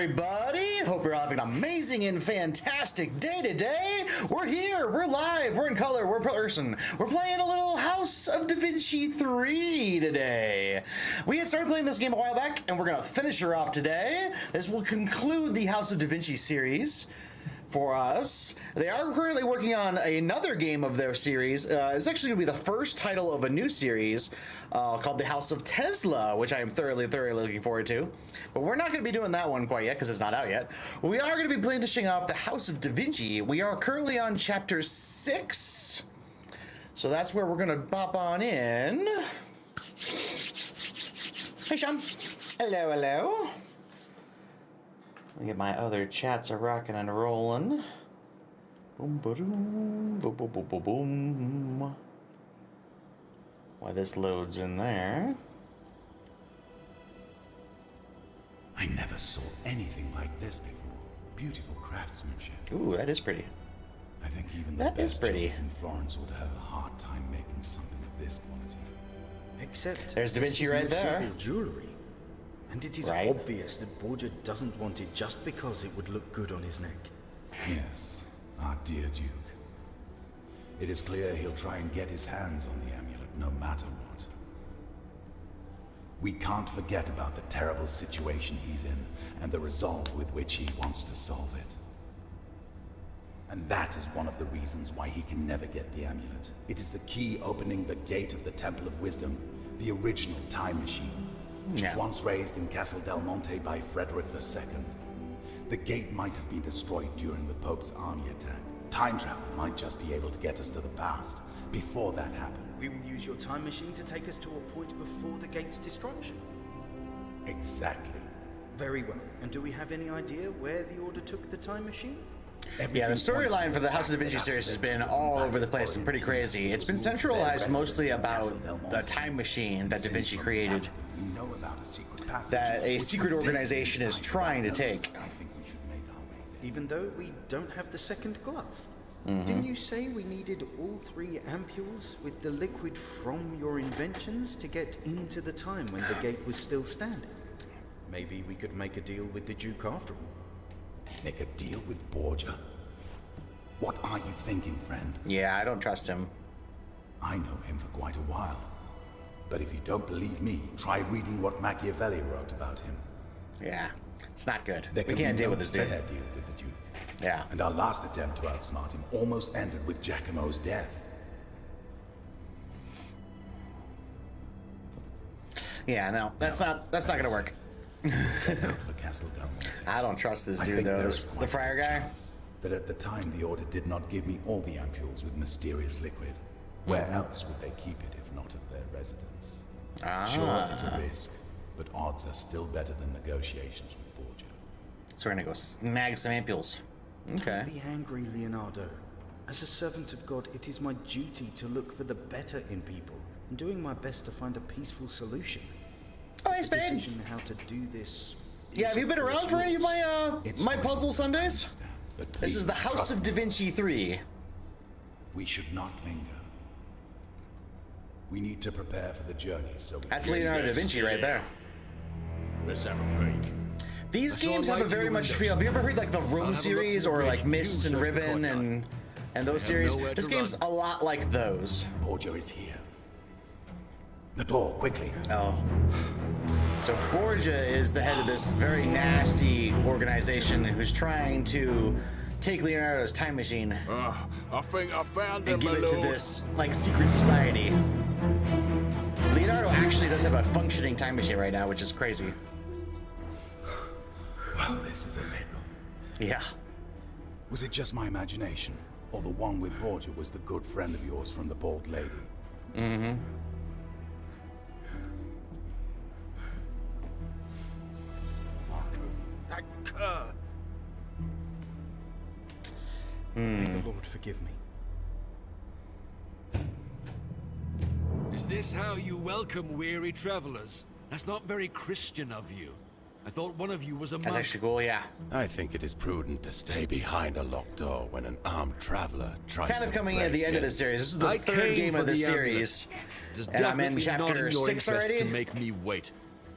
everybody? Hope you're having an amazing and fantastic day today. We're here, we're live, we're in color, we're person. We're playing a little House of Da Vinci 3 today. We had started playing this game a while back, and we're gonna finish her off today. This will conclude the House of Da Vinci series for us. They are currently working on another game of their series. It's actually going to be the first title of a new series called The House of Tesla, which I am thoroughly looking forward to. But we're not going to be doing that one quite yet because it's not out yet. We are going to be finishing off The House of Da Vinci. We are currently on chapter 6. So that's where we're going to pop on in. Hey, Sean. Hello, hello. Let me get my other chats a rocking and rolling. Boom, boom, boom, boom, boom, boom. While this loads in there. I never saw anything like this before. Beautiful craftsmanship. Ooh, that is pretty. I think even the best jewelers in Florence would have a hard time making something of this quality. Except there's Da Vinci right there. Jewelry. And it is obvious that Borgia doesn't want it just because it would look good on his neck. Yes, our dear Duke. It is clear he'll try and get his hands on the amulet no matter what. We can't forget about the terrible situation he's in and the resolve with which he wants to solve it. And that is one of the reasons why he can never get the amulet. It is the key opening the gate of the Temple of Wisdom, the original time machine. Which was once raised in Castle Del Monte by Frederick II. The gate might have been destroyed during the Pope's army attack. Time travel might just be able to get us to the past, before that happened. We will use your time machine to take us to a point before the gate's destruction. Exactly. Very well. And do we have any idea where the Order took the time machine? Yeah, the storyline for the House of Da Vinci series has been all over the place and pretty crazy. It's been centralized mostly about the time machine that Da Vinci created, that a secret organization is trying to take. Even though we don't have the second glove. Didn't you say we needed all 3 ampules with the liquid from your inventions to get into the time when the gate was still standing? Maybe we could make a deal with the Duke after all. Make a deal with Borgia? What are you thinking, friend? Yeah, I don't trust him. I know him for quite a while. But if you don't believe me, try reading what Machiavelli wrote about him. Yeah, it's not good. We can't deal with this dude. Fair deal with the Duke. Yeah. And our last attempt to outsmart him almost ended with Giacomo's death. Yeah, no, that's not gonna work. Set out for Castle Del Monte. I don't trust this dude though. The friar guy. But at the time, the Order did not give me all the ampules with mysterious liquid. Where else would they keep it if not at their residence? Sure, it's a risk, but odds are still better than negotiations with Borgia. So we're gonna go snag some ampules. Okay. Don't be angry, Leonardo. As a servant of God, it is my duty to look for the better in people, and doing my best to find a peaceful solution. Oh, hey, Spade. The decision how to do this. Yeah, have you been around for any of my my puzzle Sundays? This is the House of Da Vinci 3. We should not linger. We need to prepare for the journey, so that's Leonardo da Vinci right there. Let's have a break. These games have a very much feel. Have you ever heard like the Room series or like Mist and Ribbon and those series? This game's a lot like those. Borgia is here. The door, quickly. Oh. So Borgia is the head of this very nasty organization who's trying to take Leonardo's time machine I think I found and give it to this like secret society. Leonardo actually does have a functioning time machine right now, which is crazy. Well, this is a pickle. Yeah. Was it just my imagination, or the one with Borgia was the good friend of yours from the Bald Lady? Mm-hmm. That cur. May the Lord forgive me. Is this how you welcome weary travelers? That's not very Christian of you. I thought one of you was a monk. That's actually cool, yeah. I think it is prudent to stay behind a locked door when an armed traveler tries to kind of coming in at the end of the series. This is the third came game for of the the series. It's And I'm in definitely not chapter in your 6 interest already. to make me wait.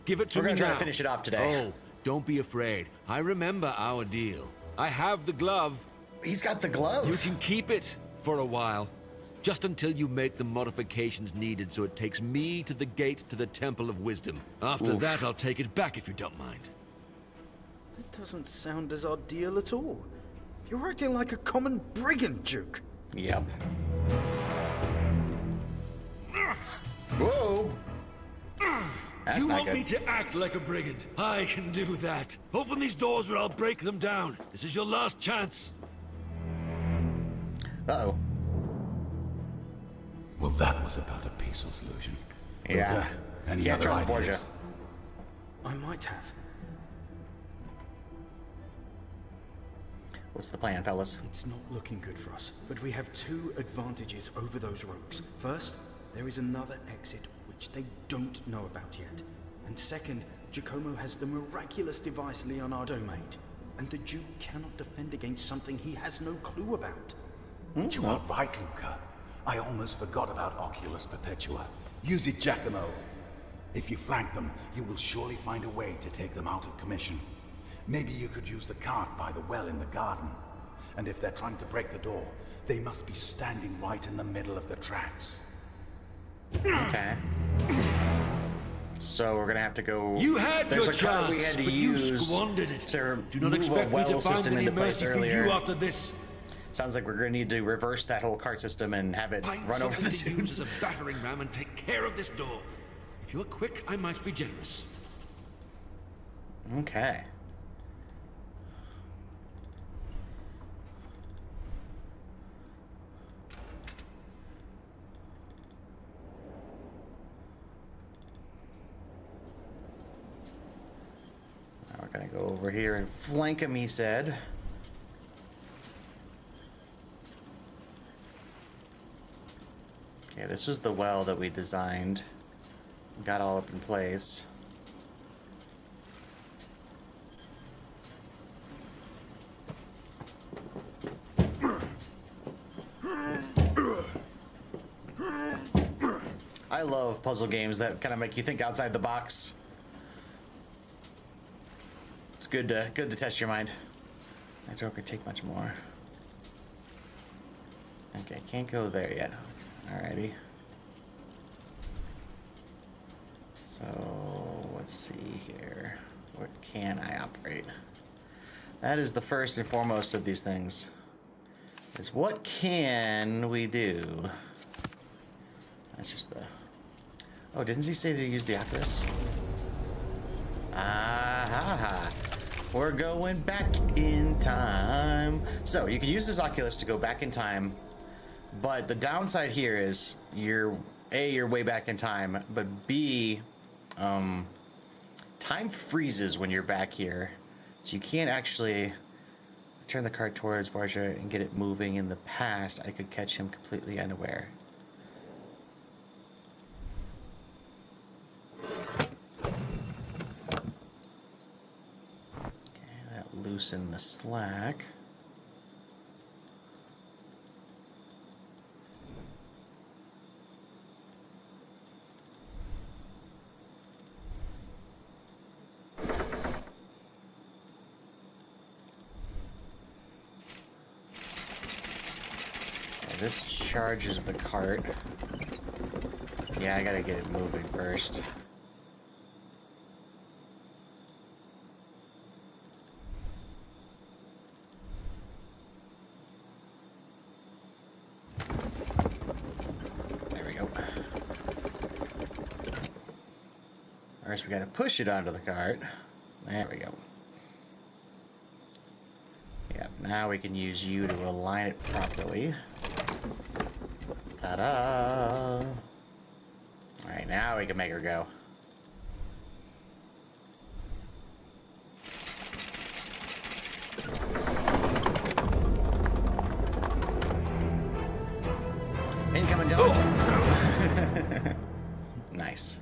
Give it to We're me gonna try now. to finish it off today. Oh, don't be afraid. I remember our deal. I have the glove. He's got the glove. You can keep it for a while. Just until you make the modifications needed so it takes me to the gate to the Temple of Wisdom. After that, I'll take it back if you don't mind. That doesn't sound as our deal at all. You're acting like a common brigand, Duke. Yep. Whoa. That's You not want good. me to act like a brigand? I can do that. Open these doors or I'll break them down. This is your last chance. Uh-oh. Well, that was about a peaceful solution. Yeah. Okay. Any Can't other trust ideas? Borgia. I might have. What's the plan, fellas? It's not looking good for us, but we have two advantages over those rogues. First, there is another exit which they don't know about yet. And second, Giacomo has the miraculous device Leonardo made. And the Duke cannot defend against something he has no clue about. You are right, Luca. I almost forgot about Oculus Perpetua. Use it, Giacomo. If you flank them, you will surely find a way to take them out of commission. Maybe you could use the cart by the well in the garden. And if they're trying to break the door, they must be standing right in the middle of the tracks. Okay. So we're gonna have to go. You had There's your a card chance, we had to but you use squandered it. to Do not move expect a me to well find system any into place mercy for earlier. you after this. Sounds like we're gonna need to reverse that whole cart system and have it Find run over something the to use dudes. as a battering ram and take care of this door. If you're quick, I might be generous. Okay. Now we're gonna go over here and flank him, he said. Okay, this was the well that we designed. Got all up in place. I love puzzle games that kind of make you think outside the box. It's good to test your mind. I don't could take much more. Okay, can't go there yet. Alrighty. So let's see here. What can I operate? That is the first and foremost of these things. Is what can we do? That's just the. Oh, didn't he say to use the Oculus? Ah, we're going back in time. So you can use this Oculus to go back in time, but the downside here is you're way back in time, but B, time freezes when you're back here, so you can't actually turn the cart towards Borgia and get it moving. In the past, I could catch him completely unaware. Loosen the slack. Okay, this charges the cart. Yeah, I gotta get it moving first. First, we gotta push it onto the cart. There we go. Yep, now we can use you to align it properly. Ta-da! Alright, now we can make her go. Incoming, John! Nice.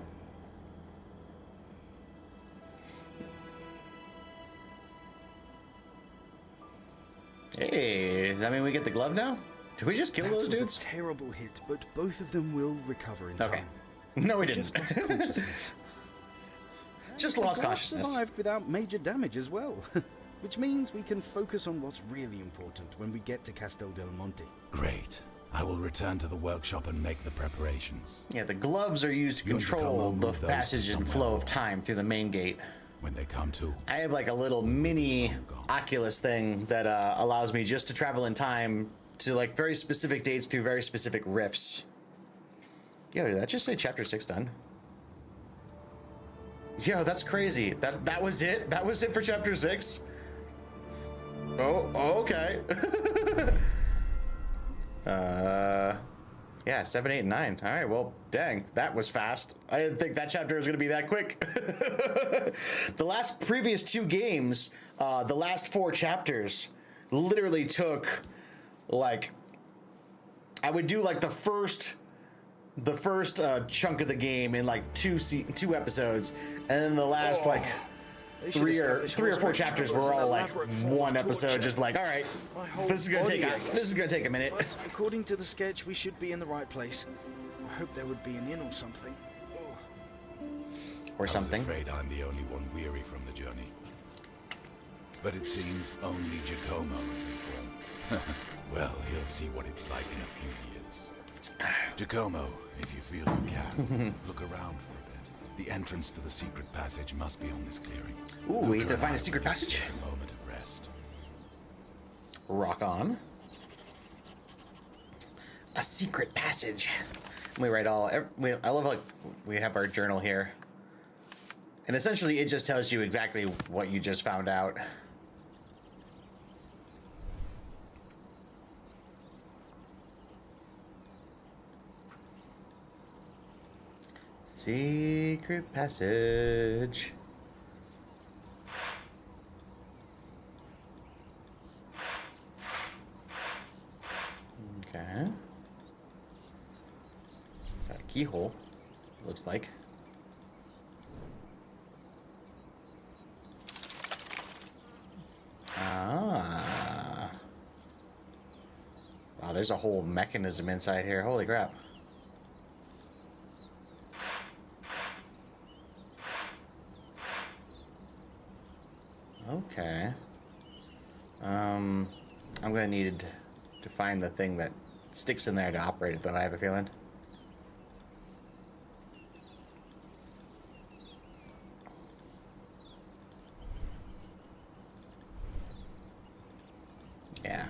Hey, does that mean we get the glove now? Did we just kill those That was dudes? a terrible hit, but both of them will recover in Okay. time. No, we They didn't. just lost consciousness. Just The lost glove consciousness. survived without major damage as well. Which means we can focus on what's really important when we get to Castel del Monte. Great. I will return to the workshop and make the preparations. Yeah, the gloves are used to You and control Giacomo the move those passage to and somewhere flow of more. time through the main gate. When they come to, I have like a little mini Oculus thing that allows me just to travel in time to like very specific dates through very specific rifts. Yo, did that just say chapter 6 done? Yo, that's crazy. That was it? That was it for chapter 6? Oh, okay. Yeah, 7, 8, and 9. All right, well, dang, that was fast. I didn't think that chapter was going to be that quick. The previous 2 games, the last 4 chapters, literally took, like, I would do like the first chunk of the game in like 2 episodes, and then the last like They should 3 establish or 4 horseback chapters travel as were an all like elaborate form one of episode, torture. just like, all right, My whole this is gonna body take aches. a minute But according to the sketch, we should be in the right place. I hope there would be an inn or something. or something. I was afraid I'm the only one weary from the journey. But it seems only Giacomo is informed. Well, he'll see what it's like in a few years. Giacomo, if you feel you can, look around for a bit. The entrance to the secret passage must be on this clearing. Ooh, we Luca have to and find I a secret will just passage? take a moment of rest. Rock on. A secret passage. We write all. I love like we have our journal here, and essentially it just tells you exactly what you just found out. Secret passage. Okay. Got a keyhole, looks like. Ah. Wow, there's a whole mechanism inside here. Holy crap. Okay. I'm gonna need to find the thing that sticks in there to operate it, though, I have a feeling. Yeah.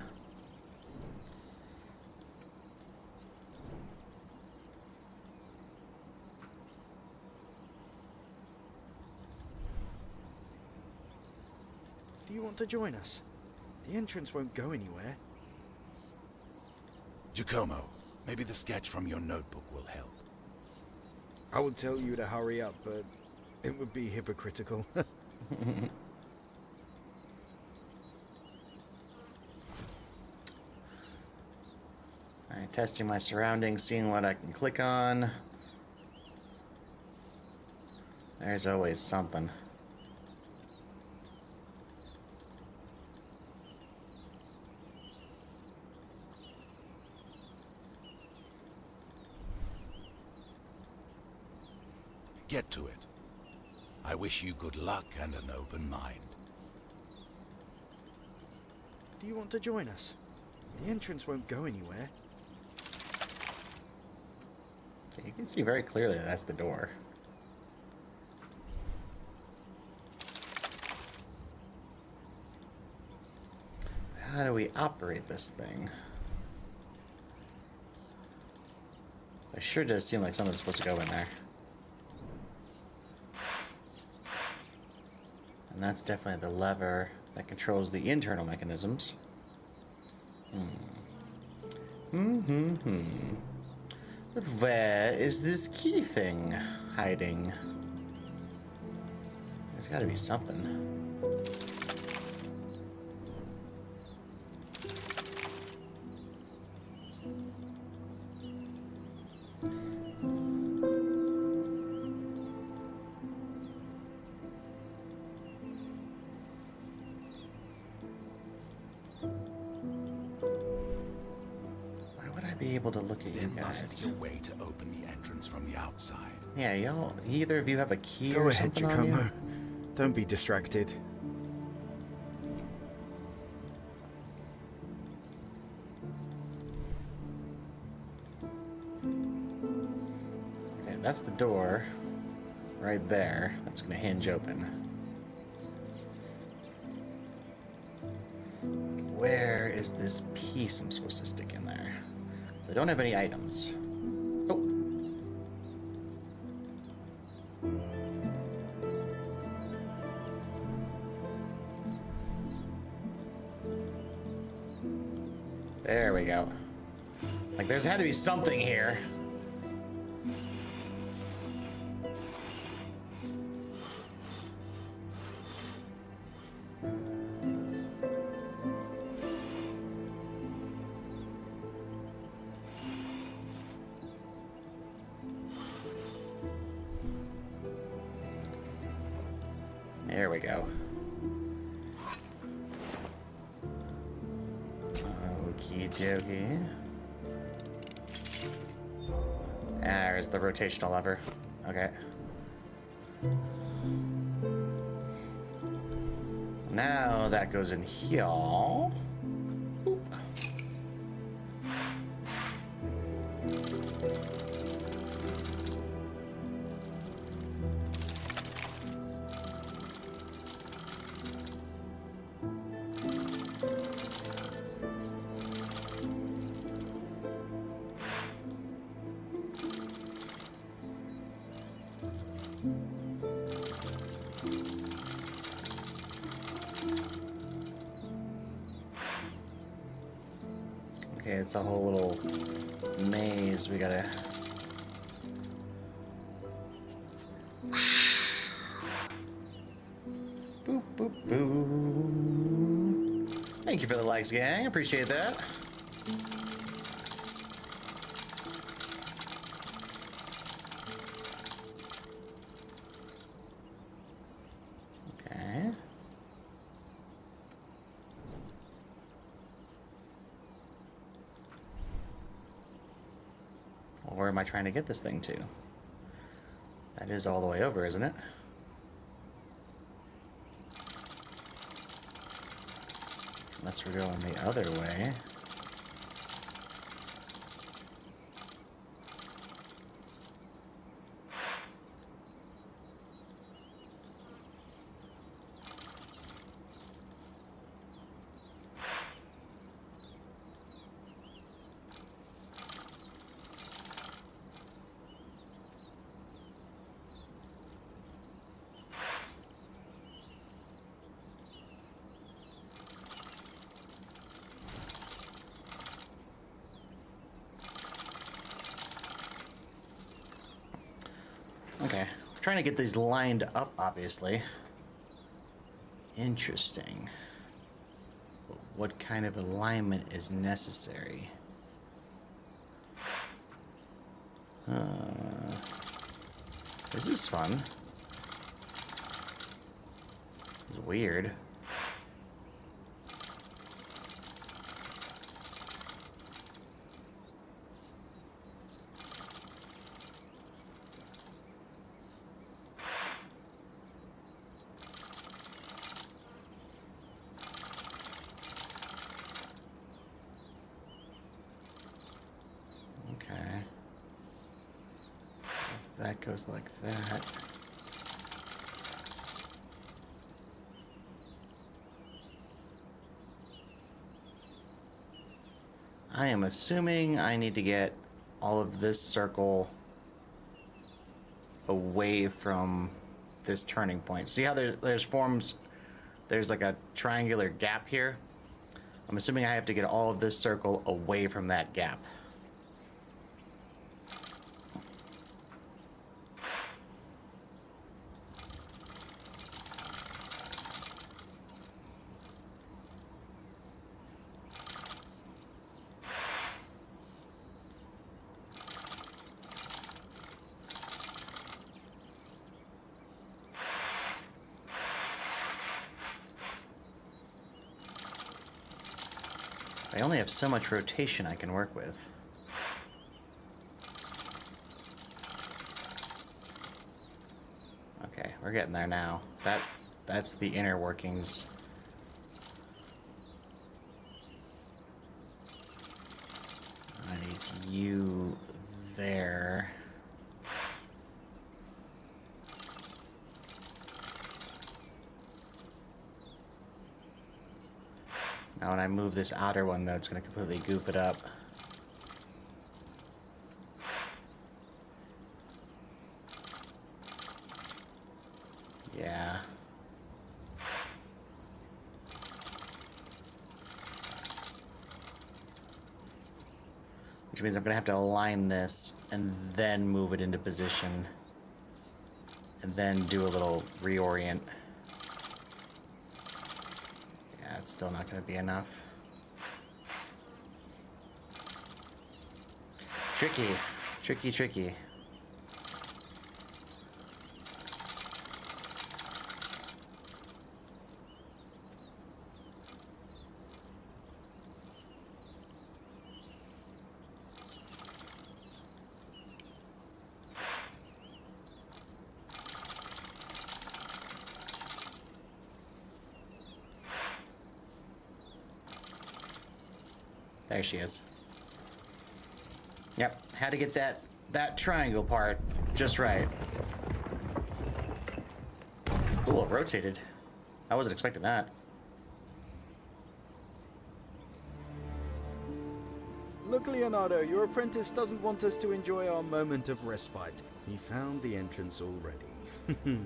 Do you want to join us? The entrance won't go anywhere. Giacomo, maybe the sketch from your notebook will help. I would tell you to hurry up, but it would be hypocritical. Alright, testing my surroundings, seeing what I can click on. There's always something. Get to it. I wish you good luck and an open mind. Do you want to join us? The entrance won't go anywhere. You can see very clearly that's the door. How do we operate this thing? It sure does seem like something's supposed to go in there. And that's definitely the lever that controls the internal mechanisms. But where is this key thing hiding? There's gotta be something. able to look at you There must guys. be a way to open the entrance from the outside. Yeah, y'all. Either of you have a key Go or ahead, something on you? Giacomo. Don't be distracted. Okay, that's the door. Right there. That's gonna hinge open. Where is this piece I'm supposed to stick in there? Because I don't have any items. Oh. There we go. Like, there's had to be something here. There we go. Okie dokie. There's the rotational lever. Okay. Now that goes in here. Boop. Okay, it's a whole little maze we gotta... Boop, boop, boop. Thank you for the likes, gang. Appreciate that. Okay. Well, where am I trying to get this thing to? That is all the way over, isn't it? Unless we're going the other way. Okay, we're trying to get these lined up, obviously. Interesting. But what kind of alignment is necessary? This is fun. It's weird. Okay. So if that goes like that. I am assuming I need to get all of this circle away from this turning point. See how there's like a triangular gap here? I'm assuming I have to get all of this circle away from that gap. I only have so much rotation I can work with. we're getting there now. That's the inner workings. I need you there. Now when I move this outer one, though, it's going to completely goof it up. Yeah. Which means I'm going to have to align this and then move it into position. And then do a little reorient. Yeah, it's still not going to be enough. Tricky. Tricky, tricky. There she is. Yep, had to get that triangle part just right. Cool, it rotated. I wasn't expecting that. Look, Leonardo, your apprentice doesn't want us to enjoy our moment of respite. He found the entrance already.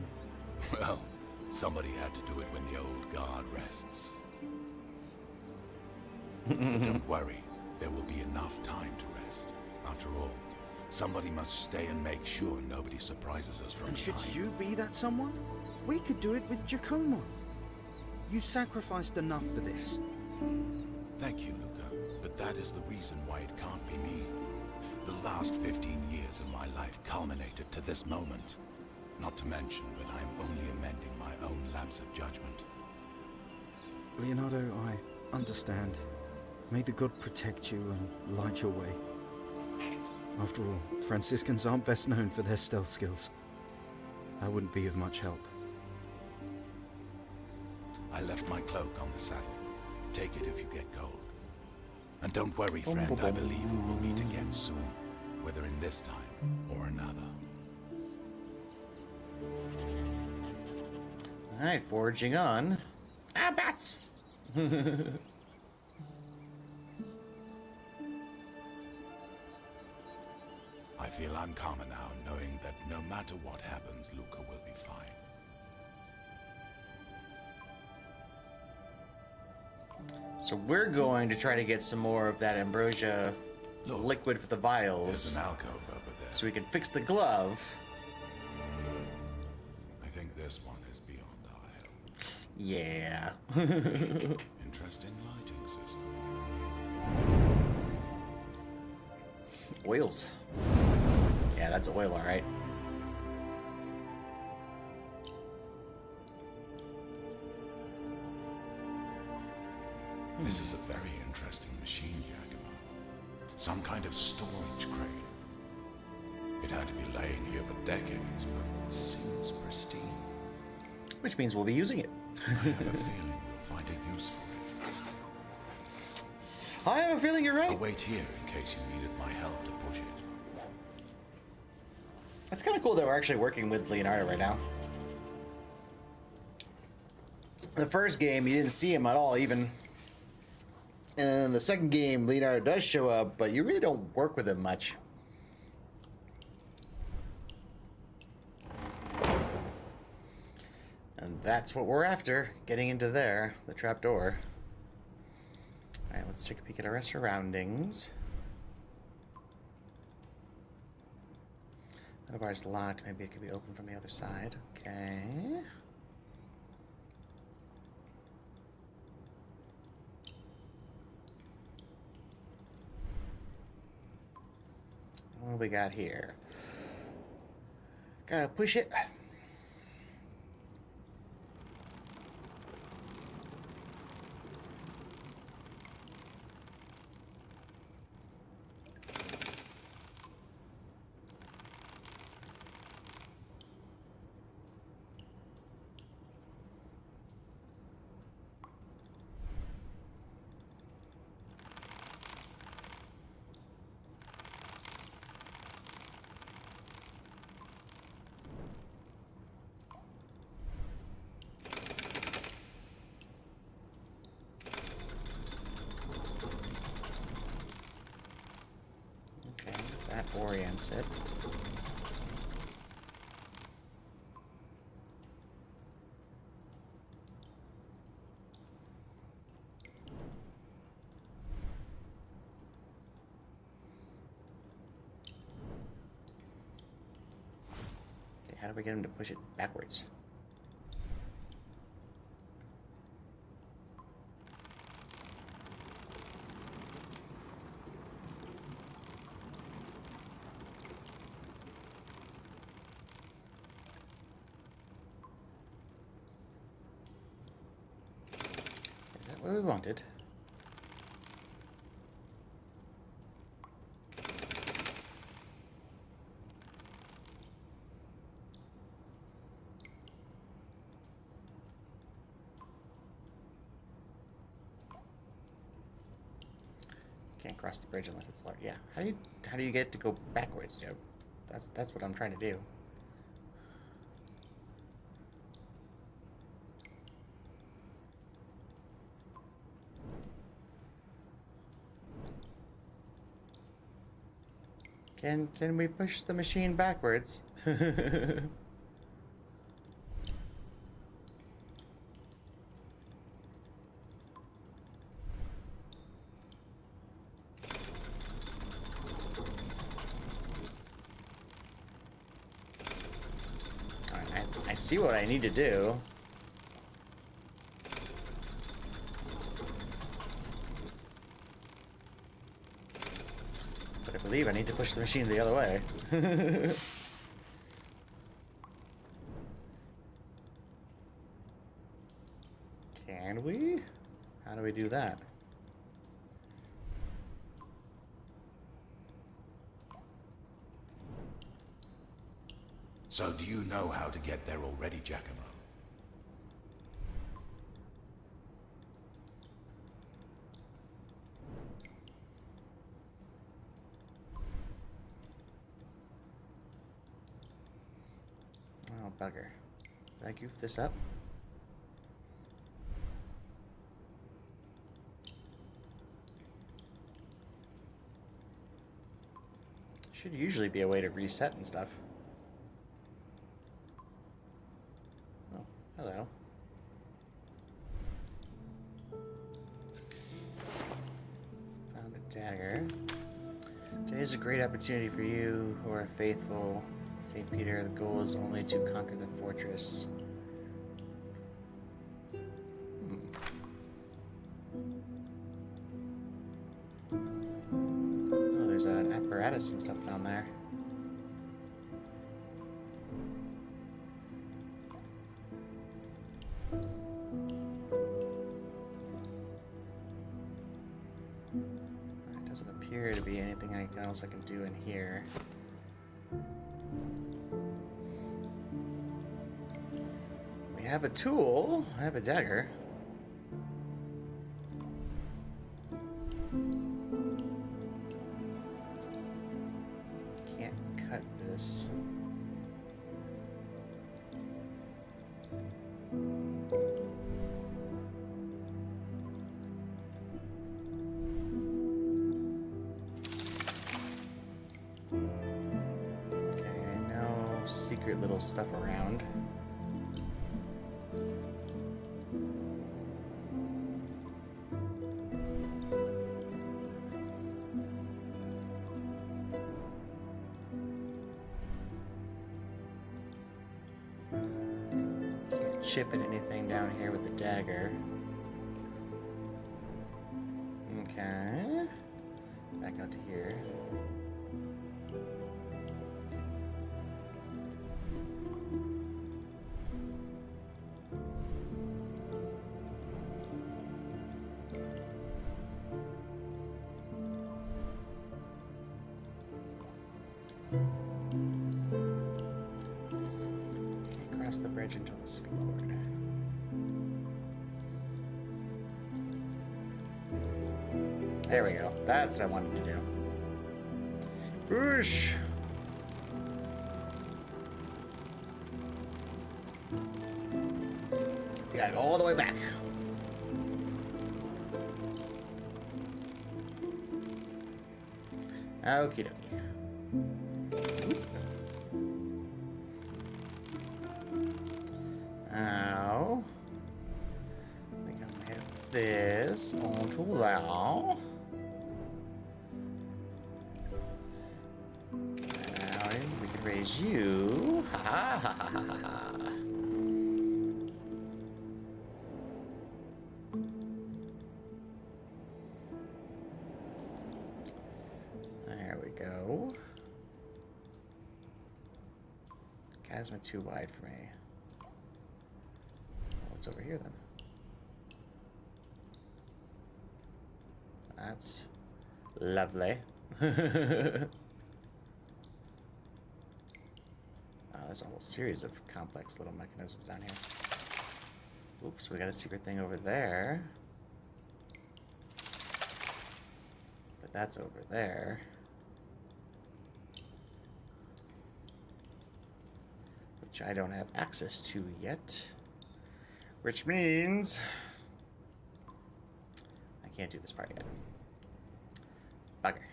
Well, somebody had to do it when the old guard rests. But don't worry, there will be enough time to rest. After all, somebody must stay and make sure nobody surprises us from And should behind. you be that someone? We could do it with Giacomo. You sacrificed enough for this. Thank you, Luca, but that is the reason why it can't be me. The last 15 years of my life culminated to this moment. Not to mention that I am only amending my own lapse of judgment. Leonardo, I understand. May the god protect you and light your way. After all, Franciscans aren't best known for their stealth skills. I wouldn't be of much help. I left my cloak on the saddle. Take it if you get cold. And don't worry, friend, I believe we will meet again soon. Whether in this time or another. Alright, foraging on. Ah, bats! I feel uncommon now, knowing that no matter what happens, Luca will be fine. So we're going to try to get some more of that ambrosia Look, liquid for the There's vials, an alcove over there. so we can fix the glove. I think this one is beyond our help. Yeah. Interesting lighting system. Oils. Yeah, that's oil, all right. This is a very interesting machine, Giacomo. Some kind of storage crate. It had to be laying here for decades, but seems pristine. Which means we'll be using it. I have a feeling we'll find a use for it. I have a feeling you're I'll right. wait here in case you needed my help to push it. That's kind of cool that we're actually working with Leonardo right now. The first game, you didn't see him at all, even. And the second game, Leonardo does show up, but you really don't work with him much. And that's what we're after, getting into there, the trapdoor. Alright, let's take a peek at our surroundings. The bar's locked, maybe it could be open from the other side. Okay. What do we got here? Gotta push it. That orients it. Okay, how do we get him to push it backwards? Is that what we wanted? Can't cross the bridge unless it's large. Yeah. How do you get to go backwards, Joe? That's what I'm trying to do. Can we push the machine backwards? I see what I need to do. But I believe I need to push the machine the other way. Can we? How do we do that? So do you know how to get there already, Giacomo? Oh, bugger. Did I goof this up? Should usually be a way to reset and stuff. Oh, hello. Found a dagger. Today is a great opportunity for you who are faithful. St. Peter, the goal is only to conquer the fortress. Oh, there's an apparatus and stuff down there. It doesn't appear to be anything else I can do in here. We have a tool. I have a dagger. Can't cut this. Okay, no secret little stuff around. Can't chip at anything down here with the dagger. Okay. Back out to here. Can't cross the bridge until it's lowered. There we go. That's what I wanted to do. Boosh! We gotta go all the way back. Okie dokie. this onto that. Now we can raise you. Ha ha ha ha ha ha. There we go. Chasm too wide for me. What's over here then? That's lovely. There's a whole series of complex little mechanisms down here. Oops, we got a secret thing over there. But that's over there. Which I don't have access to yet. Which means I can't do this part yet. Bugger.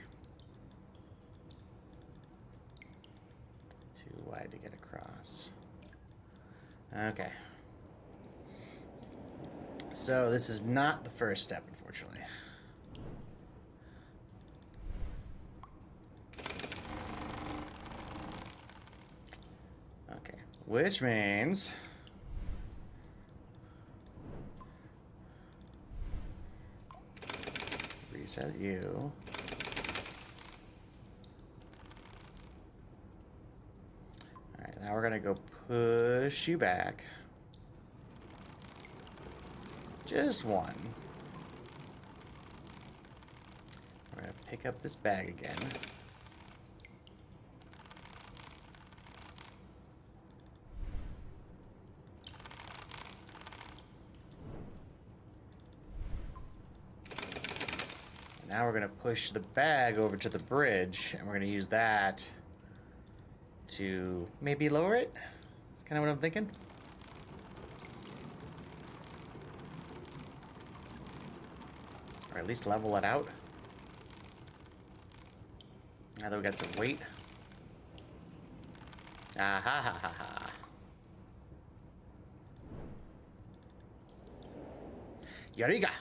Too wide to get across. Okay. So this is not the first step, unfortunately. Okay. Which means reset you. Alright, now we're gonna go push you back. Just one. We're gonna pick up this bag again. Now we're gonna push the bag over to the bridge, and we're gonna use that to maybe lower it. That's kind of what I'm thinking. Or at least level it out. Now that we got some weight. Ah ha ha ha ha. Eureka!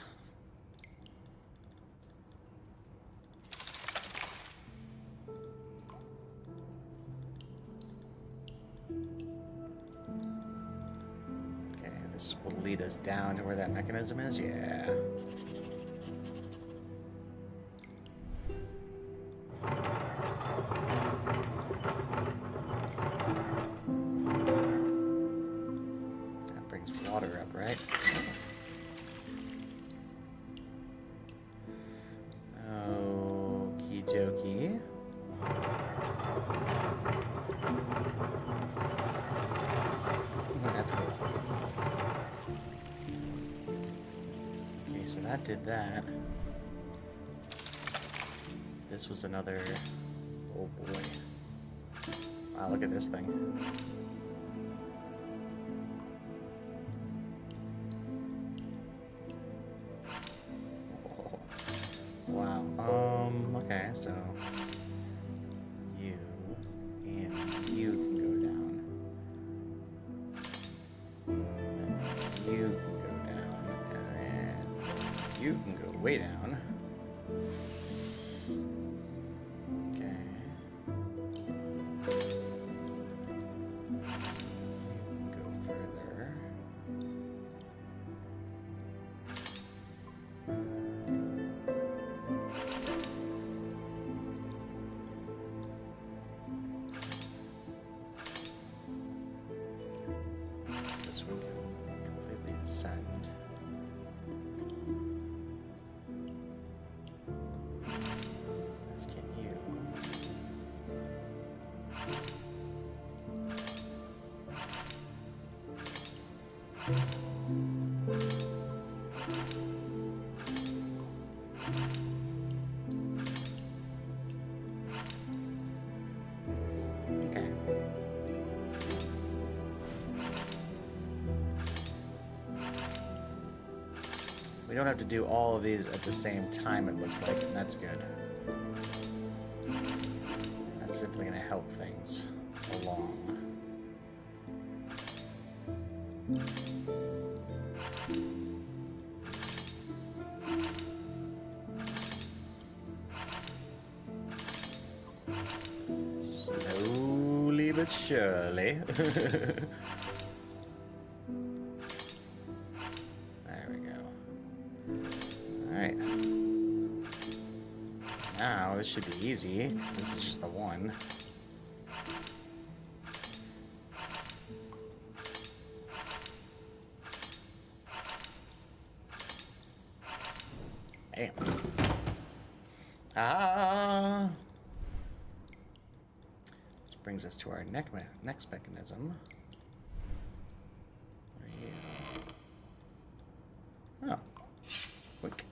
This will lead us down to where that mechanism is, yeah. That brings water up, right? Okie dokie. That's cool. Okay, so that did that. This was another... Oh boy. Wow, look at this thing. Oh. Wow. Okay, so... You and you can go down. Then you can go down, and then you can go way down. Okay. You can go further. This one can completely descend. As can you. Okay. We don't have to do all of these at the same time, it looks like, and that's good. That's simply going to help things along. but surely. There we go. Alright. Now, this should be easy, 'cause this is just the one. Damn. Ah! This brings us to our next mechanism. Right here. Oh. Quick.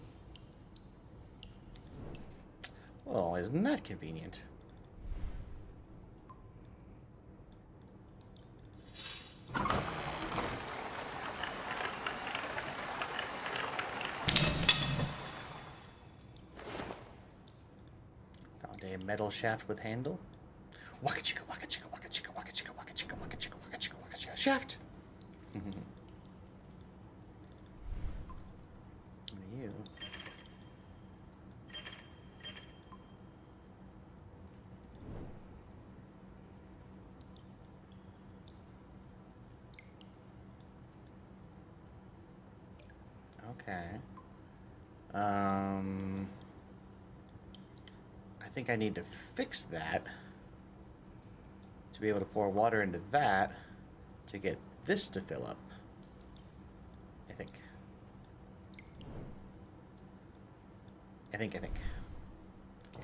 Well, isn't that convenient? Found a metal shaft with handle. Waka chicka, waka chicka, waka chicka, waka chicka, waka chicka, waka chicka, waka chicka, waka chicka. Shaft! You. Okay. I think I need to fix that to be able to pour water into that to get this to fill up. I think.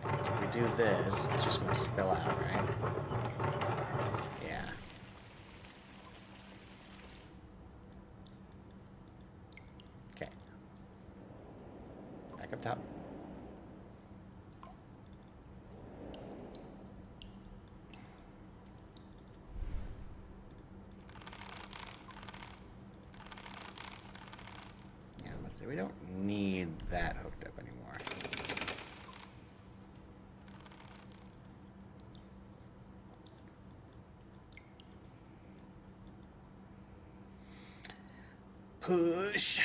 Yeah, so if we do this, it's just going to spill out, right? Yeah. Okay. Back up top. Yeah, let's see. We don't need that hooked up anymore. Push.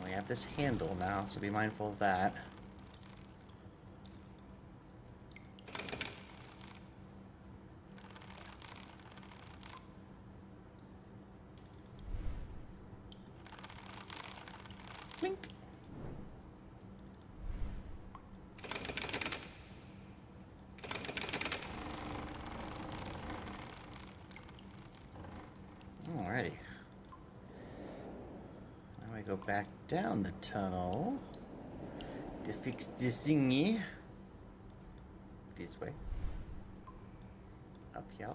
We have this handle now, so be mindful of that. Clink. Alrighty. Now I go back down the tunnel to fix this thingy. This way. Up here.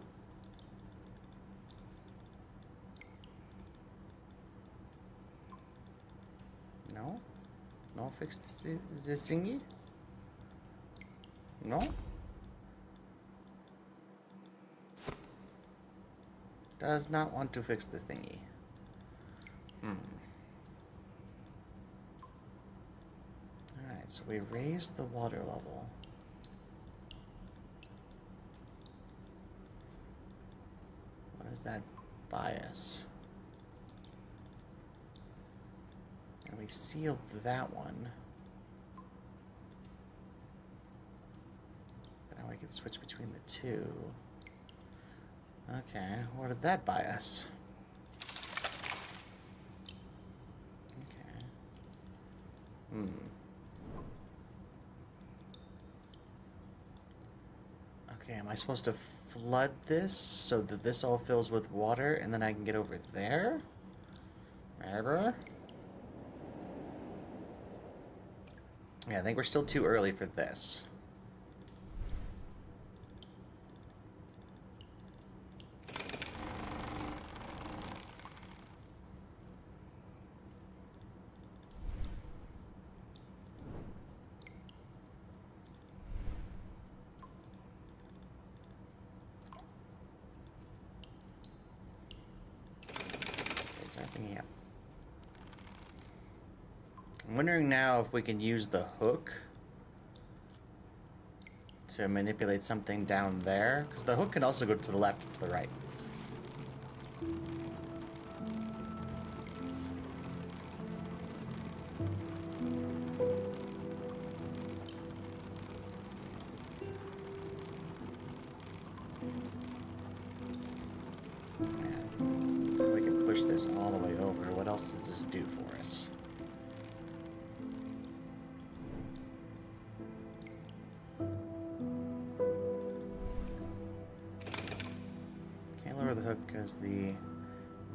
No? No fix this thingy? No? Does not want to fix the thingy. Alright, so we raised the water level. What is that bias? And we sealed that one. But now we can switch between the two. Okay, what did that buy us? Okay. Okay, am I supposed to flood this so that this all fills with water and then I can get over there? Remember? Yeah, I think we're still too early for this. Is there anything here? I'm wondering now if we can use the hook to manipulate something down there, because the hook can also go to the left and to the right. We can push this all the way over. What else does this do for us? Can't lower the hook because the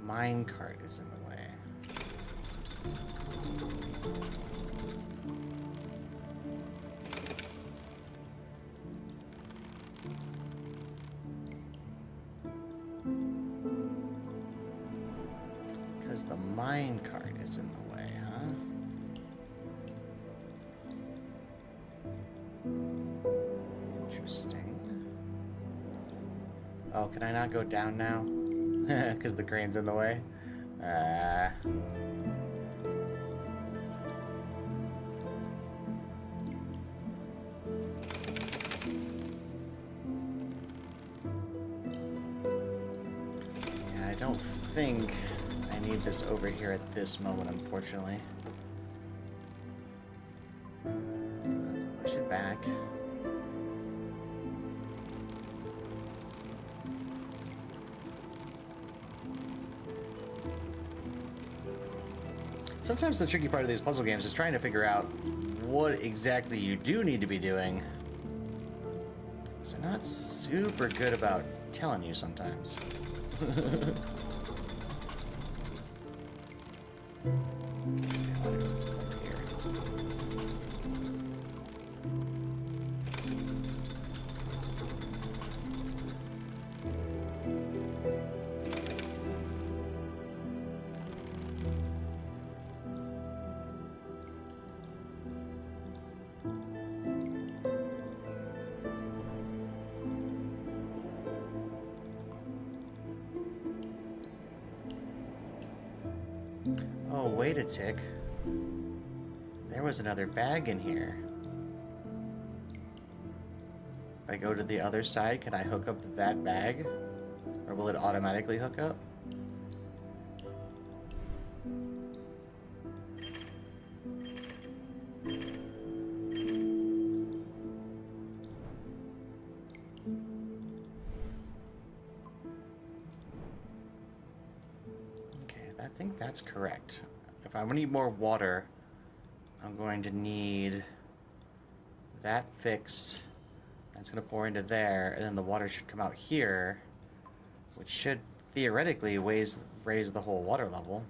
mine cart is in the way. Because the mine cart is in the way, huh? Interesting. Oh, can I not go down now? Because the crane's in the way? Yeah, I don't think I need this over here at this moment, unfortunately. Let's push it back. Sometimes the tricky part of these puzzle games is trying to figure out what exactly you do need to be doing. So they're not super good about telling you sometimes. Oh, wait a tick. There was another bag in here. If I go to the other side, can I hook up that bag? Or will it automatically hook up? I think that's correct. If I need more water, I'm going to need that fixed. That's going to pour into there, and then the water should come out here, which should theoretically raise the whole water level.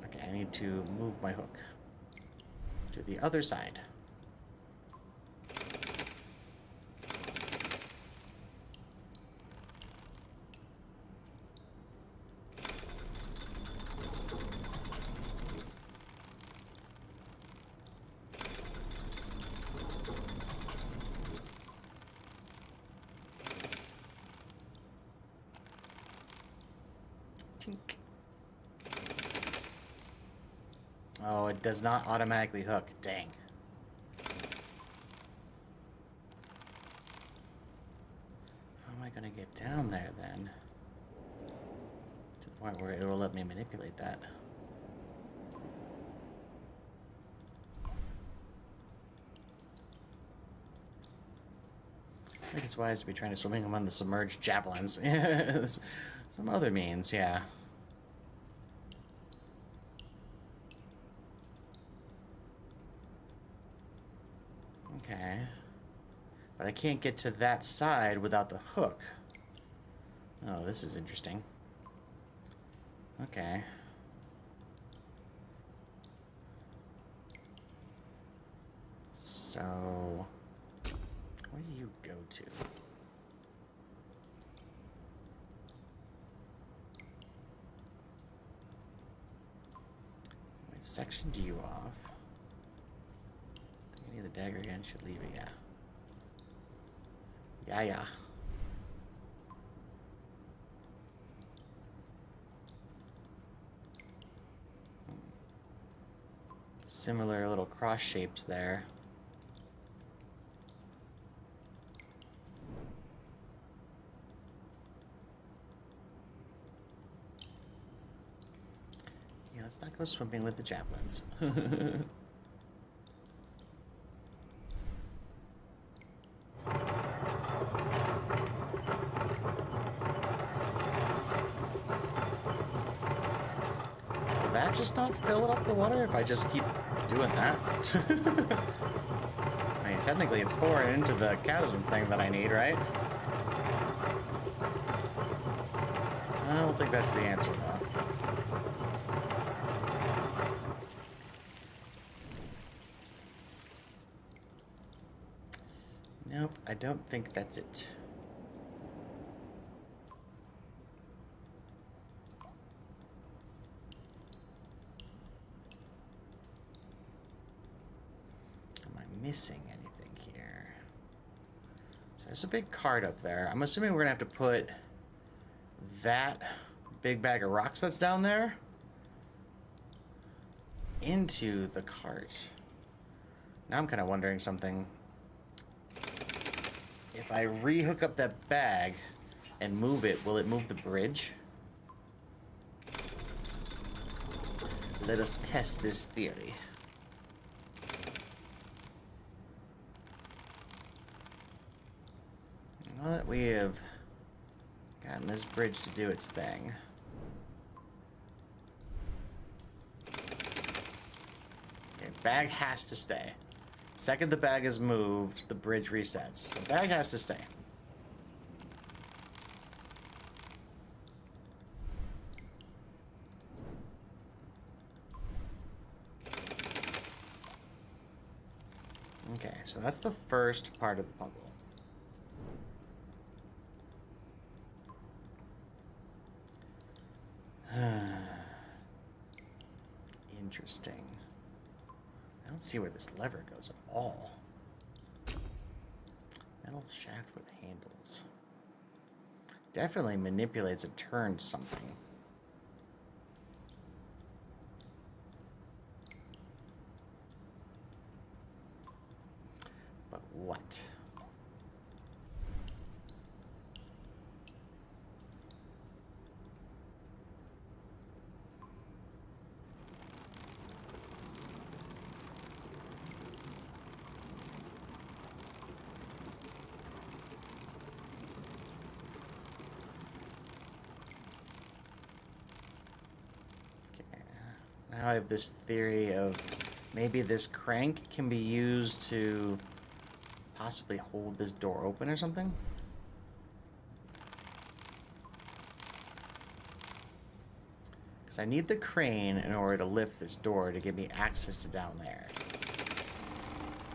Okay, I need to move my hook to the other side. Tink. Oh, it does not automatically hook. Dang. How am I going to get down there then? To the point where it will let me manipulate that. I think it's wise to be trying to swim among the submerged javelins. Some other means, yeah. Okay. But I can't get to that side without the hook. Oh, this is interesting. Okay. So, where do you go to? We've sectioned you off. The dagger again should leave it, yeah. Yeah. Similar little cross shapes there. Yeah, let's not go swimming with the javelins. that just not fill up the water if I just keep doing that? I mean, technically it's pouring into the chasm thing that I need, right? I don't think that's the answer, though. Nope, I don't think that's it. Am I missing anything here? So there's a big cart up there. I'm assuming we're gonna have to put that big bag of rocks that's down there into the cart. Now I'm kind of wondering something. If I re-hook up that bag and move it, will it move the bridge? Let us test this theory. Now that we have gotten this bridge to do its thing. Okay, bag has to stay. Second the bag is moved, the bridge resets. So bag has to stay. Okay, so that's the first part of the puzzle. Interesting. I don't see where this lever goes at all. Metal shaft with handles. Definitely manipulates and turns something. But what? Now I have this theory of maybe this crank can be used to possibly hold this door open or something. Because I need the crane in order to lift this door to give me access to down there.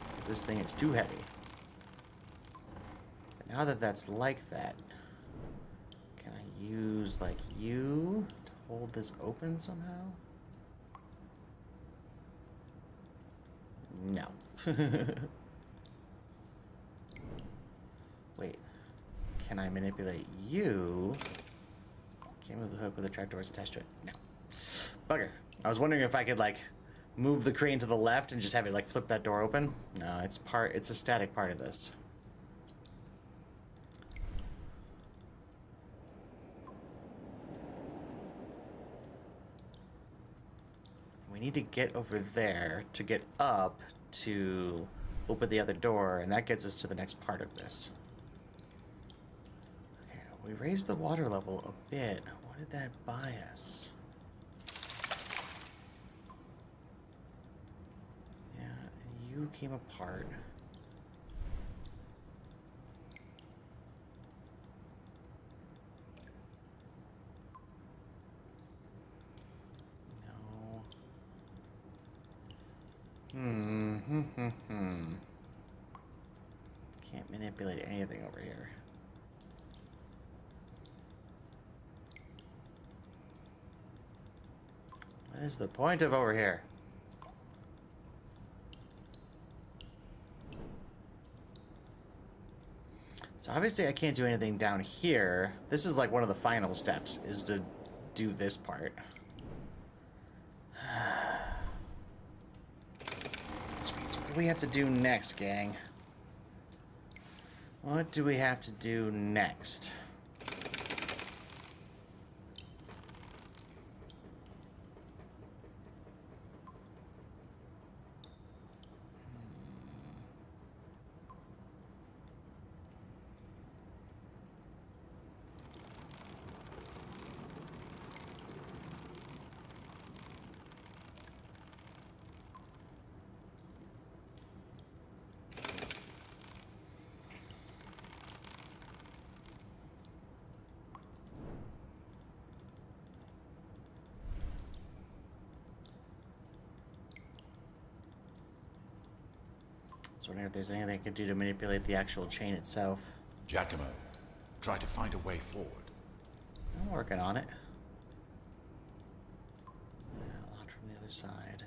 Because this thing is too heavy. But now that that's like that, can I use like you to hold this open somehow? No. Wait. Can I manipulate you? Can't move the hook with the trapdoors attached to it. No. Bugger. I was wondering if I could, like, move the crane to the left and just have it, like, flip that door open. No, it's a static part of this. We need to get over there to get up to open the other door, and that gets us to the next part of this. Okay, we raised the water level a bit. What did that buy us? Yeah, you came apart. Can't manipulate anything over here. What is the point of over here? So obviously I can't do anything down here. This is like one of the final steps, is to do this part. What do we have to do next, gang? What do we have to do next? wondering if there's anything I could do to manipulate the actual chain itself. Giacomo, try to find a way forward. I'm working on it. Locked from the other side.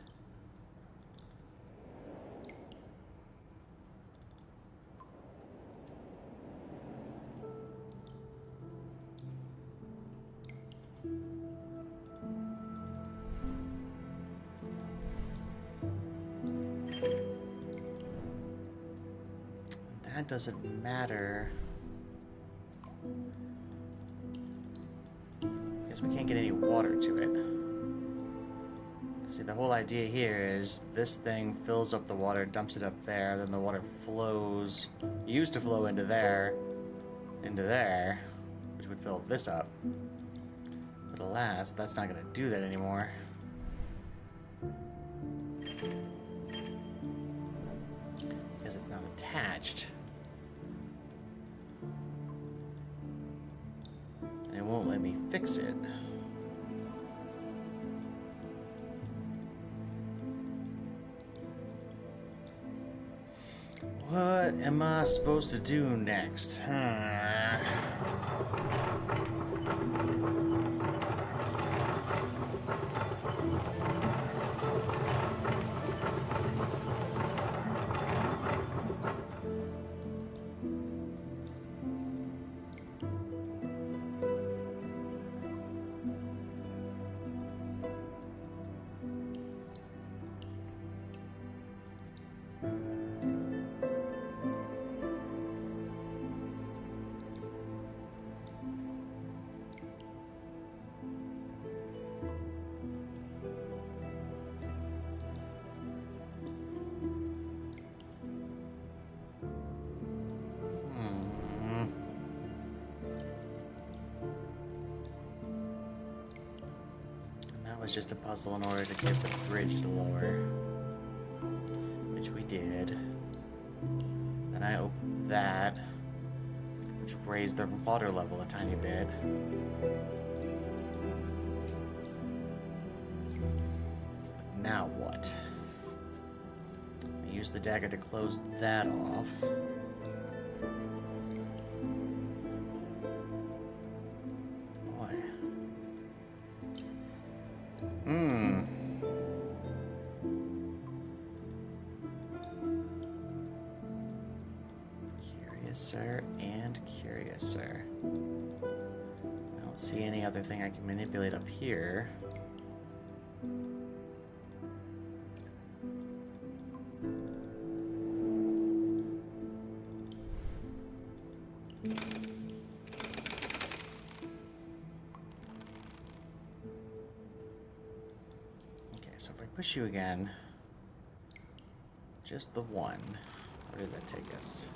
That doesn't matter. Because we can't get any water to it. See, the whole idea here is this thing fills up the water, dumps it up there, then the water flows, used to flow into there, which would fill this up. But alas, that's not going to do that anymore. Because it's not attached. And it won't let me fix it. What am I supposed to do next? Was just a puzzle in order to get the bridge to lower, which we did. Then I opened that, which raised the water level a tiny bit. But now what? I use the dagger to close that off. Curiouser and curiouser. I don't see any other thing I can manipulate up here. So if I push you again, just the one, where does that take us?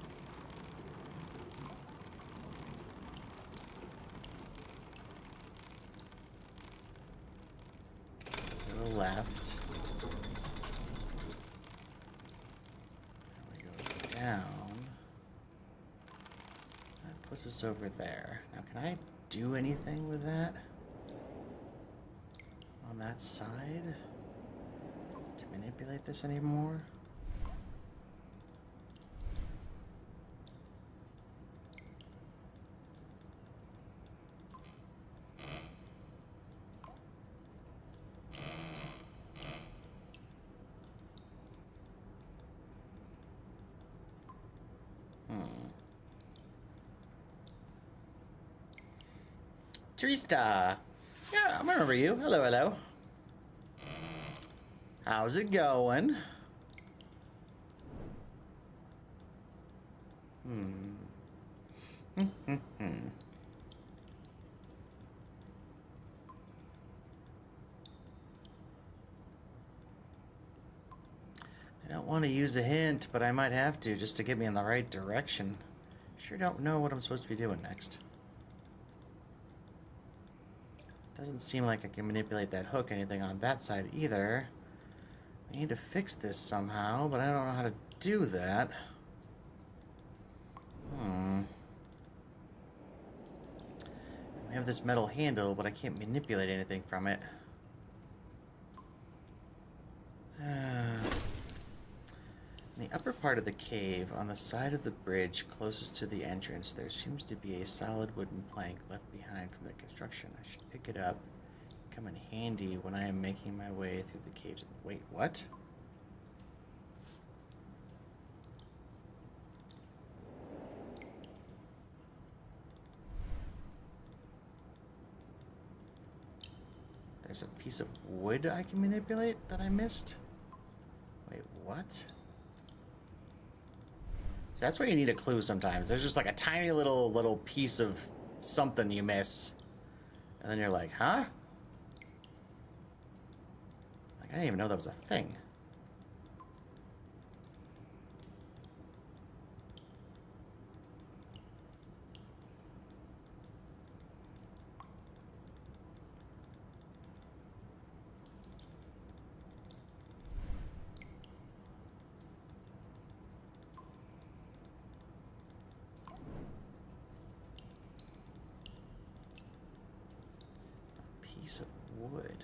To the left. And we go down. That puts us over there. Now can I do anything with that? On that side? To manipulate this anymore? Trista! Yeah, I remember you. Hello, hello. How's it going? I don't want to use a hint, but I might have to just to get me in the right direction. Sure don't know what I'm supposed to be doing next. Doesn't seem like I can manipulate that hook or anything on that side either. I need to fix this somehow, but I don't know how to do that. We have this metal handle, but I can't manipulate anything from it. In the upper part of the cave, on the side of the bridge closest to the entrance, there seems to be a solid wooden plank left behind from the construction. I should pick it up. Come in handy when I am making my way through the caves. Wait, what? There's a piece of wood I can manipulate that I missed? Wait, what? So that's where you need a clue sometimes. There's just like a tiny little piece of something you miss. And then you're like, huh? Like, I didn't even know that was a thing. Piece of wood.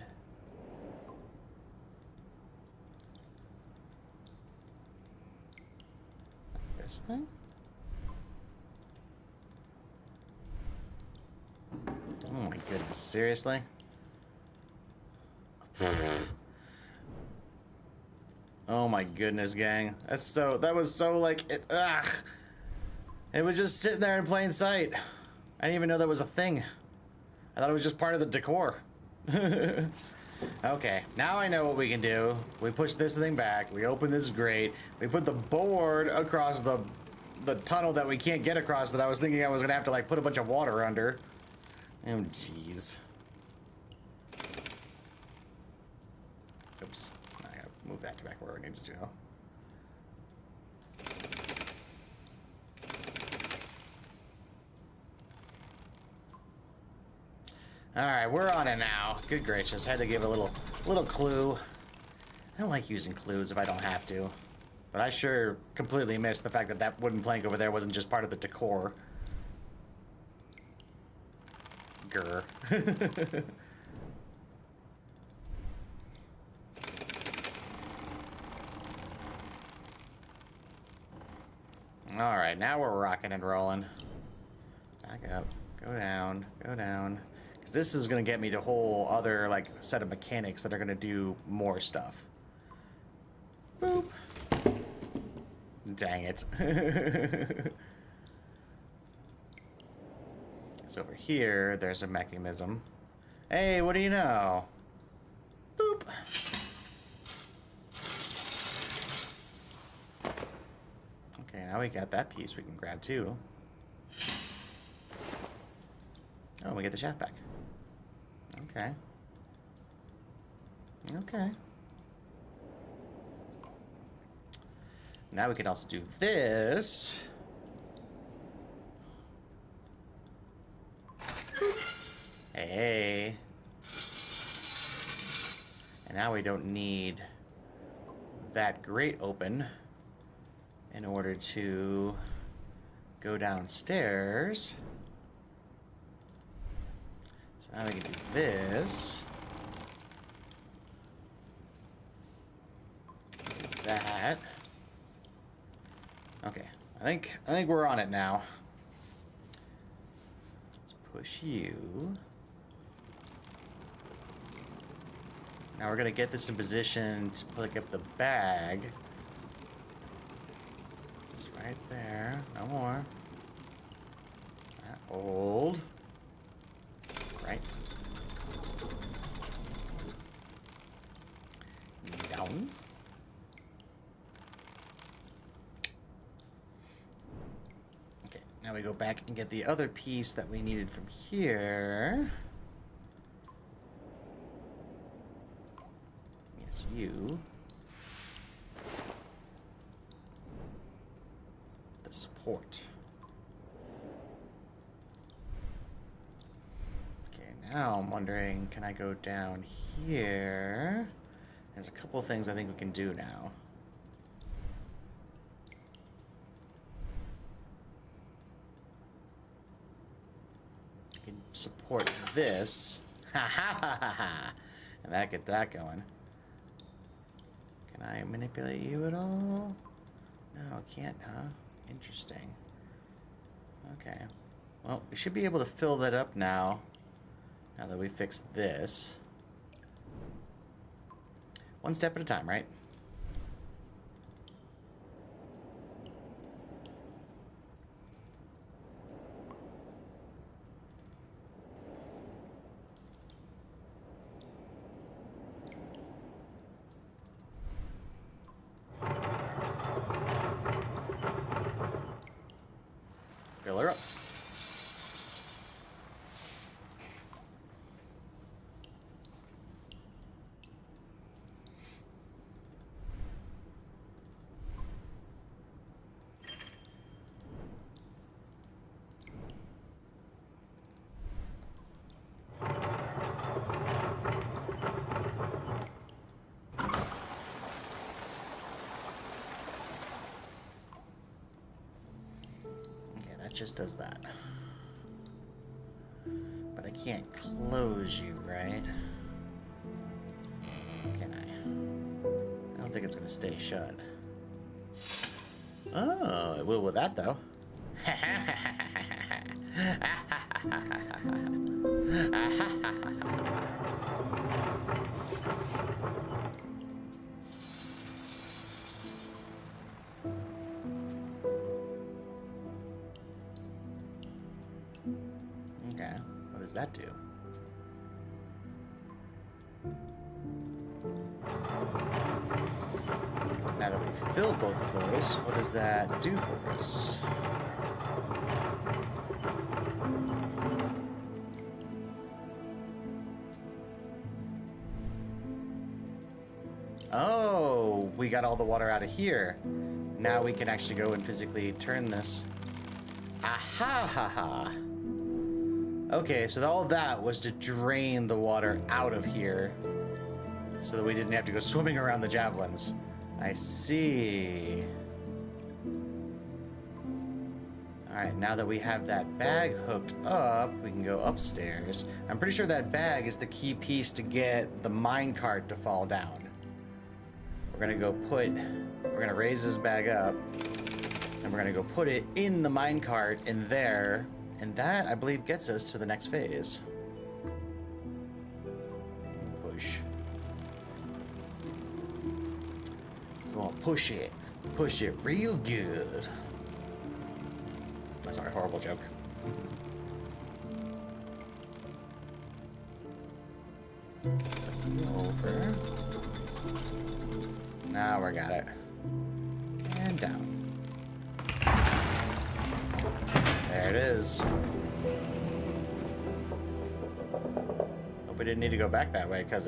This thing? Oh my goodness, seriously? Oh my goodness, gang. That was so like, it was just sitting there in plain sight. I didn't even know that was a thing. I thought it was just part of the decor. Okay, now I know what we can do. We push this thing back, we open this grate, we put the board across the tunnel that we can't get across that I was thinking I was gonna have to like put a bunch of water under. Oh jeez. Oops. I gotta move that back where it needs to go. Alright, we're on it now. Good gracious, had to give a little clue. I don't like using clues if I don't have to. But I sure completely missed the fact that that wooden plank over there wasn't just part of the decor. Grr. Alright, now we're rocking and rolling. Back up. Go down. Go down. Because this is going to get me to a whole other, like, set of mechanics that are going to do more stuff. Boop. Dang it. So over here, there's a mechanism. Hey, what do you know? Boop. Okay, now we got that piece we can grab too. Oh, we get the shaft back. Okay. Okay. Now we can also do this. Hey. And now we don't need that grate open in order to go downstairs. So now we can do this. Do that. Okay, I think we're on it now. Let's push you. Now we're gonna get this in position to pick up the bag. Just right there, no more. Hold. Right. Down. Okay, now we go back and get the other piece that we needed from here. Yes, you. The support. Now I'm wondering, can I go down here? There's a couple things I think we can do now. You can support this. Ha ha ha ha ha. And that get that going. Can I manipulate you at all? No, it can't, huh? Interesting. Okay. Well, we should be able to fill that up now. Now that we fixed this. One step at a time, right? Fill her up. Just does that. But I can't close you, right? Can I? I don't think it's going to stay shut. Oh, it will with that, though. Okay, what does that do? Now that we've filled both of those, what does that do for us? Oh, we got all the water out of here. Now we can actually go and physically turn this. Aha ha ha. Okay, so all that was to drain the water out of here so that we didn't have to go swimming around the javelins. I see. Alright, now that we have that bag hooked up, we can go upstairs. I'm pretty sure that bag is the key piece to get the minecart to fall down. We're gonna raise this bag up, and we're gonna go put it in the minecart in there, and that, I believe, gets us to the next phase. Push. Go on, push it. Push it real good. Sorry, horrible joke. Over. Now we got it. And down. There it is. Hope we didn't need to go back that way, because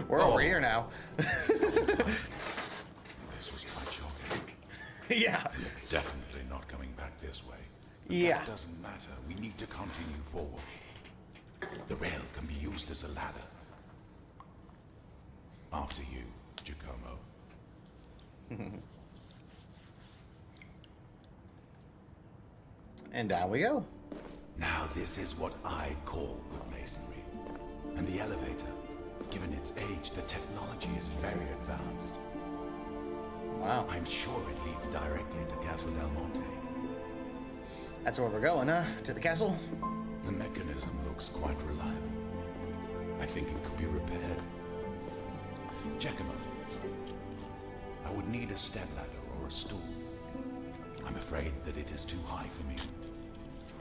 we're over here now. This was quite shocking. Yeah. We're definitely not coming back this way. But Yeah. that doesn't matter. We need to continue forward. The rail can be used as a ladder. After you, Giacomo. And down we go. Now this is what I call good masonry. And the elevator, given its age, the technology is very advanced. Wow. I'm sure it leads directly to Castle Del Monte. That's where we're going, huh? To the castle? The mechanism looks quite reliable. I think it could be repaired. Giacomo, I would need a step ladder or a stool. I'm afraid that it is too high for me.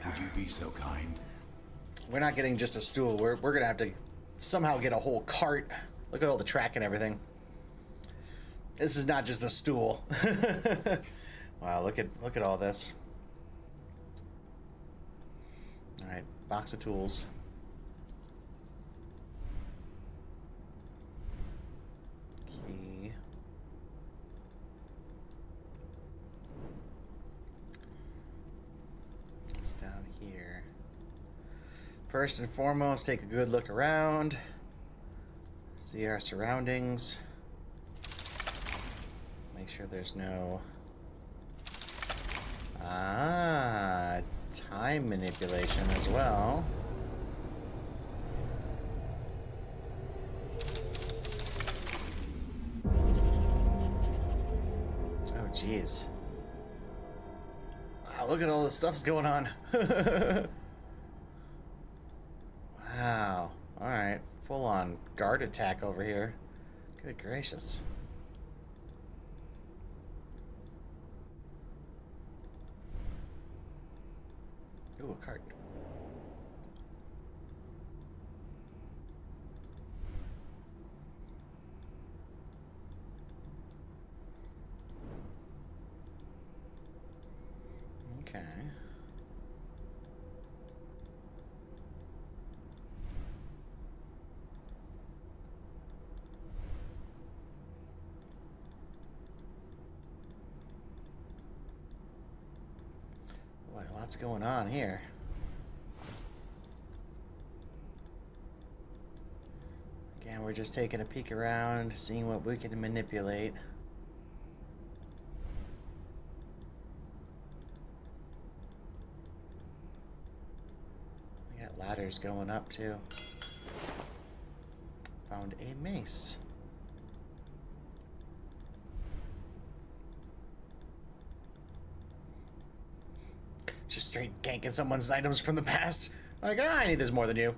Would you be so kind? We're not getting just a stool. We're gonna have to somehow get a whole cart. Look at all the track and everything. This is not just a stool. Wow, look at all this. All right, box of tools. Key. It's down here. First and foremost, take a good look around. See our surroundings. Make sure there's no... time manipulation as well. Oh jeez. Wow, look at all the stuff's going on. Wow. Alright. Full on guard attack over here. Good gracious. Ooh, a cart. Okay. Boy, lots going on here. Again, we're just taking a peek around, seeing what we can manipulate. We got ladders going up too. Found a mace. Just straight ganking someone's items from the past. Like, ah, I need this more than you.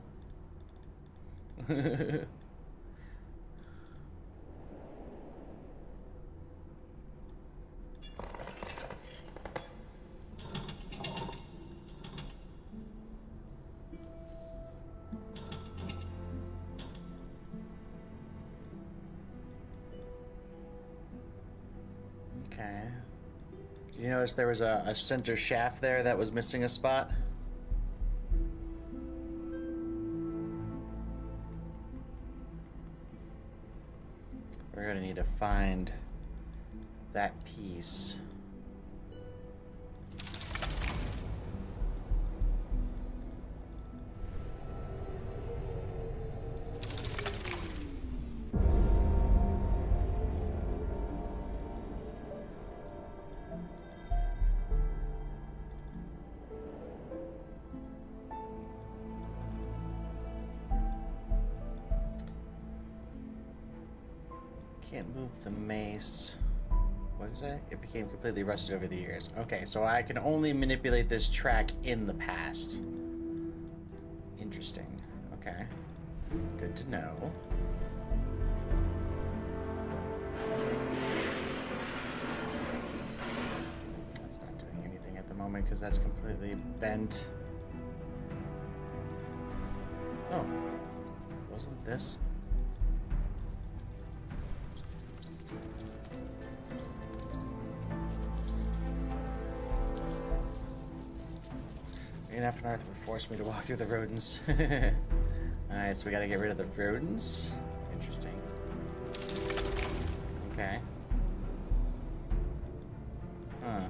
Okay. Did you notice there was a center shaft there that was missing a spot? We're gonna need to find that piece. Can't move the mace. What is that? It became completely rusted over the years. Okay, so I can only manipulate this track in the past. Interesting. Okay. Good to know. That's not doing anything at the moment because that's completely bent. Oh. Wasn't this? Enough in order to force me to walk through the rodents. Alright, so we gotta get rid of the rodents. Interesting. Okay. Huh.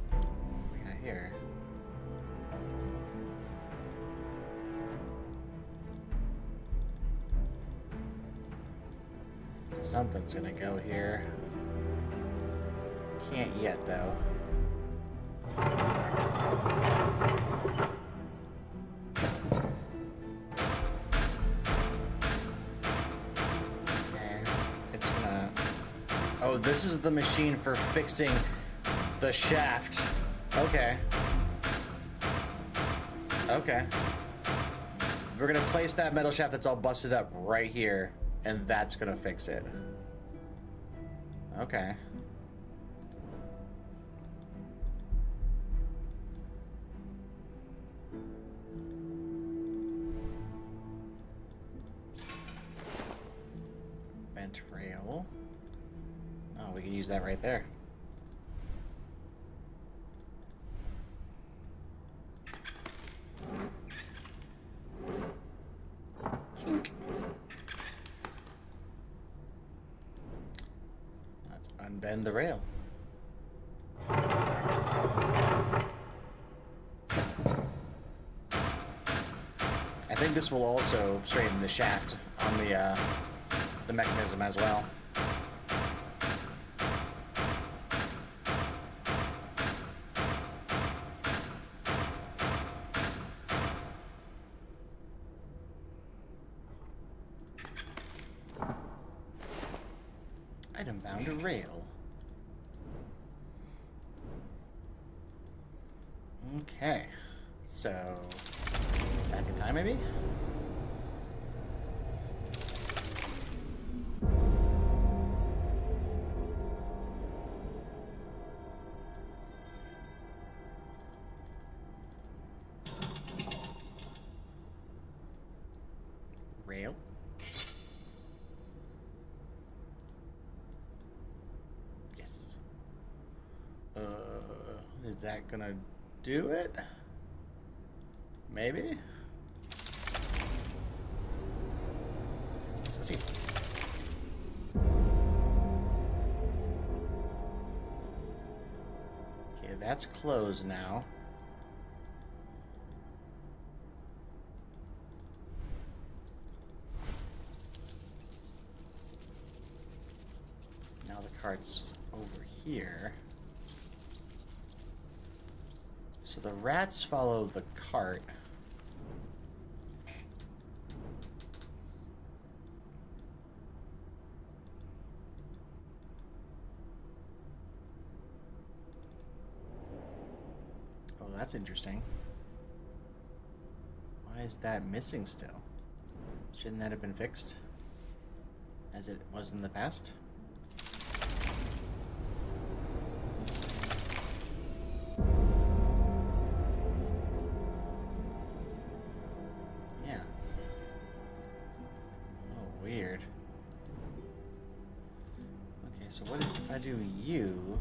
What we got here? Something's gonna go here. Can't yet, though. Okay. It's gonna... Oh, this is the machine for fixing the shaft. Okay. Okay. We're gonna place that metal shaft that's all busted up right here. And that's gonna fix it. Okay. Bent rail. Oh, we can use that right there. Chink. Unbend the rail. I think this will also straighten the shaft on the mechanism as well. Item found a rail. Okay. So, back in time maybe? Rail? Yes. Is that gonna do it? Maybe? Let's go see. Okay, that's closed now. Now the cart's over here. So the rats follow the cart. Oh, that's interesting. Why is that missing still? Shouldn't that have been fixed? As it was in the past? Yeah. Oh, weird. Okay, so what if I do you?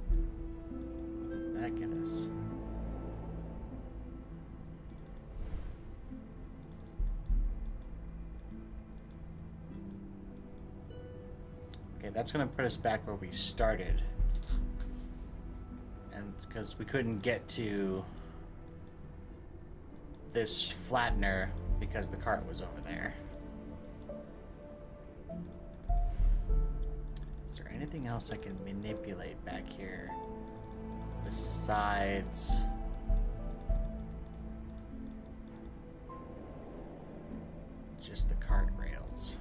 What does that get us? Okay, that's gonna put us back where we started. And because we couldn't get to this flattener because the cart was over there. Is there anything else I can manipulate back here besides just the cart rails?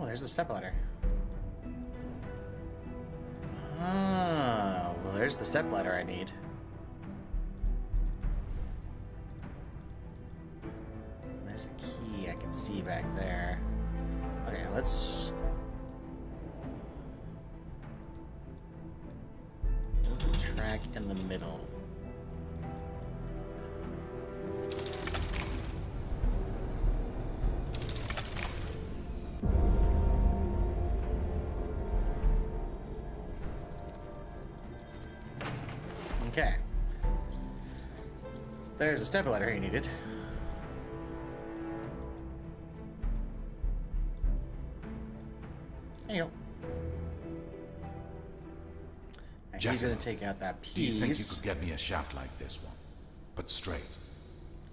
Oh, there's the stepladder. Oh, well, there's the stepladder I need. There's a key I can see back there. Okay, let's move the track in the middle. Okay. There's a stepladder you needed. There you go. And he's Jackson, gonna take out that piece. Do you think you could get me a shaft like this one, but straight?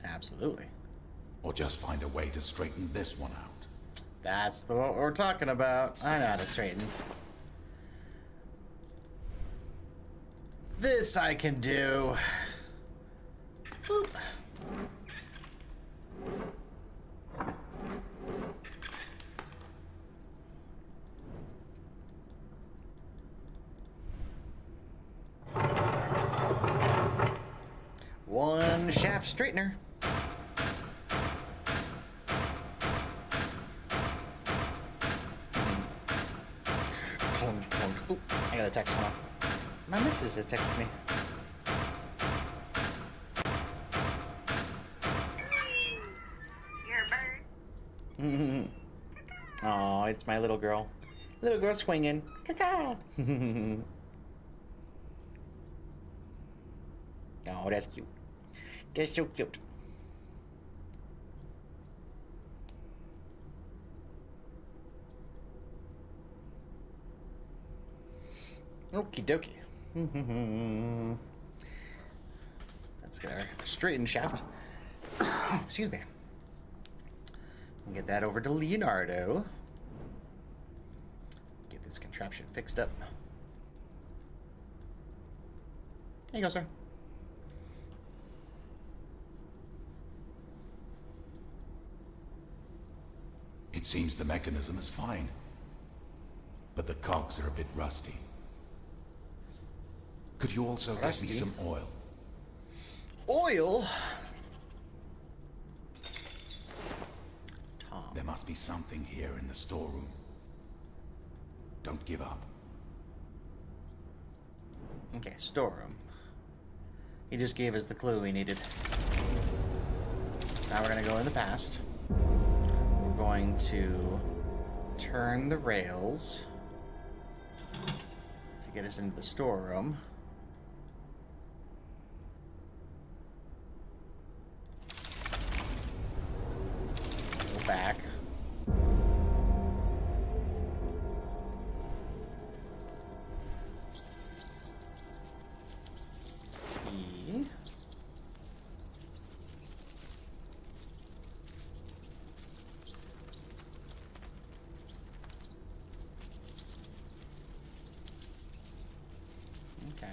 Absolutely. Or just find a way to straighten this one out? That's what we're talking about. I know how to straighten. This I can do. Boop. One shaft straightener. Clunk, clunk. Oop, I got a text on. My missus has texted me. You're a bird. Oh, it's my little girl. Little girl swinging. Caca. Oh, that's cute. That's so cute. Okie dokie. Let's get our straightened shaft. Excuse me. And get that over to Leonardo. this contraption fixed up. There you go, sir. It seems the mechanism is fine, but the cogs are a bit rusty. Could you also get me Rusty? some oil? Oil? Tom. There must be something here in the storeroom. Don't give up. Okay, storeroom. He just gave us the clue we needed. Now we're gonna go in the past. We're going to turn the rails to get us into the storeroom. Go back. Key. Okay.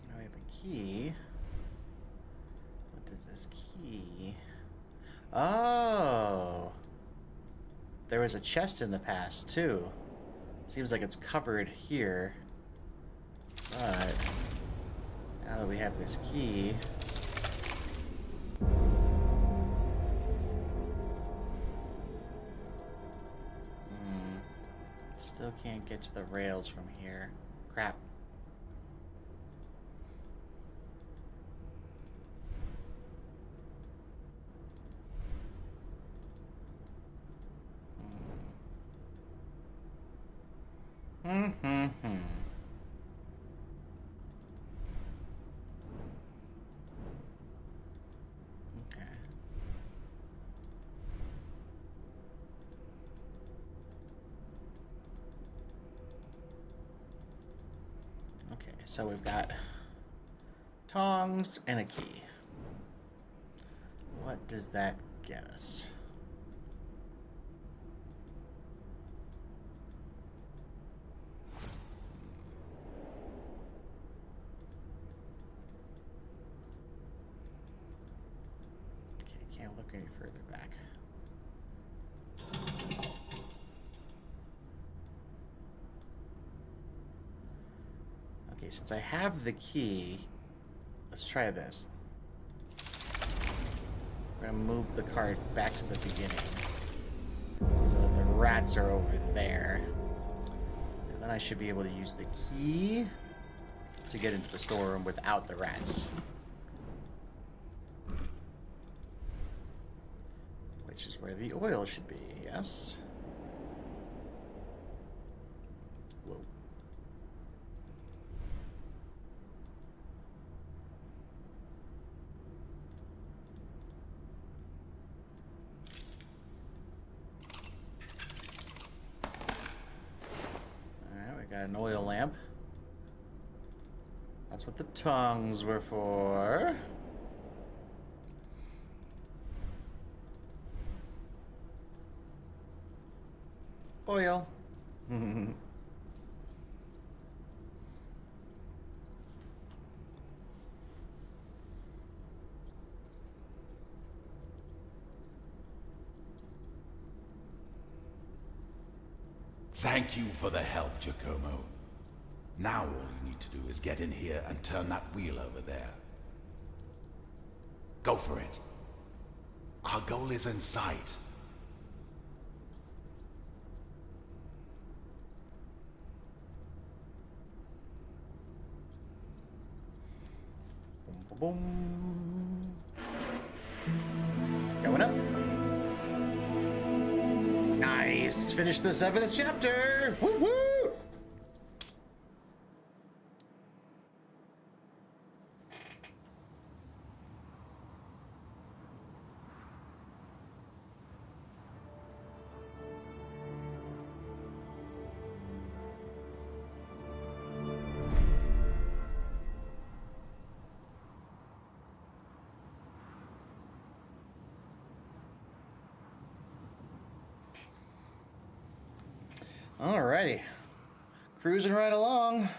Now we have a key. What is this key? Oh! There was a chest in the past, too. Seems like it's covered here. But now that we have this key. Still can't get to the rails from here. Crap. Okay. Okay, so we've got tongs and a key. What does that get us? Okay, can't look any further back. Okay, since I have the key, let's try this. We're gonna move the cart back to the beginning. So the rats are over there. And then I should be able to use the key to get into the storeroom without the rats. Which is where the oil should be, yes? Whoa. Got an oil lamp. That's what the tongs were for. Oil. Thank you for the help, Giacomo. Now all you need to do is get in here and turn that wheel over there. Go for it. Our goal is in sight. Boom, boom, boom. Going up. Nice. Finish the 7th chapter. Woo woo. Alrighty. Cruising right along.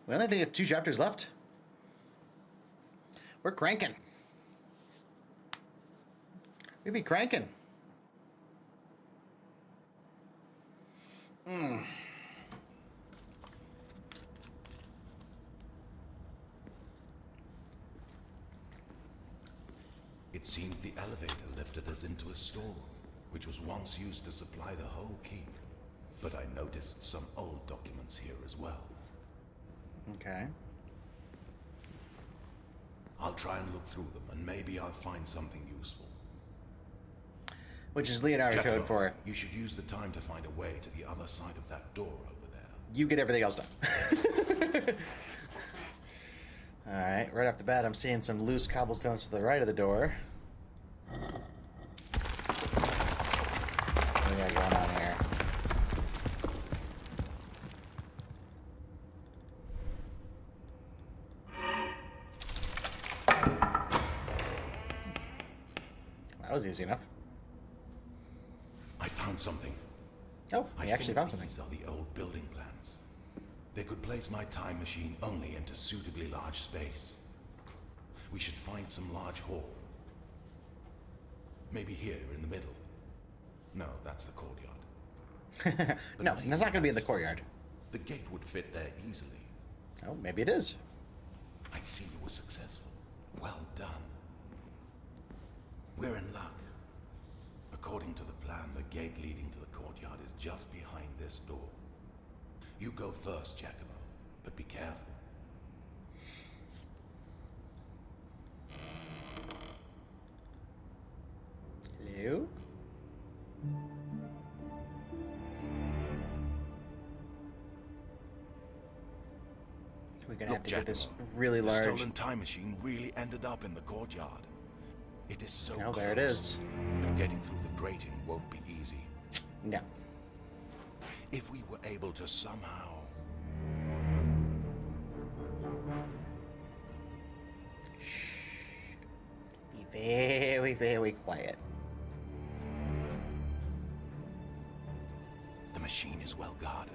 We only have 2 chapters left. We're cranking. We be cranking. It seems the elevator lifted us into a storeroom, which was once used to supply the whole keep. But I noticed some old documents here as well. Okay. I'll try and look through them, and maybe I'll find something useful. Which is Leonardo Giacomo, code for you should use the time to find a way to the other side of that door over there. you get everything else done. Alright, right off the bat, I'm seeing some loose cobblestones to the right of the door. What do we got going on here? That was easy enough. I found something. Oh, I we actually think found something. These are the old building plans. They could place my time machine only into suitably large space. We should find some large hall. Maybe here in the middle. No, that's the courtyard. No, it's not going to be in the courtyard. The gate would fit there easily. Oh, maybe it is. I see you were successful. Well done. We're in luck. According to the plan, the gate leading to the courtyard is just behind this door. You go first, Giacomo, but be careful. Hello? We're gonna have to get this really the large. stolen time machine really ended up in the courtyard. It is so Oh, there it close, is. but getting through the grating won't be easy. No. If we were able to somehow... Be very, very quiet. The machine is well guarded,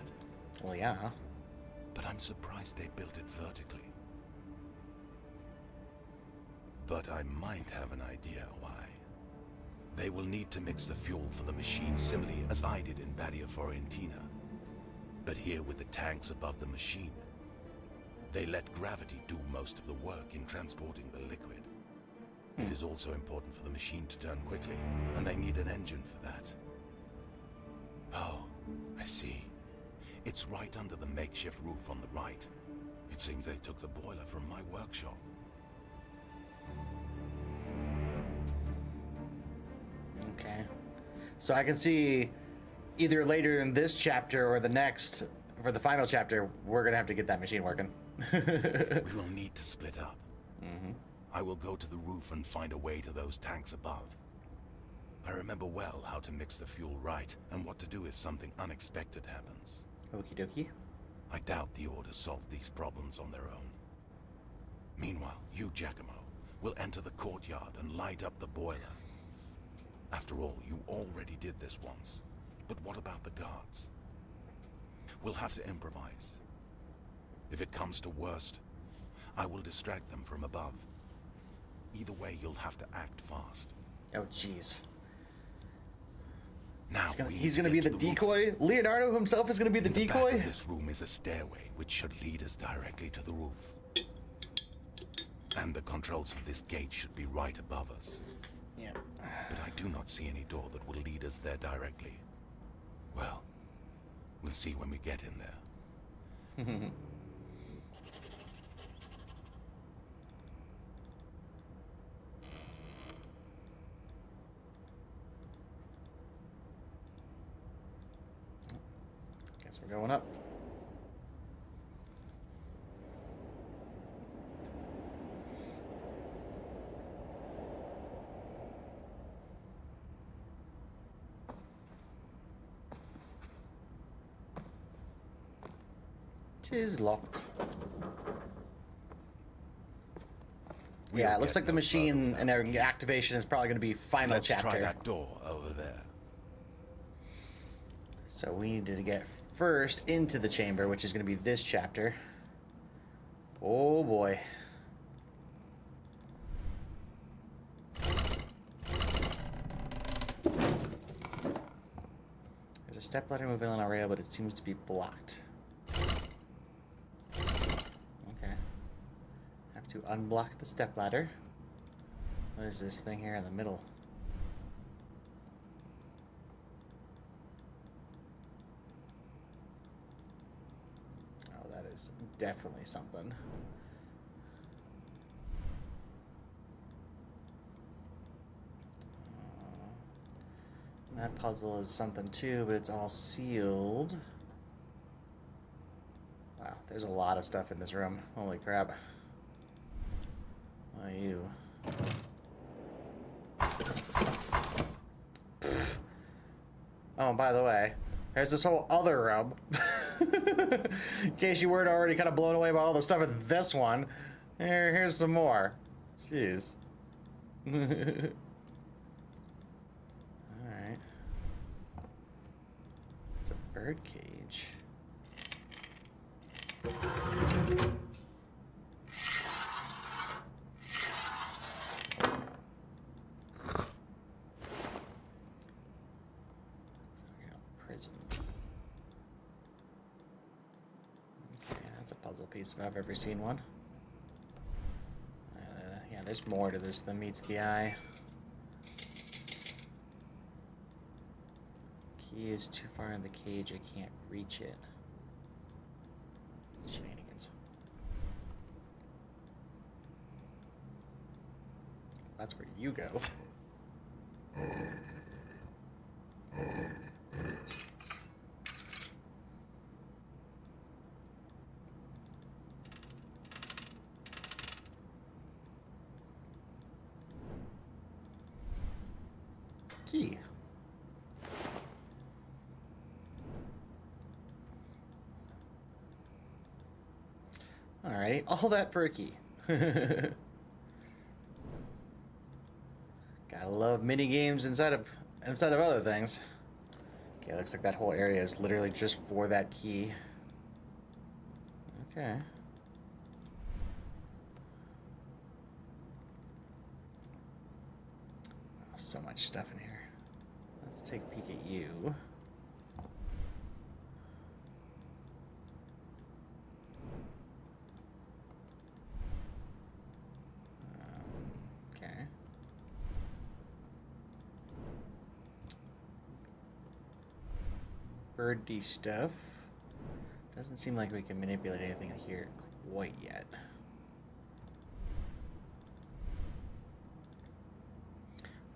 Well, yeah. but I'm surprised they built it vertically. But I might have an idea why. They will need to mix the fuel for the machine similarly as I did in Badia Fiorentina. But here with the tanks above the machine, they let gravity do most of the work in transporting the liquid. It is also important for the machine to turn quickly, and they need an engine for that. Oh, I see. It's right under the makeshift roof on the right. It seems they took the boiler from my workshop. Okay. So I can see either later in this chapter or the next, for the final chapter, we're gonna have to get that machine working. We will need to split up. I will go to the roof and find a way to those tanks above. I remember well how to mix the fuel right and what to do if something unexpected happens. Okie dokie. I doubt the Order solved these problems on their own. Meanwhile, you, Giacomo, will enter the courtyard and light up the boiler. After all, you already did this once. But what about the guards? We'll have to improvise. If it comes to worst, I will distract them from above. Either way, you'll have to act fast. Oh, jeez. Now He's gonna be the decoy? Leonardo himself is gonna be the The back decoy? of this room is a stairway which should lead us directly to the roof. And the controls for this gate should be right above us. Yeah. But I do not see any door that will lead us there directly. Well, we'll see when we get in there. Guess we're going up. Tis locked. Yeah, it looks like the machine and their activation is probably going to be final Let's chapter. try that door over there. So we need to get first into the chamber, which is going to be this chapter. Oh boy. There's a stepladder moving on a rail, but it seems to be blocked. Okay. Have to unblock the stepladder. What is this thing here in the middle? Oh, that is definitely something. That puzzle is something too, but it's all sealed. Wow, there's a lot of stuff in this room. Holy crap. Why you? Oh, and by the way, there's this whole other room. In case you weren't already kind of blown away by all the stuff in this one, here's some more. Jeez. Alright. It's a bird cage. Prison. Okay, that's a puzzle piece if I've ever seen one. Yeah, there's more to this than meets the eye. Key is too far in the cage, I can't reach it. Shenanigans. That's where you go. Key. Alrighty, all that for a key. Gotta love mini games inside of other things. Okay, looks like that whole area is literally just for that key. Okay. Oh, so much stuff in here. Let's take a peek at you. Okay. Birdy stuff. Doesn't seem like we can manipulate anything here quite yet.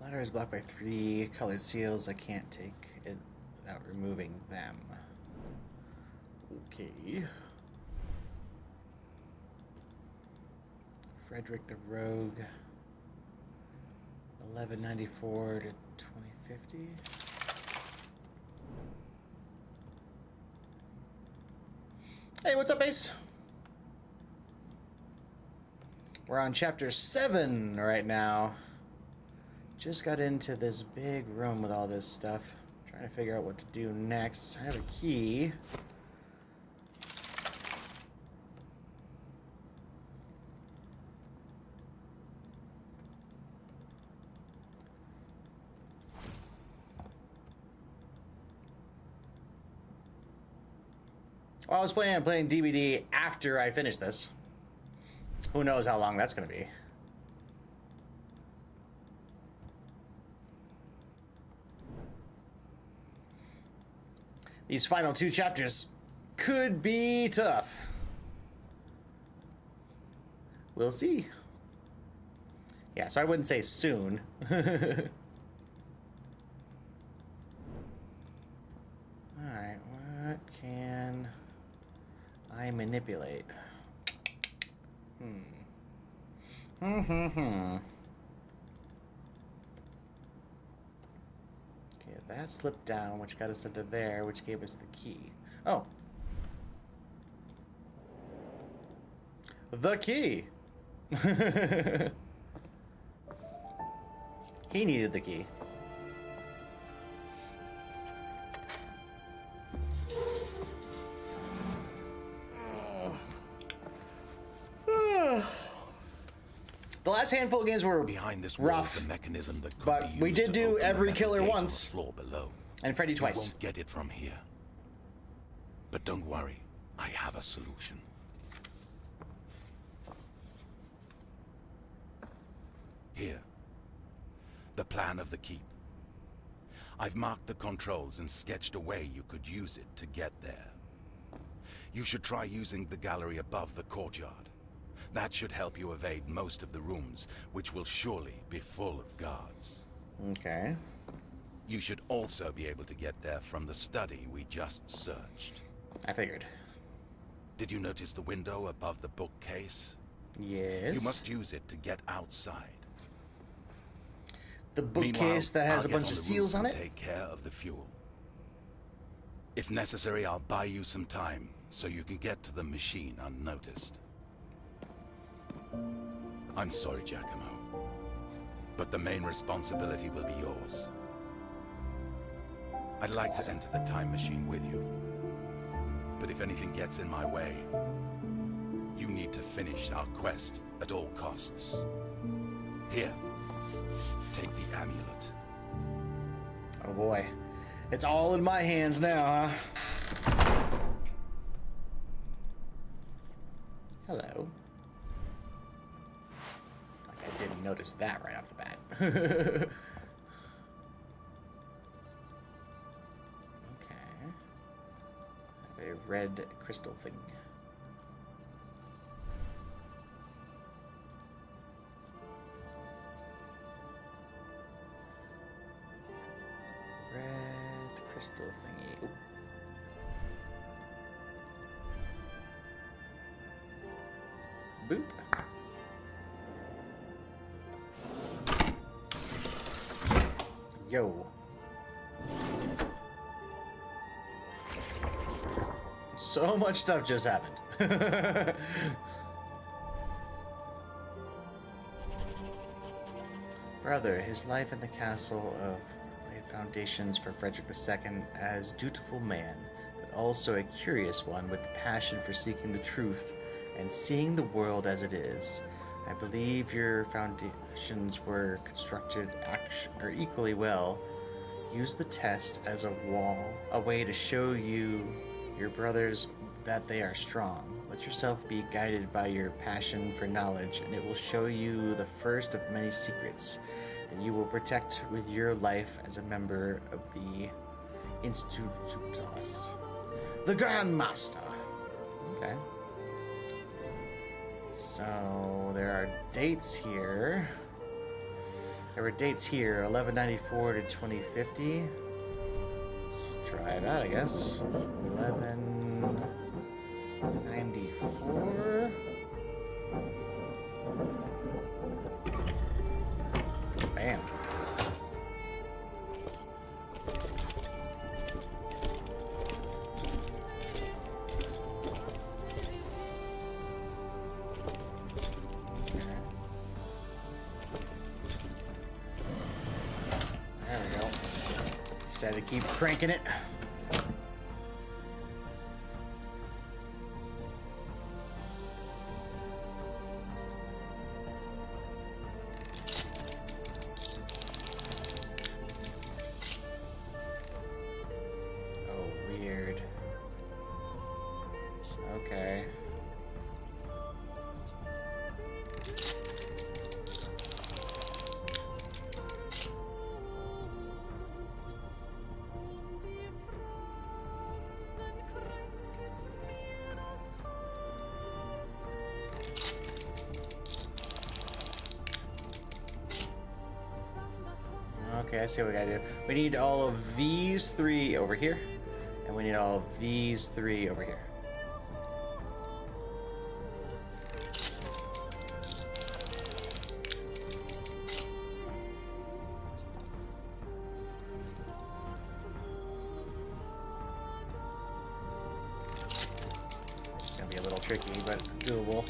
Ladder is blocked by 3 colored seals. I can't take it without removing them. Okay. Frederick the Rogue. 1194 to 2050. Hey, what's up, Ace? We're on chapter 7 right now. Just got into this big room with all this stuff. Trying to figure out what to do next. I have a key. Well, I was planning on playing DVD after I finish this. Who knows how long that's going to be. These final 2 chapters could be tough. We'll see. Yeah, so I wouldn't say soon. Alright, what can I manipulate? Okay, that slipped down, which got us under there, which gave us the key. Oh. The key! He needed the key. last handful of games were Behind this wall rough, is the mechanism that could but be we used did to do open the every metal killer gate on once. the floor below. and Freddy You twice. won't get it from here. But don't worry, I have a solution. Here. The plan of the keep. I've marked the controls and sketched a way you could use it to get there. You should try using the gallery above the courtyard. That should help you evade most of the rooms, which will surely be full of guards. Okay. You should also be able to get there from the study we just searched. I figured. Did you notice the window above the bookcase? Yes. You must use it to get outside. The Meanwhile, bookcase that has I'll a get bunch of the seals roof on and it? Take care of the fuel. If necessary, I'll buy you some time so you can get to the machine unnoticed. I'm sorry, Giacomo, but the main responsibility will be yours. I'd like to enter the time machine with you, but if anything gets in my way, you need to finish our quest at all costs. Here, take the amulet. Oh boy. It's all in my hands now, huh? Hello. Like I didn't notice that right off the bat. Okay. I have a red crystal thing. Red crystal thingy. Oop. Boop. Yo. So much stuff just happened. Brother, his life in the castle of laid foundations for Frederick II as dutiful man, but also a curious one with the passion for seeking the truth and seeing the world as it is. I believe your foundations were constructed equally well. Use the test as a way to show you your brothers that they are strong. Let yourself be guided by your passion for knowledge, and it will show you the first of many secrets that you will protect with your life as a member of the Institutus. The Grand Master. Okay. So there are dates here. There were dates here, 1194 to 2050. Let's try that, I guess. 1194. Bam. There we go. Just had to keep cranking it. Oh, weird. Okay. Okay, I see what we gotta do. We need all of these three over here, and we need all of these three over here. It's gonna be a little tricky, but doable.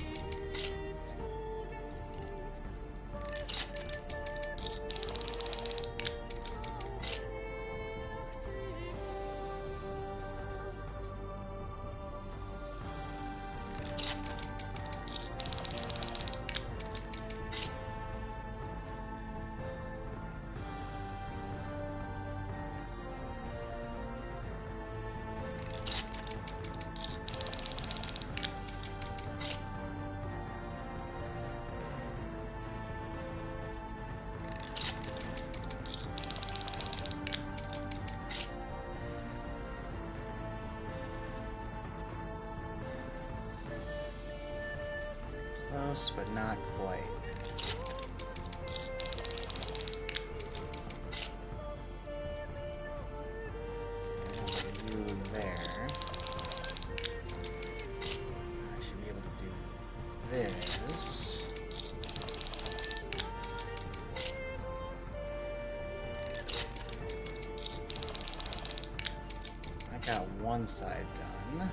Close, but not quite. Okay, you there. I should be able to do this. I got one side done.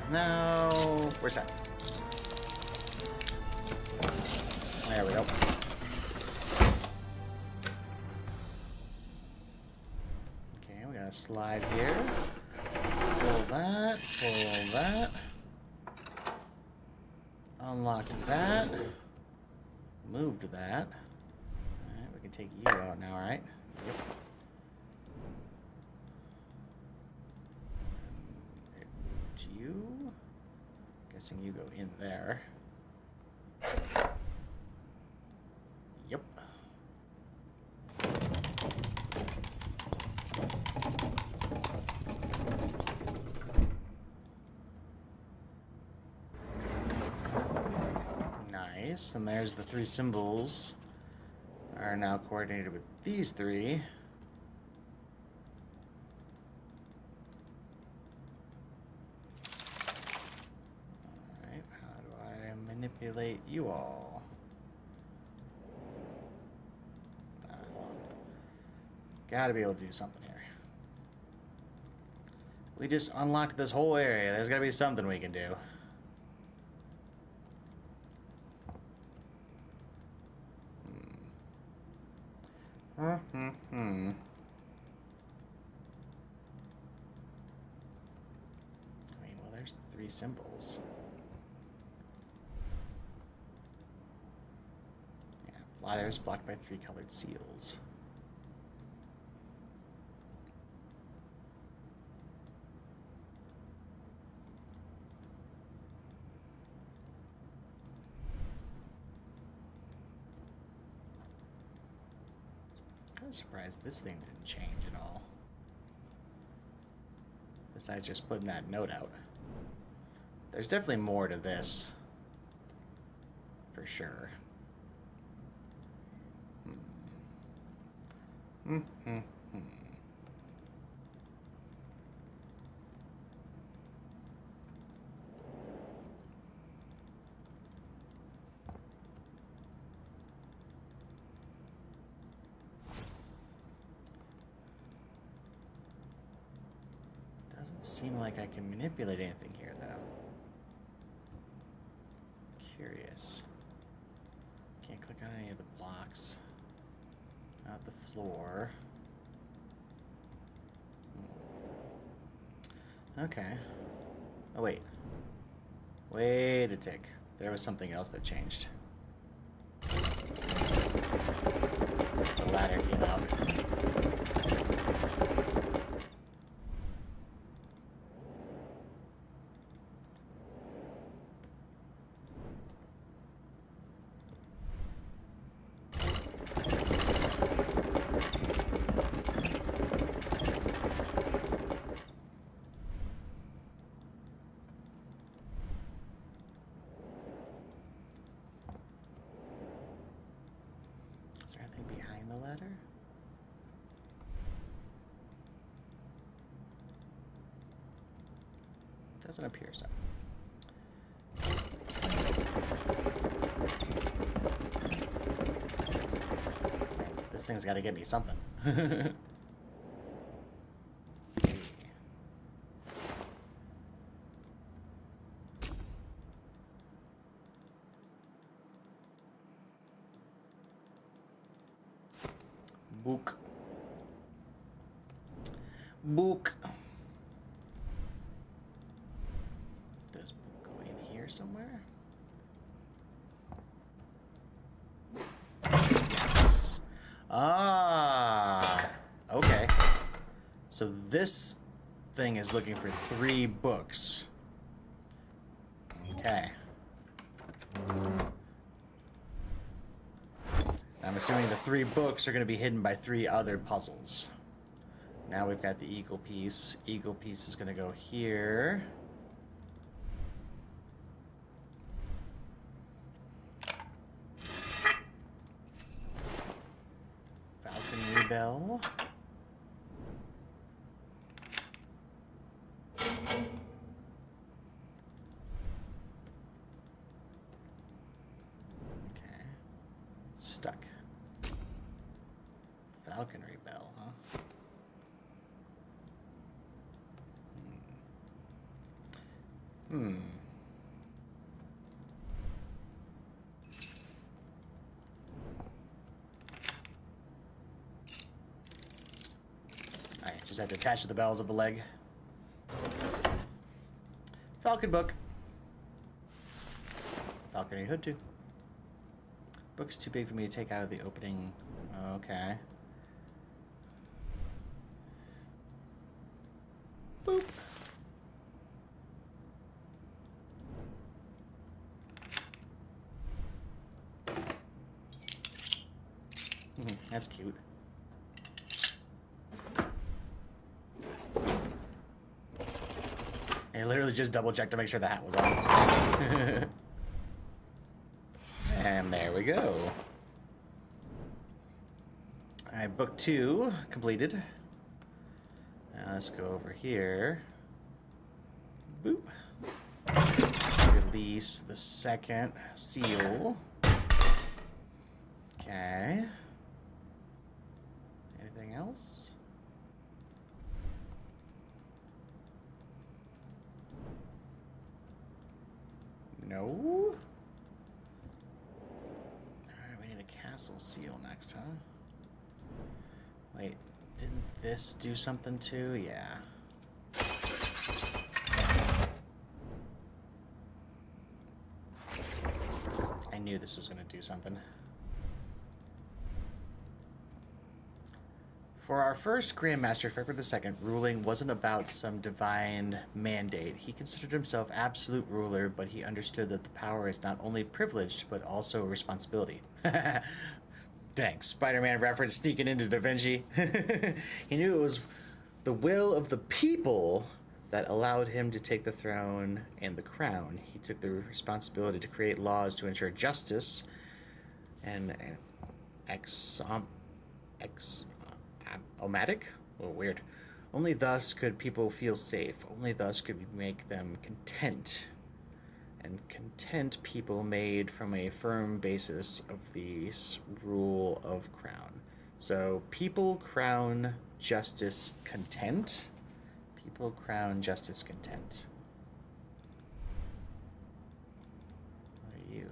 Now, where's that? There we go. Okay, we got a slide here. Pull that, pull that. Unlocked that. Moved that. Alright, we can take you out now, right? Yep. You? Guessing you go in there. Yep. Nice. And there's the three symbols are now coordinated with these three. Manipulate you all. Gotta be able to do something here. We just unlocked this whole area. There's gotta be something we can do. I mean, well, there's the three symbols. Ladders blocked by three colored seals. I'm surprised this thing didn't change at all. Besides just putting that note out. There's definitely more to this. For sure. Doesn't seem like I can manipulate anything here, though. Curious. Can't click on any of the blocks. Not the floor. Okay. Oh, wait. Wait a tick. There was something else that changed. The ladder came out. Is there anything behind the ladder? Doesn't appear so. This thing's got to get me something. Book. Book. Does book go in here somewhere? Yes. Ah. Okay. So this thing is looking for 3 books. Okay. I'm assuming the 3 books are going to be hidden by 3 other puzzles. Now we've got the eagle piece. Eagle piece is going to go here. Falconry bell. Okay. Stuck. Falconry bell, huh? Hmm. Alright, just have to attach the bell to the leg. Falcon book. Falconry hood too. Book's too big for me to take out of the opening. Okay. Boop. That's cute. I literally just double checked to make sure the hat was on. And there we go. Alright, book 2 completed. Now let's go over here. Boop. Release the second seal. Okay. Anything else? No? Alright, we need a castle seal next, huh? Wait, didn't this do something too? Yeah. I knew this was going to do something. For our first Grandmaster, Frederick II, ruling wasn't about some divine mandate. He considered himself absolute ruler, but he understood that the power is not only privileged, but also a responsibility. Dang, Spider-Man reference sneaking into Da Vinci. He knew it was the will of the people that allowed him to take the throne and the crown. He took the responsibility to create laws to ensure justice and omatic? Oh, weird. Only thus could people feel safe. Only thus could we make them content. And content people made from a firm basis of the rule of crown. So, people, crown, justice, content. People, crown, justice, content. What are you?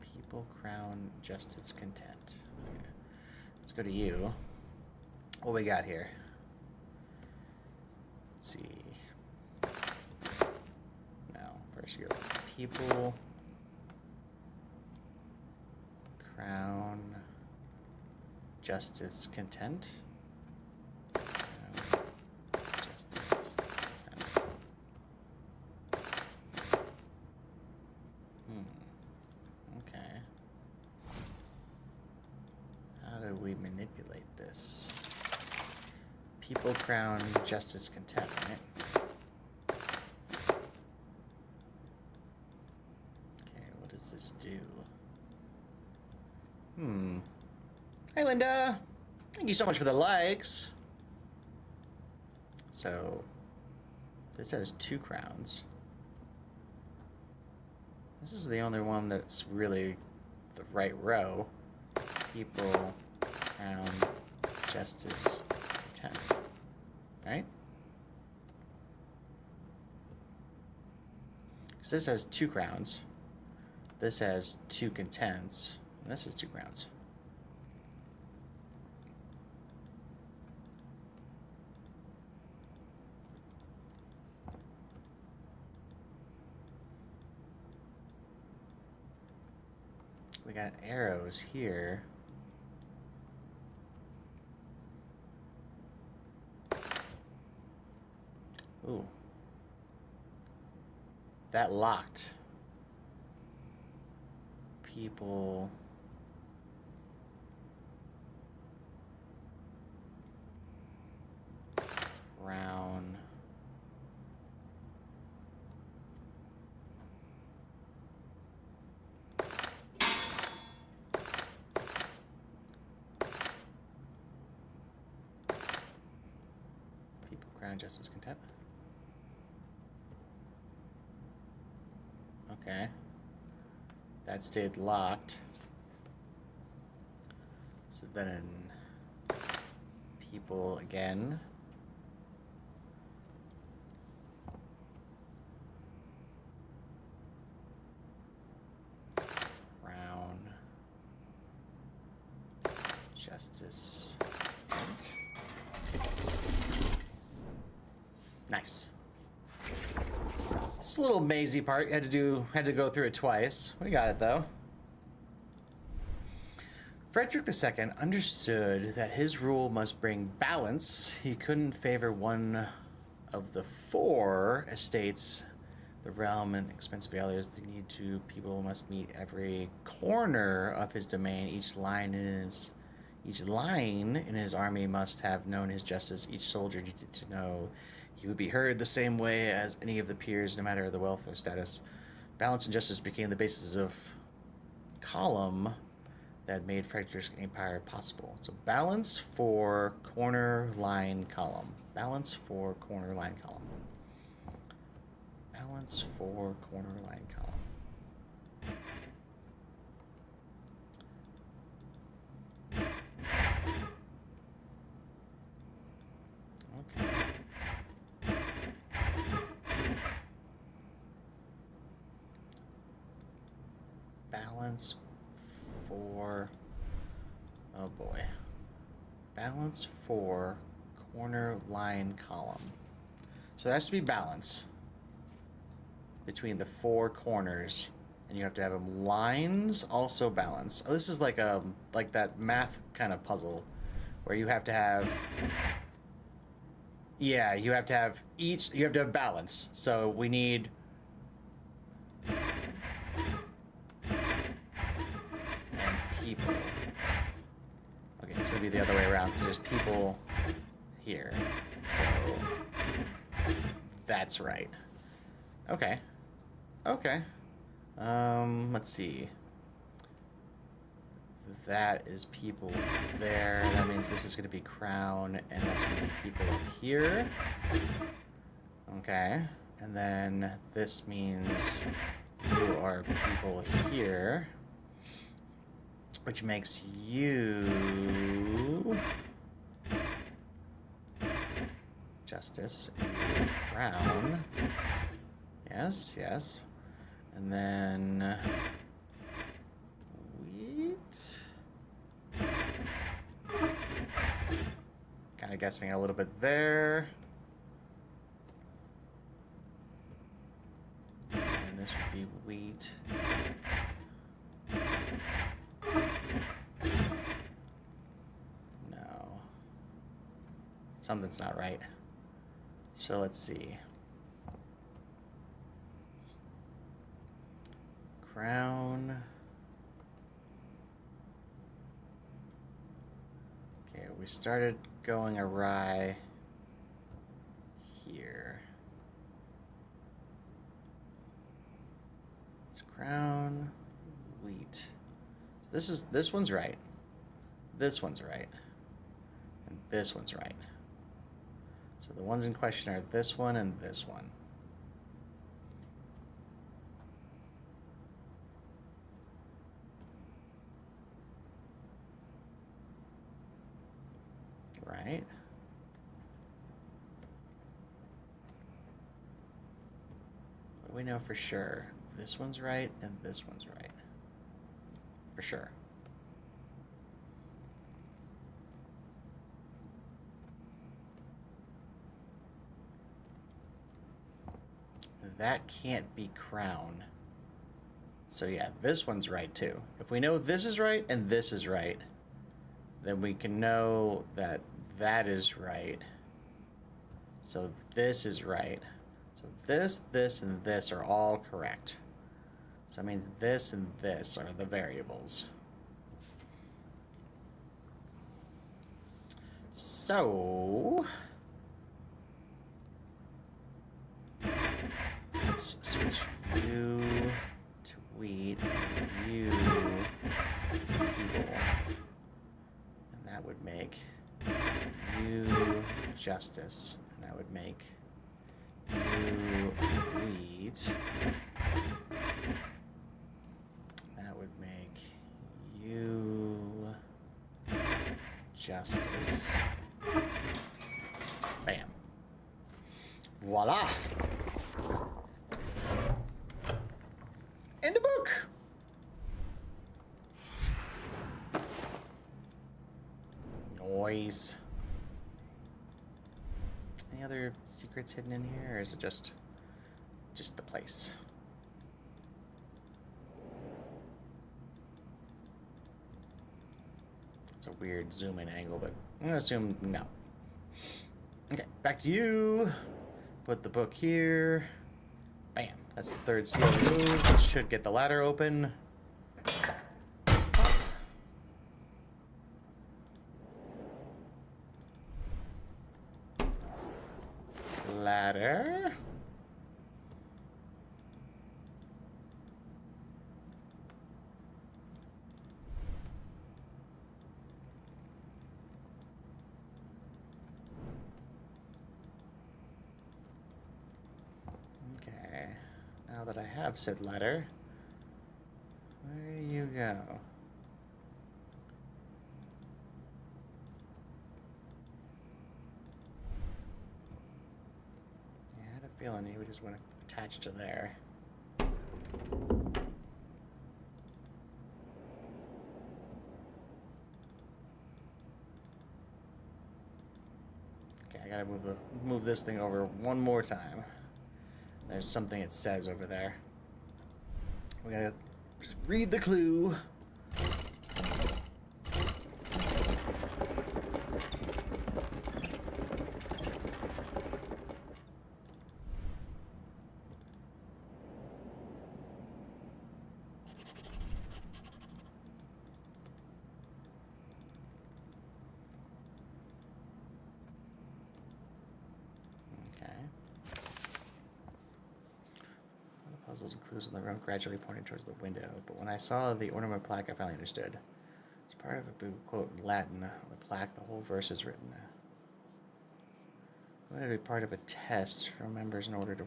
People, crown, justice, content. Okay. Let's go to you. What we got here? Let's see. No, first you go people, crown, justice, content. Justice, content. Okay. How do we manipulate this? People, crown, justice, content, right? does this do? Hey, Linda. Thank you so much for the likes. So, this has 2 crowns. This is the only one that's really the right row. People, crown, justice, content. Right? Because this has 2 crowns. This has 2 contents. And this has 2 crowns. We got arrows here. Ooh. That locked. People. Crown. People, crown, justice, content. Okay. That stayed locked. So then people again. Crown. Justice. Tent. Nice. This little mazy part had to go through it twice. We got it though. Frederick II understood that his rule must bring balance. He couldn't favor one of the 4 estates, the realm and expensive others. The need to people must meet every corner of his domain. Each line in his army must have known his justice. Each soldier needed to know he would be heard the same way as any of the peers, no matter the wealth or status. Balance and justice became the basis of column that made Frederick's empire possible. So balance for corner line column. Balance for corner line column. Balance for corner line column. Okay. Balance for, oh boy. Balance for corner line column. So there has to be balance between the 4 corners, and you have to have them lines also balance. Oh, this is like that math kind of puzzle where you have to have, yeah, you have to have balance. So we need people. Okay, it's gonna be the other way around because there's people here. So that's right. Okay. Okay. Let's see. That is people there. That means this is gonna be crown, and that's gonna be people up here. Okay. And then this means you are people here, which makes you justice and crown. Yes, yes. And then wheat. Kind of guessing a little bit there. And this would be wheat. No. Something's not right. So let's see. Crown. Okay, we started going awry here. It's crown. wheat. So this one's right. This one's right. And this one's right. So the ones in question are this one and this one. Right? What do we know for sure? This one's right and this one's right. For sure. That can't be crown. So yeah, this one's right too. If we know this is right and this is right, then we can know that that is right. So this is right. So this, and this are all correct. So that means this and this are the variables. So let's switch you to wheat and you to people. And that would make you justice. And that would make you wheat. That would make you justice. Bam. Voila. End of book. Noise. Any other secrets hidden in here, or is it just the place? It's a weird zoom in angle, but I'm gonna assume no. Okay, back to you. Put the book here. Bam. That's the third seal removed. It should get the ladder open. Ladder. Okay. Now that I have said ladder, where do you go? I had a feeling he would just want to attach to there. Okay, I gotta move this thing over one more time. There's something it says over there. We gotta just read the clue. Puzzles and clues in the room gradually pointing towards the window, but when I saw the ornament plaque, I finally understood. It's part of a quote in Latin. On the plaque, the whole verse is written. I'm going to be part of a test for members in order to...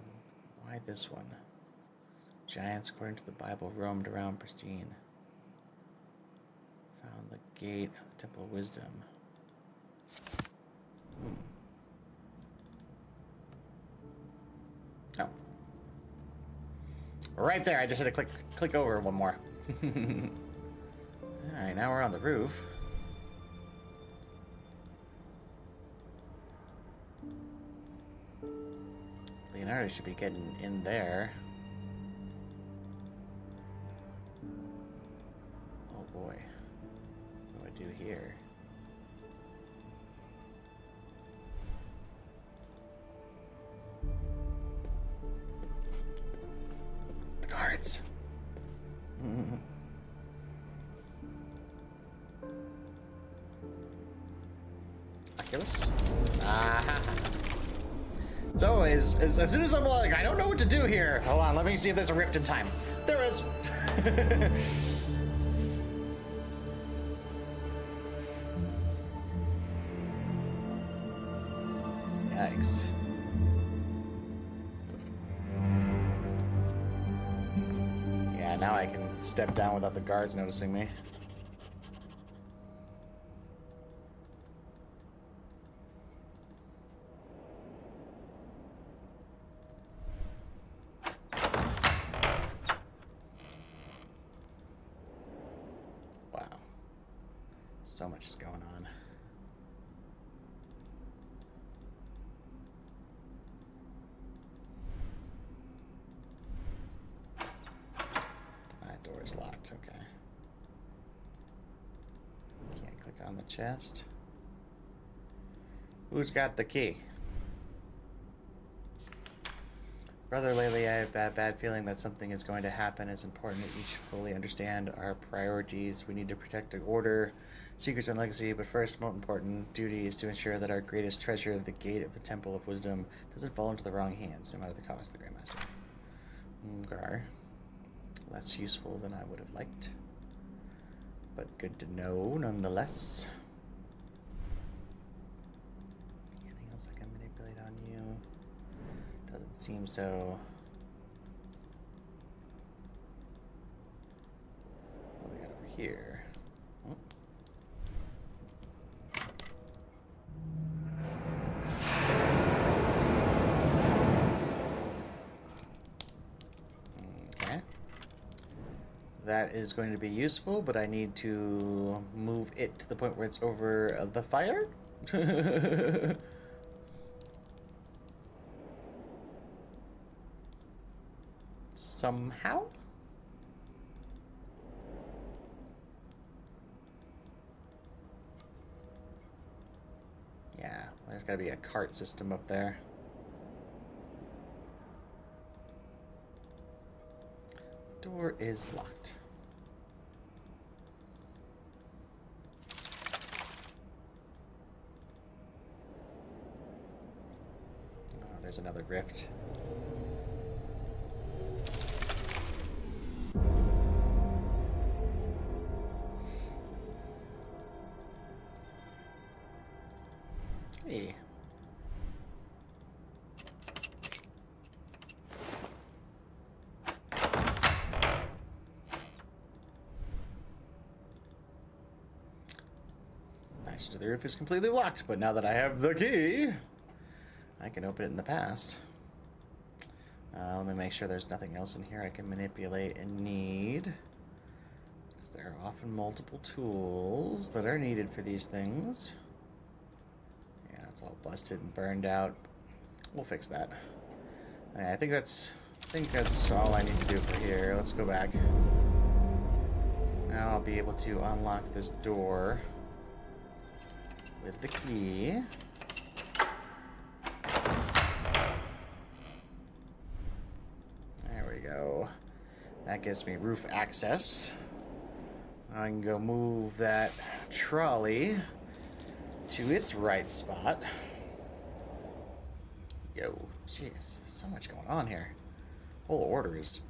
Why this one? Giants, according to the Bible, roamed around pristine. Found the gate of the Temple of Wisdom. Oh. Right there, I just had to click over one more. Alright, now we're on the roof. Leonardo should be getting in there. Oh boy. What do I do here? The guards. Oculus? Ah. It's always, as soon as I'm like, I don't know what to do here. Hold on, let me see if there's a rift in time. There is. Yikes. Yeah, now I can step down without the guards noticing me. Wow. So much is going on. That door is locked, okay. Can't click on the chest. Who's got the key? Brother, lately I have a bad feeling that something is going to happen. It's important that each fully understand our priorities. We need to protect the order, secrets, and legacy, but first, most important duty is to ensure that our greatest treasure, the gate of the Temple of Wisdom, doesn't fall into the wrong hands, no matter the cost, the Grandmaster. Okay. Less useful than I would have liked, but good to know nonetheless. Anything else I can manipulate on you? Doesn't seem so. What do we got over here? Oh. Okay. That is going to be useful, but I need to move it to the point where it's over the fire. Somehow? Yeah, there's gotta be a cart system up there. Door is locked. Oh, there's another rift. Hey. Nice. The roof is completely locked, but now that I have the key, I can open it in the past. Let me make sure there's nothing else in here I can manipulate and need. Because there are often multiple tools that are needed for these things. Yeah, it's all busted and burned out. We'll fix that. Yeah, I think that's all I need to do for here. Let's go back. Now I'll be able to unlock this door with the key. There we go. That gives me roof access. I can go move that trolley to its right spot. Yo, jeez, there's so much going on here. Whole order is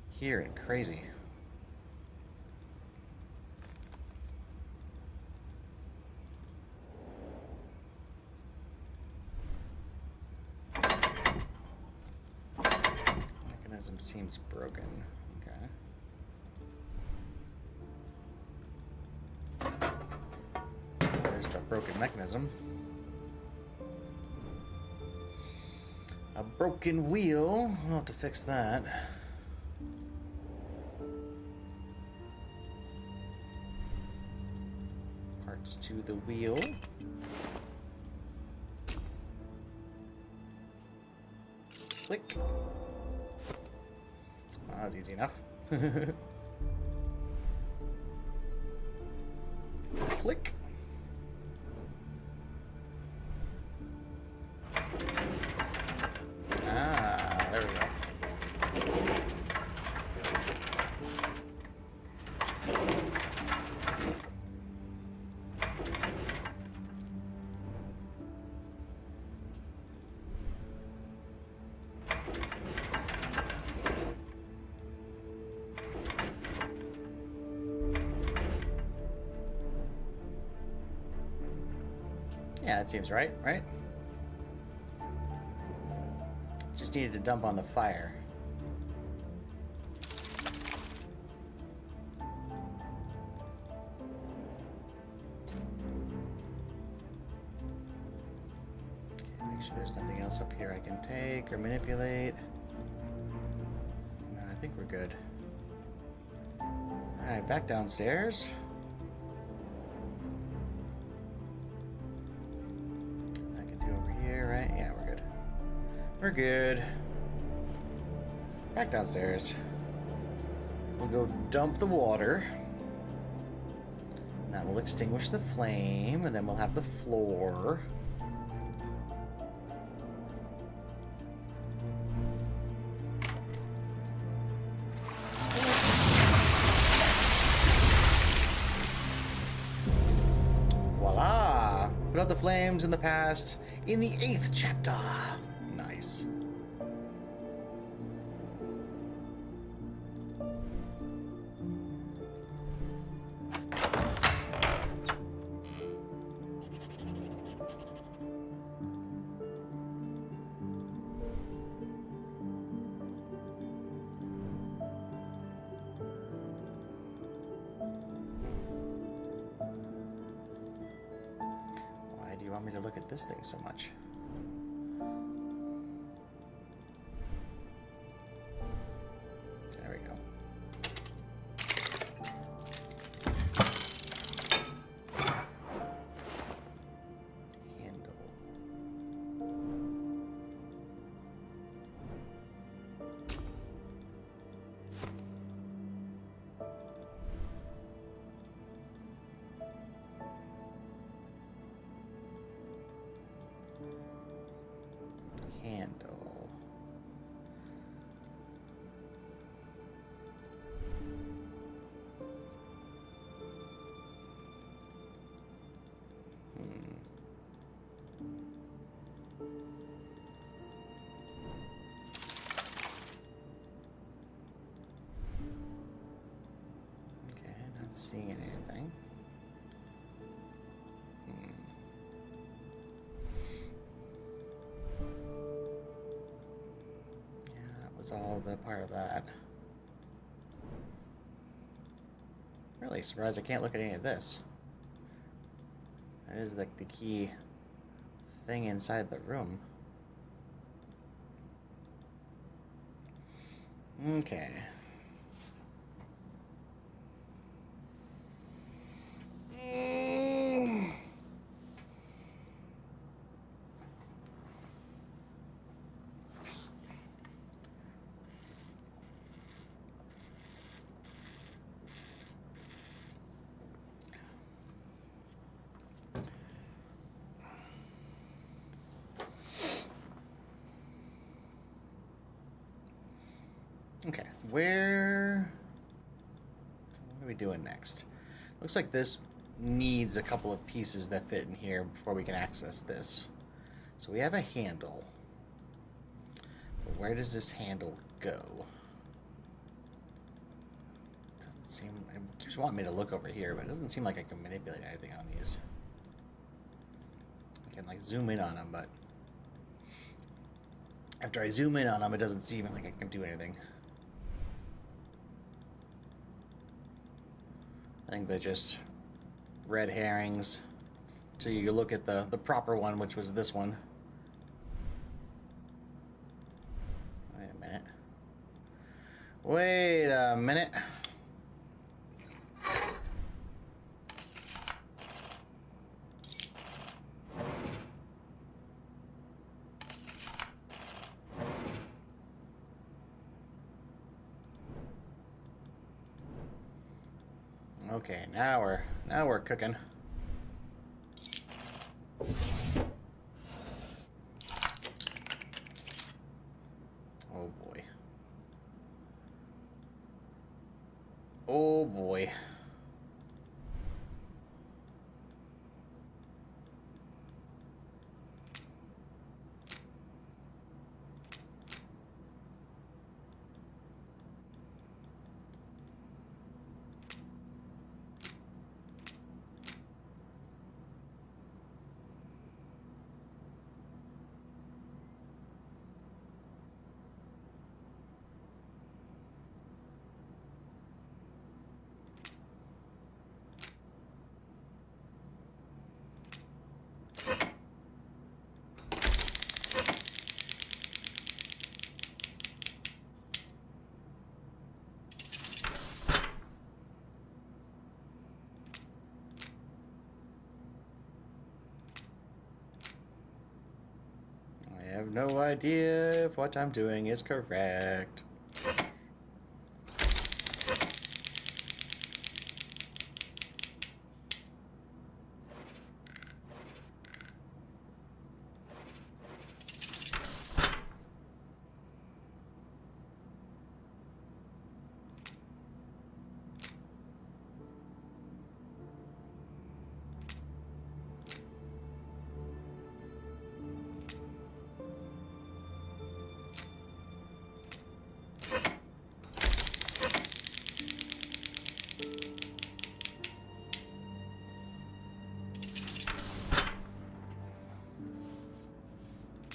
here and crazy. Mechanism seems broken. Okay. There's the broken mechanism. A broken wheel. I'll have to fix that. Parts to the wheel. Click. Oh, that was easy enough. Click. Ah, there we go. Yeah, that seems right, right? Just needed to dump on the fire. Okay, make sure there's nothing else up here I can take or manipulate. No, I think we're good. Alright, back downstairs. I can do over here, right? Yeah, we're good. We're good. Back downstairs. We'll go dump the water. And that will extinguish the flame, and then we'll have the floor. Voila! Put out the flames in the past in the 8th chapter. Nice. Why do you want me to look at this thing so much? There we go. Handle. Handle. Okay, not seeing anything. Yeah, that was all the part of that. Really surprised I can't look at any of this. That is like the key thing inside the room. Okay. Okay, what are we doing next? Looks like this needs a couple of pieces that fit in here before we can access this. So we have a handle. But where does this handle go? Doesn't seem... It keeps wanting me to look over here, but it doesn't seem like I can manipulate anything on these. I can like zoom in on them, but after I zoom in on them, it doesn't seem like I can do anything. I think they're just red herrings. So you look at the proper one, which was this one. Wait a minute. Wait a minute. Okay, now we're cooking. Oh boy. Oh boy. no idea if what I'm doing is correct.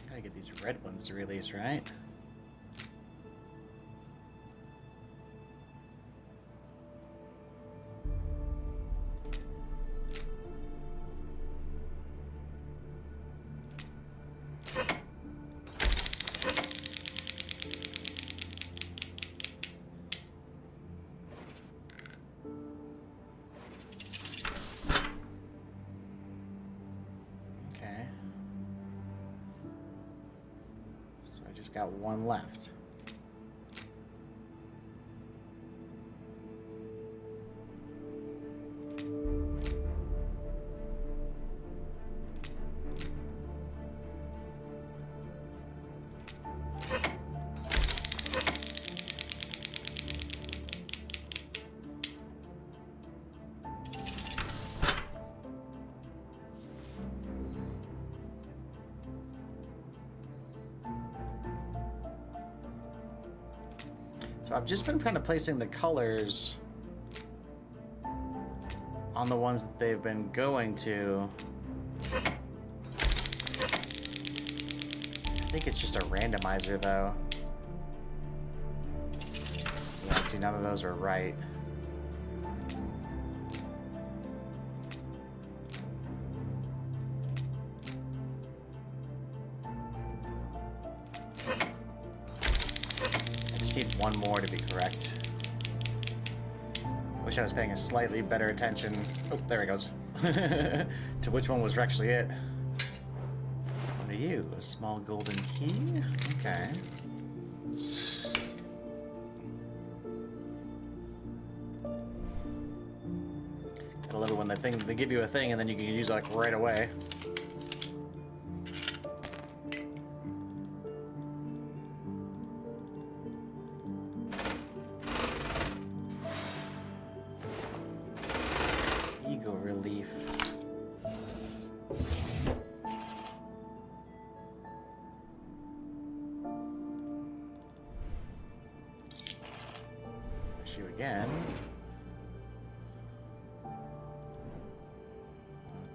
Gotta get these red ones to release, right? Okay. So I just got one left. So I've just been kind of placing the colors on the ones that they've been going to. I think it's just a randomizer, though. Yeah, see, none of those are right. I just need one more to be correct. Wish I was paying a slightly better attention. Oh, there he goes. To which one was actually it. What are you? A small golden key? Okay. Gotta love it when they give you a thing and then you can use it like right away. Ego relief. Push you again.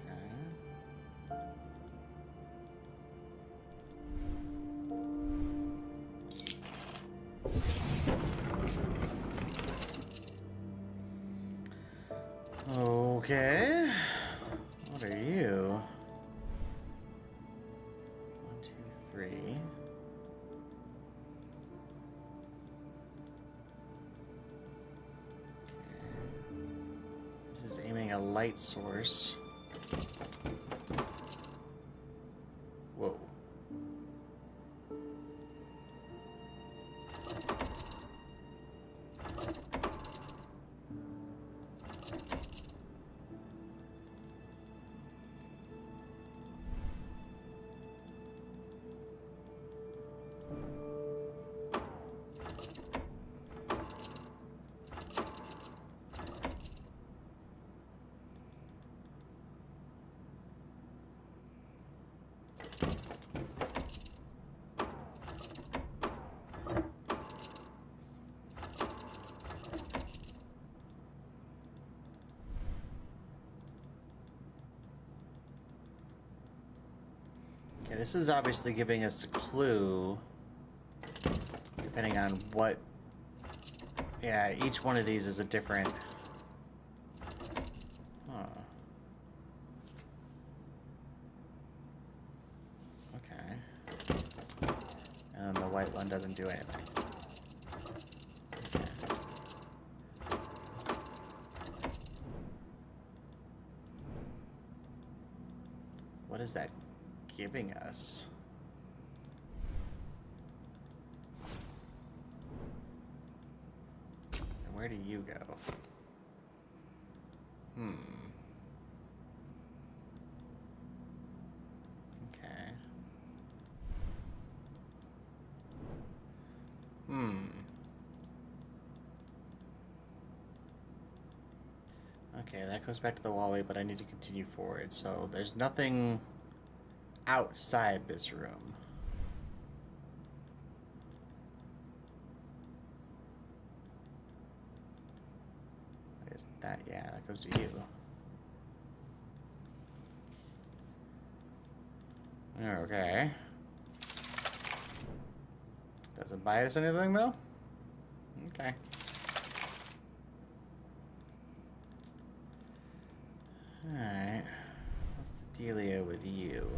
Okay. Okay. What are you? 1, 2, 3. This is aiming a light source. Whoa. Okay, this is obviously giving us a clue, depending on what... Yeah, each one of these is a different... Huh. Okay. And then the white one doesn't do anything. Okay. What is that giving us? where do you go? Okay. Okay, that goes back to the wallway, but I need to continue forward. So there's nothing outside this room. Is that? Yeah, that goes to you. Okay. Doesn't buy us anything, though? Okay. Alright. What's the dealio with you?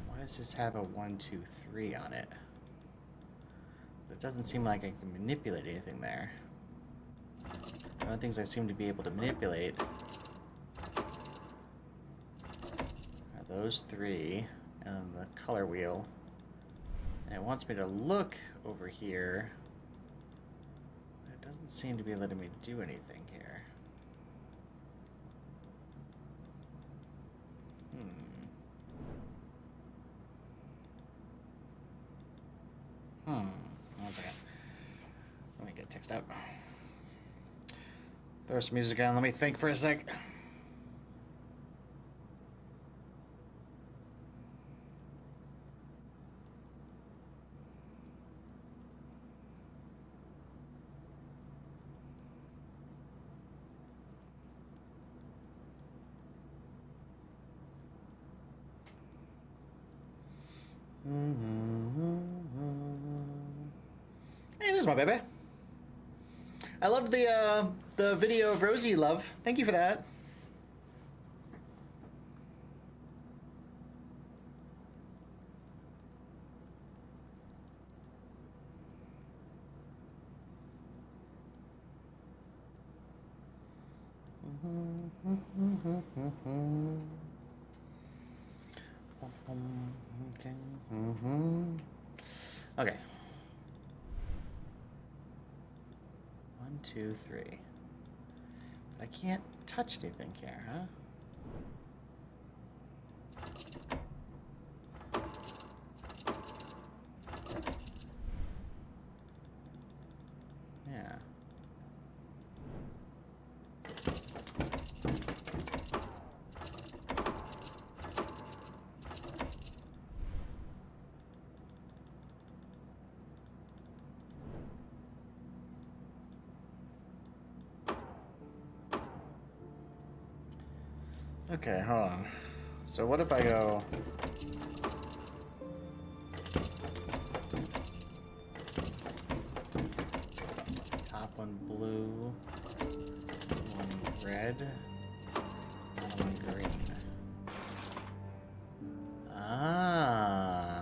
Why does this have a 1, 2, 3 on it? But it doesn't seem like I can manipulate anything there. The only things I seem to be able to manipulate are those 3 and the color wheel. And it wants me to look over here. It doesn't seem to be letting me do anything here. One second. Let me get text out. Throw some music on. Let me think for a sec. Hey, there's my baby. I loved the video of Rosie Love. Thank you for that. Okay. 1, 2, 3. I can't touch anything here, huh? Yeah. Okay, hold on. So what if I go... top one blue, one red, and one green. Ah.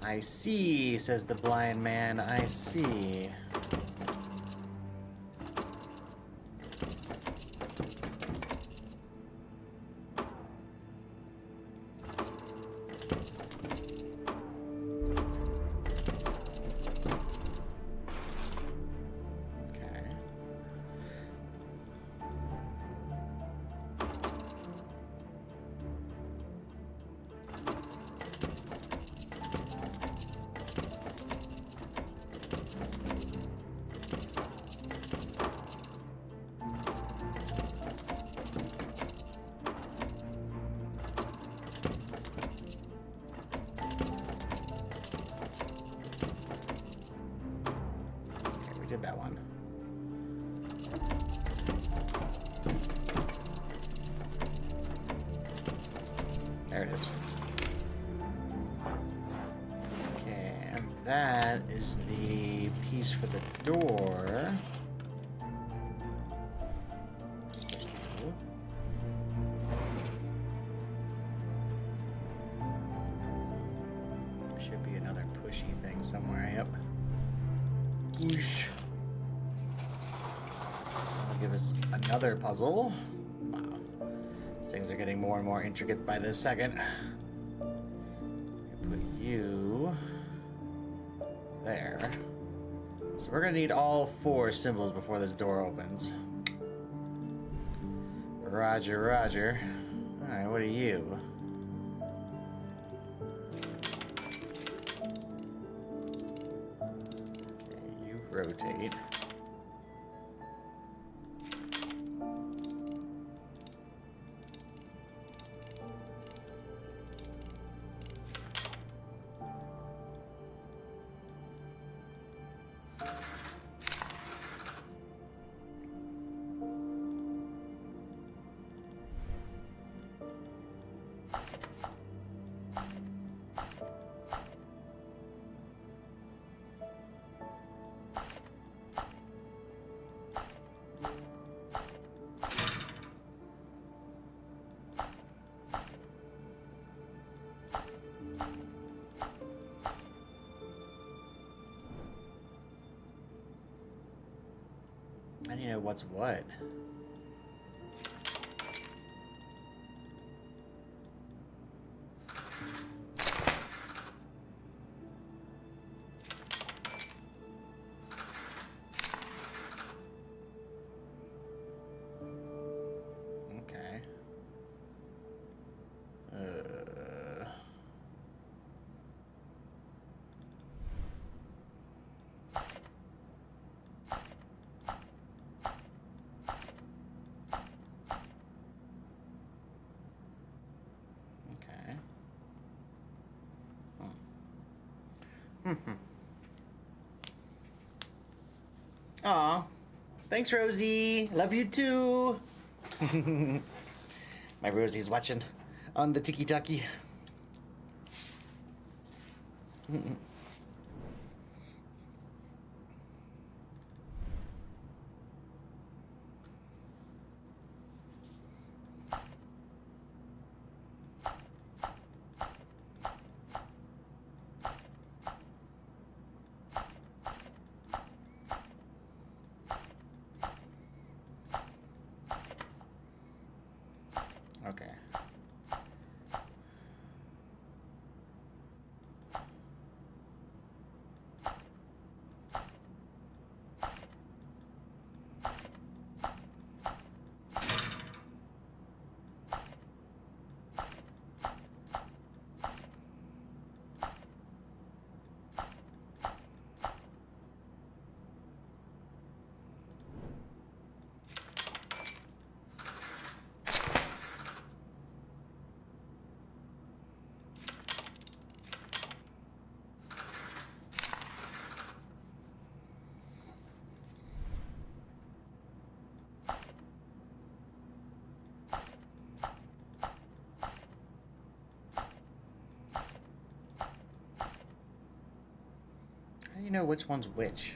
I see, says the blind man. I see. Okay. We did that one. There it is. Okay, and that is the piece for the door. somewhere. Yep. Whoosh. That'll give us another puzzle. Wow. These things are getting more and more intricate by the second. Put you there. So we're gonna need all 4 symbols before this door opens. Roger, roger. Alright, what are you? Okay, you rotate. I need to know what's what. Okay. Okay. Aw. Thanks, Rosie. Love you too. My Rosie's watching on the tiki-taki. Okay. How do you know which one's which?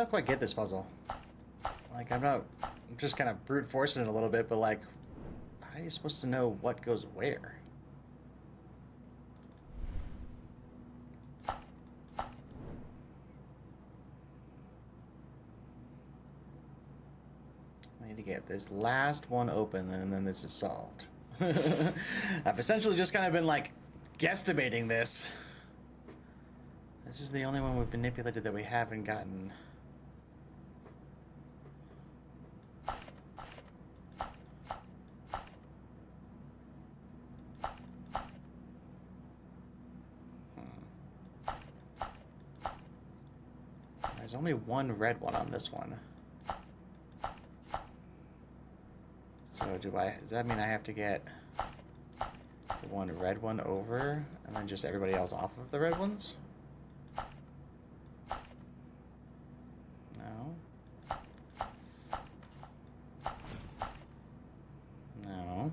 don't quite get this puzzle. Like, I'm just kind of brute forcing it a little bit, but like, how are you supposed to know what goes where? I need to get this last one open, and then this is solved. I've essentially just kind of been like guesstimating this. This is the only one we've manipulated that we haven't gotten. There's only one red one on this one. So does that mean I have to get the one red one over and then just everybody else off of the red ones? No. No.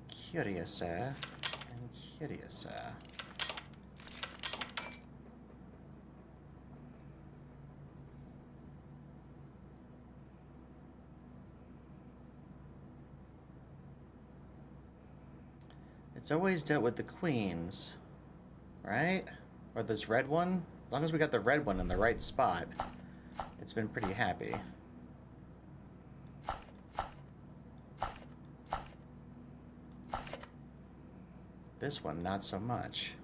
Curiouser and curiouser. It's always dealt with the queens, right? Or this red one. As long as we got the red one in the right spot, it's been pretty happy. This one, not so much.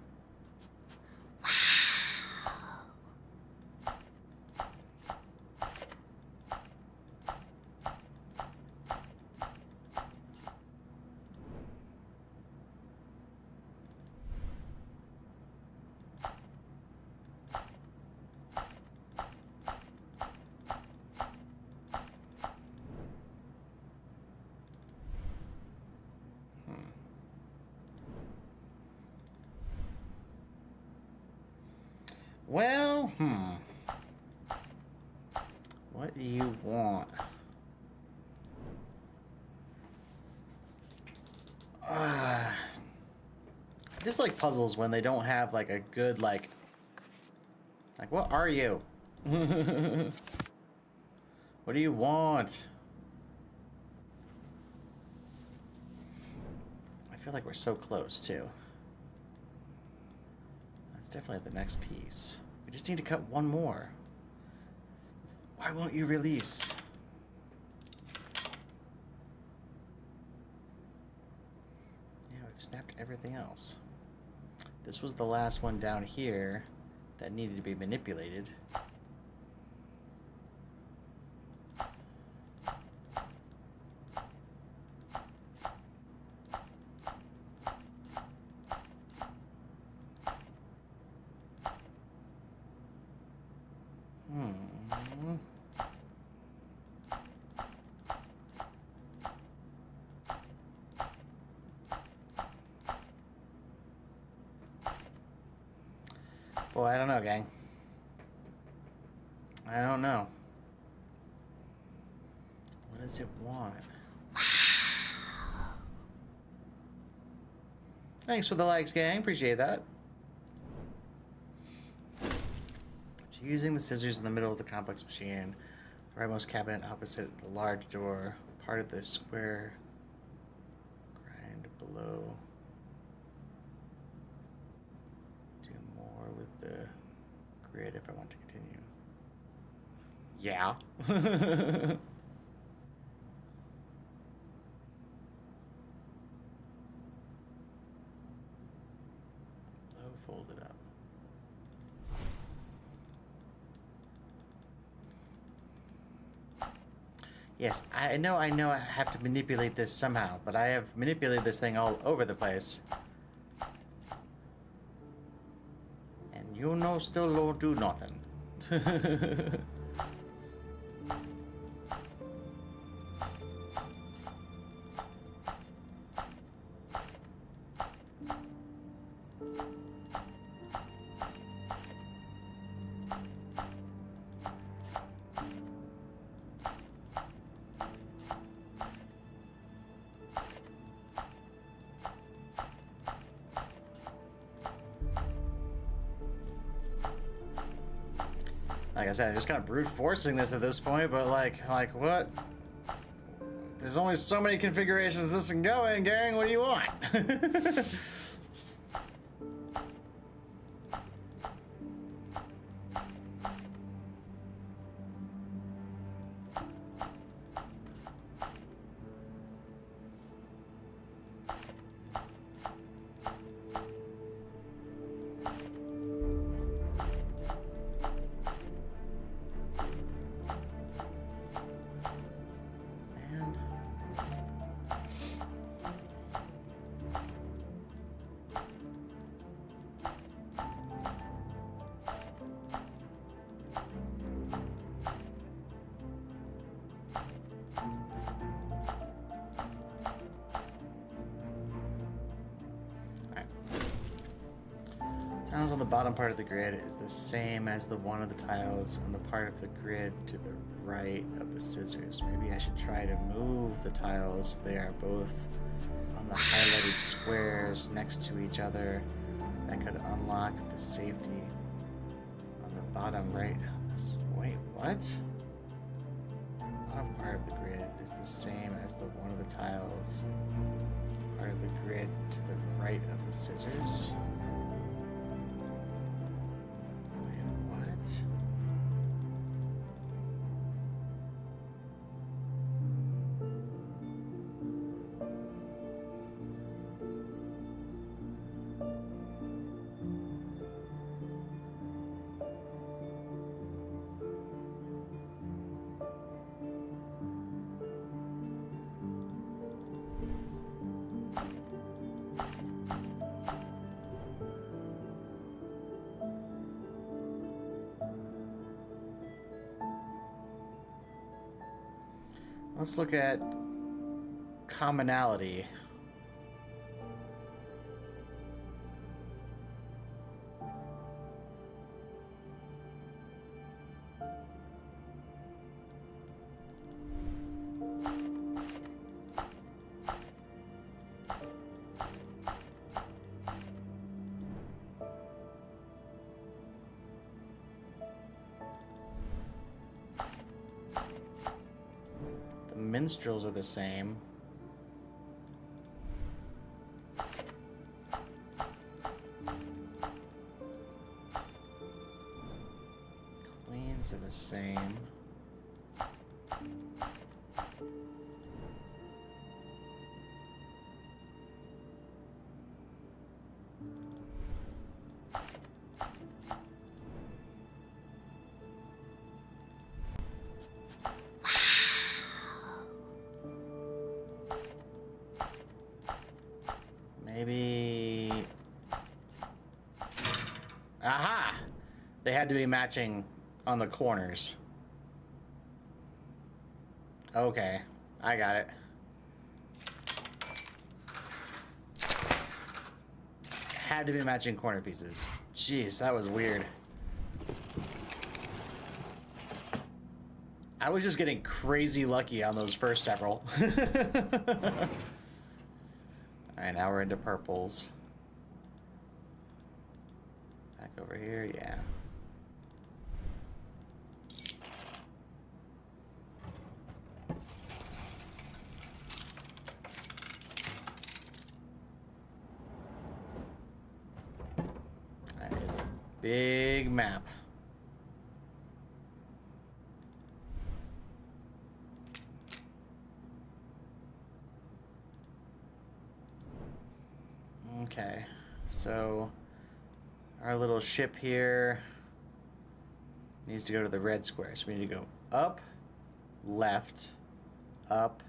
Well, what do you want? I just like puzzles when they don't have like a good like what are you? What do you want? I feel like we're so close too. That's definitely the next piece. We just need to cut one more. Why won't you release? Yeah, we've snapped everything else. This was the last one down here that needed to be manipulated. Boy, I don't know, gang. I don't know. What does it want? Thanks for the likes, gang. Appreciate that. So using the scissors in the middle of the complex machine, the rightmost cabinet opposite the large door, part of the square grind below. Do more with the grid if I want to continue. Yeah. Fold it up. Yes, I know I have to manipulate this somehow, but I have manipulated this thing all over the place. And you know still don't do nothing. Like I said, I'm just kind of brute forcing this at this point, but like what? There's only so many configurations this can go in, gang. What do you want? Tiles on the bottom part of the grid is the same as the one of the tiles on the part of the grid to the right of the scissors. Maybe I should try to move the tiles. They are both on the highlighted squares next to each other. That could unlock the safety on the bottom right. Wait, what? Bottom part of the grid is the same as the one of the tiles part of the grid to the right of the scissors. Let's look at commonality. Minstrels are the same. Queens are the same. Maybe... Aha! They had to be matching on the corners. Okay, I got it. Had to be matching corner pieces. Jeez, that was weird. I was just getting crazy lucky on those first several. Alright, now we're into purples. Back over here, yeah. That is a big map. Okay, so our little ship here needs to go to the red square. So we need to go up, left, up,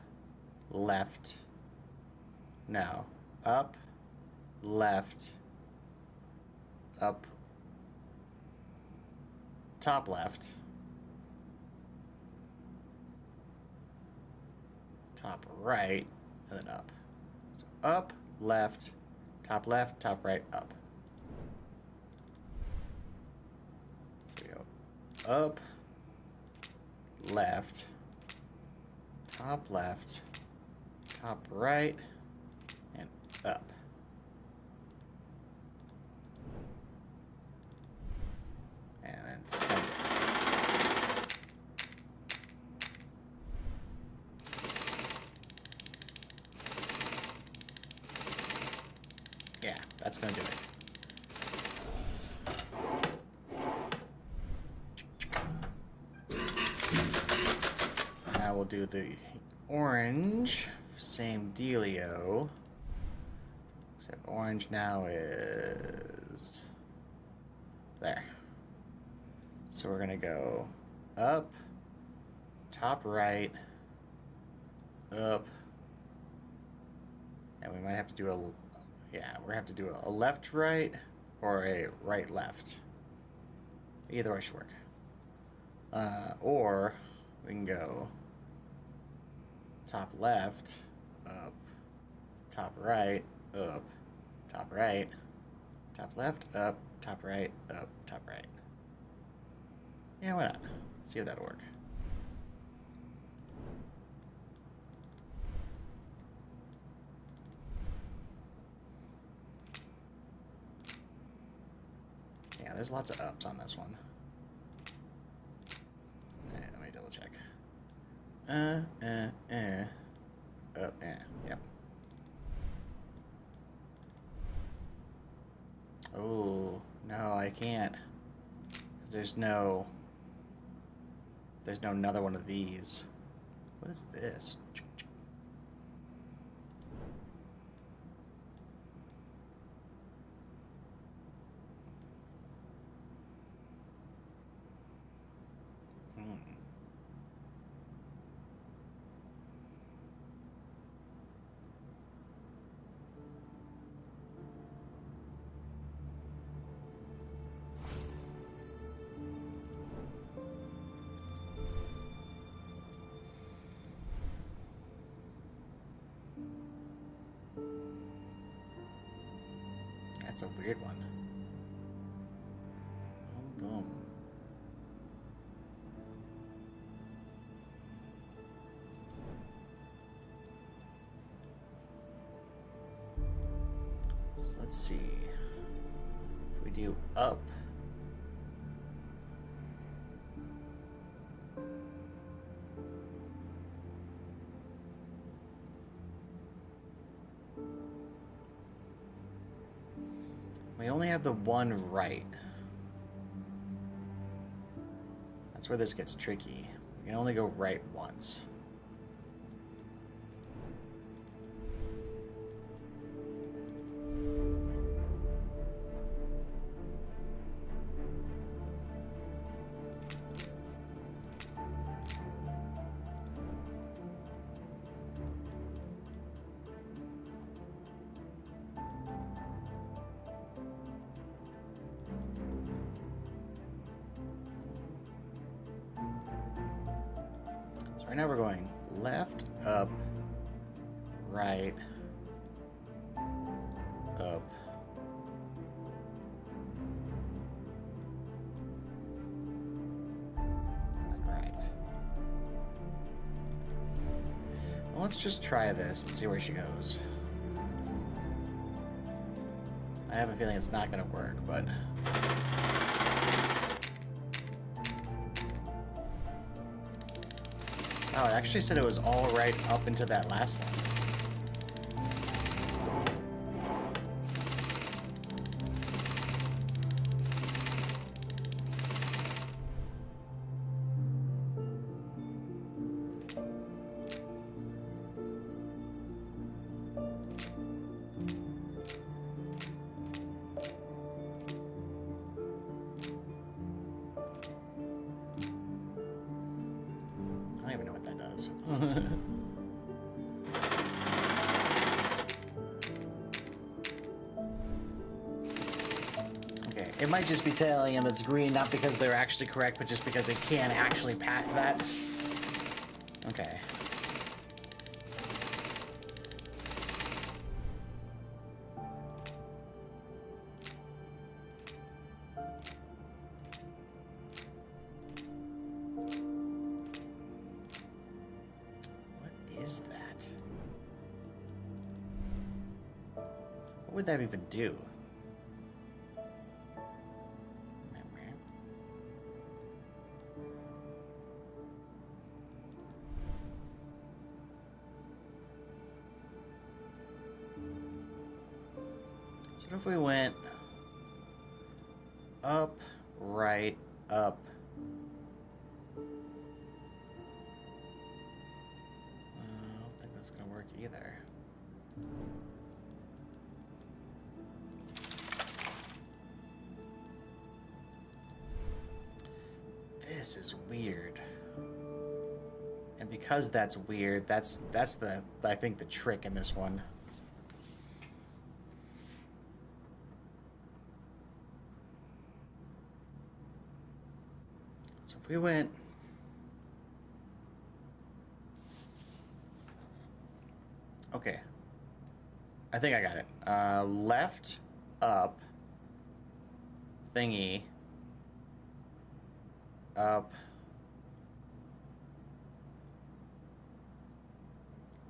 left. No, up, left, up, top left, top right, and then up. So up, left, top right, up. So we go up, left, top right, and up. And then send it. That's gonna do it. Now we'll do the orange. Same dealio. Except orange now is there. So we're gonna go up, top right, up, and we might have to do a, yeah, we're gonna have to do a left right or a right left. Either way should work. Or we can go top left, up, top right, up, top right, top left, up, top right, up, top right. Yeah, why not? See if that'll work. Yeah, there's lots of ups on this one. Alright, let me double check. Up, yep. Oh, no, I can't. 'Cause there's no another one of these. What is this? That's a weird one. Boom, boom. So let's see. If we do up. We only have the one right. That's where this gets tricky. We can only go right once. Right now we're going left, up, right, up, and then right. Well, let's just try this and see where she goes. I have a feeling it's not going to work, but... Oh, it actually said it was all right up into that last one. I don't even know what that does. Okay, it might just be telling him it's green, not because they're actually correct, but just because it can't actually path that. Okay. What is that? What would that even do? So what if we went up, right, up? I don't think that's gonna work either. This is weird. And because that's weird, that's the, I think, the trick in this one. So if we went okay, I think I got it. Left, up, thingy, up,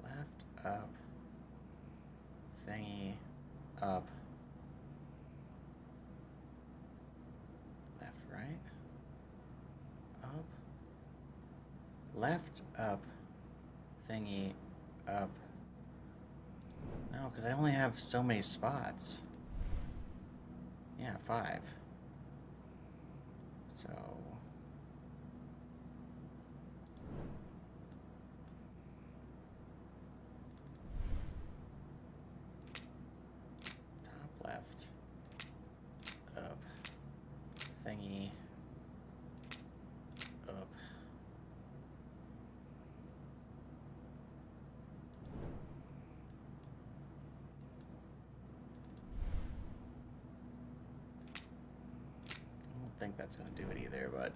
left, up, thingy, up, left, right, up, left, up, thingy, up. No, because I only have so many spots. Yeah, 5. So... top left. Up. Thingy. Up. I don't think that's going to do it either, but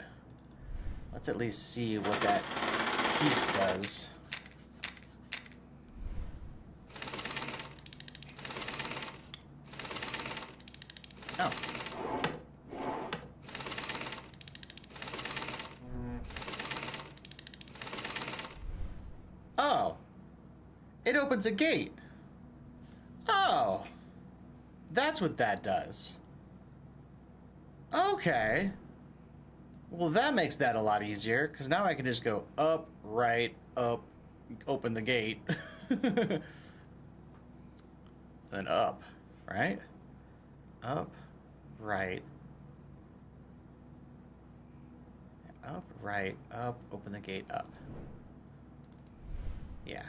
let's at least see what that piece does. Oh. Oh. It opens a gate. Oh. That's what that does. Okay. Well, that makes that a lot easier, because now I can just go up, right, up, open the gate. Then up, right? Up, right. Up, right, up, open the gate, up. Yeah.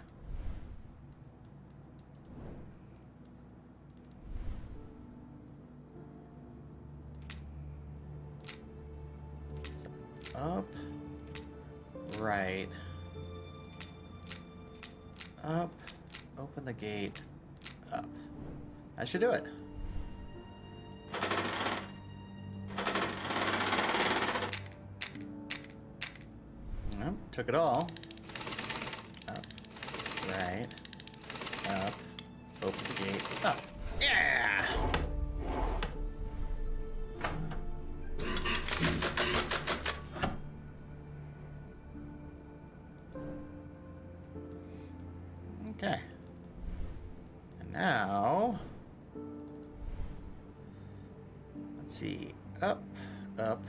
So, up, right, up, open the gate, up. That should do it. Yep, took it all. Up, right, up, open the gate, up. Yeah! Okay. And now, let's see. Up, up,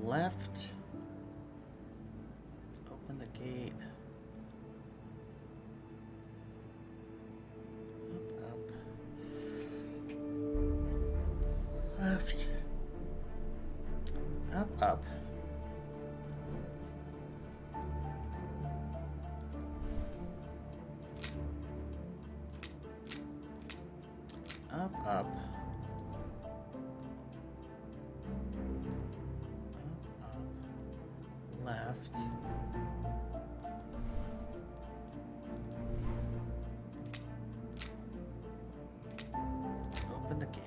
left. Open the gate. Up, up. Left. Up, up. Up, up. Up, up. Left. Open the gate.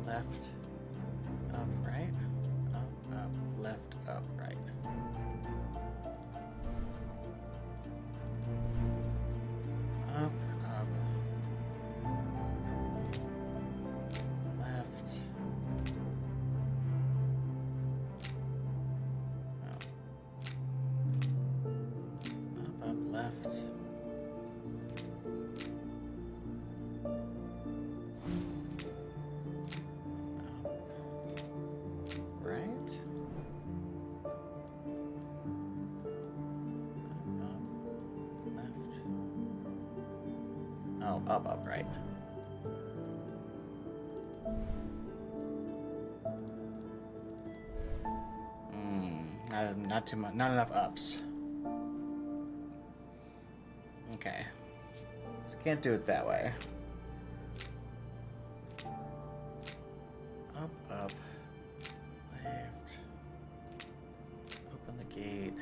Left, up, right, up, left, up, right. Up, left. Up, left. Oh, up, right. Not too much. Not enough ups. Okay. So can't do it that way. Up. Left. Open the gate.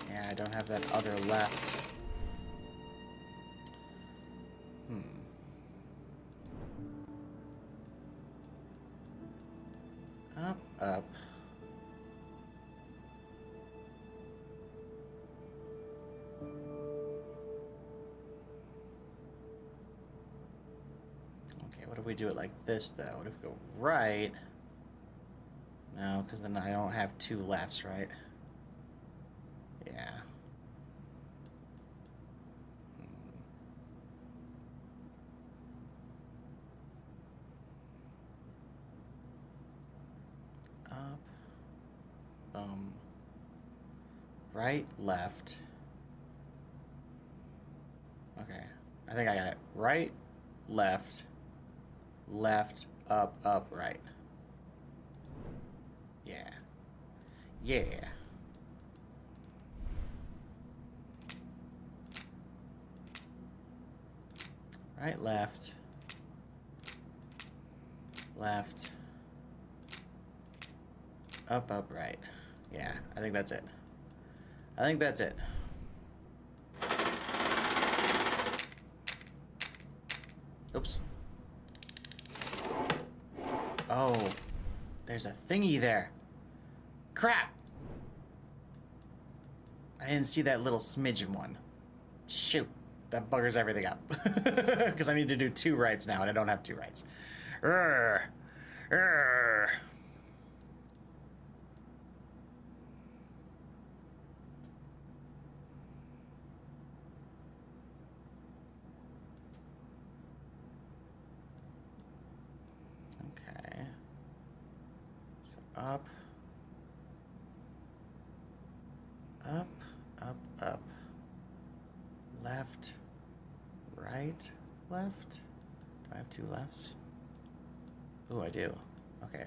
Yeah, I don't have that other left. Up. Okay, what if we do it like this, though? What if we go right? No, because then I don't have two lefts, right? Yeah. Up. Boom. Right, left. Okay. I think I got it. Right, left, left, up, right. Yeah. Yeah. Right, left, left, up, right. Yeah, I think that's it. I think that's it. Oops. Oh, there's a thingy there. Crap! I didn't see that little smidgen one. Shoot, that buggers everything up. Because I need to do 2 rights now, and I don't have 2 rights. Urgh. Urgh. Okay. So up. Up. Left. Right. Left. Do I have 2 lefts? Ooh, I do. Okay,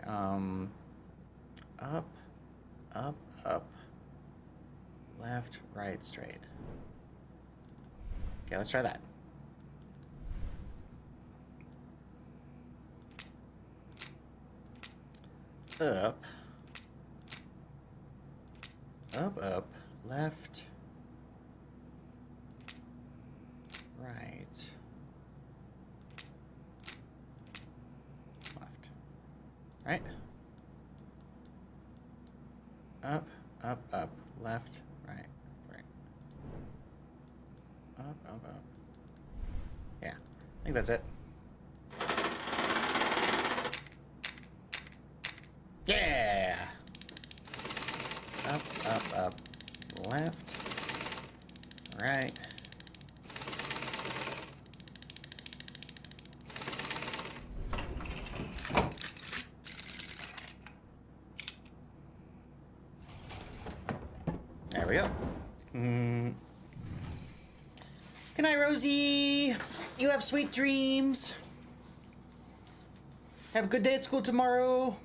up. Left, right, straight. Okay, let's try that. Up, left, right, left, right, up, left, right, up. Yeah, I think that's it. Yeah! Up, left, right. There we go. Good night, Rosie. You have sweet dreams. Have a good day at school tomorrow.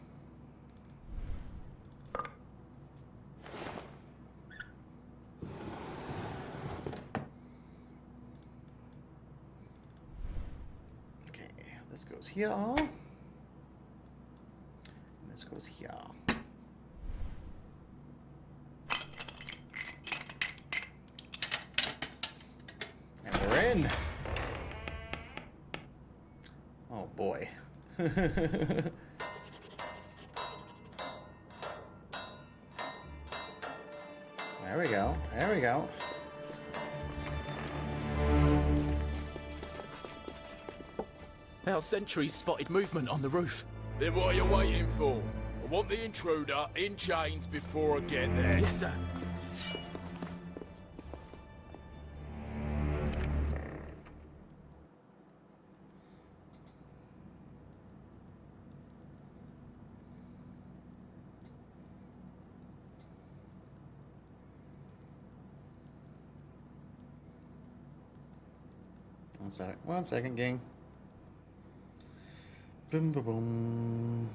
Okay, this goes here. And this goes here. And we're in. Oh boy. There we go. There we go. Our sentries spotted movement on the roof. Then what are you waiting for? I want the intruder in chains before I get there. Yes, sir. One second, gang. Boom, boom, boom.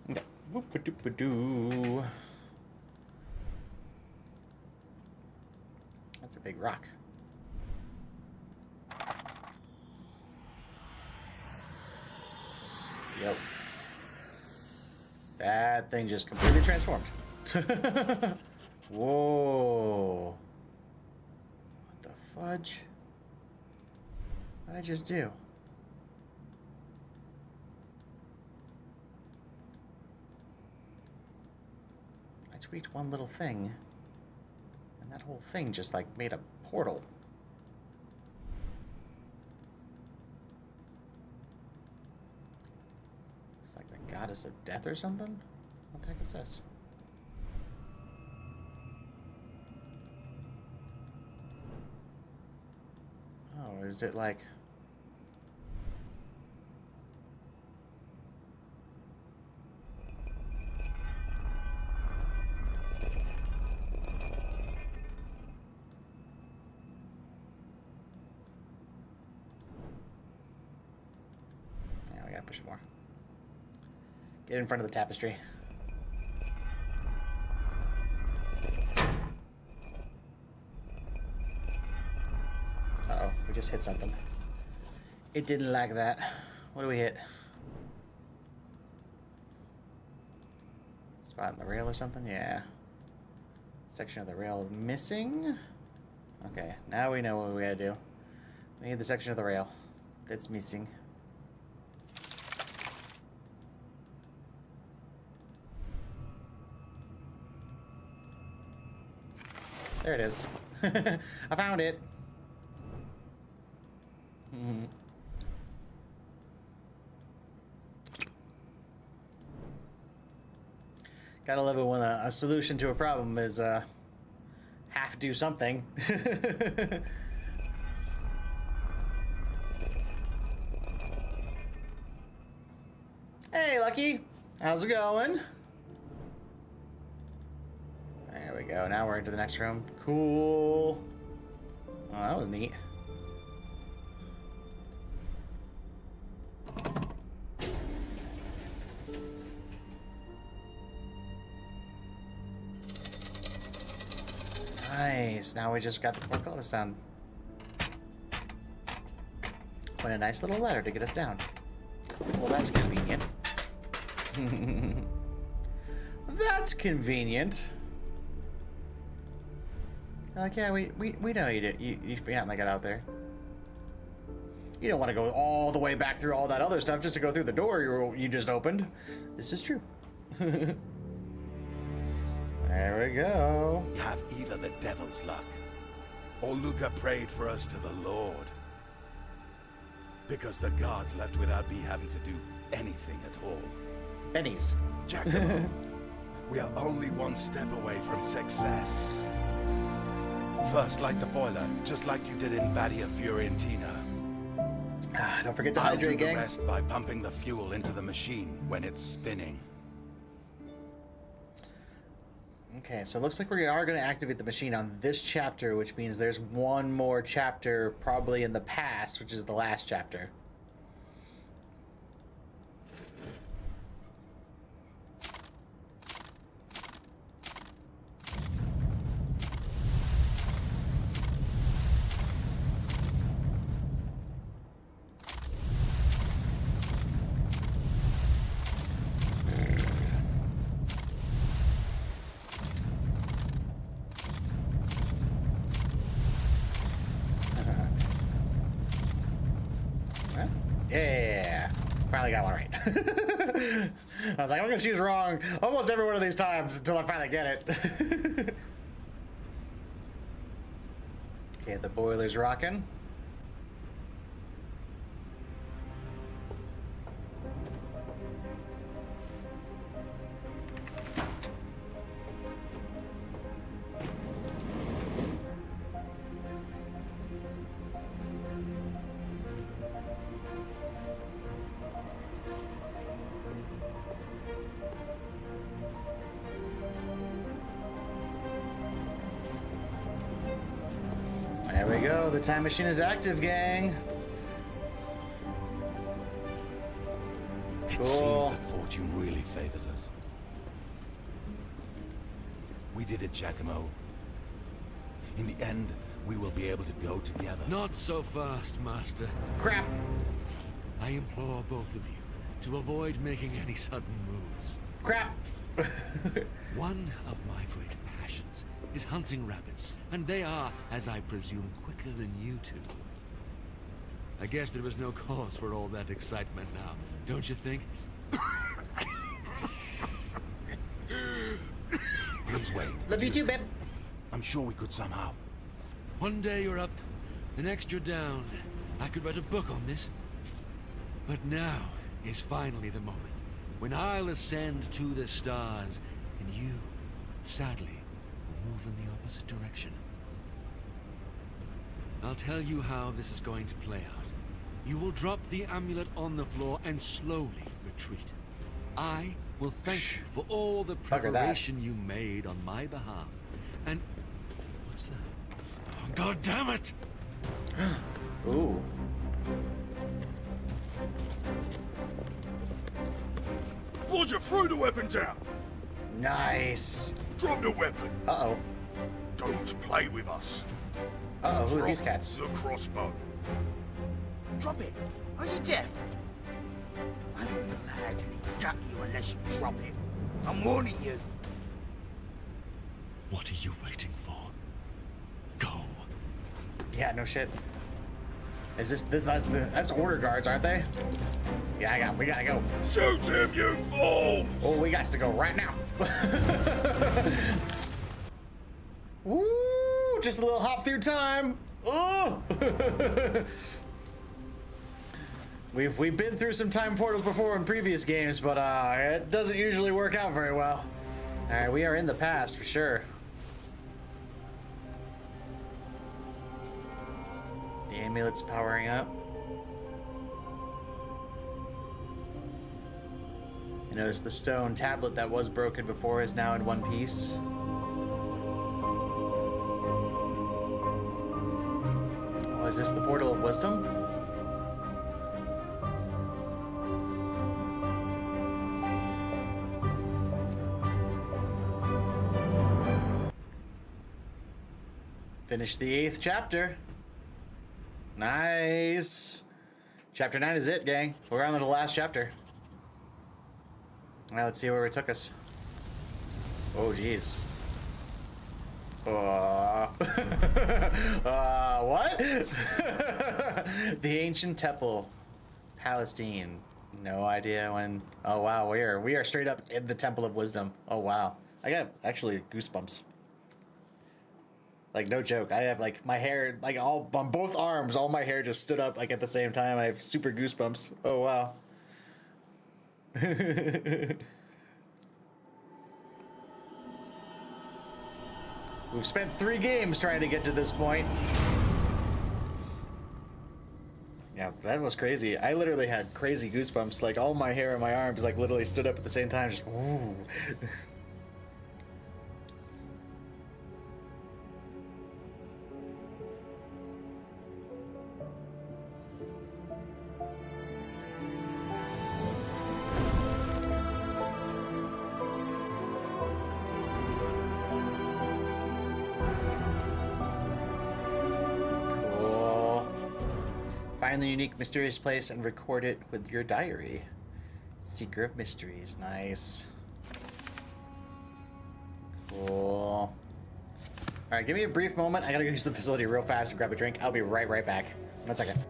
Okay. Whoop-a-doop-a-doo. That's a big rock. Yo. That thing just completely transformed. Whoa. What the fudge? What did I just do? I tweaked one little thing, and that whole thing just like made a portal. It's like the goddess of death or something? What the heck is this? Oh, is it like... push more. Get in front of the tapestry. Uh-oh, we just hit something. It didn't like that. What do we hit? Spot in the rail or something? Yeah. Section of the rail missing? Okay, now we know what we gotta do. We need the section of the rail that's missing. There it is. I found it. Gotta love it when a solution to a problem is have to do something. Hey, Lucky. How's it going? There we go. Now we're into the next room. Cool. Oh, that was neat. Nice. Now we just got the portcullis down. What a nice little ladder to get us down. Well, that's convenient. That's convenient. Like, yeah, we know you can't get out there. You don't want to go all the way back through all that other stuff just to go through the door you just opened. This is true. There we go. You have either the devil's luck, or Luca prayed for us to the Lord. Because the guards left without me having to do anything at all. Bennies. Giacomo, we are only one step away from success. First, light the boiler, just like you did in Badia Fiorentina. Don't forget to I'll hydrate, do the gang. rest by pumping the fuel into the machine when it's spinning. Okay, so it looks like we are going to activate the machine on this chapter, which means there's one more chapter probably in the past, which is the last chapter. Finally got one right. I was like, I'm gonna choose wrong almost every one of these times until I finally get it. Okay, the boiler's rocking. There we go. The time machine is active, gang. It Cool. seems that fortune really favors us. We did it, Giacomo. In the end, we will be able to go together. Not so fast, Master. Crap. I implore both of you to avoid making any sudden moves. Crap. One of my great passions is hunting rabbits, and they are, as I presume, quicker than you two. I guess there was no cause for all that excitement now, don't you think? Please wait. Love you too, babe. I'm sure we could somehow. One day you're up, the next you're down. I could write a book on this. But now is finally the moment when I'll ascend to the stars, and you, sadly, will move in the opposite direction. I'll tell you how this is going to play out. You will drop the amulet on the floor and slowly retreat. I will thank you for all the Fucker that. preparation you made on my behalf. And what's that? Oh, God damn it! Ooh. Roger, throw the weapon down. Nice. Drop the weapon. Uh-oh. Don't play with us. Uh-oh, who are Drop these cats? the crossbow. Drop it. Are you deaf? I will gladly gut you unless you drop it. I'm warning you. What are you waiting for? Go. Yeah, no shit. Is that's order guards, aren't they? Yeah, we gotta go. Shoot him, you fools! Oh, we got to go right now. Woo! Just a little hop through time. Oh! We've been through some time portals before in previous games, but it doesn't usually work out very well. All right, we are in the past for sure. The amulet's powering up. You notice the stone tablet that was broken before is now in one piece. Oh, is this the portal of wisdom? Finish the 8th chapter. Nice. Chapter 9 is it, gang. We're on to the last chapter. Now let's see where it took us. Oh, jeez. What? The ancient temple, Palestine. No idea when. Oh wow, we are straight up in the Temple of Wisdom. Oh wow, I got actually goosebumps. Like no joke, I have like my hair like all on both arms. All my hair just stood up like at the same time. I have super goosebumps. Oh wow. We've spent 3 games trying to get to this point. Yeah, that was crazy. I literally had crazy goosebumps. Like all my hair on my arms like literally stood up at the same time. Just ooh. Find the unique mysterious place and record it with your diary. Seeker of Mysteries. Nice. Cool. Alright, give me a brief moment. I gotta go use the facility real fast and grab a drink. I'll be right back. 1 second.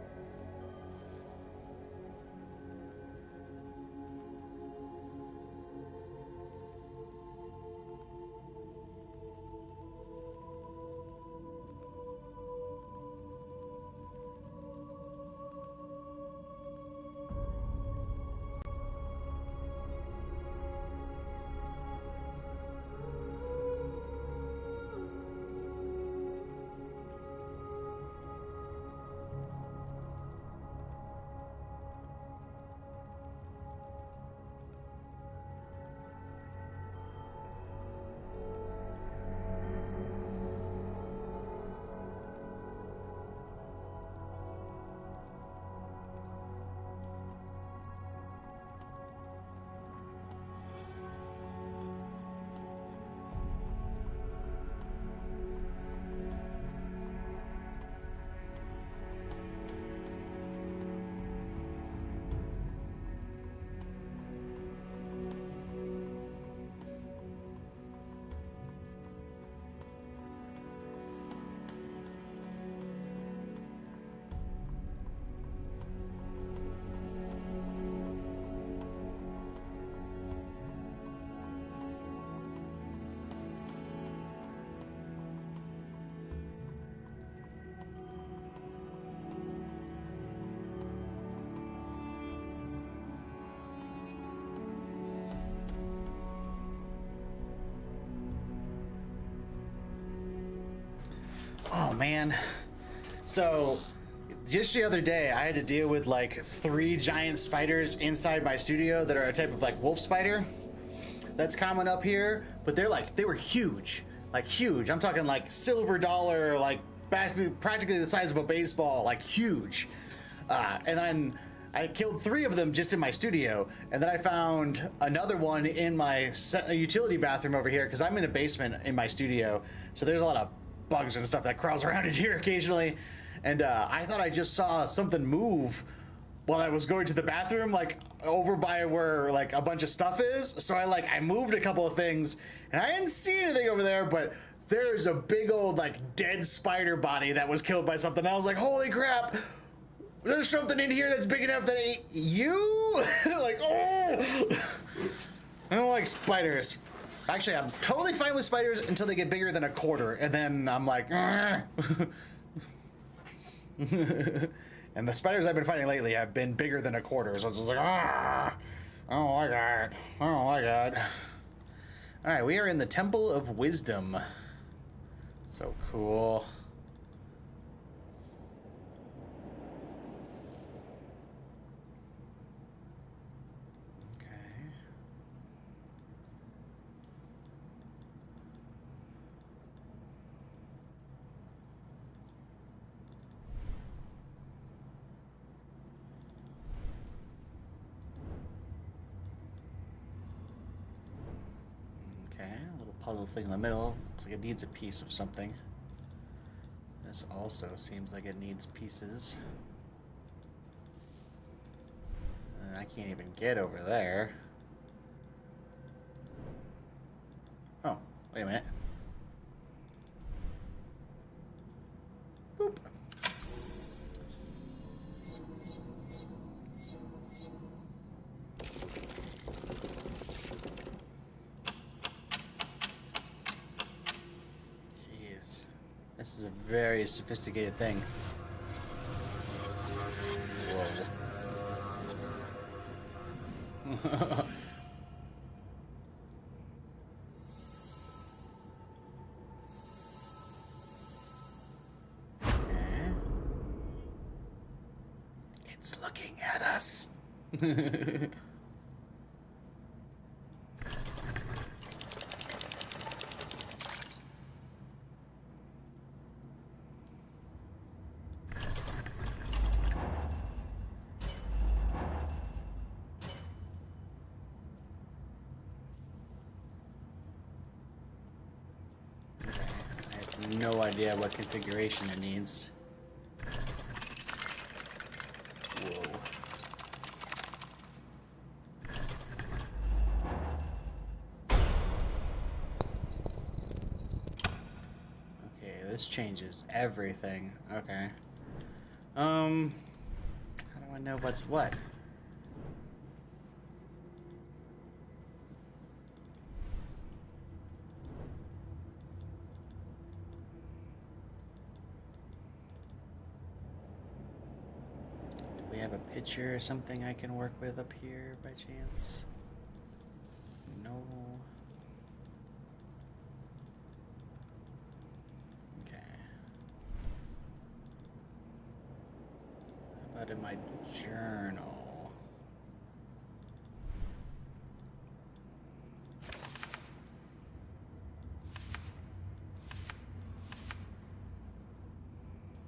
Oh man. So just the other day I had to deal with like 3 giant spiders inside my studio that are a type of like wolf spider that's common up here, but they were huge. Like huge. I'm talking like silver dollar, like practically the size of a baseball, like huge. And then I killed 3 of them just in my studio, and then I found another one in my utility bathroom over here, because I'm in a basement in my studio, so there's a lot of bugs and stuff that crawls around in here occasionally. And I thought I just saw something move while I was going to the bathroom, like over by where like a bunch of stuff is. So I moved a couple of things, and I didn't see anything over there, but there's a big old like dead spider body that was killed by something. I was like, holy crap! There's something in here that's big enough that ate you? Like, oh! I don't like spiders. Actually, I'm totally fine with spiders until they get bigger than a quarter, and then I'm like, and the spiders I've been fighting lately have been bigger than a quarter, so it's just like, I don't like that. I don't like that. All right, we are in the Temple of Wisdom. So cool. Puzzle thing in the middle. Looks like it needs a piece of something. This also seems like it needs pieces. And I can't even get over there. Oh, wait a minute. Boop. This is a very sophisticated thing. Whoa. Okay. It's looking at us. No idea what configuration it needs. Whoa. Okay, this changes everything. Okay. How do I know what's what? We have a picture or something I can work with up here by chance? No. Okay. How about in my journal?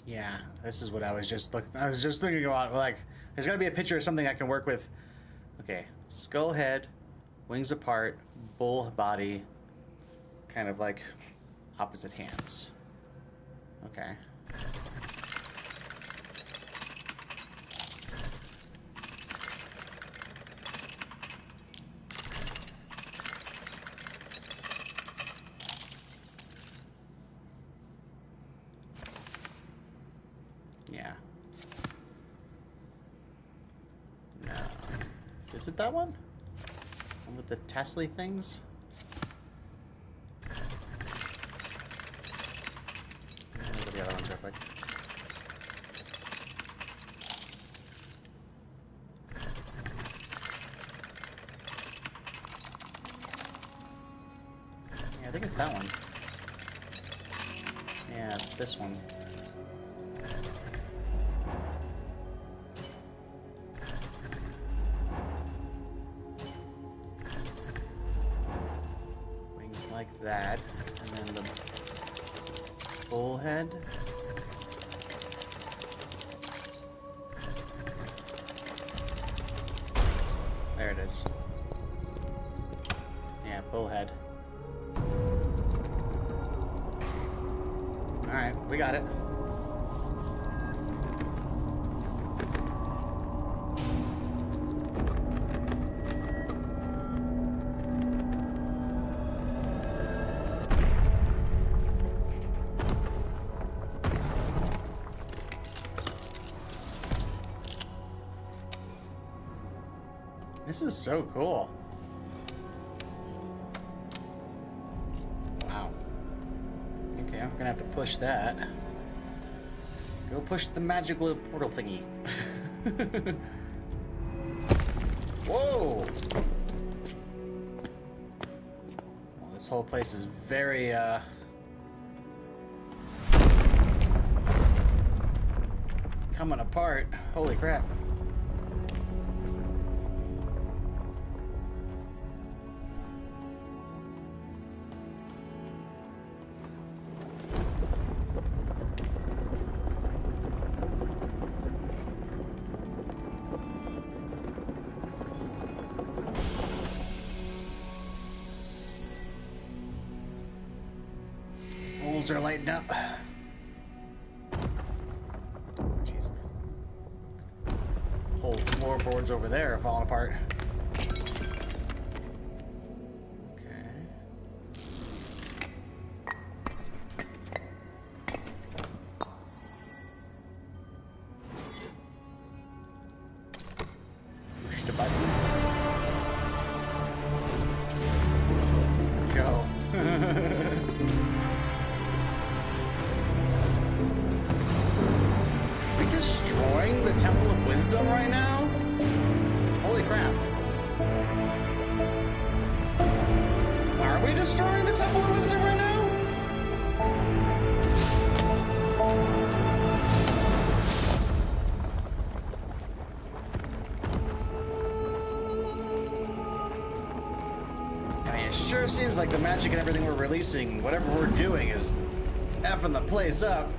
Yeah, this is what I was just looking. I was just thinking about, like, there's got to be a picture of something I can work with. Okay, skull head, wings apart, bull body, kind of like opposite hands. Okay. Yeah. No. Is it that one? One with the Tesla things? Look at the other ones real quick. Yeah, I think it's that one. Yeah. this one. Wings like that, and then the bullhead. There it is. Yeah, bullhead. Alright, we got it. This is so cool. Wow. Okay, I'm gonna have to push that. Go push the magical portal thingy. Whoa! Well, this whole place is very, coming apart. Holy crap. Holes are lighting up. Jeez. Whole floorboards over there are falling apart. Okay. Push the button. Go. Destroying the Temple of Wisdom right now? Holy crap. Are we destroying the Temple of Wisdom right now? I mean, it sure seems like the magic and everything we're releasing, whatever we're doing, is effing the place up.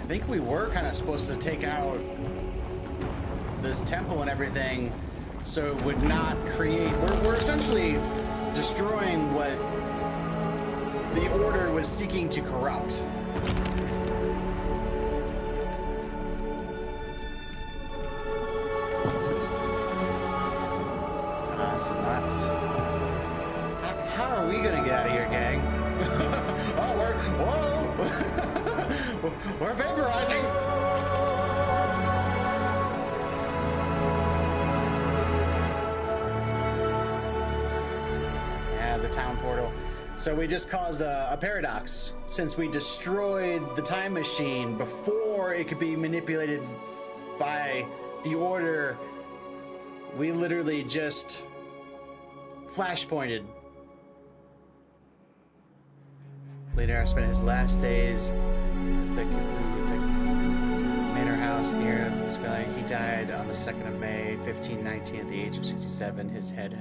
I think we were kind of supposed to take out this temple and everything so it would not create... We're essentially destroying what the Order was seeking to corrupt. This is nuts. How are we gonna get out of here, gang? Oh, whoa! We're vaporizing! Yeah, the town portal. So we just caused a paradox. Since we destroyed the time machine before it could be manipulated by the Order, we literally just flashpointed. Later, spent his last days at the manor house near his valley. He died on the 2nd of May, 1519, at the age of 67. His head,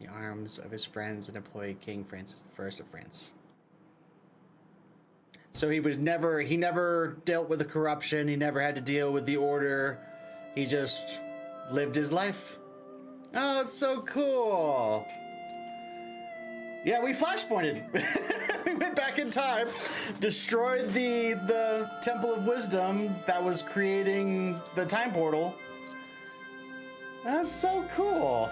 the arms of his friends and employee, King Francis I of France. So he never dealt with the corruption. He never had to deal with the Order. He just lived his life. Oh, it's so cool. Yeah, we flashpointed. We went back in time, destroyed the Temple of Wisdom that was creating the time portal. That's so cool.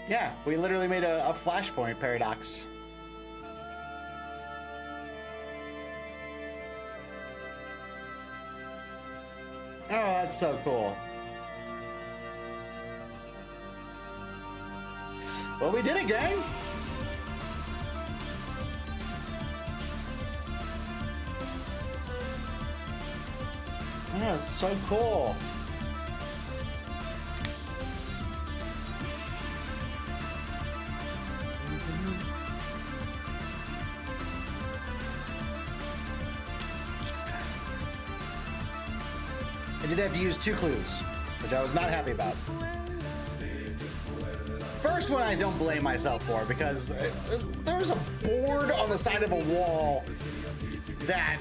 Yeah, we literally made a flashpoint paradox. Oh, that's so cool. Well, we did it, gang. Oh, it's so cool. did have to use 2 clues, which I was not happy about. First one I don't blame myself for, because there was a board on the side of a wall that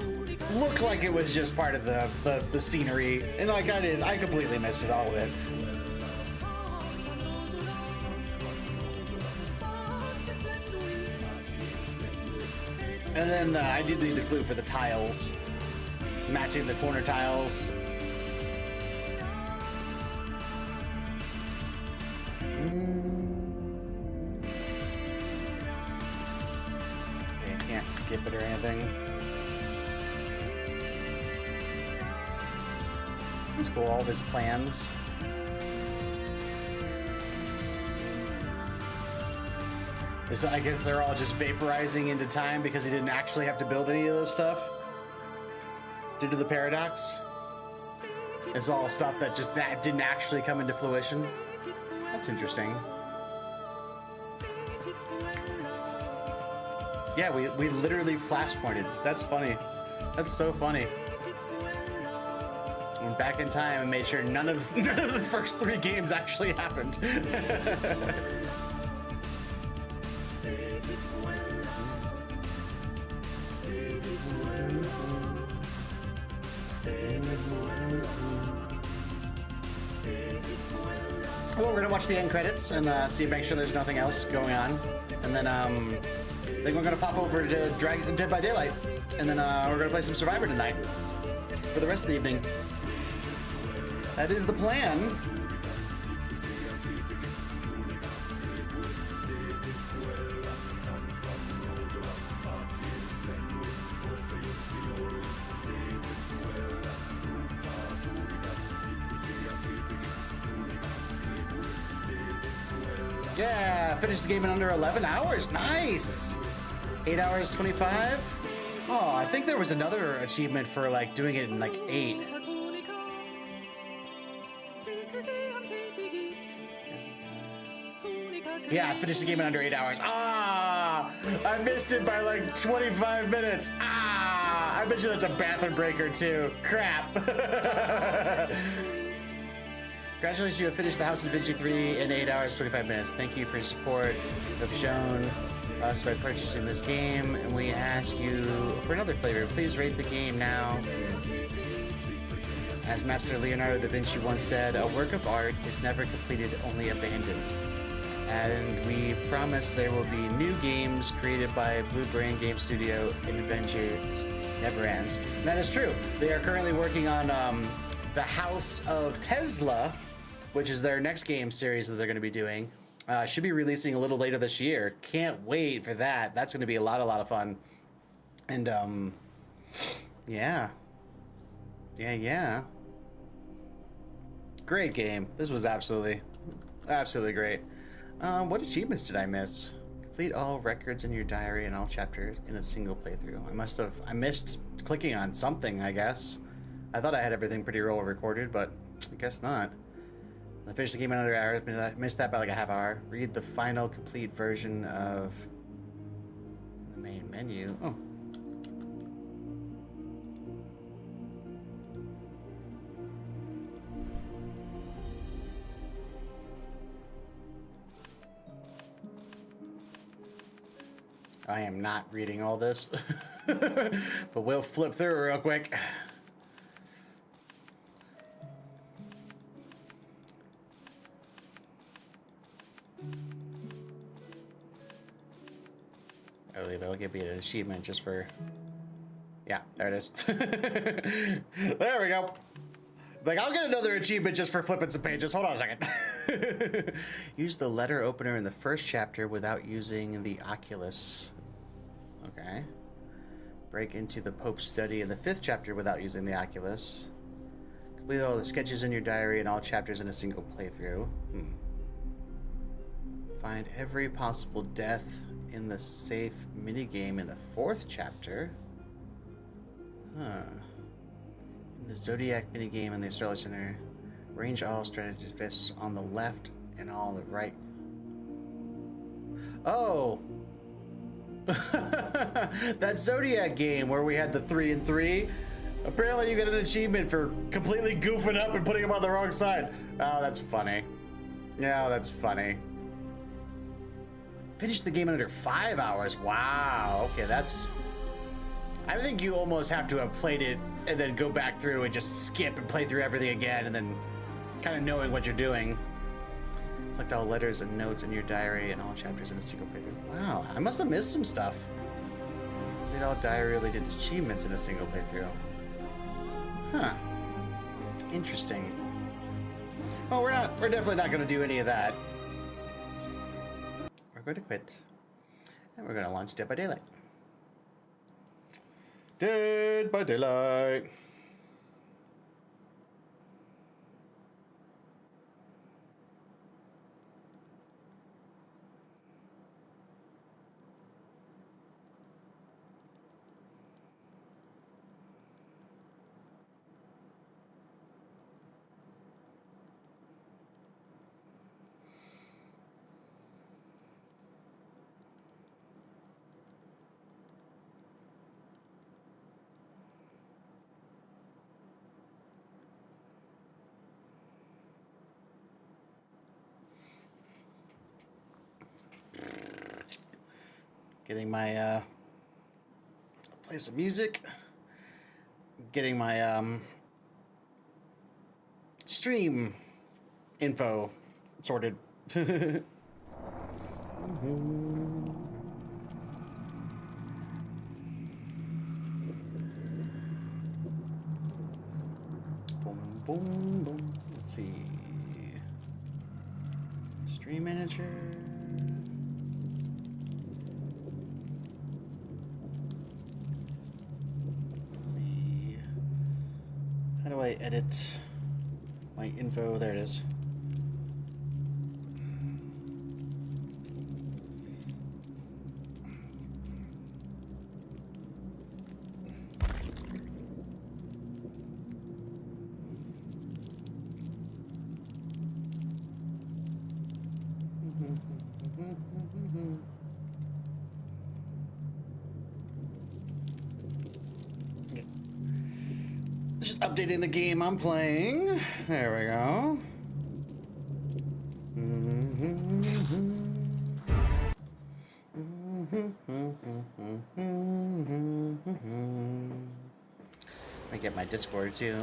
looked like it was just part of the scenery, and like I completely missed it, all of it. And then I did leave the clue for the tiles, matching the corner tiles. I can't skip it or anything. It's cool, all of his plans. I guess they're all just vaporizing into time because he didn't actually have to build any of this stuff due to the paradox. It's all stuff that just didn't actually come into fruition. That's interesting. Yeah, we literally flash pointed. That's funny. That's so funny. Went back in time and made sure none of the first 3 games actually happened. Well, we're gonna watch the end credits and make sure there's nothing else going on, and then I think we're gonna pop over to Dead by Daylight, and then we're gonna play some Survivor tonight for the rest of the evening. That is the plan. Yeah, finished the game in under 11 hours. Nice. 8 hours 25. Oh, I think there was another achievement for like doing it in like 8. Yeah, I finished the game in under 8 hours. Ah, I missed it by like 25 minutes. Ah, I bet you that's a bathroom breaker too. Crap. Congratulations, you have finished the House of Vinci 3 in 8 hours, 25 minutes. Thank you for your support you have shown us by purchasing this game, and we ask you for another flavor. Please rate the game now. As Master Leonardo da Vinci once said, a work of art is never completed, only abandoned. And we promise there will be new games created by Blue Brain Game Studio, and adventures never ends. And that is true. They are currently working on the House of Tesla, which is their next game series that they're going to be doing. Should be releasing a little later this year. Can't wait for that. That's going to be a lot of fun. And yeah. Great game. This was absolutely great. What achievements did I miss? Complete all records in your diary and all chapters in a single playthrough. I missed clicking on something, I guess. I thought I had everything pretty well recorded, but I guess not. I finished the game in under hours, but I missed that by like a half hour. Read the final complete version of the main menu. Oh. I am not reading all this, but we'll flip through it real quick. I believe it'll give me an achievement just for... Yeah, there it is. There we go. Like, I'll get another achievement just for flipping some pages. Hold on a second. Use the letter opener in the first chapter without using the Oculus. Okay. Break into the Pope's study in the 5th chapter without using the Oculus. Complete all the sketches in your diary and all chapters in a single playthrough. Find every possible death in the safe minigame in the 4th chapter. In the Zodiac minigame in the Australia Center. Range all strategists on the left and all on the right. Oh! That Zodiac game where we had the 3 and 3. Apparently you get an achievement for completely goofing up and putting him on the wrong side. Oh, that's funny. Yeah, that's funny. Finish the game in under 5 hours. Wow. Okay, that's... I think you almost have to have played it and then go back through and just skip and play through everything again and then kind of knowing what you're doing. Collect all letters and notes in your diary and all chapters in a single playthrough. Wow, I must have missed some stuff. Complete all diary-related achievements in a single playthrough. Huh. Interesting. Well, we're definitely not going to do any of that. We're going to quit. And we're going to launch Dead by Daylight. Dead by Daylight. Getting my play some music. Getting my stream info sorted. Boom, boom, boom. Let's see. Stream manager. How do I edit my info? There it is. Just updating the game I'm playing. There we go. I get my Discord too.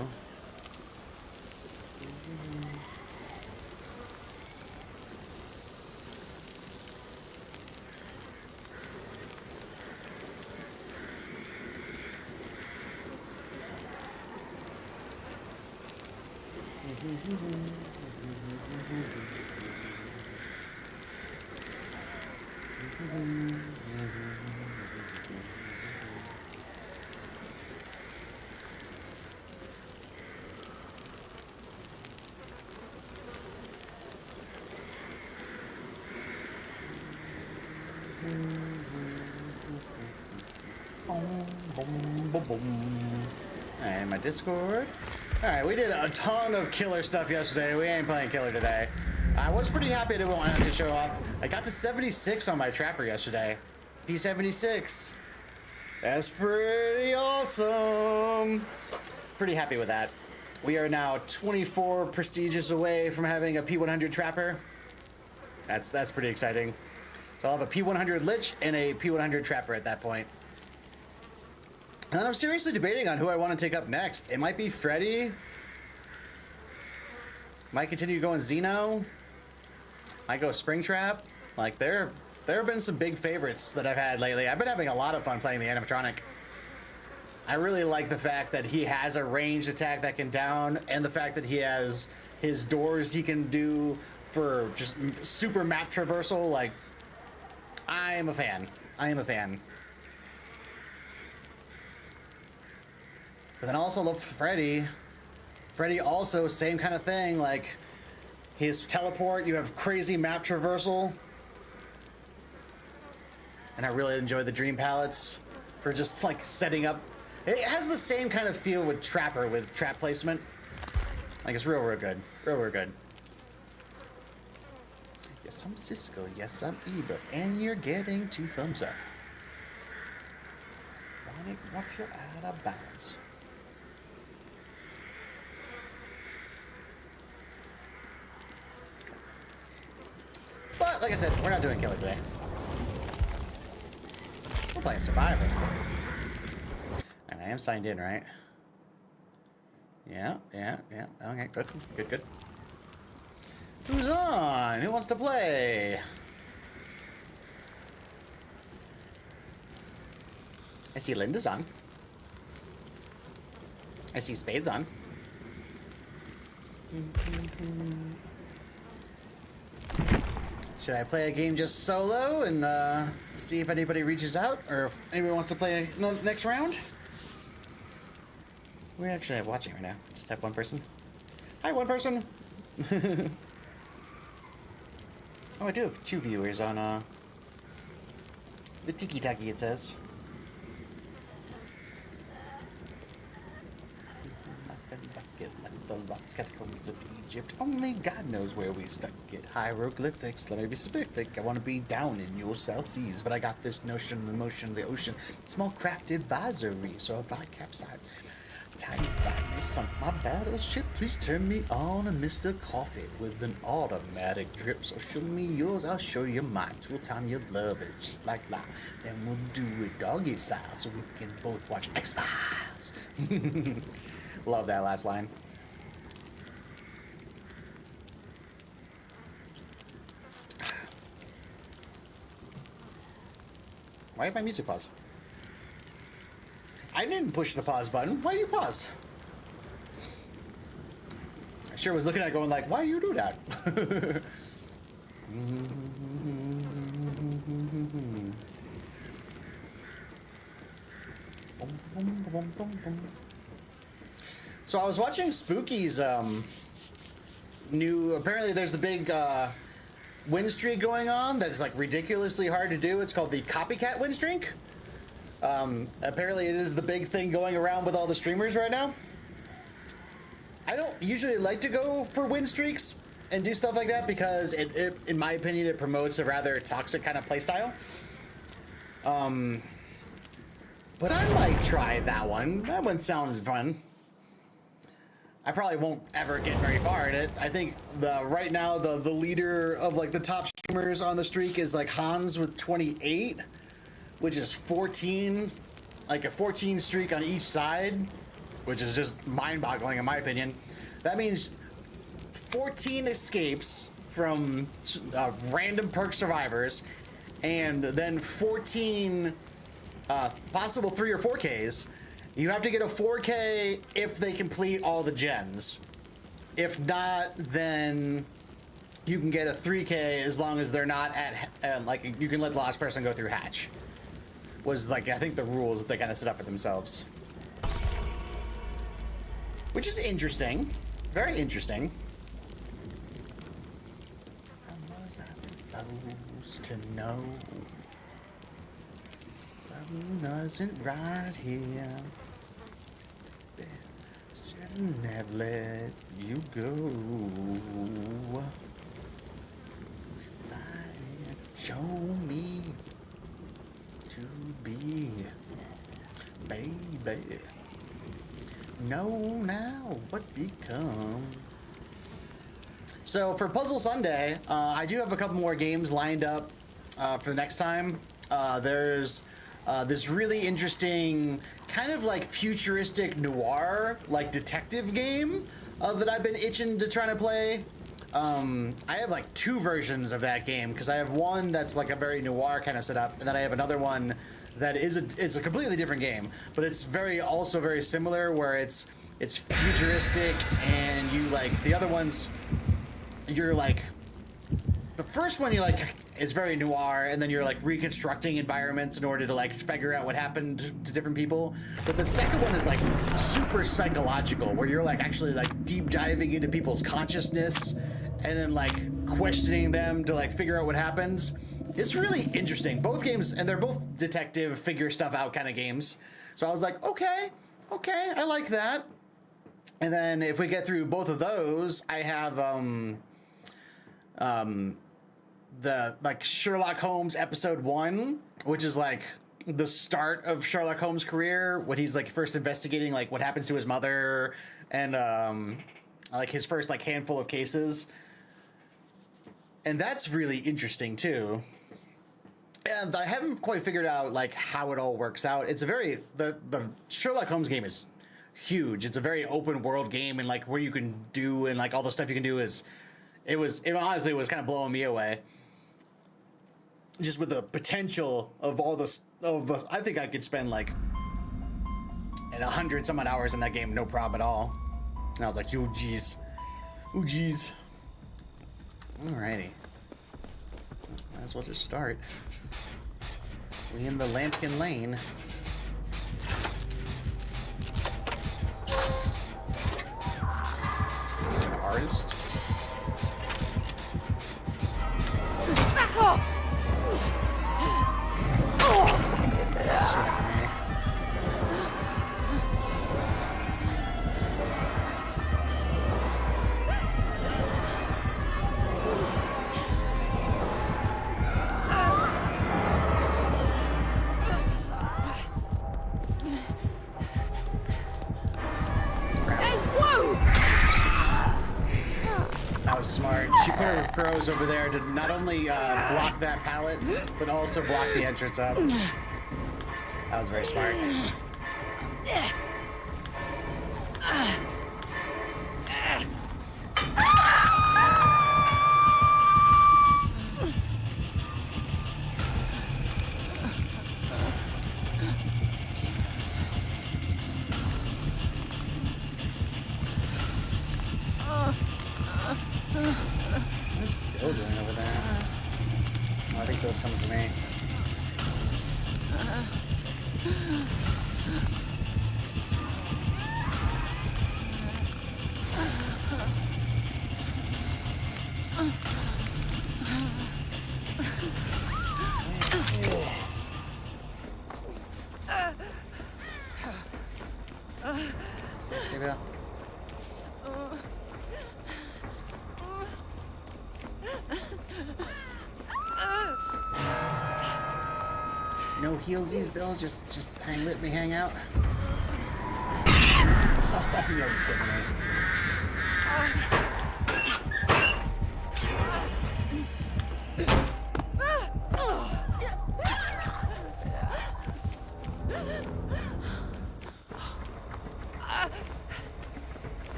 And my Discord. Alright, we did a ton of killer stuff yesterday. We ain't playing killer today. I was pretty happy to want to show off. I got to 76 on my trapper yesterday. P76. That's pretty awesome. Pretty happy with that. We are now 24 prestigious away from having a P100 trapper. That's pretty exciting. So I'll have a P100 Lich and a P100 trapper at that point. And I'm seriously debating on who I want to take up next. It might be Freddy. Might continue going Xeno. Might go Springtrap. Like there have been some big favorites that I've had lately. I've been having a lot of fun playing the animatronic. I really like the fact that he has a ranged attack that can down, and the fact that he has his doors he can do for just super map traversal. Like, I am a fan. I am a fan. But then I also love Freddy. Freddy also, same kind of thing. Like, his teleport, you have crazy map traversal. And I really enjoy the Dream Palettes for just, like, setting up. It has the same kind of feel with Trapper, with trap placement. Like, it's real good. Real good. Yes, I'm Cisco. Yes, I'm Ebert. And you're getting 2 thumbs up. Want it rough, you're out of bounds. not, like I said, we're not doing killer today. We're playing Survivor. And I am signed in, right? Yeah. Okay, good. Who's on? Who wants to play? I see Linda's on. I see Spade's on. Should I play a game just solo and see if anybody reaches out, or if anybody wants to play another next round? We're actually watching right now. Just have one person. Hi, one person. Oh, I do have 2 viewers on the Tiki Taki, it says. The lost catacombs of Egypt. Only God knows where we stuck it. Hieroglyphics, let me be specific. I want to be down in your South Seas, but I got this notion, the motion of the ocean. Small craft advisory, so if I capsize, time finally sunk my battleship. Please turn me on a Mr. Coffee with an automatic drip. So show me yours, I'll show you mine. Tool time, you love it, just like life. Then we'll do it doggy style, so we can both watch X-Files. Love that last line. Why did my music pause? I didn't push the pause button. Why you pause? I sure was looking at it going like, why you do that? So I was watching Spooky's new, apparently there's a big win streak going on that's like ridiculously hard to do. It's called the Copycat Win Streak. Apparently it is the big thing going around with all the streamers right now. I don't usually like to go for win streaks and do stuff like that because it in my opinion, it promotes a rather toxic kind of playstyle. But I might try that one. That one sounded fun. I probably won't ever get very far in it. I think right now the leader of like the top streamers on the streak is like Hans with 28, which is 14, like a 14 streak on each side, which is just mind-boggling in my opinion. That means 14 escapes from random perk survivors, and then 14 possible 3 or 4Ks. You have to get a 4K if they complete all the gens. If not, then you can get a 3K as long as they're not at like you can let the last person go through hatch. Was like I think the rules that they kind of set up for themselves, which is interesting, very interesting. How was I supposed to know? Something wasn't right here. Shouldn't have let you go. Show me to be, baby. Know now what become. So for Puzzle Sunday, I do have a couple more games lined up for the next time. There's this really interesting kind of like futuristic noir, like detective game that I've been itching to try to play. I have like 2 versions of that game because I have one that's like a very noir kind of setup, and then I have another one that it's a completely different game, but it's also very similar where it's futuristic, and you like the other ones, you're like the first one you like is very noir, and then you're like reconstructing environments in order to like figure out what happened to different people. But the second one is like super psychological, where you're like actually like deep diving into people's consciousness and then like questioning them to like figure out what happens. It's really interesting. Both games, and they're both detective figure stuff out kind of games. So I was like, okay, I like that. And then if we get through both of those, I have the like Sherlock Holmes episode 1, which is like the start of Sherlock Holmes' career, when he's like first investigating like what happens to his mother, and like his first like handful of cases. And that's really interesting too. And I haven't quite figured out like how it all works out. It's a very the Sherlock Holmes game is huge. It's a very open world game, and like where you can do and like all the stuff you can do is it honestly was kind of blowing me away. Just with the potential of all this I think I could spend like 100 some odd hours in that game, no problem at all. And I was like, oh geez. Oh geez. Alrighty. Might as well just start. We in the Lampkin Lane. An artist. Back off! That was smart. She put her crows over there to not only block that pallet, but also block the entrance up. That was very smart. What's Bill doing over there? Oh, I think Bill's coming for me. Seriously, Bill? No heelsies, Bill? Just let me hang out? Oh, you're kidding me.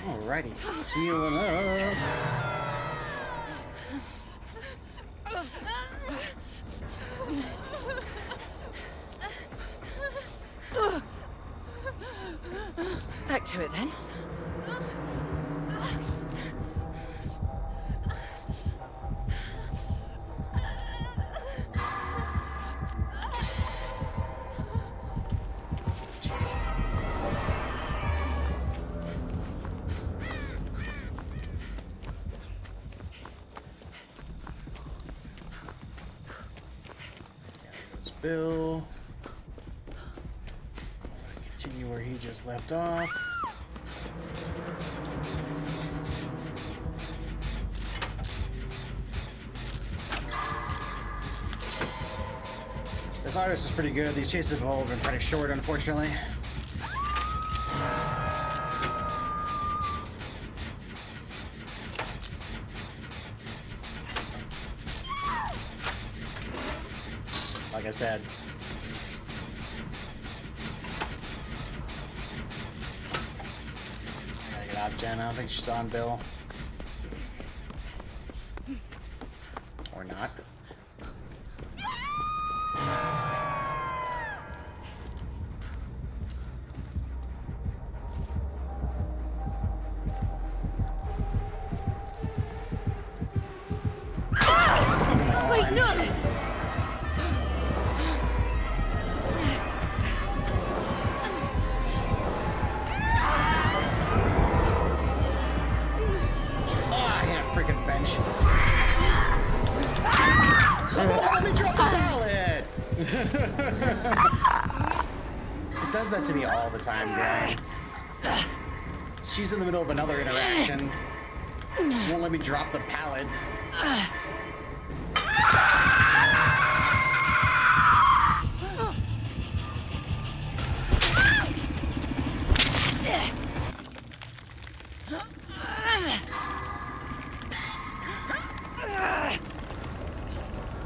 Alrighty, healing up. Back to it then. Jeez. There goes Bill. Continue where he just left off. This artist is pretty good. These chases have all been pretty short, unfortunately. Like I said. I gotta get off Jen. I don't think she's on Bill. Or not. Wait, no! Ah, I hit a freaking bench. Let me drop the pallet! It does that to me all the time, Gray. She's in the middle of another interaction. Won't let me drop the pallet.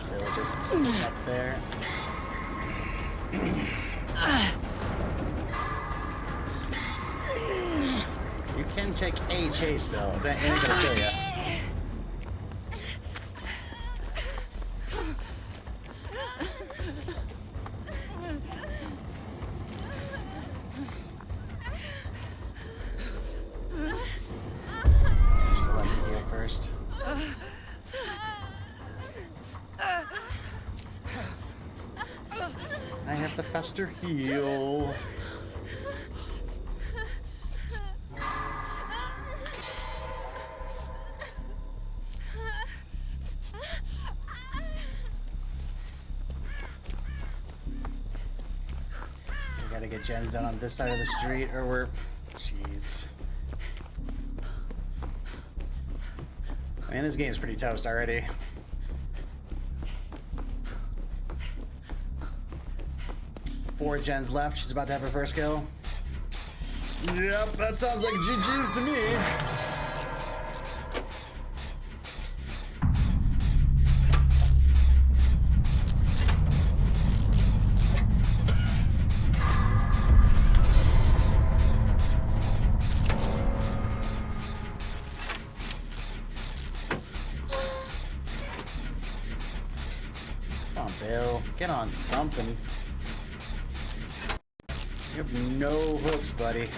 They'll just sit up there. You can take a chase, Bill. That ain't gonna kill you. Should let me heal first. I have the faster heal. We gotta get gens done on this side of the street, or we're... Jeez. Man, this game's pretty toast already. Four gens left. She's about to have her first kill. Yep, that sounds like GG's to me. Come on, Bill. Get on something. You have no hooks, buddy.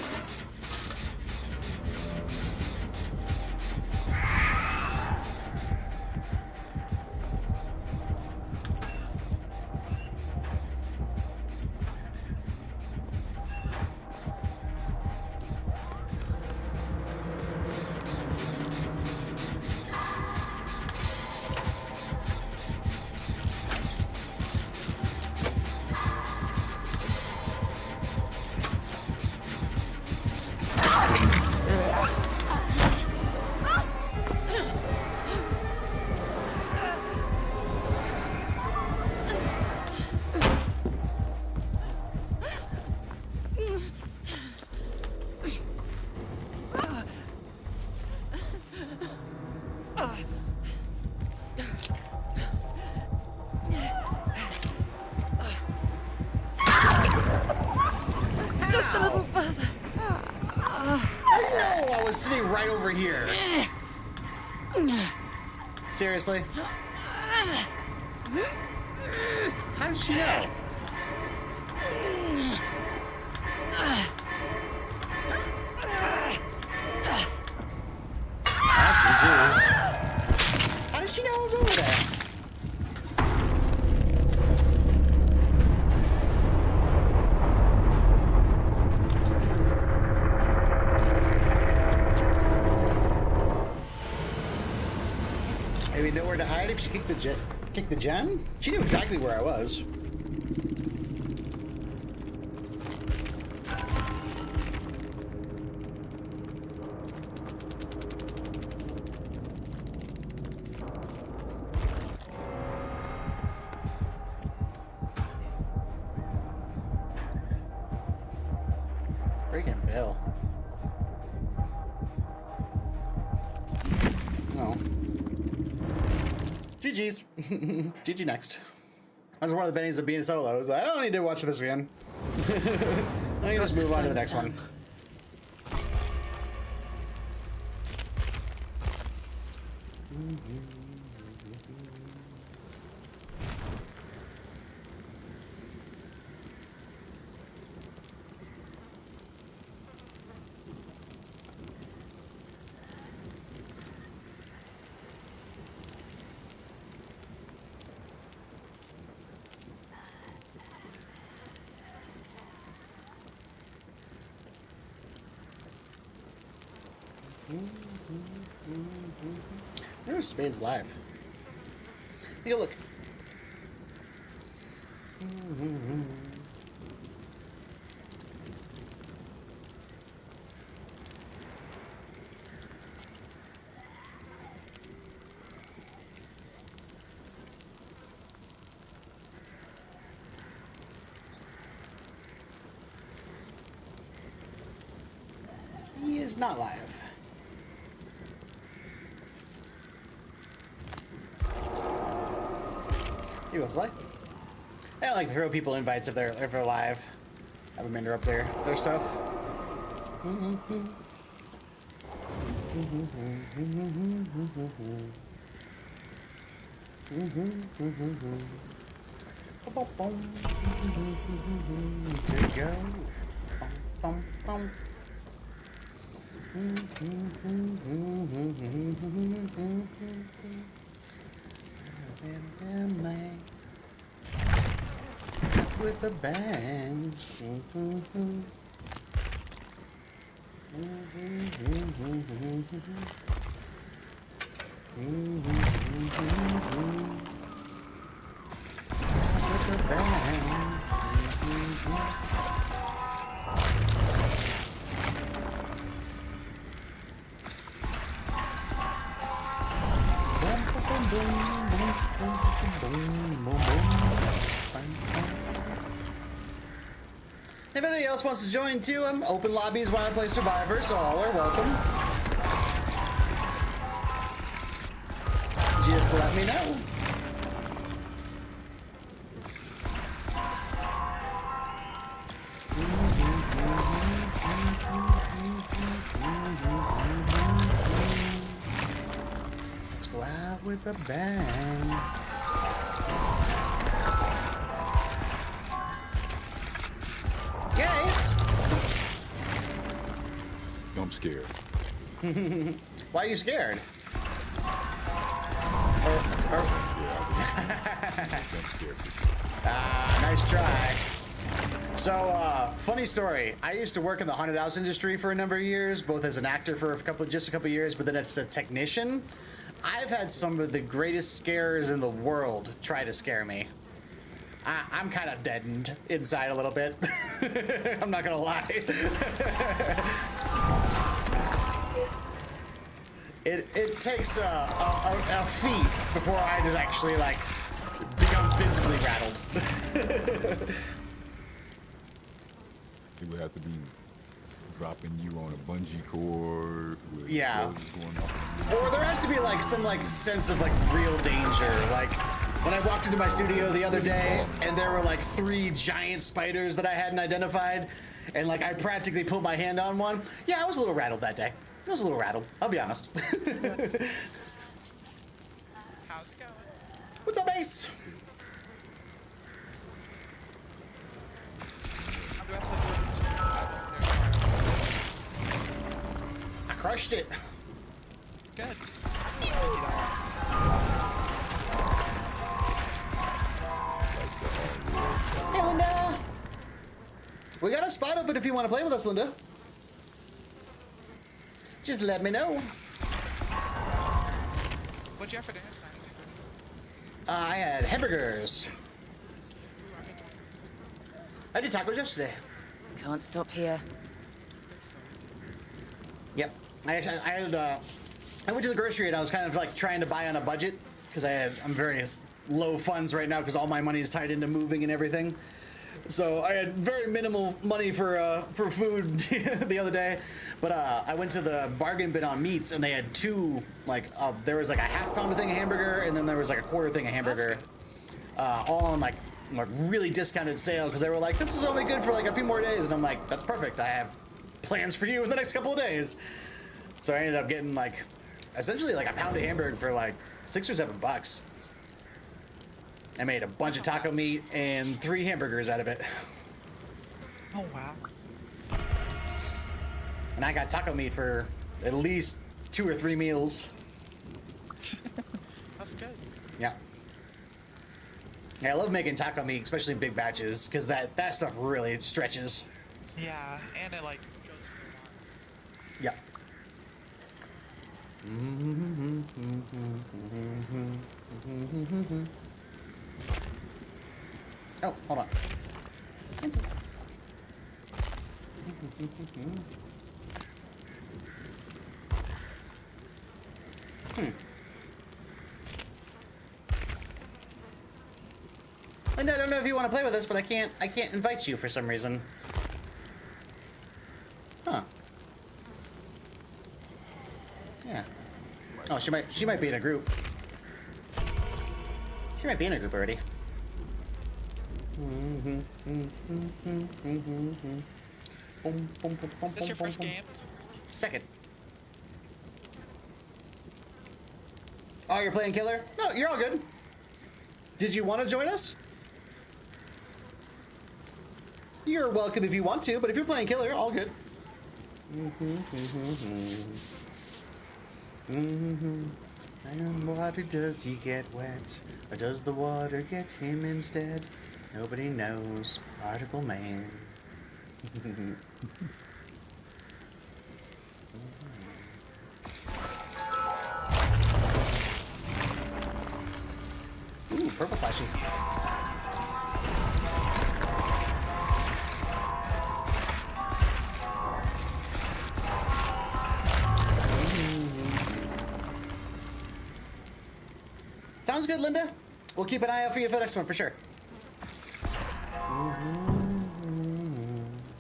Just a little further. No, I was sitting right over here. Seriously? How did she know? Jeez. How did she know I was over there? Maybe nowhere to hide if she kicked the gen? She knew exactly where I was. Freaking Bill. Oh. GG's. GG next. That's one of the bennies of being solos. I don't need to watch this again. I can just move on to the next one. There's Spade's live. Hey, look. is not live. He was live. I don't like to throw people invites if they're live. Have them enter up their stuff. To go. Bum, bum. With a bang. With a bang. If anybody else wants to join too, I'm open lobbies while I play Survivor, so all are welcome. Just let me know. Let's go out with a bang. Guys! I'm scared. Why are you scared? I'm scared. Nice try. So, funny story. I used to work in the haunted house industry for a number of years, both as an actor for just a couple of years, but then as a technician. I've had some of the greatest scares in the world try to scare me. I'm kind of deadened inside a little bit. I'm not gonna lie. It takes a feat before I just actually like become physically rattled. It would have to be dropping you on a bungee cord with Yeah. explosions going off. Or there has to be like some like sense of like real danger. Like when I walked into my studio the other day and there were like 3 giant spiders that I hadn't identified, and like I practically put my hand on one. Yeah, I was a little rattled that day. I was a little rattled, I'll be honest. How's it going? What's up, Ace? I crushed it. Good. Hey, Linda. We got a spot open if you want to play with us, Linda. Just let me know. What'd you have for dinner tonight? I had hamburgers. I did tacos yesterday. Can't stop here. Yep. I went to the grocery and I was kind of like trying to buy on a budget because I'm very low funds right now because all my money is tied into moving and everything. So I had very minimal money for food the other day, but I went to the bargain bin on meats and they had 2 there was like a half-pound thing of hamburger and then there was like a quarter thing of hamburger, all on like really discounted sale because they were like, this is only good for like a few more days, and I'm like, that's perfect. I have plans for you in the next couple of days. So I ended up getting like essentially like a pound of hamburger for like $6 or $7. I made a bunch of taco meat and 3 hamburgers out of it. Oh, wow. And I got taco meat for at least 2 or 3 meals. That's good. Yeah. Yeah, I love making taco meat, especially in big batches, because that stuff really stretches. Yeah, and it like goes for a while. Yeah. Oh, hold on. Cancel. And I don't know if you want to play with us, but I can't invite you for some reason. Huh. she might be in a group. She might be in a group already. Is this your first game? Second. Oh, you're playing killer? No, you're all good. Did you want to join us? You're welcome if you want to, but if you're playing killer, all good. And water, does he get wet? Or does the water get him instead? Nobody knows. Particle Man. Ooh, purple flashing. Sounds good, Linda. We'll keep an eye out for you for the next one, for sure.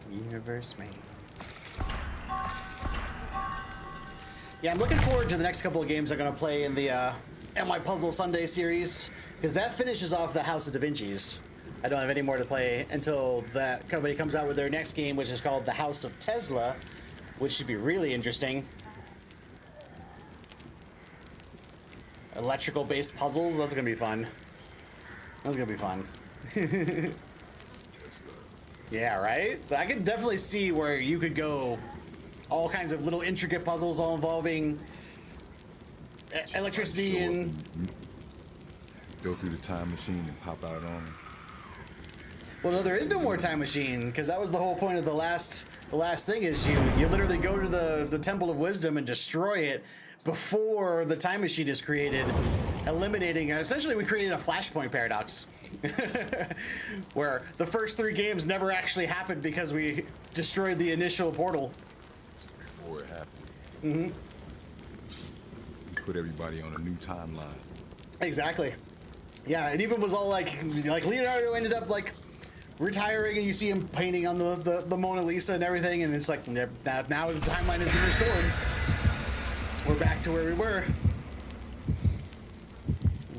Universe made. Yeah, I'm looking forward to the next couple of games I'm going to play in the Am I Puzzle Sunday series, because that finishes off the House of Da Vinci's. I don't have any more to play until that company comes out with their next game, which is called The House of Tesla, which should be really interesting. Electrical-based puzzles, that's gonna be fun. That's gonna be fun. Yeah, right? I could definitely see where you could go all kinds of little intricate puzzles all involving electricity and... Go through the time machine and pop out on it. Well, no, there is no more time machine, because that was the whole point of the last thing is you literally go to the Temple of Wisdom and destroy it before the time machine is created, eliminating, essentially we created a flashpoint paradox where the first 3 games never actually happened because we destroyed the initial portal. Before it happened. Put everybody on a new timeline. Exactly. Yeah, it even was all like Leonardo ended up like retiring, and you see him painting on the Mona Lisa and everything, and it's like now the timeline has been restored. We're back to where we were.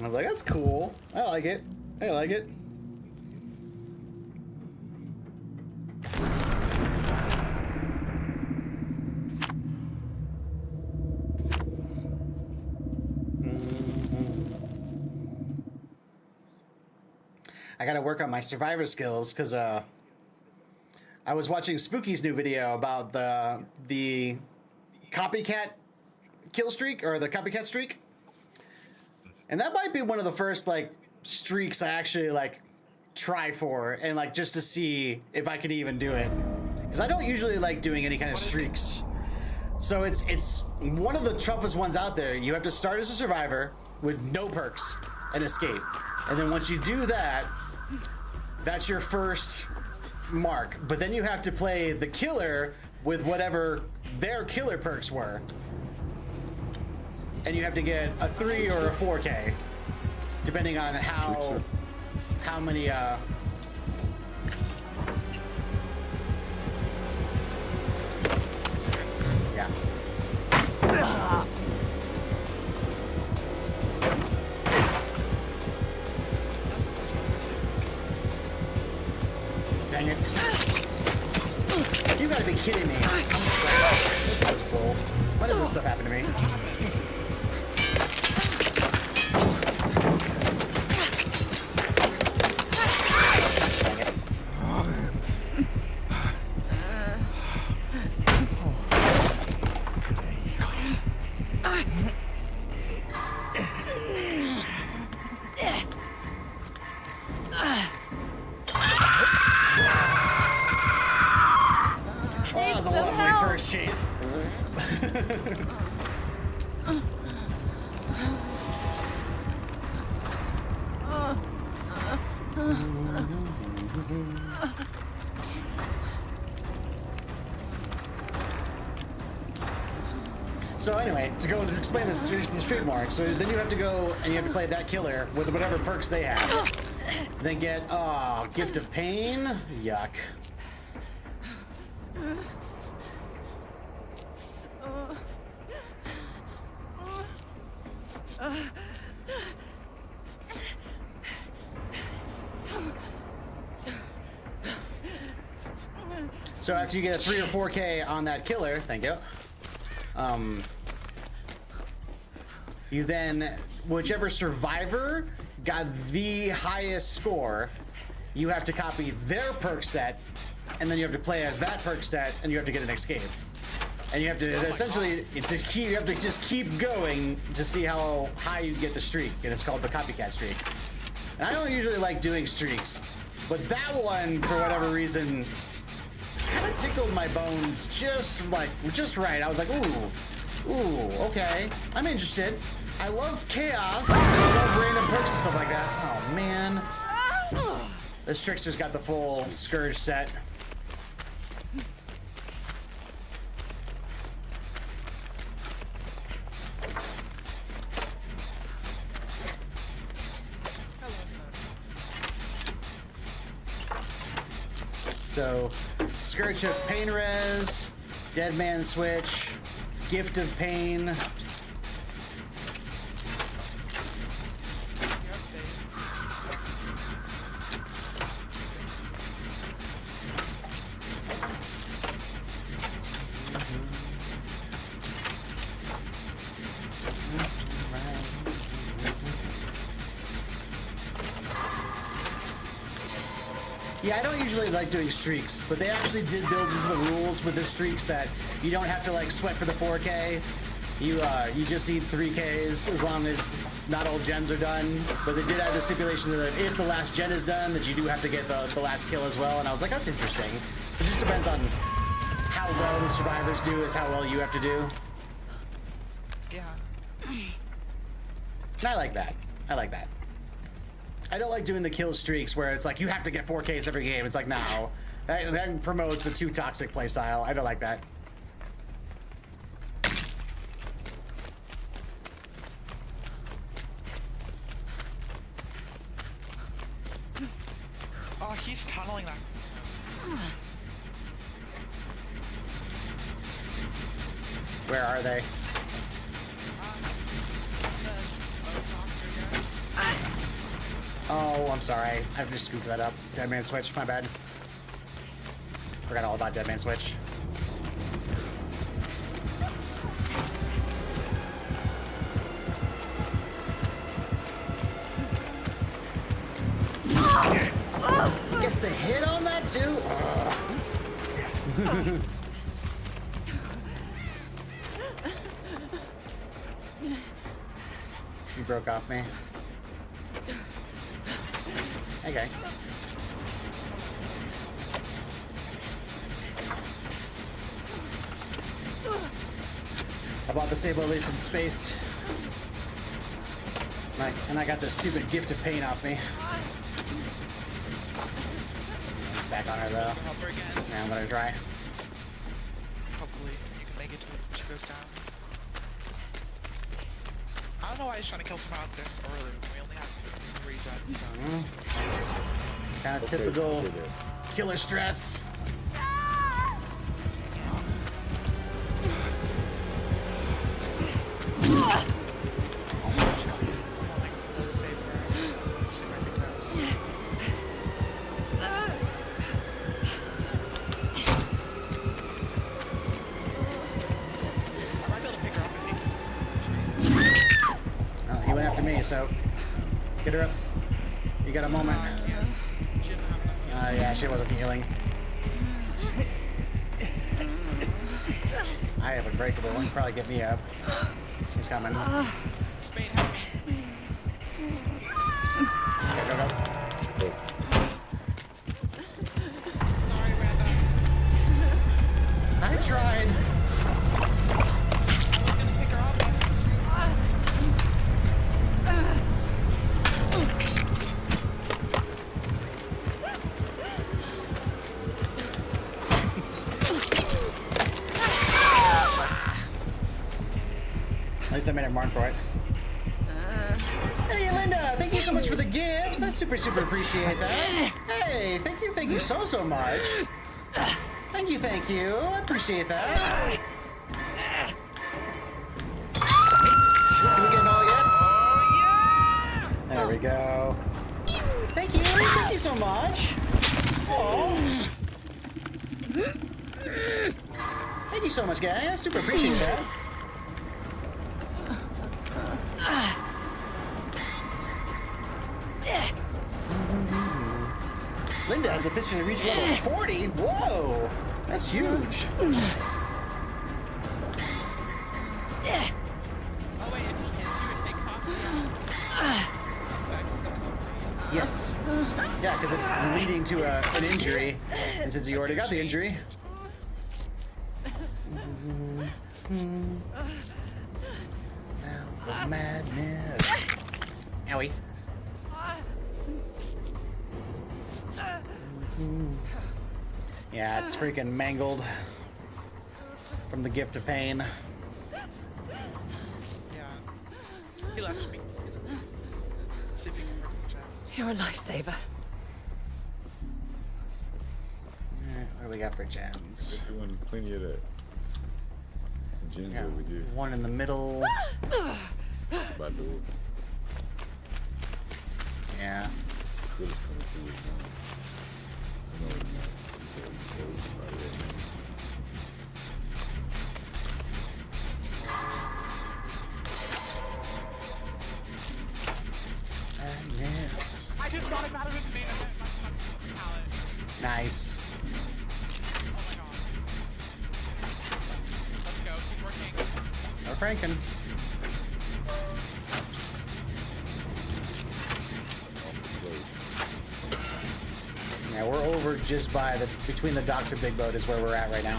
I was like, that's cool. I like it. I like it. I gotta work on my survivor skills, because I was watching Spooky's new video about the copycat kill streak, or the copycat streak, and that might be one of the first like streaks I actually like try for, and like just to see if I could even do it, because I don't usually like doing any kind of streaks. So it's one of the toughest ones out there. You have to start as a survivor with no perks and escape, and then once you do that, that's your first mark. But then you have to play the killer with whatever their killer perks were. And you have to get a 3 or a 4K, depending on how many yeah. Dang it. You gotta be kidding me. This is bull. Why does this stuff happen to me? Chase. So anyway, to go to explain this to the street more, so then you have to go and you have to play that killer with whatever perks they have. Then get Gift of Pain. Yuck. So after you get a 3 or 4K on that killer, thank you. You then, whichever survivor got the highest score, you have to copy their perk set, and then you have to play as that perk set, and you have to get an escape. And you have to essentially just keep going to see how high you get the streak, and it's called the copycat streak. And I don't usually like doing streaks, but that one, for whatever reason, kind of tickled my bones just right. I was like, ooh, okay, I'm interested. I love chaos, and I love random perks and stuff like that. Oh man. This trickster's got the full Scourge set. So, Scourge took Pain Res, Dead Man Switch, Gift of Pain. Yeah, I don't usually like doing streaks, but they actually did build into the rules with the streaks that you don't have to like sweat for the 4K. You just need 3Ks as long as not all gens are done. But they did add the stipulation that if the last gen is done, that you do have to get the last kill as well. And I was like, that's interesting. So it just depends on how well the survivors do is how well you have to do. Yeah. And I like that. I like that. I don't like doing the kill streaks where it's like you have to get 4Ks every game. It's like, no. That promotes a too toxic playstyle. I don't like that. Oh, he's tunneling that. Where are they? Oh, I'm sorry. I just scooped that up. Dead Man Switch, my bad. Forgot all about Dead Man Switch. Gets the hit on that too? You broke off me. Okay. I bought the Sable at least some space. And I got this stupid Gift of Pain off me. It's back on her though. Help her again. Yeah, I'm gonna try. Hopefully you can make it to it when she goes down. I don't know why he's trying to kill someone out this early. We only have 3 gens. That's kind of typical killer strats. He went after me, so get her up. You got a moment. Yeah, she wasn't healing. I have Unbreakable. He can probably get me up. He's coming. Spade, help me. Go. Sorry, Randa. I tried. I was gonna pick her up. At least I made him run for it. Hey, Linda, thank you so much for the gifts. I super appreciate that. Hey, thank you so much. Thank you. I appreciate that. Can we get an all yet? we go. Thank you so much. Oh. Thank you so much, guys. I super appreciate that. Linda has officially reached level 40. Whoa, that's huge. Oh wait, if he hits you, it takes off the effects. Yes. Yeah, because it's leading to an injury, and since you already got the injury. Now the madness. Owie. Yeah, it's freaking mangled from the gift of pain. Yeah. He left me. See if you can work with that. You're a lifesaver. Alright, what do we got for gems? We're doing plenty of that. Gens Yeah, over there. one in the middle. By door. Yeah. Good as 22 is one. No, it's not. It's close by there. Madness. I just got him out of his main palette. Nice. Oh my god. Let's go. Keep working. We're cranking. Yeah, we're over just by the between the docks and Big Boat is where we're at right now.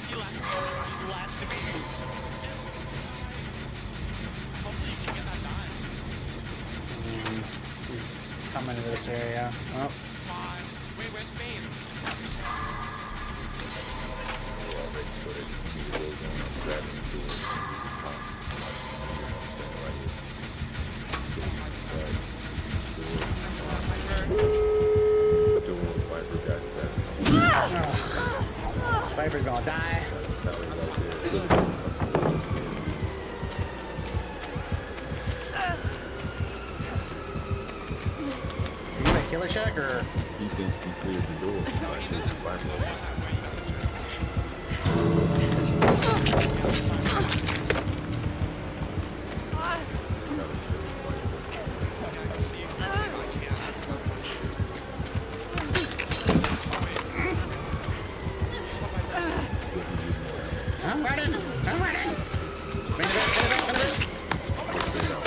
He left me. He left me. Hopefully you can get that done. He's coming into this area. Oh, Come on. Wait, where's Spain? We're all ready for it. We need to go on. I'm grabbing the door. Standing right here. Guys, Next one, Viper. door, Viper, guys, Viper's gonna die. Valley right there. You gonna kill a shack or? He thinks he cleared the door. No, he doesn't. Viper. That way, you gotta check. Yeah, go see if I can. I'm running. I'm running. Bring it back. Bring it back. Bring it back.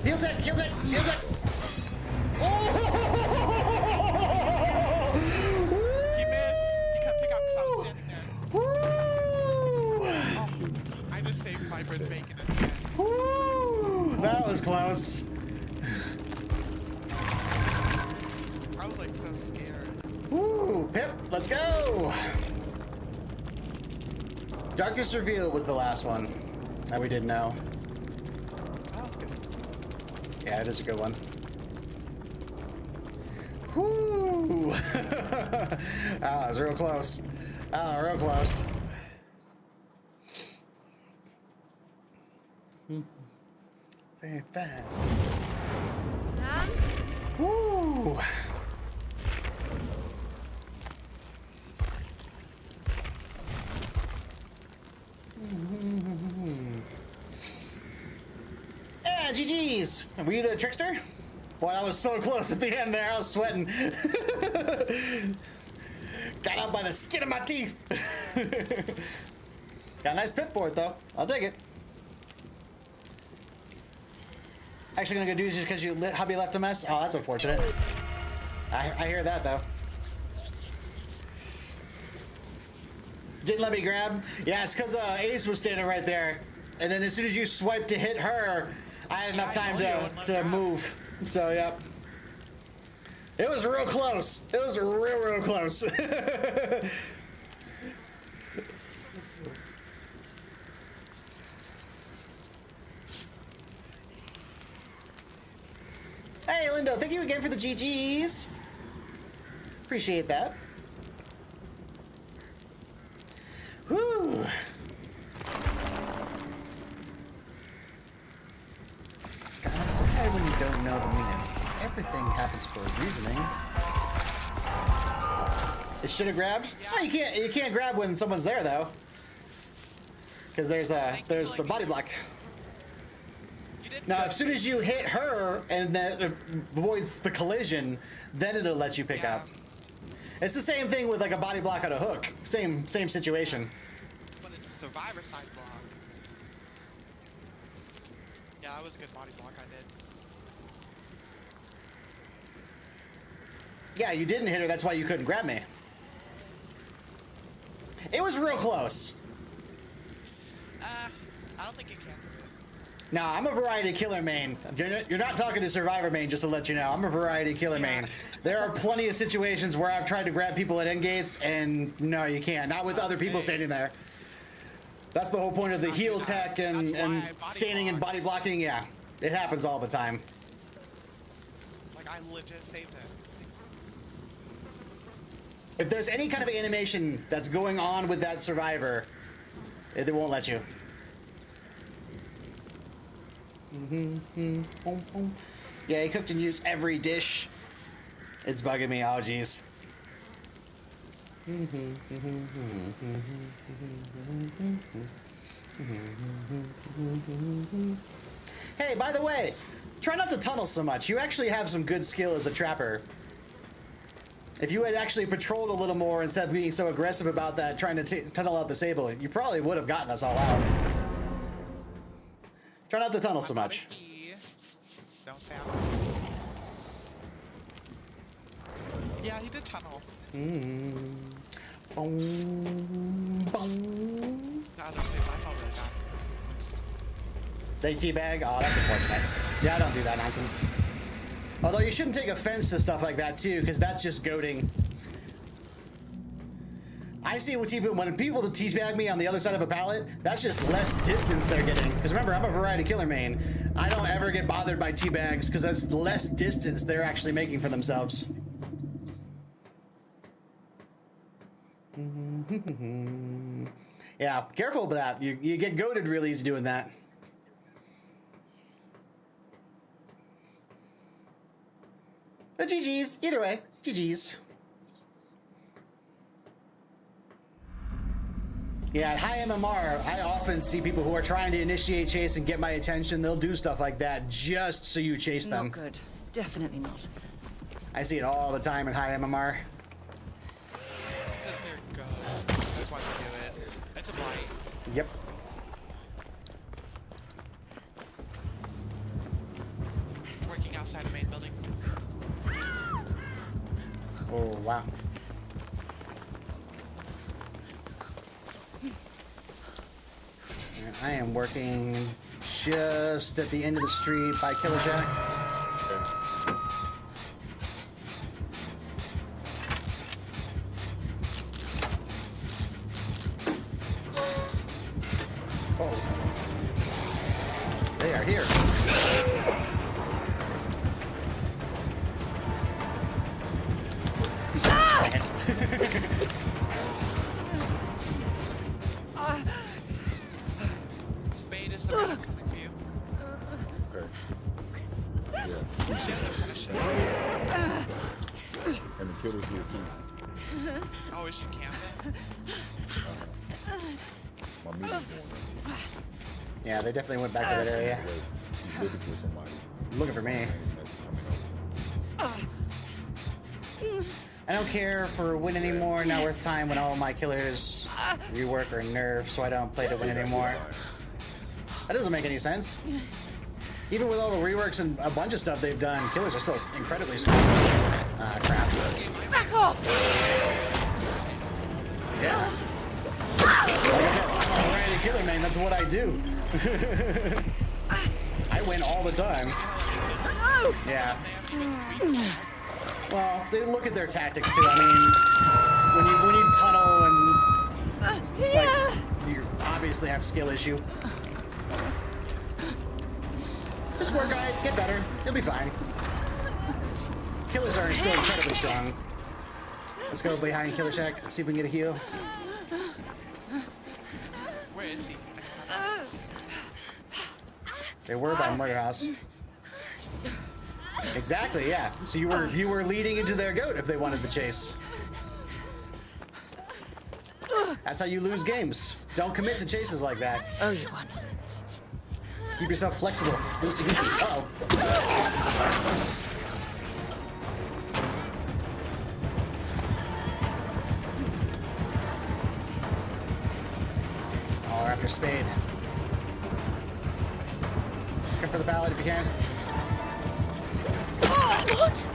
Heal tech. Heal tech. Heal tech. He missed. He couldn't pick up because I was standing there. Woo! Oh, I just saved Viper's bacon at the end. Woo! That was close. I was like so scared. Woo! Pip, let's go! Darkest Reveal was the last one that we didn't know. That was good. Yeah, it is a good one. Whoo! That was real close. Oh, real close. Very fast. Sam? Woo! Yeah, GG's. Were you the trickster? Boy, that was so close at the end there. I was sweating. Got out by the skin of my teeth. Got a nice pip for it, though. I'll take it. Actually gonna go do this just because hubby left a mess? Oh, that's unfortunate. I hear that, though. Didn't let me grab? Yeah, it's because Ace was standing right there. And then as soon as you swiped to hit her, I had enough time to move. So, yep. It was real close. It was real close. Hey, Lindo, thank you again for the GGs. Appreciate that. Whew. hide when you don't know the meaning. Everything happens for a reasoning. It should have grabbed. Oh, you can't grab when someone's there though, because there's the body block. Now, as soon as you hit her and then it avoids the collision, then it'll let you pick up. It's the same thing with like a body block on a hook. Same situation. But it's a survivor side block. Yeah, that was a good body block I did. Yeah, you didn't hit her. That's why you couldn't grab me. It was real close. I don't think you can do it. No, I'm a variety killer main. You're not talking to survivor main, just to let you know. I'm a variety killer main. There are plenty of situations where I've tried to grab people at end gates, and no, you can't. Not with other people standing there. That's the whole point of the heal tech and standing and body blocking. Yeah, it happens all the time. Like, I legit saved it. If there's any kind of animation that's going on with that survivor, they won't let you. Yeah, he cooked and used every dish. It's bugging me. Oh, jeez. Hey, by the way, try not to tunnel so much. You actually have some good skill as a trapper. If you had actually patrolled a little more instead of being so aggressive about that, trying to tunnel out the Sable, you probably would have gotten us all out. Try not to tunnel so much. Don't sound. Yeah, he did tunnel. Boom, boom. The other Sable, I felt really bad. They teabag? Oh, that's unfortunate. Yeah, I don't do that nonsense. Although you shouldn't take offense to stuff like that too, because that's just goading. I see when people teabag me on the other side of a pallet, that's just less distance they're getting. Because remember, I'm a variety killer main. I don't ever get bothered by teabags because that's less distance they're actually making for themselves. Yeah, careful with that. You get goaded real easy doing that. But GG's, either way, GG's. Yeah, at high MMR, I often see people who are trying to initiate chase and get my attention. They'll do stuff like that just so you chase them. Not good. Definitely not. I see it all the time in high MMR. It's because they're good. That's why they do it. It's a blight. Yep. Working outside the main building. Oh, wow. And I am working just at the end of the street by Killer Jack. Oh. They are here. Spade is the man coming for you. Okay. Yeah. She has a question. And the killer's here too. Oh, is she camping? My meeting's going on. Yeah, they definitely went back to that area. Wait, he's looking for somebody. Looking for me. That's coming over. I don't care for win anymore. Not worth time when all my killers rework or nerf, so I don't play to win anymore. That doesn't make any sense. Even with all the reworks and a bunch of stuff they've done, killers are still incredibly strong. Ah, crap. Back off! Yeah. Like I said, I'm a variety killer main, that's what I do. I win all the time. No! Yeah. Well, they look at their tactics too. I mean, when you tunnel and like, you obviously have skill issue. Just work on it, get better. You'll be fine. Killers are still incredibly strong. Let's go behind Killer Shack, see if we can get a heal. Where is he? They were by Murder House. Exactly, yeah. So you were leading into their goat if they wanted the chase. That's how you lose games. Don't commit to chases like that. Oh, you won. Keep yourself flexible. Loosey goosey. Uh-oh. Oh, we're after Spade. Come for the ballad if you can. What?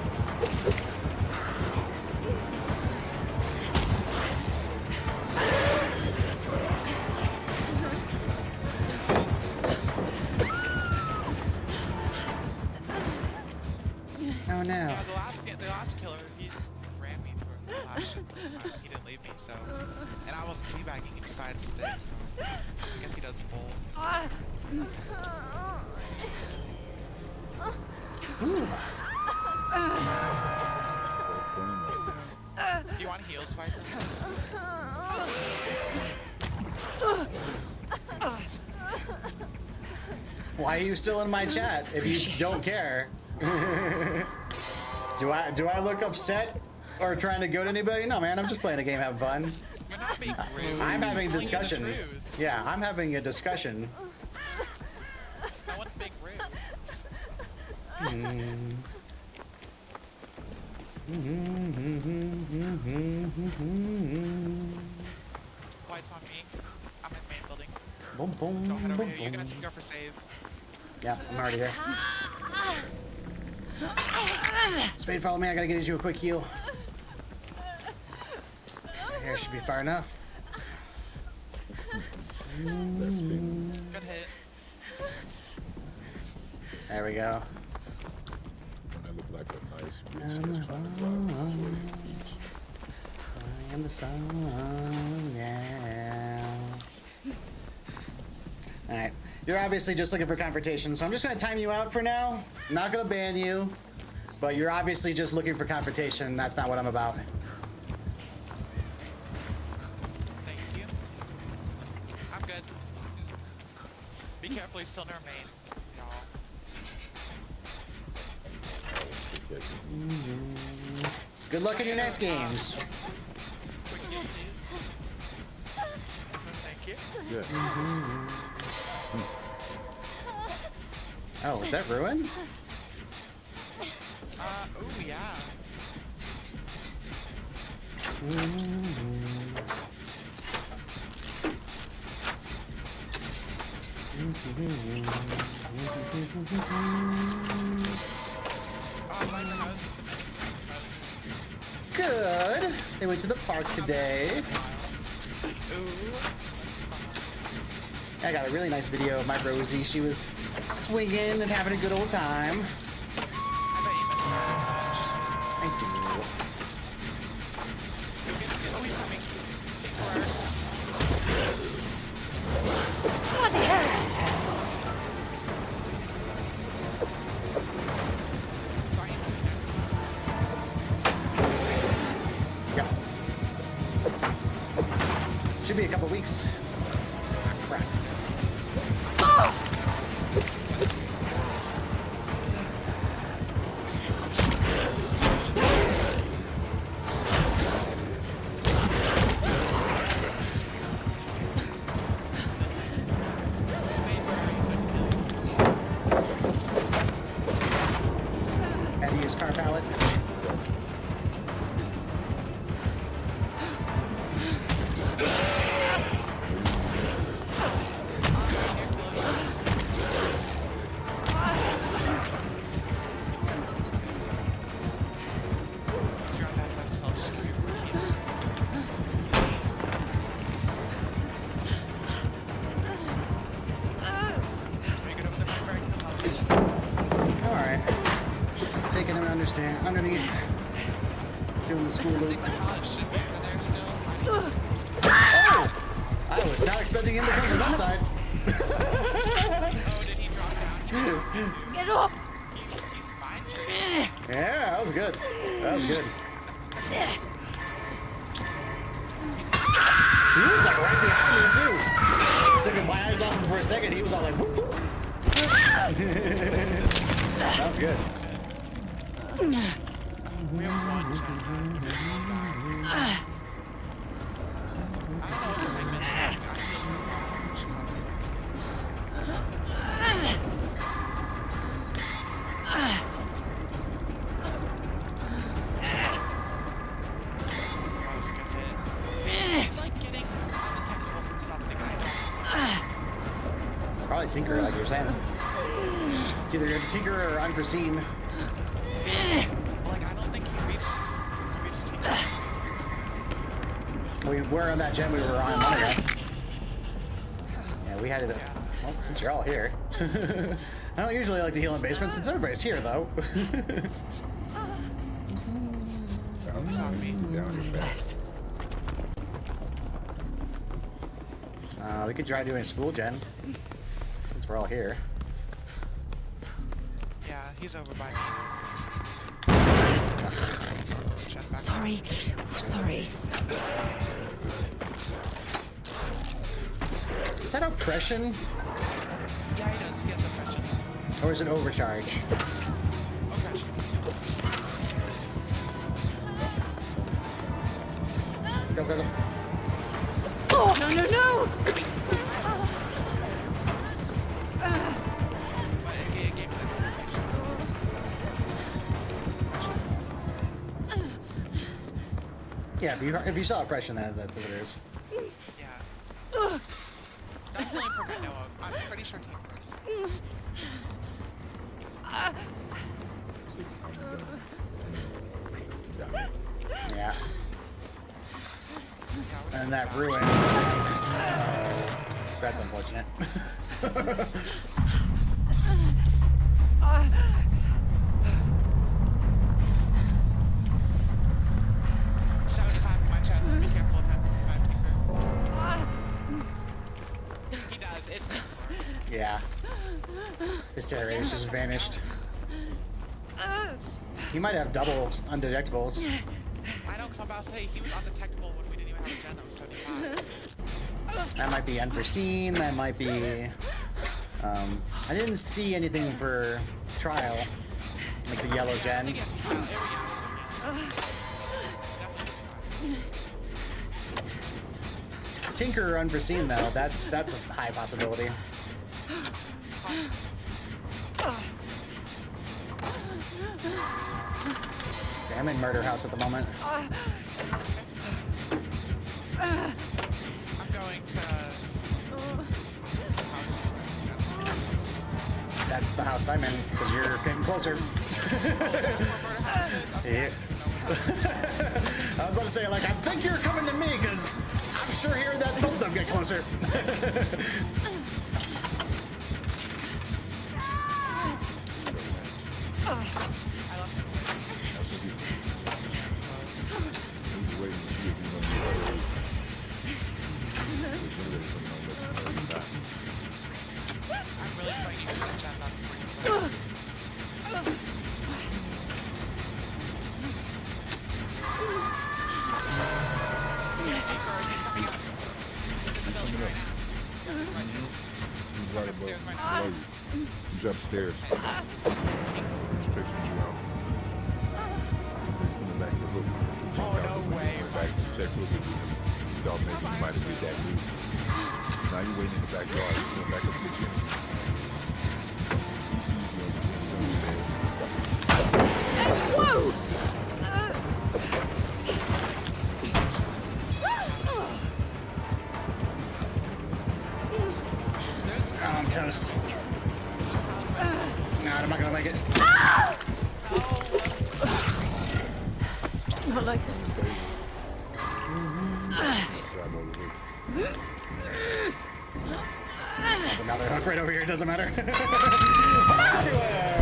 Oh no. Yeah, the last killer, he ran me for the last shit the time. He didn't leave me, so. And I wasn't teabagging, he just died to stay, so. I guess he does both. Do you want heals, Viper? Why are you still in my chat if you don't care? Do I look upset or trying to goad anybody? No, man, I'm just playing a game, having fun. You're not being rude. I'm having a You're discussion. being rude. Yeah, I'm having a discussion. No one's being rude. Lights on me. I'm in main building. Boom, boom, Don't head over boom, here. You boom. guys can go for save. Yeah, I'm already there. Spade, follow me. I gotta get you a quick heal. Here should be far enough. Good hit. There we go. That looked like a nice mix that's trying to drive across the beach. I am the sun, yeah. Alright. You're obviously just looking for confrontation, so I'm just gonna time you out for now. I'm not gonna ban you, but you're obviously just looking for confrontation. That's not what I'm about. Thank you. I'm good. Be careful, he's still near main. Y'all. Good luck in your next games. Quick hit, please. Thank you. Yeah. Oh, is that Ruin? Oh yeah. Good. They went to the park today. I got a really nice video of my Rosie. She was swinging and having a good old time. I do. Bloody hell! Yep. Should be a couple weeks. Crap. Had to use car pallet. Alright. Taking him underneath. Doing the school loop. Oh! I was not expecting him to come from that side. Get off! Yeah, that was good. That was good. He was like right behind me too. Took my eyes off him for a second. He was all like, whoop, whoop. That's Sounds good. We have one gen. I don't know what the segment's like. I feel she's on It's like getting undetectable from something I don't. Probably Tinker, like you're saying. It's either the Tinker or Unforeseen. Like, I don't think he reached Tinker. We were on that gen we were on a month ago. Yeah, we had it. Well, since you're all here. I don't usually like to heal in basements since everybody's here, though. We could try doing school gen since we're all here. Yeah, he's over by me. Sorry. Sorry. Is that oppression? Yeah, he does. He has oppression. Or is it overcharge? Oppression. Go, go, go. Oh, no, no, no! Yeah, if you saw oppression, that's what it is. Yeah. That's the only perk I know of. I'm pretty sure Tinker is. Yeah. And that ruin. That's unfortunate. My chance. Be careful of him. He does. It's Yeah. His terror rage just vanished. He might have double undetectables. I know, because I'm about to say he was undetectable when we didn't even have a gen that was 75. That might be unforeseen. That might be. I didn't see anything for trial, like the yellow gen. Tinker or unforeseen though. That's a high possibility. Okay, I'm in murder house at the moment. I'm going to... That's the house I'm in, because you're getting closer. Yeah. I was about to say, like, I think you're coming to me, because I'm sure hearing that thump thump get closer. He's upstairs. He's pushing you out. He's coming back to look. Oh, no way. Back to check look at you. He thought maybe you might have did that move. Now you're waiting in the backyard. He's going back up to the gym. Whoa! I'm toast. No, I'm not gonna make it. Not like this. There's another hook right over here. It doesn't matter. Hooks everywhere.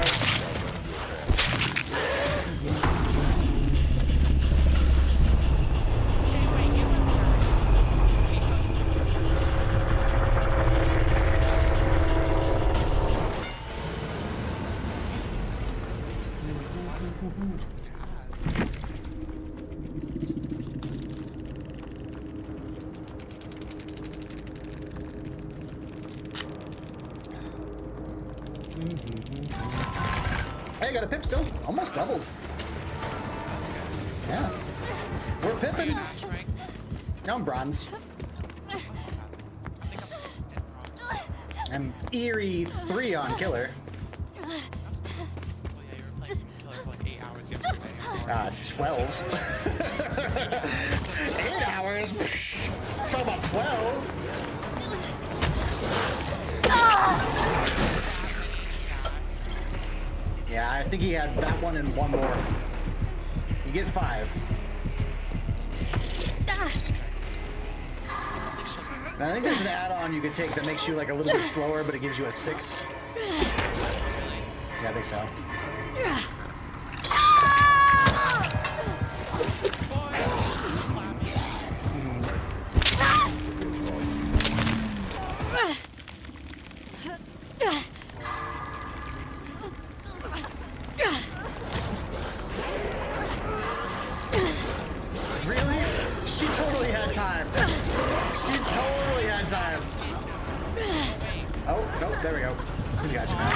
Hey, got a pip still. Almost doubled. That's good. Yeah. We're Are you pipping. Ash rank? I'm bronze. I think I'm in bronze. I'm eerie 3 on killer. That's cool. Well, yeah, you were playing Killer for like 8 hours yesterday. 12. 8 hours? Talk about 12. Yeah, I think he had that one and one more. You get 5. And I think there's an add-on you could take that makes you like a little bit slower, but it gives you a 6. Yeah, I think so. Really? She totally had time. She totally had time. Oh, nope, there we go. She's got you now.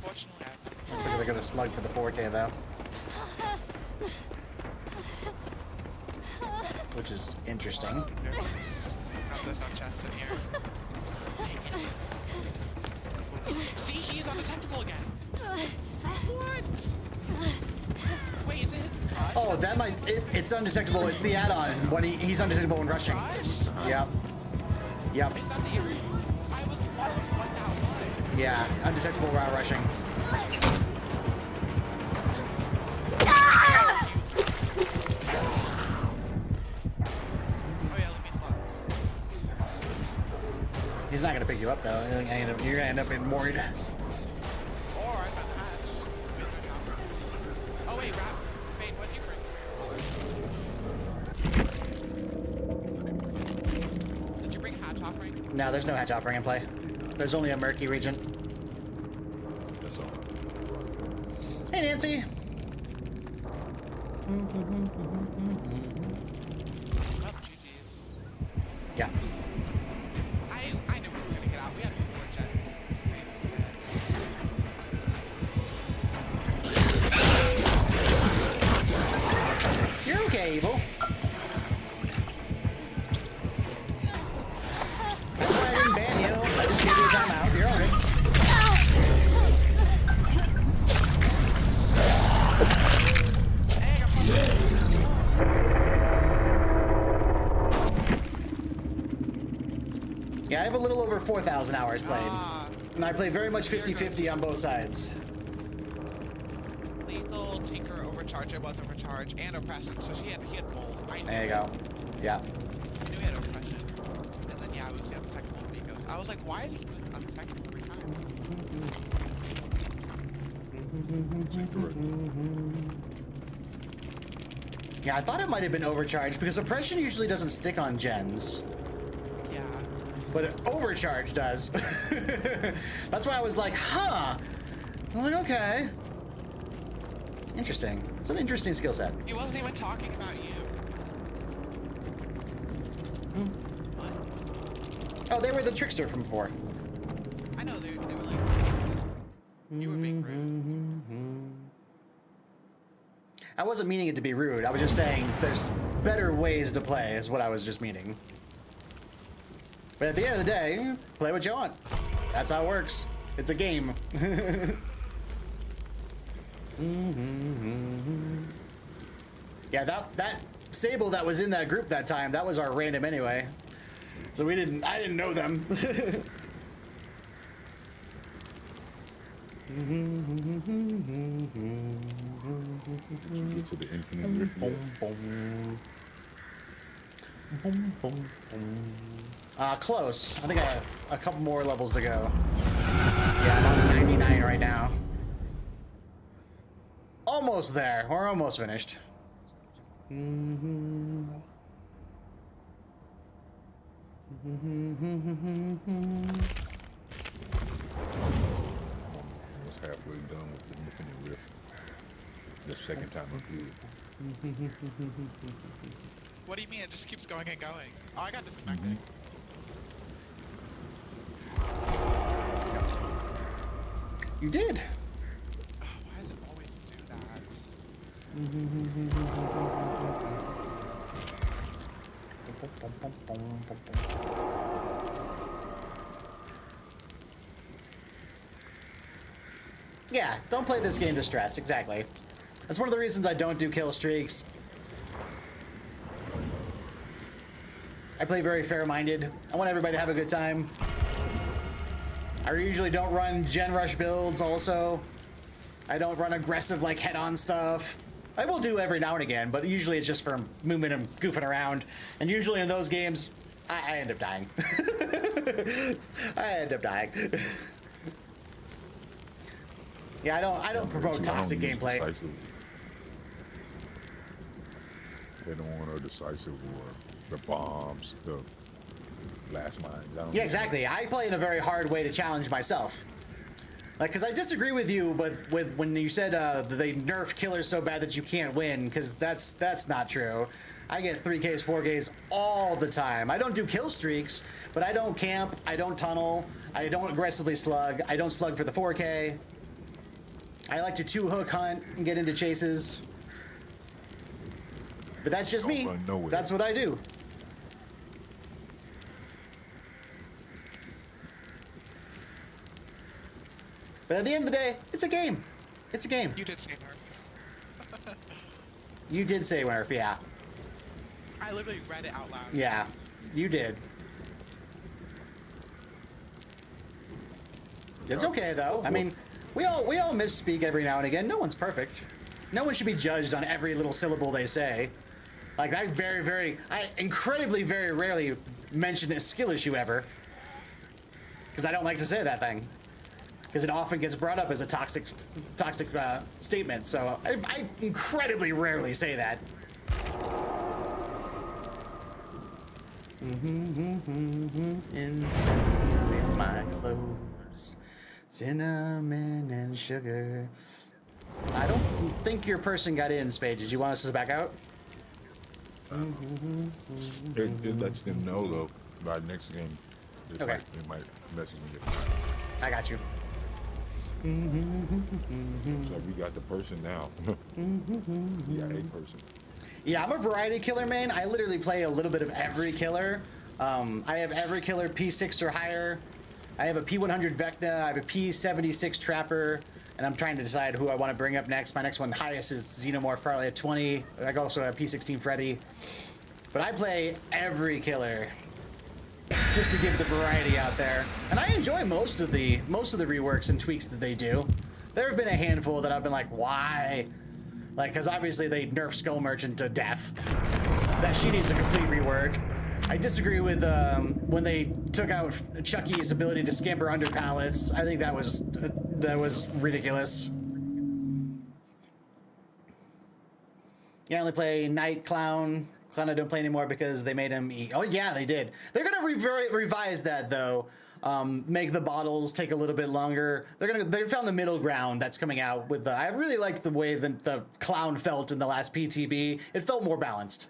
Fortunately, Looks like they're gonna slug for the 4K though. Which is interesting. there's no chest in here. Dang it. See, he's undetectable again. What? Wait, is it his crush? Oh, that might. It's undetectable. It's the add-on when he's undetectable when rushing. Yep. Yep. Is that the I was wondering what that was. Yeah, undetectable while rushing. He's not gonna pick you up though. You're gonna end up in moored. Or I found the hatch. Oh wait, Rap, Spade, what did you bring? Did you bring hatch offering? No, there's no hatch offering in play. There's only a murky region. That's all. Hey, Nancy. Oh, GG's. Yeah. I knew we were gonna get out. We had 4 jets. Spade was dead. You're okay, Evil. That's why I didn't ban you. I just gave you a timeout. You're alright. Yeah, I have a little over 4,000 hours played. And I play very much 50-50 on both sides. Lethal, Tinker, Overcharge, was Overcharge, and Oppression, so he had both. I knew There you go. Yeah. I knew he had Oppression. And then, yeah, we see undetectable Vigos. I was like, why is he doing undetectable every time? Yeah, I thought it might have been Overcharge because Oppression usually doesn't stick on gens. Yeah. But Overcharge does. That's why I was like, huh. I was like, okay. Interesting. It's an interesting skill set. He wasn't even talking about you. What? Oh, they were the trickster from before. I know, they were like, you were being rude. I wasn't meaning it to be rude. I was just saying there's better ways to play is what I was just meaning. But at the end of the day, play what you want. That's how it works. It's a game. Yeah, that Sable that was in that group that time, that was our random anyway. So I didn't know them. Get to the infinite rift. Close. I think I have a couple more levels to go. Yeah, I'm on 99 right now. Almost there. We're almost finished. Almost halfway done with the infinite rift. The second time I played. What do you mean? It just keeps going and going. Oh, I got disconnected. You did. Oh, why does it always do that? Yeah, don't play this game to stress, exactly. That's one of the reasons I don't do kill streaks. I play very fair-minded. I want everybody to have a good time. I usually don't run gen rush builds also. I don't run aggressive like head-on stuff. I will do every now and again, but usually it's just for movement and goofing around. And usually in those games, I end up dying. I end up dying. Yeah, I don't promote toxic gameplay. They don't want a decisive war. The bombs, the blast mines. Yeah, exactly. I play in a very hard way to challenge myself. Like, because I disagree with you, but when you said that they nerf killers so bad that you can't win, because that's not true. I get 3Ks, 4Ks all the time. I don't do kill streaks, but I don't camp, I don't tunnel, I don't aggressively slug, I don't slug for the 4K. I like to 2-hook hunt and get into chases. But that's just me. That's what I do. But at the end of the day, it's a game. It's a game. You did say nerf. You did say nerf, yeah. I literally read it out loud. Yeah, you did. It's okay though. I mean, we all misspeak every now and again. No one's perfect. No one should be judged on every little syllable they say. Like I incredibly very rarely mention a skill issue ever. Because I don't like to say that thing. Because it often gets brought up as a toxic statement. So I incredibly rarely say that. In my clothes, cinnamon and sugar. I don't think your person got in, Spade. Did you want us to back out? It lets them know though by next game. Okay. They might message me. I got you. So we got the person now. We got a person. Yeah, I'm a variety killer, man. I literally play a little bit of every killer. I have every killer P6 or higher. I have a P100 Vecna. I have a P76 Trapper. And I'm trying to decide who I want to bring up next. My next one highest is Xenomorph, probably at 20. I also have P16 Freddy. But I play every killer just to give the variety out there. And I enjoy most of the reworks and tweaks that they do. There have been a handful that I've been like, why? Like, because obviously they nerfed Skull Merchant to death. That she needs a complete rework. I disagree with when they took out Chucky's ability to scamper under pallets. I think that was ridiculous. Yeah, I only play Night Clown. Clown I don't play anymore because they made him eat. Oh yeah, they did. They're gonna revise that though. Make the bottles take a little bit longer. They found a middle ground that's coming out with the. I really liked the way that the Clown felt in the last PTB. It felt more balanced.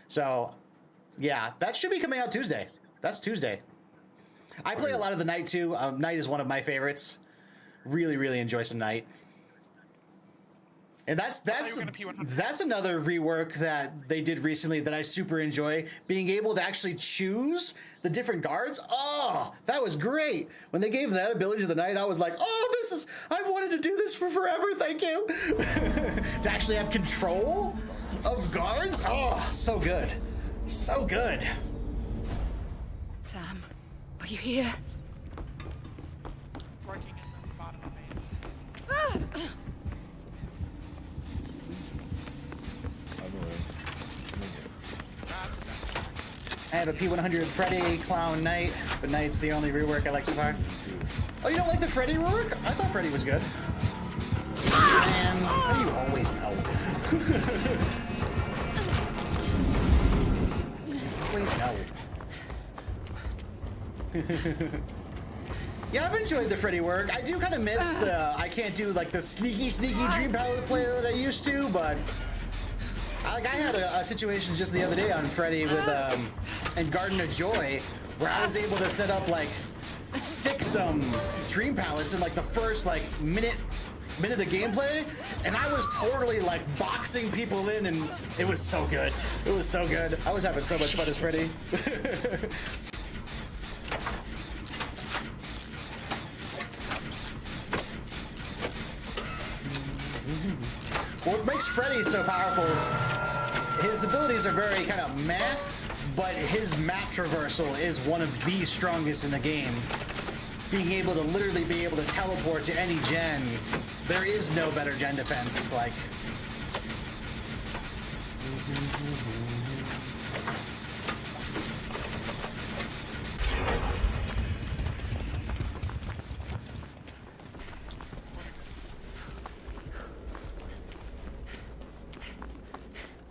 So, yeah, that should be coming out Tuesday. That's Tuesday. I play a lot of the Night too. Night is one of my favorites. Really, really enjoy some Night. And that's another rework that they did recently that I super enjoy. Being able to actually choose the different guards. Oh, that was great. When they gave that ability to the Knight, I was like, oh, I've wanted to do this for forever, thank you. To actually have control of guards. Oh, so good. So good. Sam, are you here? Working in the bottom of it. I have a P100 Freddy, Clown, Knight, but Knight's the only rework I like so far. Oh, you don't like the Freddy rework? I thought Freddy was good. Man, how do you always know? Always know. Yeah, I've enjoyed the Freddy work. I do kind of miss I can't do like the sneaky Dream Palette play that I used to, but I had a situation just the other day on Freddy with in Garden of Joy where I was able to set up like 6 Dream Palettes in like the first like minute of the gameplay, and I was totally like boxing people in, and it was so good. It was so good. I was having so much fun as Freddy. What makes Freddy so powerful is his abilities are very kind of meh, but his map traversal is one of the strongest in the game. Being able to literally be able to teleport to any gen, there is no better gen defense. Like,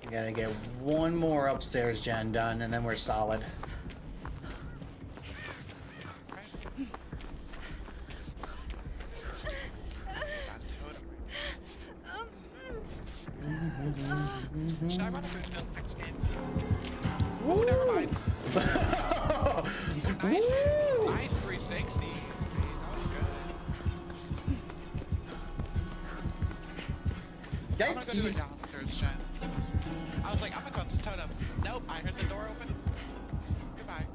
we gotta get one more upstairs gen done, and then we're solid. Should I run a boot build next game? Oh, never mind. Nice 360. That was good. I'm gonna go do it downstairs, Jen. I was like, I'm gonna go to the totem. Nope, I heard the door open. Goodbye.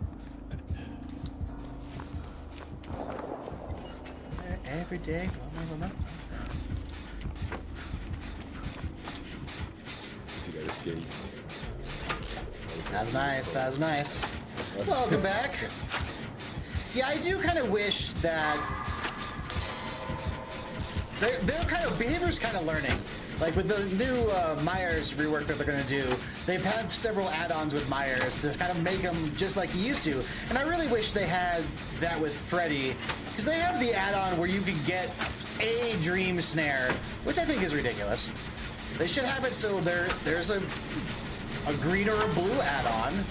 Every day. Escape. That's nice. That was nice. Welcome back. Yeah, I do kind of wish that their kind of behavior's kind of learning. Like with the new Myers rework that they're going to do, they've had several add-ons with Myers to kind of make them just like he used to. And I really wish they had that with Freddy, because they have the add-on where you can get a dream snare, which I think is ridiculous. They should have it so there's a green or a blue add-on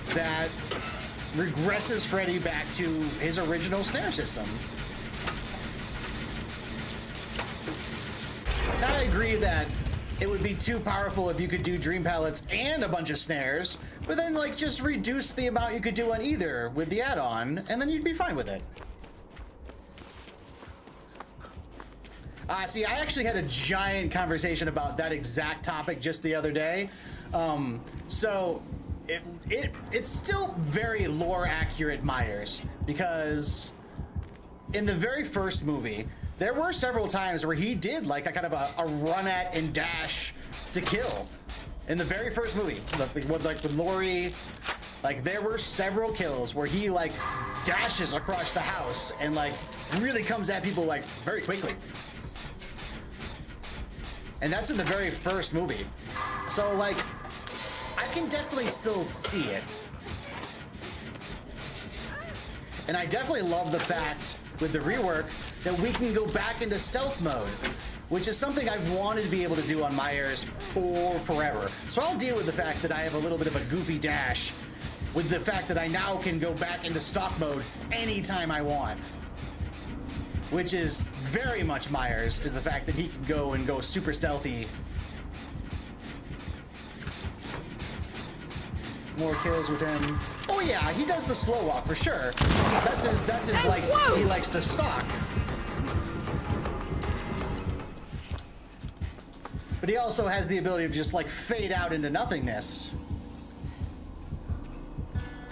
that regresses Freddy back to his original snare system. Now, I agree that it would be too powerful if you could do dream palettes and a bunch of snares, but then like just reduce the amount you could do on either with the add-on, and then you'd be fine with it. See, I actually had a giant conversation about that exact topic just the other day. So it's still very lore accurate Myers, because in the very first movie, there were several times where he did like a kind of a run at and dash to kill. In the very first movie, with Laurie, like there were several kills where he like dashes across the house and like really comes at people like very quickly. And that's in the very first movie. So like, I can definitely still see it. And I definitely love the fact with the rework that we can go back into stealth mode, which is something I've wanted to be able to do on Myers for forever. So I'll deal with the fact that I have a little bit of a goofy dash with the fact that I now can go back into stock mode anytime I want. Which is very much Myers, is the fact that he can go super stealthy. More kills with him. Oh yeah, he does the slow walk for sure. That's his like, he likes to stalk. But he also has the ability to just like fade out into nothingness.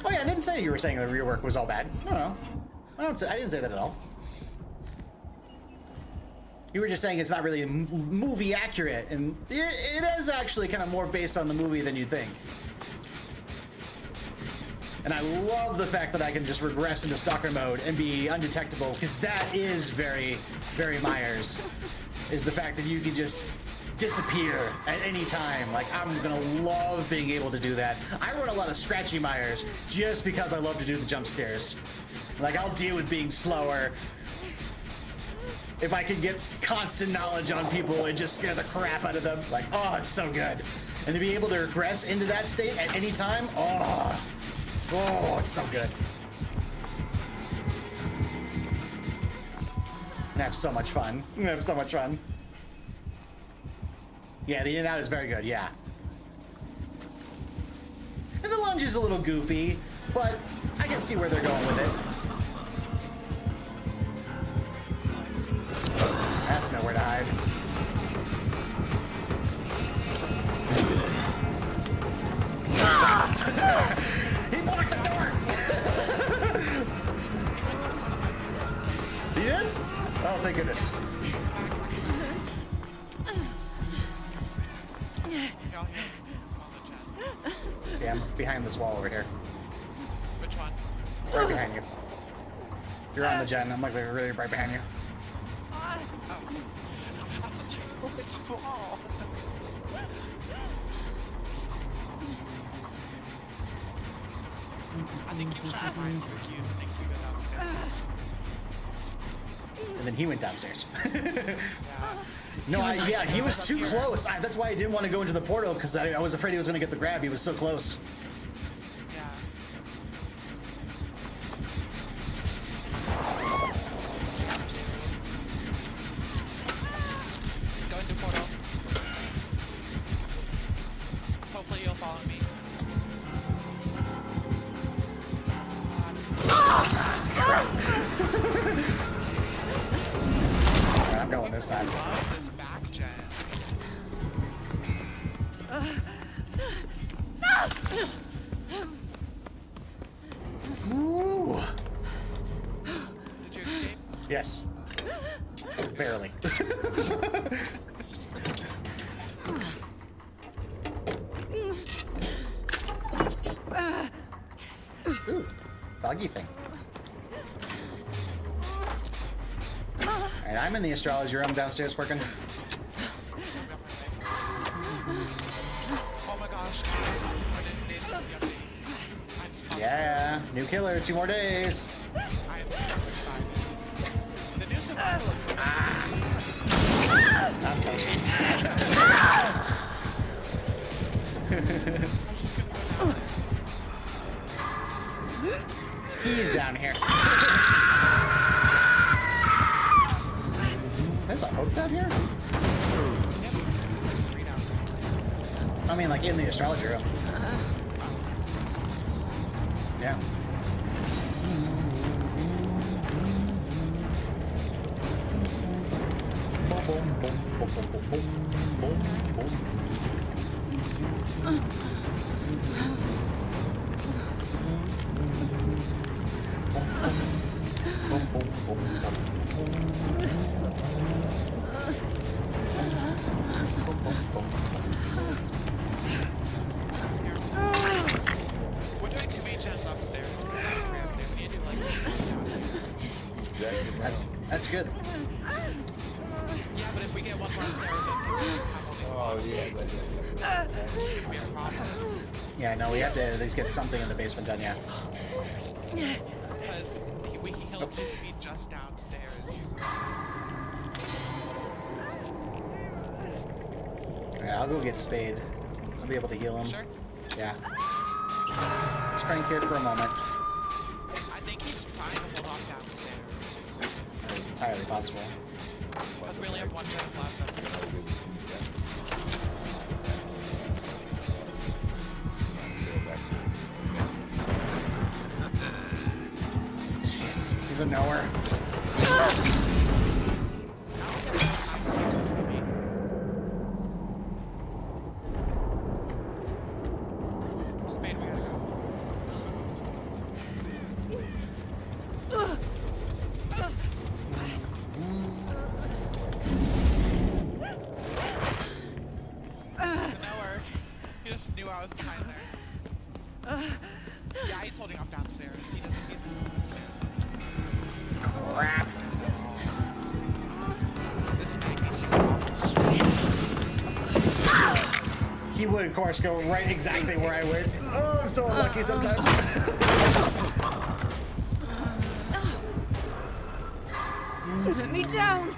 Oh yeah, I didn't say you were saying the rework was all bad. No, I didn't say that at all. You were just saying it's not really movie accurate, and it is actually kind of more based on the movie than you think. And I love the fact that I can just regress into stalker mode and be undetectable, because that is very, very Myers, is the fact that you can just disappear at any time. Like, I'm gonna love being able to do that. I run a lot of scratchy Myers just because I love to do the jump scares. Like, I'll deal with being slower if I can get constant knowledge on people and just scare the crap out of them. Like, oh, it's so good. And to be able to regress into that state at any time, oh, it's so good. gonna have so much fun. I'm gonna have so much fun. Yeah, the in and out is very good, yeah. And the lunge is a little goofy, but I can see where they're going with it. That's nowhere to hide. He blocked the door! He did? Oh, thank goodness. Yeah, I'm behind this wall over here. Which one? It's right behind you. If you're on the gen, I'm like really right behind you. Oh, it's ball. I think you should try and trick you. I think you go downstairs. And then he went downstairs. Yeah. No, yeah, he was too close. That's why I didn't want to go into the portal, because I was afraid he was going to get the grab. He was so close. Yeah. Go into portal. Hopefully you'll follow me. Alright, I'm going this time. Love this back gen. Ooh. Did you escape? Yes. Barely. Ooh, foggy thing. And I'm in the astrology room downstairs working. Oh my gosh, guys, 2 more days of the update. I'm so Yeah, new killer, 2 more days. I am so excited. The new survival looks I'm toasted. He's down here. There's a hook down here? I mean, like in the astrology room. Yeah. Boom, boom, boom, boom, boom, boom, boom, boom. Boom, boom, boom, We're doing 2 main gens upstairs. We need to like That's good. yeah, but if we get one more up there, then have all these Oh, yeah. it's gonna be a problem. Yeah, no, we have to at least get something in the basement done, yeah. Because he'll just be just downstairs. Alright, I'll go get Spade. I'll be able to heal him. Sure. Yeah. Let's crank here for a moment. I think he's trying to hold off downstairs. That is entirely possible. Because we only have 1 gen left. Jeez, he's a nowhere. Spade, we gotta go. Nowhere. He just knew I was behind there. Yeah, he's holding off downstairs. He doesn't get Crap. this man is He would, of course, go right exactly where I would. Oh, I'm so unlucky sometimes. Let me down.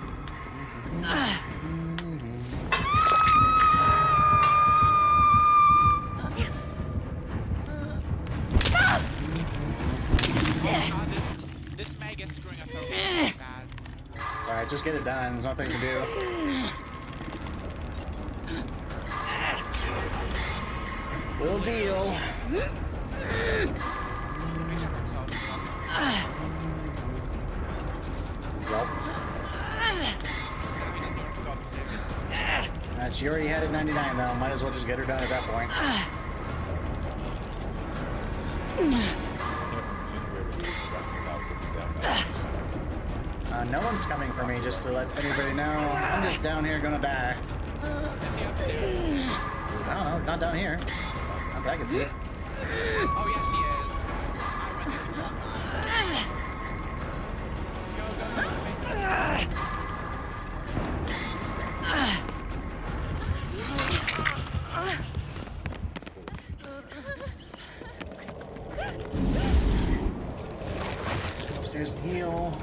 God, this mag is screwing us over so bad. Alright, just just get it done. There's nothing to do. Will deal. Yup. She already had it 99 though. Might as well just get her done at that point. No one's coming for me, just to let everybody know. I'm just down here gonna die. Is he upstairs? I don't know, not down here. Not that I can see it. Oh, yes, he is. Let's go upstairs and heal.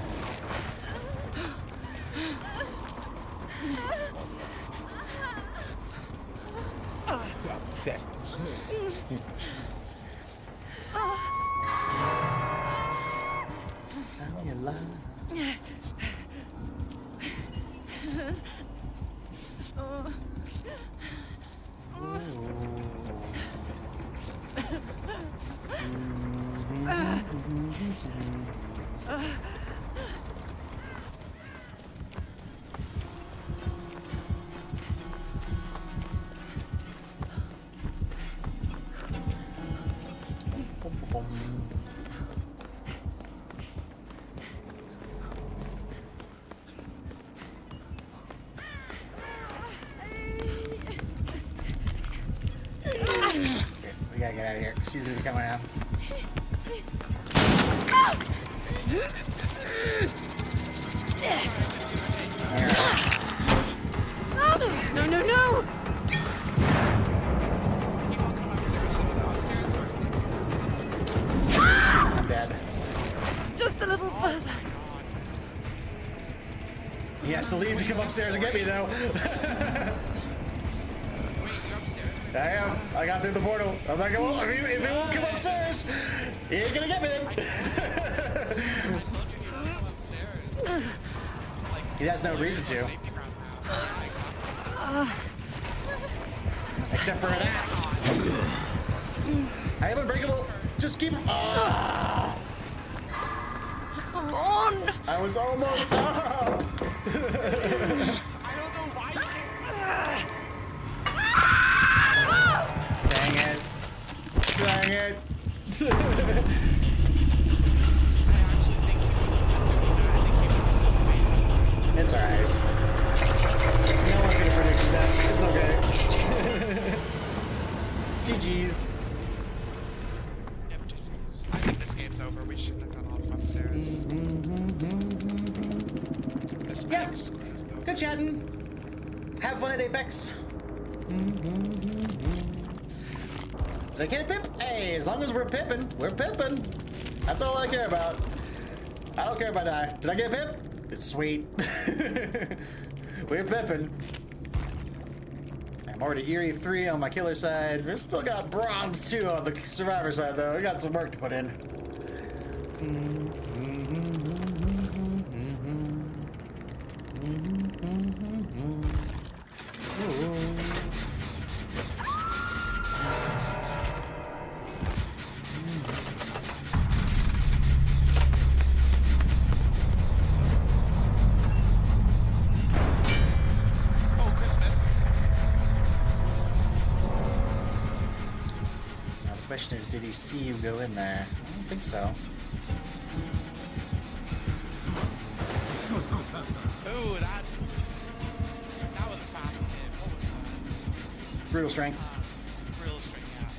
Tell me a lie. We gotta get out of here. She's gonna be coming out. No, no, no! I'm dead. Just a little further. He has to leave to come upstairs and get me though. I am. I got through the portal. I'm not gonna. I mean, if he won't come upstairs, he ain't gonna get me then. He has no reason to. Except for that. I am unbreakable. Just keep. Ah! Come on! I was almost up. I don't know why you can't. Dang it. Dang it. I actually think he would have I think he would have made it. It's alright. No one could have predicted that. It's okay. GG's. Yep, GG's. I think this game's over. We shouldn't have done all the upstairs. This Yeah. makes Good chatting. Have fun at Apex. Did I get a pip? Hey, as long as we're pipping, we're pipping. That's all I care about. I don't care if I die. Did I get a pip? It's sweet. We're pipping. I'm already Eerie 3 on my killer side. We still got bronze 2 on the survivor side though. We got some work to put in. Oh, Christmas. Now the question is, did he see you go in there? I don't think so. Ooh, that was a fast hit. What was that? Brutal strength. Real string, yeah.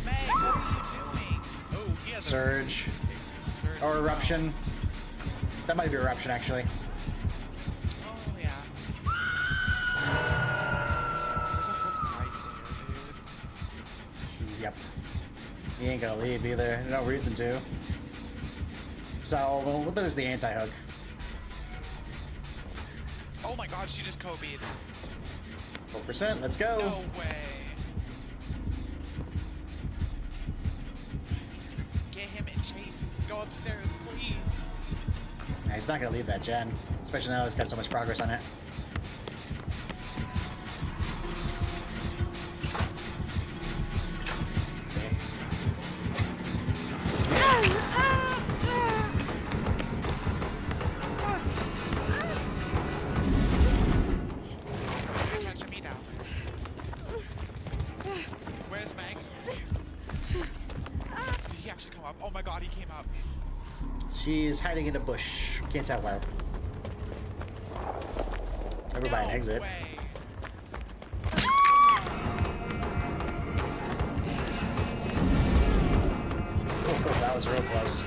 May, what are you doing? Oh, he has Surge. a surge. Or eruption. That might be eruption actually. Oh, yeah. There's a hook right there, dude. Yep. He ain't gonna leave either. No reason to. So, well, there's the anti-hook. Oh my god, she just Kobe'd. 4%, let's go. No way. Get him in chase. Go upstairs, please. Nah, he's not gonna leave that gen, especially now he's got so much progress on it. You're catching me down. Where's Meg? Did he actually come up? Oh my god, he came up. She's hiding in a bush. Can't tell where. Everybody an exit. Way. Oh, that was real close.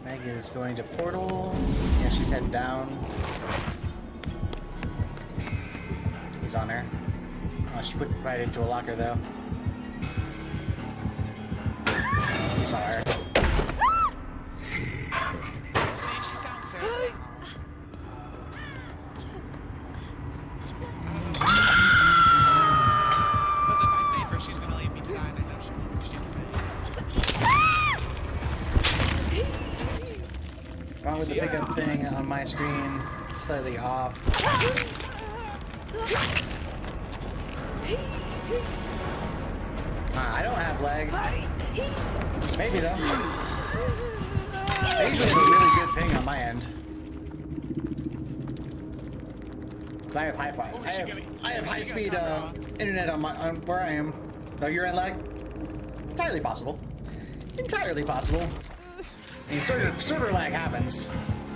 Meg is going to portal. Yeah, she's heading down. He's on her. Oh, she put right into a locker though. He saw her. See, she's downstairs. Because if I save her, she's gonna leave me to die, and I know she's Wrong with the pickup thing on my screen. Slightly off. I don't have lag. Maybe though. I usually have a really good ping on my end. I have high-fi. I have high-speed internet on where I am. Oh, you're at lag? Entirely possible. Entirely possible. I mean, server lag happens.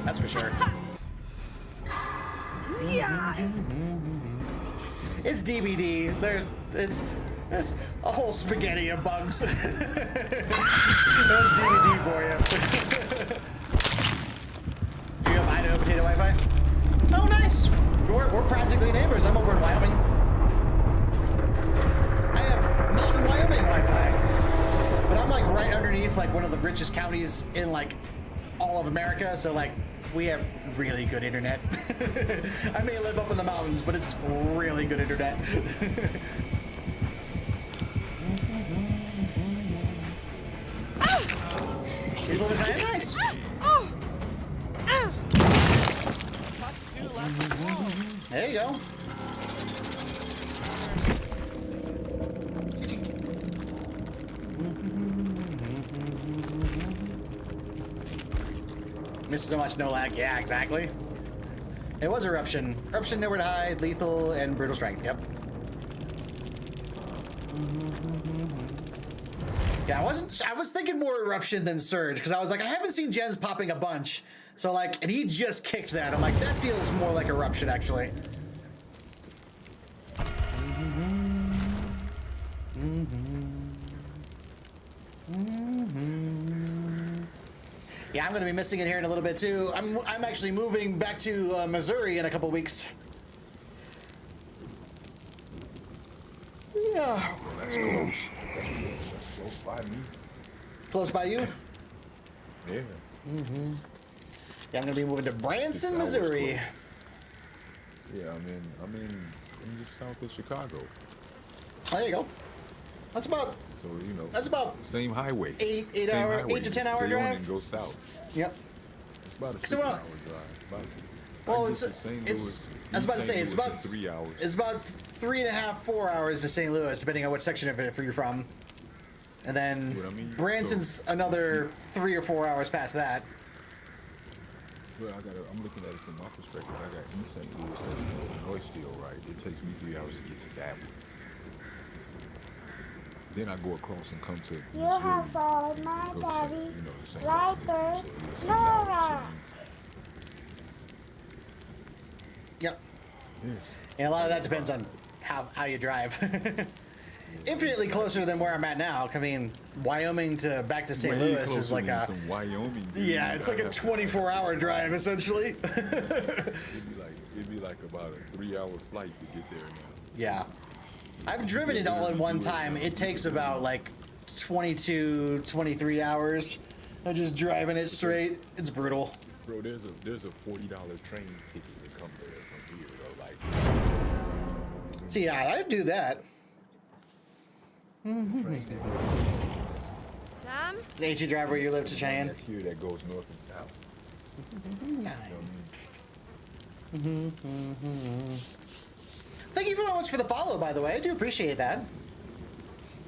That's for sure. It's DBD. It's a whole spaghetti of bugs. That's DBD for you. You have Idaho Potato Wi-Fi? Oh, nice. We're practically neighbors. I'm over in Wyoming. I have Mountain Wyoming Wi-Fi, but I'm like right underneath like one of the richest counties in like all of America. So like we have really good internet. I may live up in the mountains, but it's really good internet. He's living kind of nice. There you go. Missed so much, no lag. Yeah, exactly. It was Eruption. Eruption, Nowhere to Hide, Lethal, and Brutal Strength. Yep. Yeah, I was thinking more Eruption than Surge, because I was like, I haven't seen gens popping a bunch. So like, and he just kicked that. I'm like, that feels more like Eruption, actually. Yeah, I'm going to be missing it here in a little bit too. I'm actually moving back to Missouri in a couple weeks. Yeah. Well, that's close. Close by me. Close by you? Yeah. Yeah, I'm going to be moving to Branson, Missouri. Yeah, I mean, I'm just south of Chicago. Oh, there you go. That's about. So you know. That's about same highway. Eight same to highway. 10 hour Stay on drive. and go south. Yep. It's about a 6 So, hour drive. Well, it's I was about to say it's about 3 hours. It's about 3.5, 4 hours to St. Louis, depending on what section of it you're from. And then Branson's another 3 or 4 hours past that. Well, I'm looking at it from my perspective. I got East St. Louis, that's Illinois still, right? It takes me 3 hours to get to that one. Then I go across and come to Missouri. You have all my daddy, right there, Nora. Yep. Yes. And a lot of that depends on how you drive. Infinitely closer than where I'm at now. I mean, Wyoming to back to St. Louis is like a some Wyoming. Dude. Yeah, it's like a 24-hour drive essentially. it'd be like about a 3-hour flight to get there now. Yeah. I've driven it all in one time. It takes about like 22, 23 hours of just driving it straight. It's brutal. Bro, there's a $40 train ticket to come there from See, I'd do that. Sam? The HE drive where you live to Cheyenne. That's here that goes north and south. Thank you very much for the follow, by the way. I do appreciate that.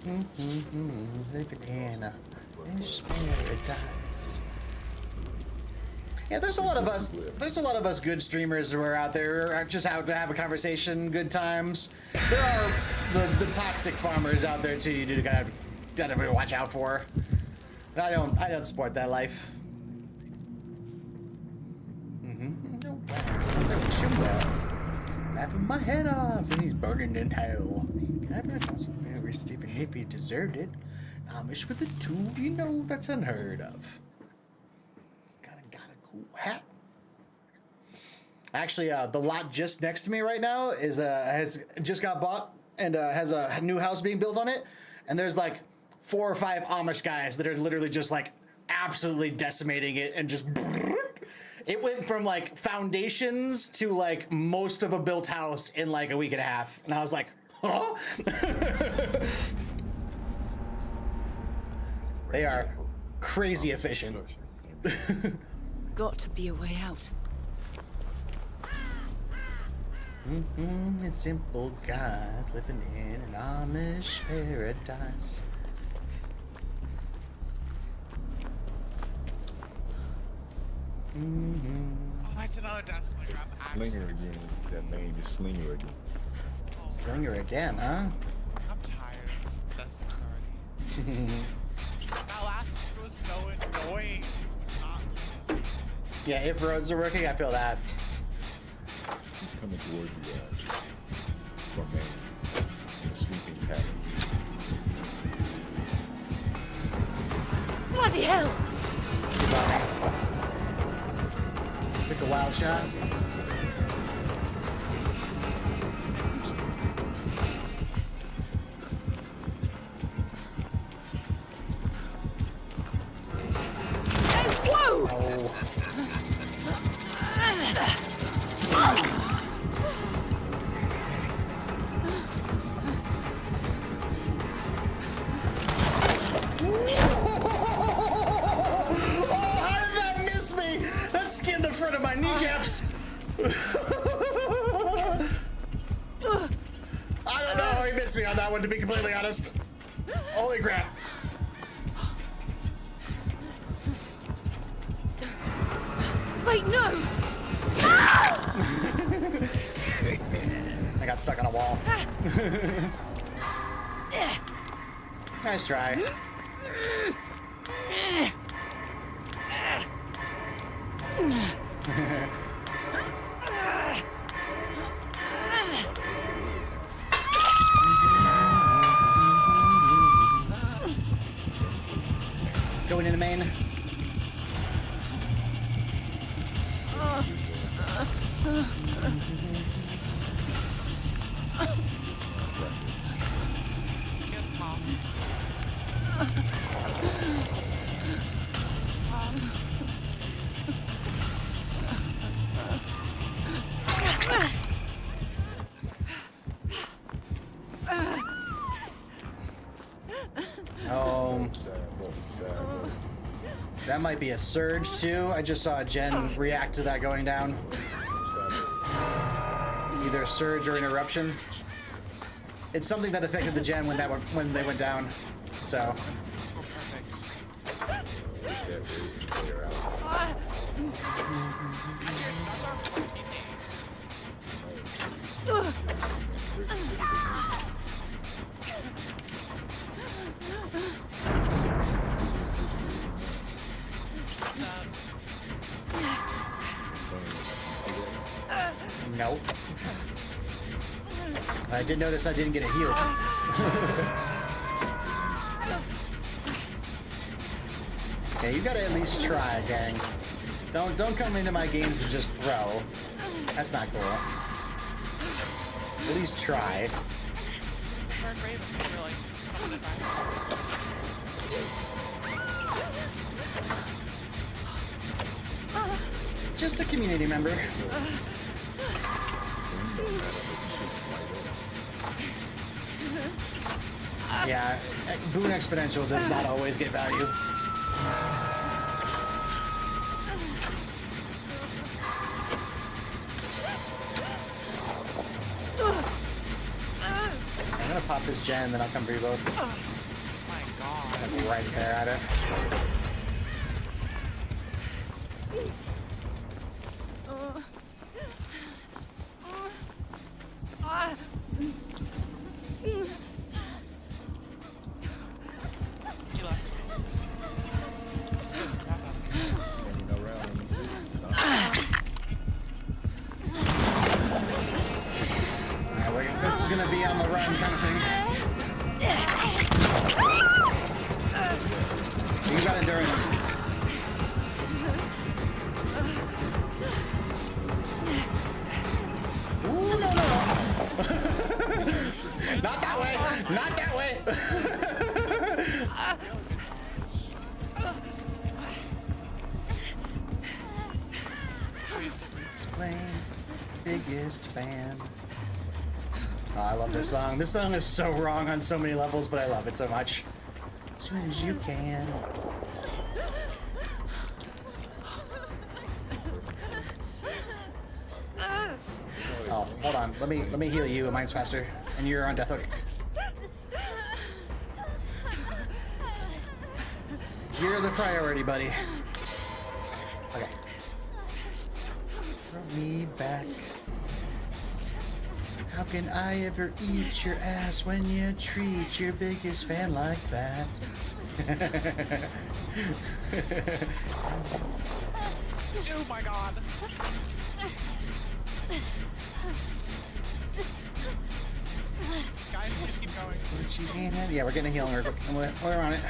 Living in a paradise. Yeah, there's a lot of us. There's a lot of us good streamers who are out there, are just out to have a conversation, good times. There are the toxic farmers out there too. You do gotta watch out for. I don't support that life. Laughing my head off, and he's burning in hell. I've also very Stephen if he deserved it. Amish with a tool, you know that's unheard of. Got a cool hat. Actually, the lot just next to me right now is has just got bought and has a new house being built on it. And there's like 4 or 5 Amish guys that are literally just like absolutely decimating it and just. It went from like foundations to like most of a built house in like a week and a half. And I was like, huh? They are crazy efficient. Got to be a way out. It's simple guys living in an Amish paradise. Oh, that's another Death Slinger. Slinger again. That name is Slinger again. Slinger again, huh? I'm tired of Death Slinger already. That last one was so annoying. Yeah, if roads are working, I feel that. He's coming towards you guys from a sweeping pattern. Bloody hell! Took a wild shot. Hey, whoa! Oh. How did that miss me? That skinned the front of my kneecaps. I don't know how he missed me on that one, to be completely honest. Holy crap. Wait, no! I got stuck on a wall. Nice try. Going into main. Kiss Pop. Oh, that might be a surge too. I just saw Jen react to that going down. Either a surge or an eruption. It's something that affected the Gen when they went down. So. Nope. I did notice I didn't get a heal. Okay, you gotta at least try, gang. Don't come into my games and just throw. That's not cool. At least try. Just a community member. Yeah, boon exponential does not always get value. I'm gonna pop this gen, then I'll come for you both. Oh my god. I'm right there at it. You left me. Scared the crap out of me. Alright, this is gonna be on the run kind of thing. You got endurance. Ooh, no. Not that way! Not that way! Explain, biggest fan. Oh, I love this song. This song is so wrong on so many levels, but I love it so much. As soon as you can. Oh, hold on. Let me heal you. Mine's faster, and you're on death hook. You're the priority, buddy. Okay. Throw me back. How can I ever eat your ass when you treat your biggest fan like that? Oh my god. Guys, just keep going. Put your hand in. Yeah, we're getting a healing real quick. We're on it.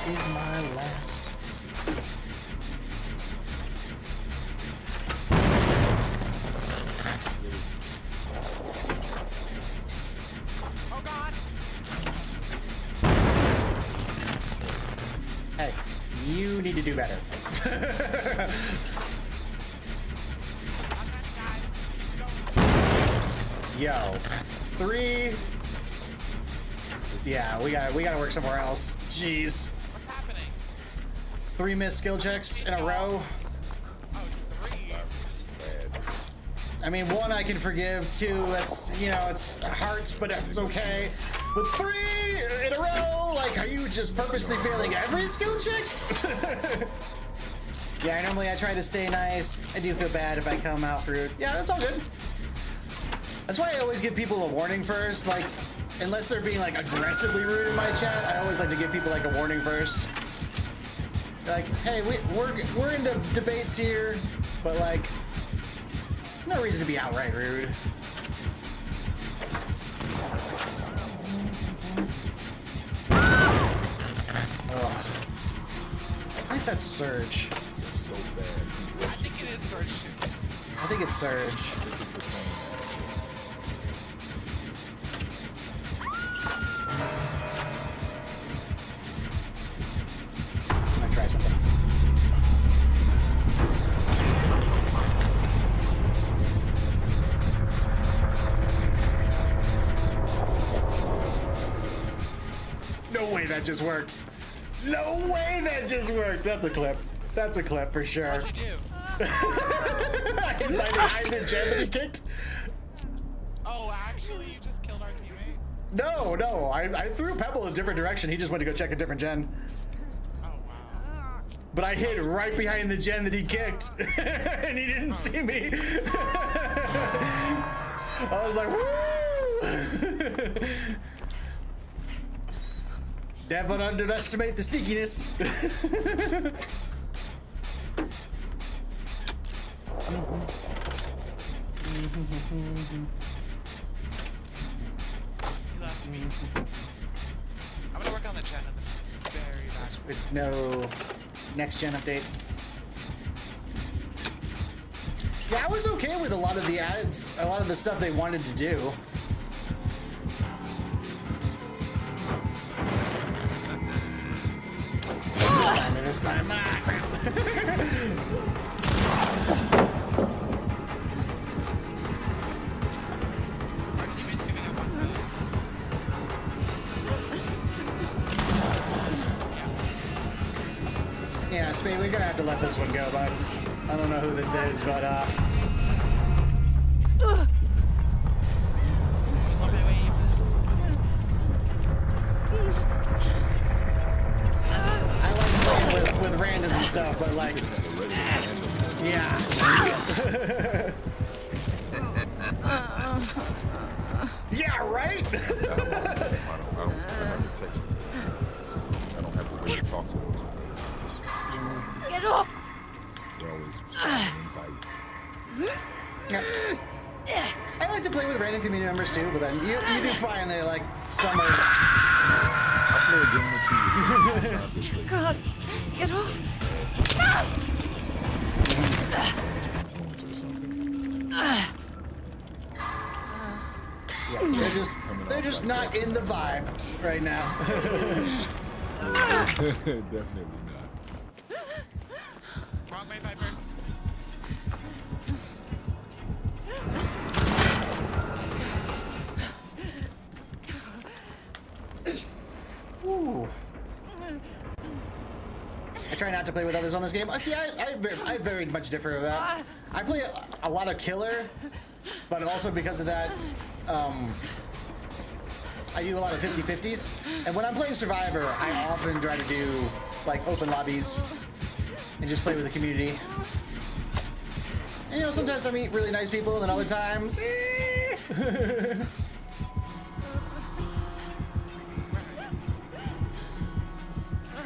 It is my last. Oh god. Hey, you need to do better. Yo, 3. Yeah, we gotta work somewhere else. Jeez. What's happening? 3 missed skill checks in a row. Oh, 3. I mean, 1 I can forgive. 2, that's, you know, it's hearts, but it's okay. But 3 in a row, like, are you just purposely failing every skill check? Yeah, normally I try to stay nice. I do feel bad if I come out rude. Yeah, that's all good. That's why I always give people a warning first. Like, unless they're being like aggressively rude in my chat, I always like to give people like a warning first. Like, hey, we're into debates here, but like, there's no reason to be outright rude. Ugh. I think that's Surge. I think it is Surge too. I think it's Surge. I'm gonna try something. No way that just worked. No way that just worked. That's a clip. That's a clip for sure. What'd you do? I hit by the gen that he kicked. Oh, actually, you just killed our teammate? No. I threw a pebble in a different direction. He just went to go check a different gen. Oh, wow. But I hit right behind the gen that he kicked. And he didn't see me. I was like, woo! Never underestimate the sneakiness. You left me. I'm gonna work on the gen on this one. Very bad. With no next gen update. Yeah, I was okay with a lot of the ads, a lot of the stuff they wanted to do. This time, crap. have to let this one go, bud. I don't know who this is, but I like playing with randoms and stuff, but like, yeah. Yeah, right? I don't have to text them. I don't have to really talk to those people. Get off! They're always invited. Yeah. I like to play with random community members too, but then you do find that like some are. I play a game or two. God, get off! Yeah, they're just not in the vibe right now. Definitely not. Wrong way, Viper. Ooh. I try not to play with others on this game. See, I very much differ with that. I play a lot of killer, but also because of that, I do a lot of 50-50s. And when I'm playing Survivor, I often try to do like open lobbies and just play with the community. And, you know, sometimes I meet really nice people, and then other times,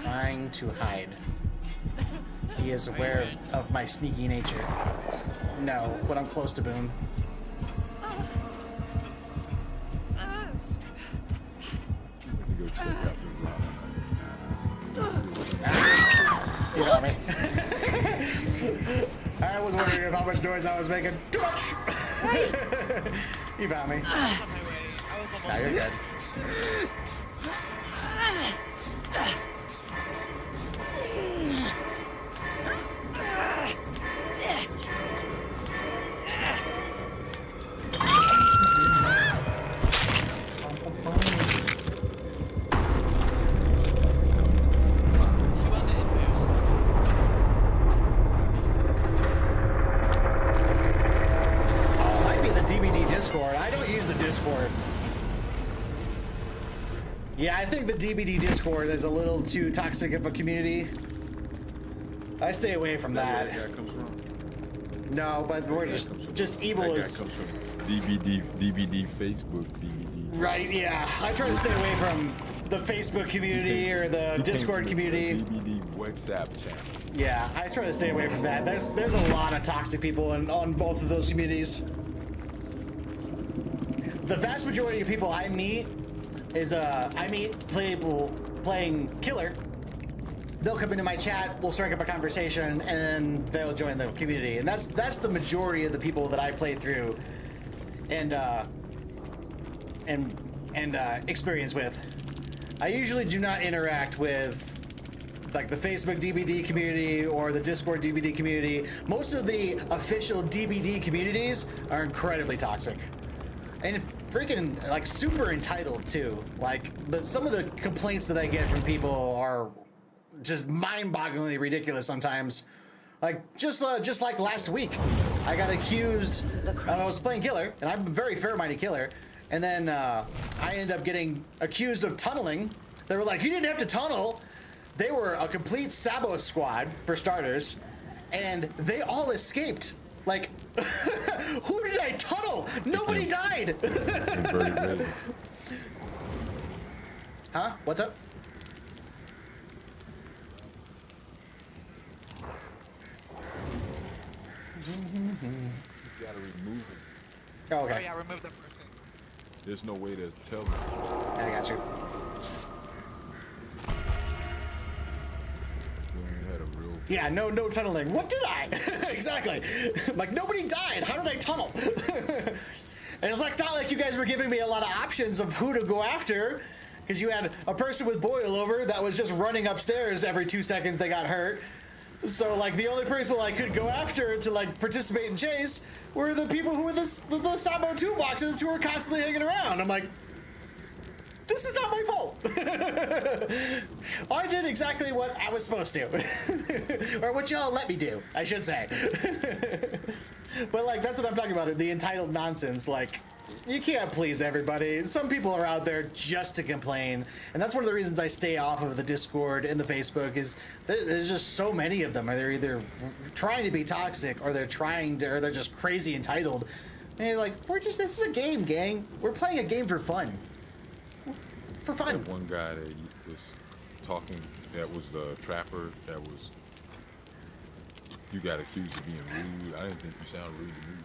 trying to hide. He is aware of my sneaky nature. No, but I'm close to Boone. Go check out the You got me. I was wondering if how much noise I was making. Too much! You found me. I was on my way. I was almost Now you're good. Yeah, I think the DBD Discord is a little too toxic of a community. I stay away from that. Where that comes from? No, but we're just evil as comes from DBD Facebook, DBD. Right, yeah. I try to stay away from the Facebook community or the Discord community. DBD WhatsApp channel. Yeah, I try to stay away from that. There's a lot of toxic people on both of those communities. The vast majority of people I meet is I meet people playing killer. They'll come into my chat, we'll strike up a conversation, and then they'll join the community. And that's the majority of the people that I play through and experience with. I usually do not interact with like the Facebook DBD community or the Discord DBD community. Most of the official DBD communities are incredibly toxic. And freaking like super entitled too. Like some of the complaints that I get from people are just mind-bogglingly ridiculous sometimes. Like just like last week, I got accused. I was playing killer, and I'm a very fair-minded killer. And then I ended up getting accused of tunneling. They were like, "You didn't have to tunnel." They were a complete Sabo squad for starters, and they all escaped. Like, who did I tunnel? Nobody died. Huh? What's up? You gotta remove it. Oh, okay. Oh yeah, remove the person. There's no way to tell them. I got you. Yeah, no tunneling. What did I? Exactly. Like, nobody died. How did I tunnel? And it's like, not like you guys were giving me a lot of options of who to go after, because you had a person with boil over that was just running upstairs every 2 seconds they got hurt. So, like, the only people I could go after to, like, participate in chase were the people who were the Sabo toolboxes who were constantly hanging around. I'm like, This is not my fault. I did exactly what I was supposed to. Or what y'all let me do, I should say. But like, that's what I'm talking about, the entitled nonsense. Like, you can't please everybody. Some people are out there just to complain, and that's one of the reasons I stay off of the Discord and the Facebook. Is there's just so many of them. Or they're either trying to be toxic, or they're just crazy entitled. And you're like, this is a game, gang. We're playing a game for fun. For fun. That one guy that was talking, that was the trapper, you got accused of being rude. I didn't think you sound rude to me.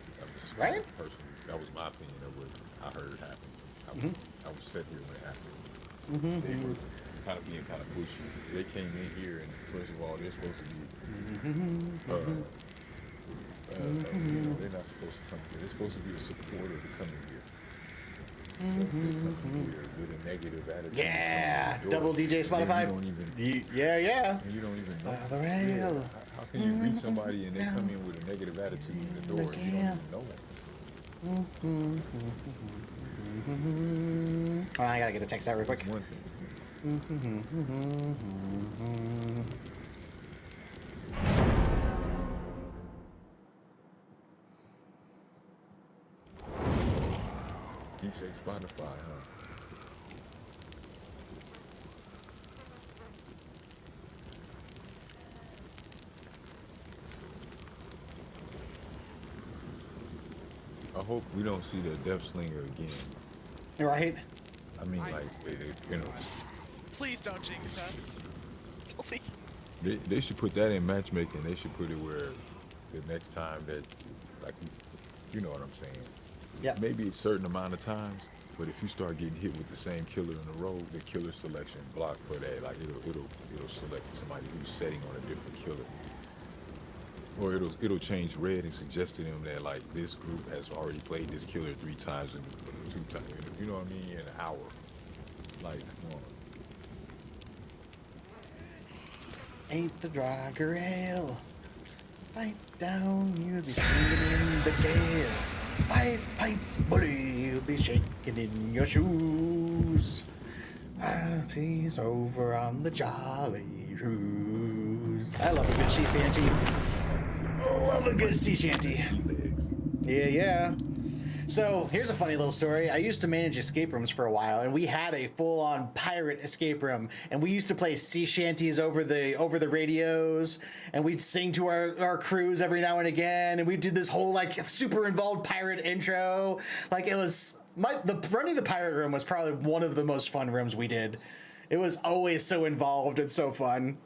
Right? Personally, that was my opinion of what I heard happen. I was sitting here when it happened. They were kind of being kind of pushy. They came in here, and first of all, they're supposed to be, they're not supposed to come here. They're supposed to be a supporter to come in here. So if they come here with a negative attitude. Yeah, double DJ Spotify. You don't even, yeah. And you don't even know. The rail. How can you reach somebody and they come in with a negative attitude in the door and you don't even know them? Oh, I gotta get a text out real quick. One thing. You check Spotify, huh? I hope we don't see the Death Slinger again. Right? I mean, like, you know. Please don't jinx us. Please. They should put that in matchmaking. They should put it where the next time that, like, you know what I'm saying. Yeah. Maybe a certain amount of times, but if you start getting hit with the same killer in a row, the killer selection block for that, like it'll select somebody who's setting on a different killer. Or it'll change red and suggest to them that like this group has already played this killer 3 times and 2 times, you know what I mean, in an hour. Like, come on. Ain't the dragger ale. Fight down, you'll be swinging in the gale. 5 pints, bully, you'll be shaking in your shoes. Please over on the jolly cruise. I love a good sea shanty. Love a good sea shanty. Yeah. So here's a funny little story. I used to manage escape rooms for a while, and we had a full-on pirate escape room, and we used to play sea shanties over the radios, and we'd sing to our crews every now and again, and we'd do this whole like super involved pirate intro. Like it was running the pirate room was probably one of the most fun rooms we did. It was always so involved and so fun.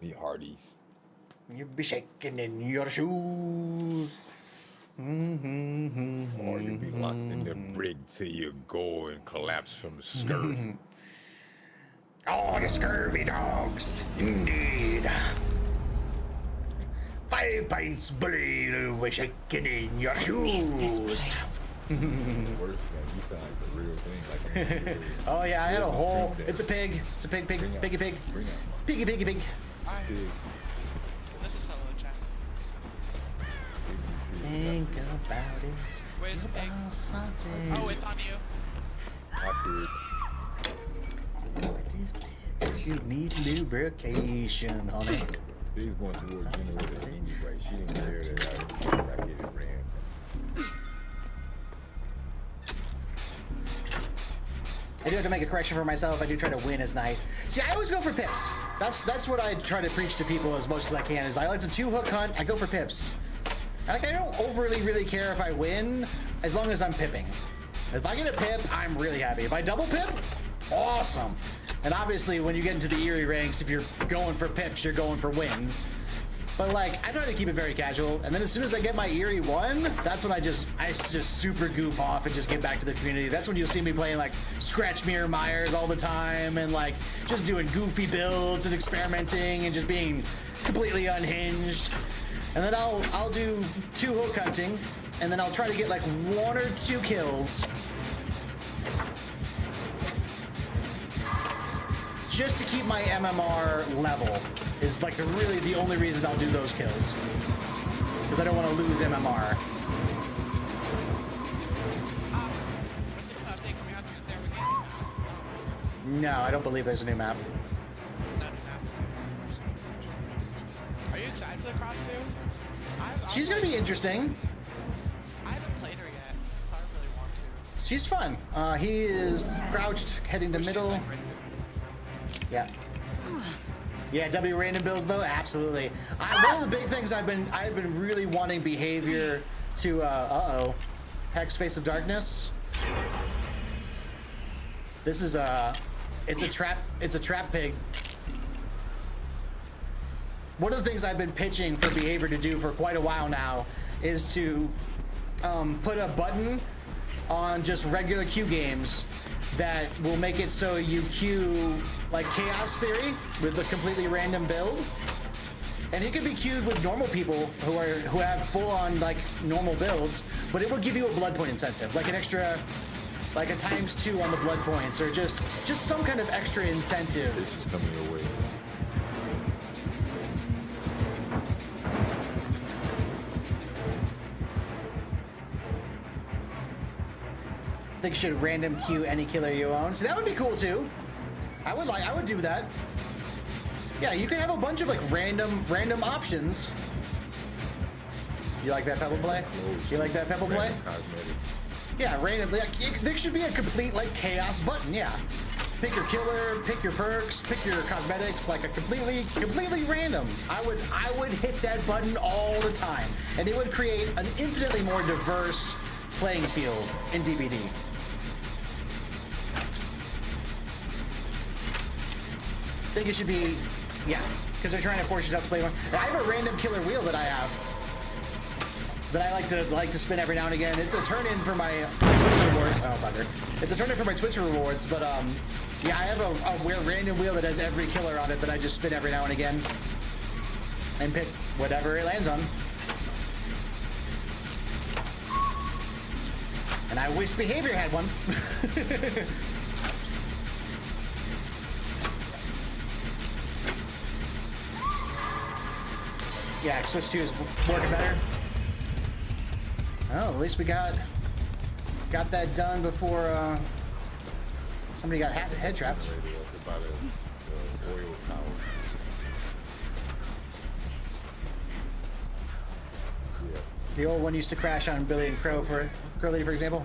Me Hardee's. You'll be shaking in your shoes. Or you'll be locked in the brig till you go and collapse from the scurvy. Oh, the scurvy dogs, indeed. 5 pints, bully, you'll be shaking in your shoes. This place. Worse, man, you sound like the real thing. Like Oh yeah, I had a whole. It's a pig. It's a pig. Piggy pig. Piggy. This is solo chat. Think about it. Where's the pig? Oh, it's on you. Look at this pig. You need lubrication, honey. She's going towards generator anyway. She didn't care that I get it ran. I do have to make a correction for myself. I do try to win as knight. See, I always go for pips. That's what I try to preach to people as much as I can. Is I like to 2-hook hunt. I go for pips. I don't overly really care if I win, as long as I'm pipping. If I get a pip, I'm really happy. If I double pip, awesome. And obviously, when you get into the Eerie ranks, if you're going for pips, you're going for wins. But like, I try to keep it very casual, and then as soon as I get my Eerie 1, that's when I just super goof off and just get back to the community. That's when you'll see me playing like Scratch Mirror Myers all the time, and like just doing goofy builds and experimenting and just being completely unhinged. And then I'll do 2-hook hunting, and then I'll try to get like 1 or 2 kills. Just to keep my MMR level is like really the only reason I'll do those kills. Because I don't want to lose MMR. No, I don't believe there's a new map. No new map. Are you excited for the cross too? She's gonna be interesting. I haven't played her yet, so I really want to. She's fun. He is crouched, heading to middle. Yeah. Yeah, W random builds though, absolutely. One of the big things I've been really wanting behavior to Hex Face of Darkness. This is it's a trap pig. One of the things I've been pitching for behavior to do for quite a while now is to put a button on just regular queue games that will make it so you queue like Chaos Theory with a completely random build, and it could be queued with normal people who have full-on like normal builds, but it will give you a blood point incentive, like an extra, like a ×2 on the blood points, or just some kind of extra incentive. This is coming your way. I think you should random queue any killer you own. So that would be cool too. I would do that. Yeah, you can have a bunch of like random options. You like that pebble play? You like that pebble play? Cosmetics. Yeah, random. Like, there should be a complete like chaos button. Yeah, pick your killer, pick your perks, pick your cosmetics. Like a completely random. I would hit that button all the time, and it would create an infinitely more diverse playing field in DBD. I think it should be, yeah, because they're trying to force yourself to play one. I have a random killer wheel that I have that I like to spin every now and again. It's a turn in for my Twitch rewards. Oh, bugger! It's a turn in for my Twitch rewards, but yeah, I have a random wheel that has every killer on it that I just spin every now and again and pick whatever it lands on. And I wish Behavior had one. Yeah, Switch 2 is working better. Oh, at least we got that done before somebody got head trapped. By the oil tower. Yeah. The old one used to crash on Billy and Curly, for example.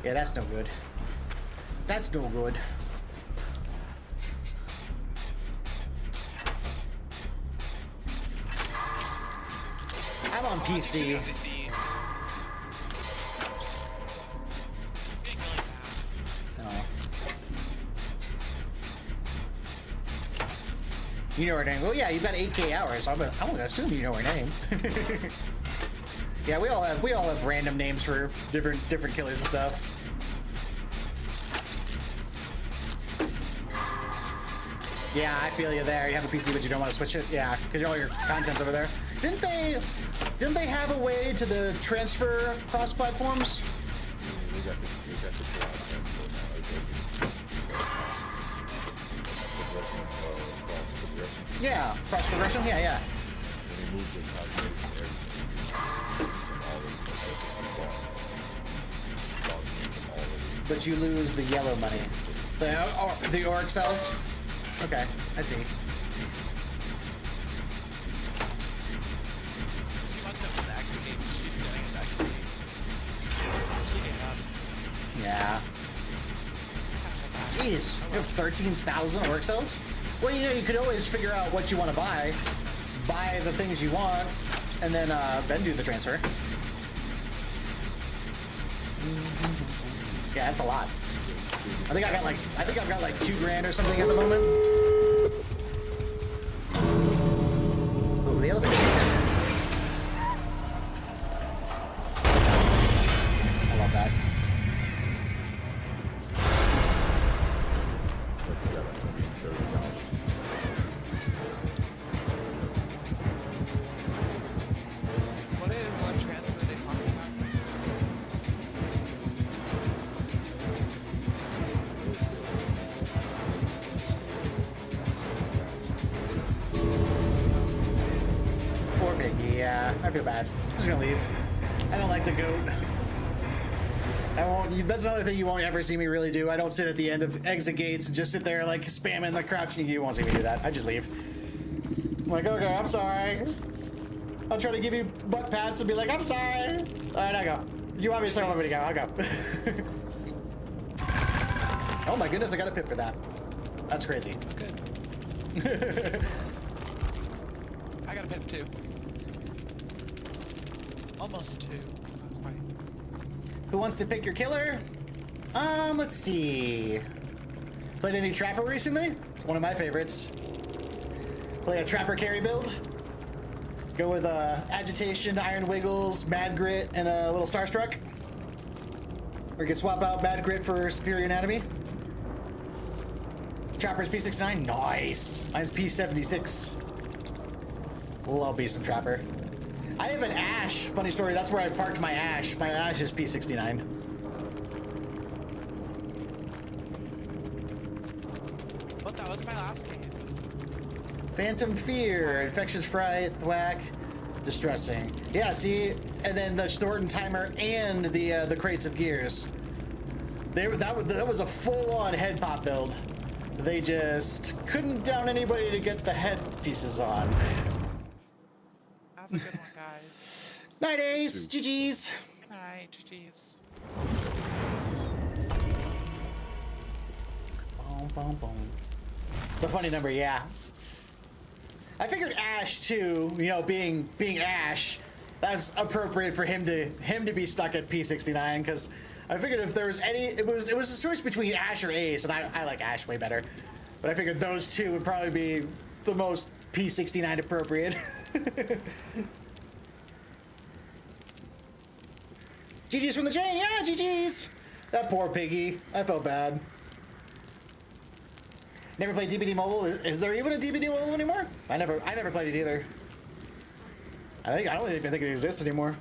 Yeah, that's no good. That's no good. I'm on PC. Oh. You know her name. Well, yeah, you've got 8K hours, so I'm gonna assume you know her name. Yeah, we all have random names for different killers and stuff. Yeah, I feel you there. You have a PC, but you don't want to switch it. Yeah, because all your content's over there. Didn't they have a way to the transfer cross platforms? They got the cloud transfer now. Yeah, cross progression. Yeah, yeah. And they moved the cosmetics and everything. But you lose the yellow money. The auric cells? Okay, I see. Yeah. Jeez, you have 13,000 auric cells? Well, you know, you could always figure out what you want to buy the things you want, and then do the transfer. Yeah, that's a lot. I think I've got like 2 grand or something at the moment. Oh, the elevator. I love that. What transfer are they talking about? Poor Biggie, yeah. I feel bad. He's gonna leave. I don't like the goat. I won't. That's another thing you won't ever see me really do. I don't sit at the end of exit gates and just sit there like spamming the crouching. You won't see me do that. I just leave. I'm like, okay, I'm sorry. I'll try to give you butt pats and be like, I'm sorry. All right, I go. You obviously don't want me to go. I'll go. Oh my goodness, I got a pip for that. That's crazy. Good. I got a pip too. Almost two. Not quite. Who wants to pick your killer? Let's see. Played any Trapper recently? One of my favorites. Play a Trapper carry build. Go with Agitation, Iron Wiggles, Mad Grit, and a little Starstruck. Or you can swap out Mad Grit for Superior Anatomy. Trapper's P69, nice. Mine's P76. Love me some Trapper. I have an Ash. Funny story, that's where I parked my Ash. My Ash is P69. What? That was my last game. Phantom Fear, Infectious Fright, Thwack, Distressing. Yeah, see? And then the Thornton Timer and the Crates of Gears. That was a full-on head pop build. They just couldn't down anybody to get the head pieces on. That was a good one, guys. Night Ace, GG's. Good night, GG's. Boom, boom, boom. The funny number, yeah. I figured Ash too, you know, being Ash, that's appropriate for him to be stuck at P69, because I figured if there was any, it was a choice between Ash or Ace, and I like Ash way better. But I figured those two would probably be the most P69 appropriate. GG's from the J, yeah, GG's. That poor piggy, I felt bad. Never played DBD Mobile. Is there even a DBD Mobile anymore? I never played it either. I don't even think it exists anymore.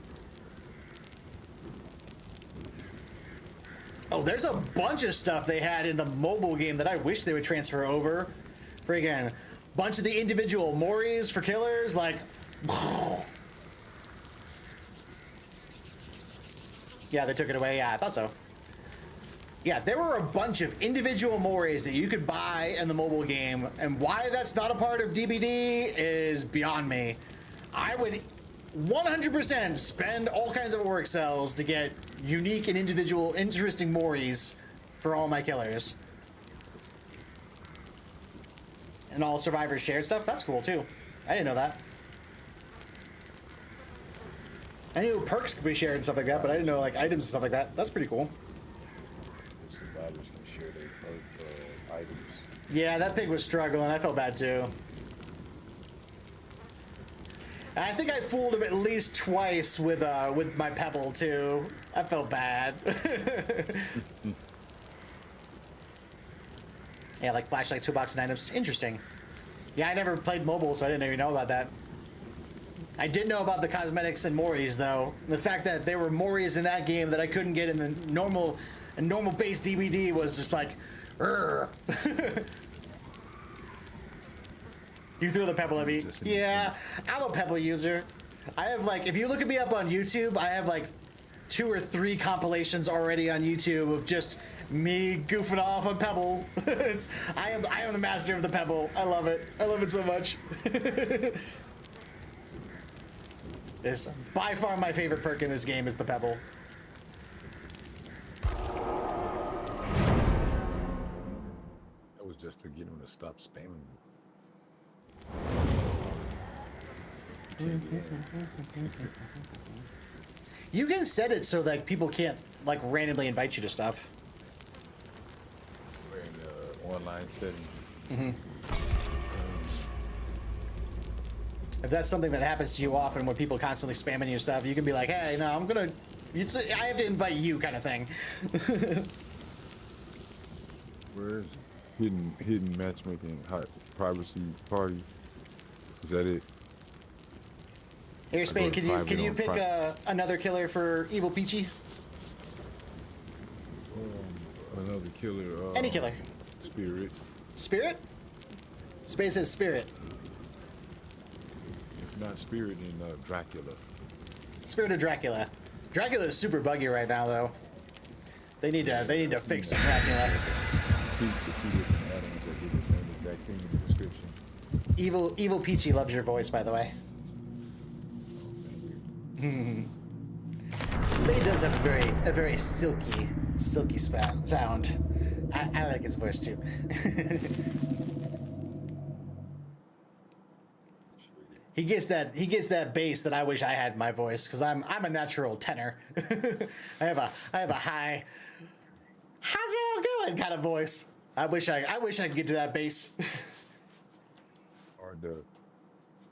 Oh, there's a bunch of stuff they had in the mobile game that I wish they would transfer over. Friggin' bunch of the individual Moris for killers, like. Yeah, they took it away. Yeah, I thought so. Yeah, there were a bunch of individual Moris that you could buy in the mobile game, and why that's not a part of DBD is beyond me. I would 100% spend all kinds of orc cells to get unique and individual interesting Moris for all my killers. And all survivors shared stuff, that's cool too. I didn't know that. I knew perks could be shared and stuff like that, but I didn't know like items and stuff like that. That's pretty cool. Survivors can share their items. Yeah, that pig was struggling. I felt bad too. And I think I fooled him at least twice with my pebble too. I felt bad. Yeah, like flashlight, toolbox, and items. Interesting. Yeah, I never played mobile, so I didn't even know about that. I did know about the cosmetics and Moris though. The fact that there were Moris in that game that I couldn't get in the normal base DBD was just like, urgh. You threw the pebble at me. Yeah, I'm a pebble user. I have like, if you look at me up on YouTube, I have like 2 or 3 compilations already on YouTube of just me goofing off on pebble. I am the master of the pebble. I love it. I love it so much. It's by far my favorite perk in this game is the pebble. That was just to get him to stop spamming me. You can set it so like people can't like randomly invite you to stuff. We're in online settings. Mm-hmm. If that's something that happens to you often, where people constantly spamming you stuff, you can be like, "Hey, no, I have to invite you," kind of thing. Where is it? Hidden matchmaking, privacy party. Is that it? Here, Spain, can you pick another killer for Evil Peachy? Another killer. Any killer. Spirit. Spirit? Spain says Spirit. If not Spirit, then Dracula. Spirit of Dracula. Dracula is super buggy right now, though. They need to fix Dracula. The two different add-ons that did the same exact thing in the description. Evil Peachy loves your voice, by the way. Spade does have a very silky sound. I like his voice too. He gets that bass that I wish I had in my voice, because I'm a natural tenor. I have a high, how's it all going kind of voice. I wish I could get to that bass.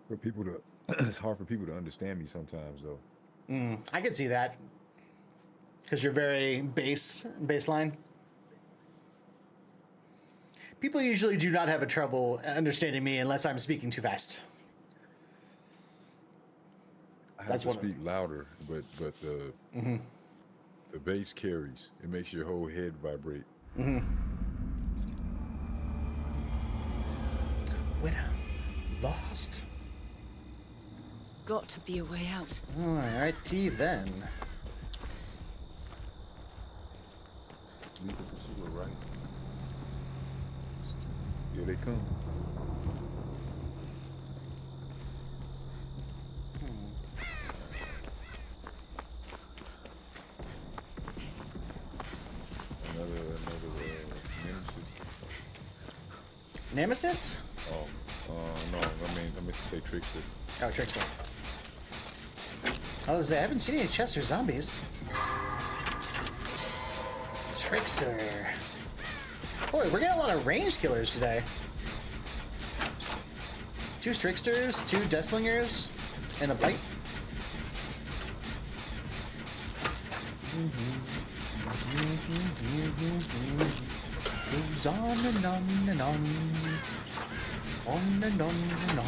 For people to it's hard for people to understand me sometimes though. I can see that, because you're very baseline. People usually do not have a trouble understanding me unless I'm speaking too fast. I have to speak louder, but the bass carries. It makes your whole head vibrate. Winner lost. Got to be a way out. Alrighty then. Lead the pursuer, right? Here they come. Another Nemesis? No, I meant to say trickster. Oh, trickster. I haven't seen any Chester zombies. Trickster. Boy, we're getting a lot of ranged killers today. 2 tricksters, 2 deathlingers, and a bite. Goes on and on and on. On and on and on.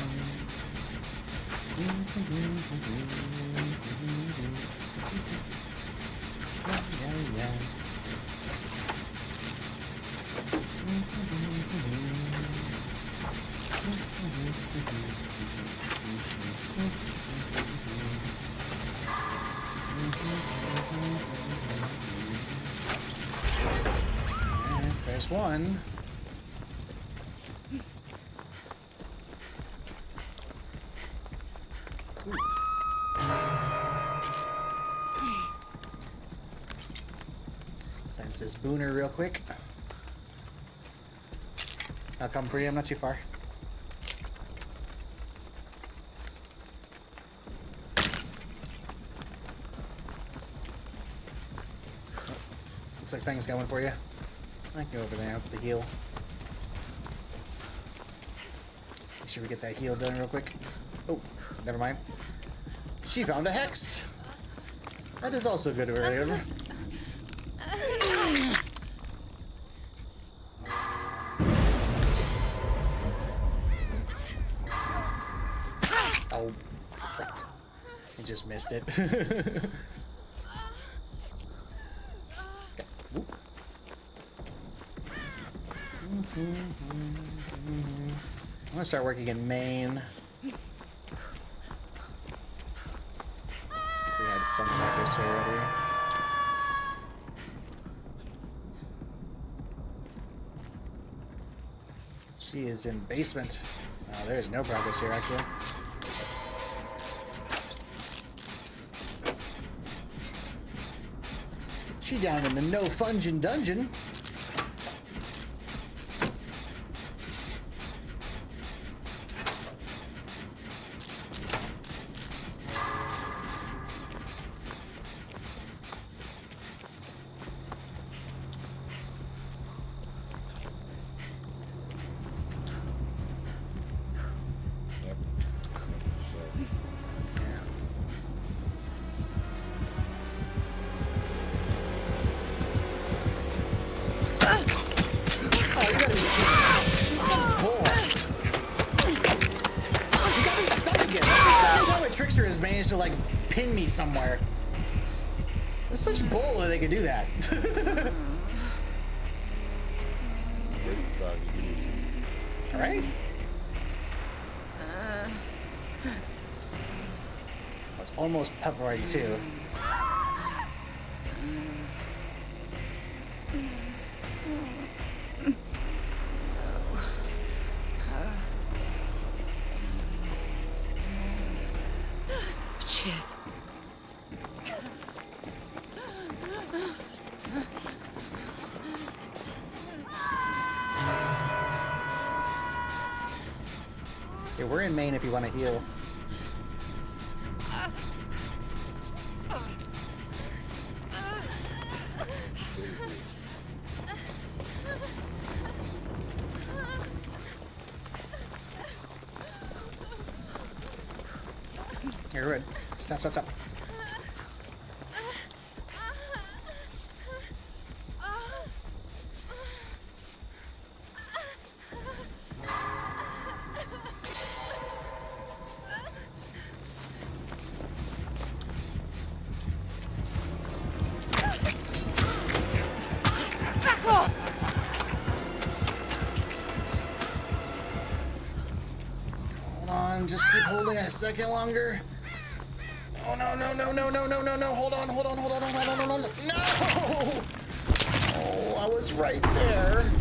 Yeah. Yes, there's one. Fence this booner real quick. I'll come for you, I'm not too far. Looks like Fang's got one for you. I can go over there with the heal. Make sure we get that heal done real quick. Oh, never mind. She found a hex. That is also good to remember. Oh, crap. I just missed it. Okay. Oop. I'm gonna start working in main. We had some progress here already. She is in basement. There is no progress here, actually. She down in the no fungin dungeon. Trickster has managed to, like, pin me somewhere. It's such bull that they could do that. Alright? I was almost pepperoni too. is. Okay, we're in Maine if you want to heal. You're good. Stop, stop, stop. Back off! Hold on, just keep holding a second longer. Oh no, no, no, no, no, no, no, no. Hold on, hold on, hold on, hold on, hold on, hold on. No! Oh, I was right there.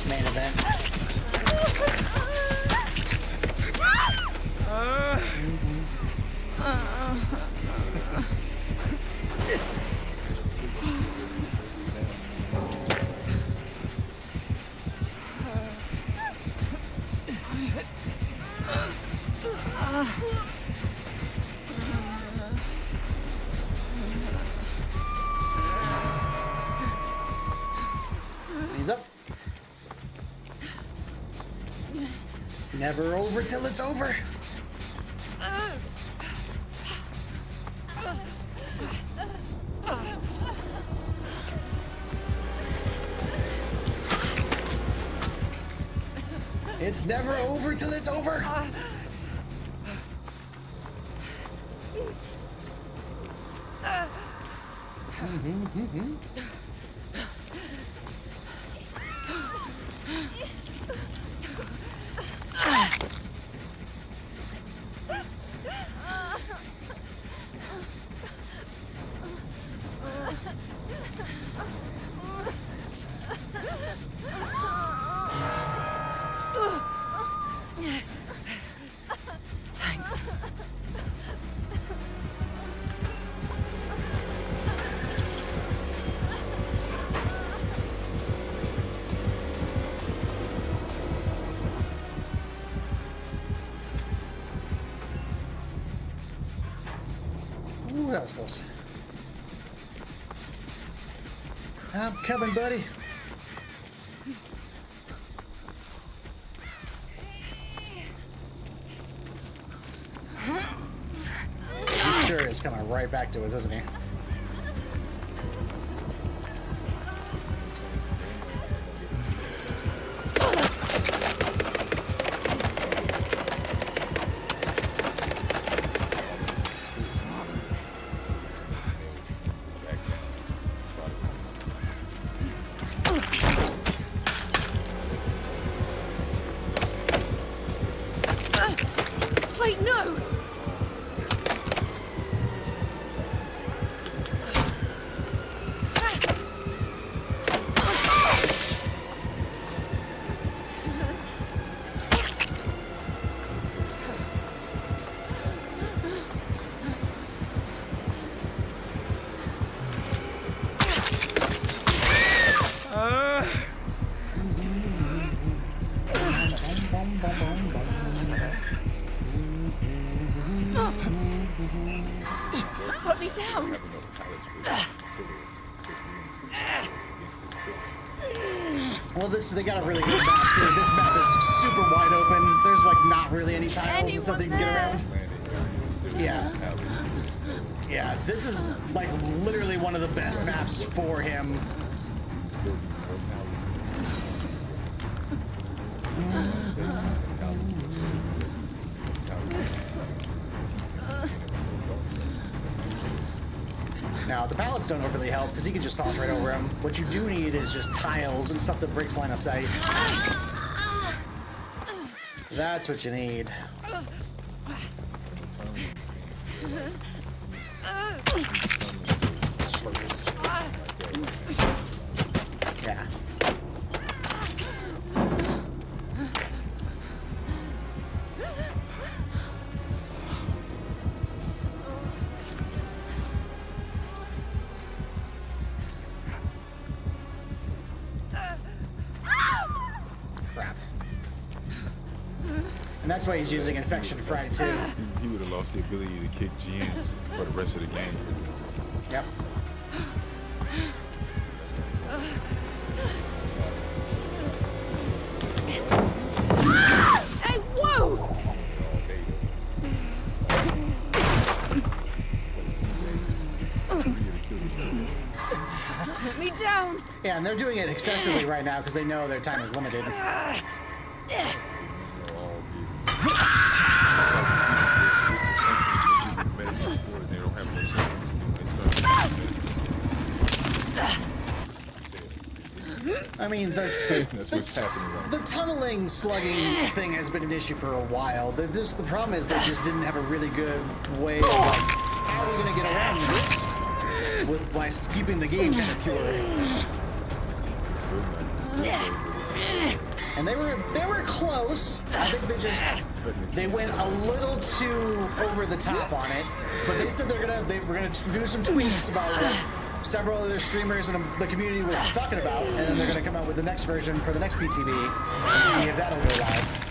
Main event. He's up. It's never over till it's over. It's never over till it's over. Thanks. Ooh, that was close. I'm coming, buddy. He sure is coming right back to us, isn't he? Wait, no! Put me down! Well, they got a really good map too. This map is super wide open. There's like not really any tiles and stuff that you can get around. Yeah. Yeah, this is like literally one of the best maps for him. Now, the pallets don't overly help because he can just toss right over them. What you do need is just tiles and stuff that breaks line of sight. That's what you need. Jeez. Yeah. Crap. And that's why he's using Infection Fry too. He would have lost the ability to kick gens for the rest of the game. Yep. Hey, whoa! Put me down. Yeah, and they're doing it excessively right now because they know their time is limited. I mean, That's what's happening right the tunneling slugging thing has been an issue for a while. The problem is they just didn't have a really good way of, like, how are we going to get around this with by keeping the game kind of pure. And they were close. I think they went a little too over the top on it. But they said they were gonna do some tweaks about what several other streamers in the community was talking about, and then they're gonna come out with the next version for the next PTB and see if that'll go live.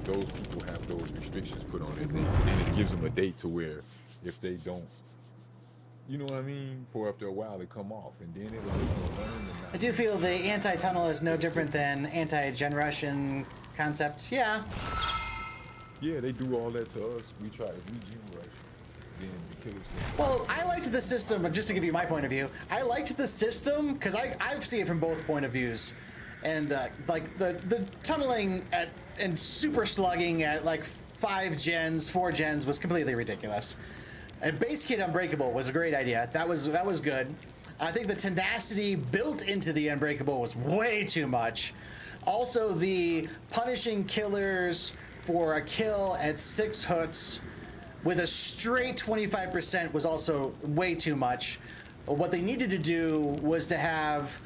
Those people have those restrictions put on their things, and then it gives them a date to where if they don't, you know what I mean, for after a while they come off, and then it'll I do feel the anti-tunnel is no different than anti-gen Russian concepts. Yeah. Yeah, they do all that to us. We try to gen rush. Then the killers. Well, I liked the system, just to give you my point of view, I liked the system because I see it from both point of views. And like the tunneling and super slugging at like 4 gens was completely ridiculous. And base kit unbreakable was a great idea. That was good. I think the tenacity built into the unbreakable was way too much. Also, the punishing killers for a kill at 6 hooks with a straight 25% was also way too much. What they needed to do was to have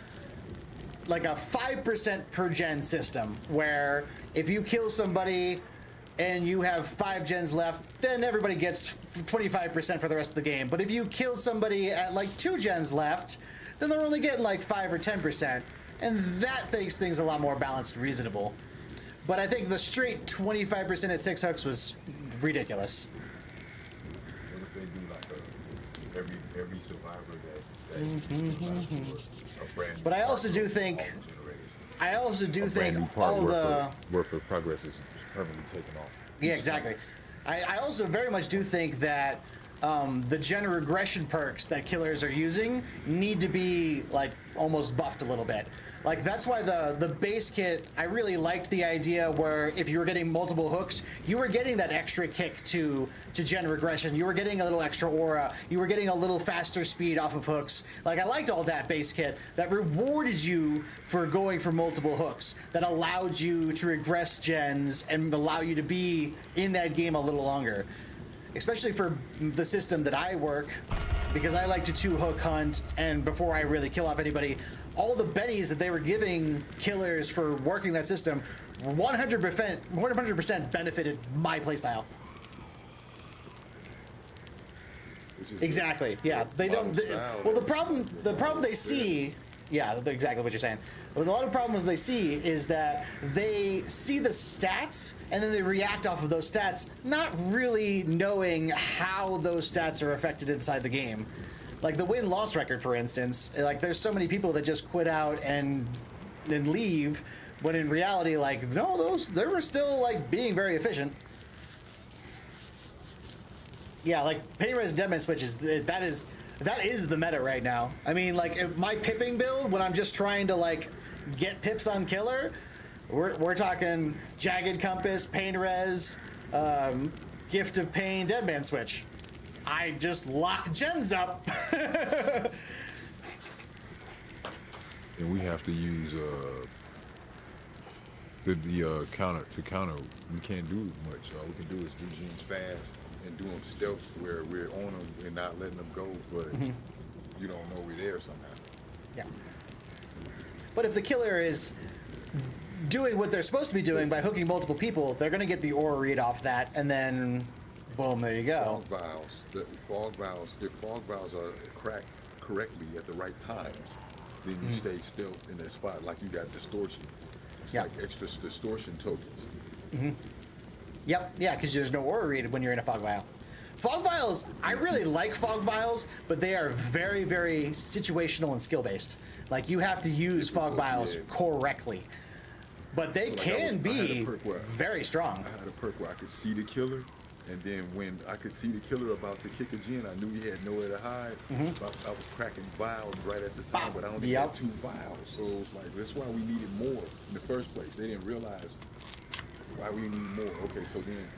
like a 5% per gen system, where if you kill somebody and you have 5 gens left, then everybody gets 25% for the rest of the game. But if you kill somebody at like 2 gens left, then they're only getting like 5 or 10%. And that makes things a lot more balanced and reasonable. But I think the straight 25% at 6 hooks was ridiculous. What if they do like every survivor that a brand But I also do think all the worth of progress is permanently taken off. Yeah, exactly. I also very much do think that the gen regression perks that killers are using need to be like almost buffed a little bit. Like that's why the base kit, I really liked the idea where if you were getting multiple hooks, you were getting that extra kick to gen regression. You were getting a little extra aura. You were getting a little faster speed off of hooks. Like I liked all that base kit that rewarded you for going for multiple hooks, that allowed you to regress gens and allow you to be in that game a little longer. Especially for the system that I work, because I like to 2-hook hunt, and before I really kill off anybody, all the bennies that they were giving killers for working that system 100% benefited my playstyle. Exactly. Yeah. They don't. Well, the problem they see Yeah, exactly what you're saying. But a lot of problems they see is that they see the stats and then they react off of those stats, not really knowing how those stats are affected inside the game. Like the win-loss record, for instance. Like there's so many people that just quit out and leave, when in reality, like no, they were still like being very efficient. Yeah, like pain res deadman switches. That is the meta right now. I mean, like if my pipping build, when I'm just trying to like get pips on killer, we're talking jagged compass, pain res, gift of pain, deadman switch. I just lock gens up. And we have to use the counter to counter. We can't do much. All we can do is do gens fast and do them stealth where we're on them and not letting them go, but you don't know we're there somehow. Yeah. But if the killer is doing what they're supposed to be doing by hooking multiple people, they're going to get the aura read off that, and then boom, there you go. Fog vials. If fog vials are cracked correctly at the right times, then you stay stealth in that spot. Like you got distortion. It's like extra distortion tokens. Yep, yeah, because there's no aura read when you're in a fog vial. Fog vials, I really like fog vials, but they are very, very situational and skill based. Like you have to use fog vials correctly, but they can be very strong. I had a perk where I could see the killer, and then when I could see the killer about to kick a gen, I knew he had nowhere to hide. I was cracking vials right at the time, but I only had 2 vials, so it was like that's why we needed more in the first place. They didn't realize why we need more. Okay, so then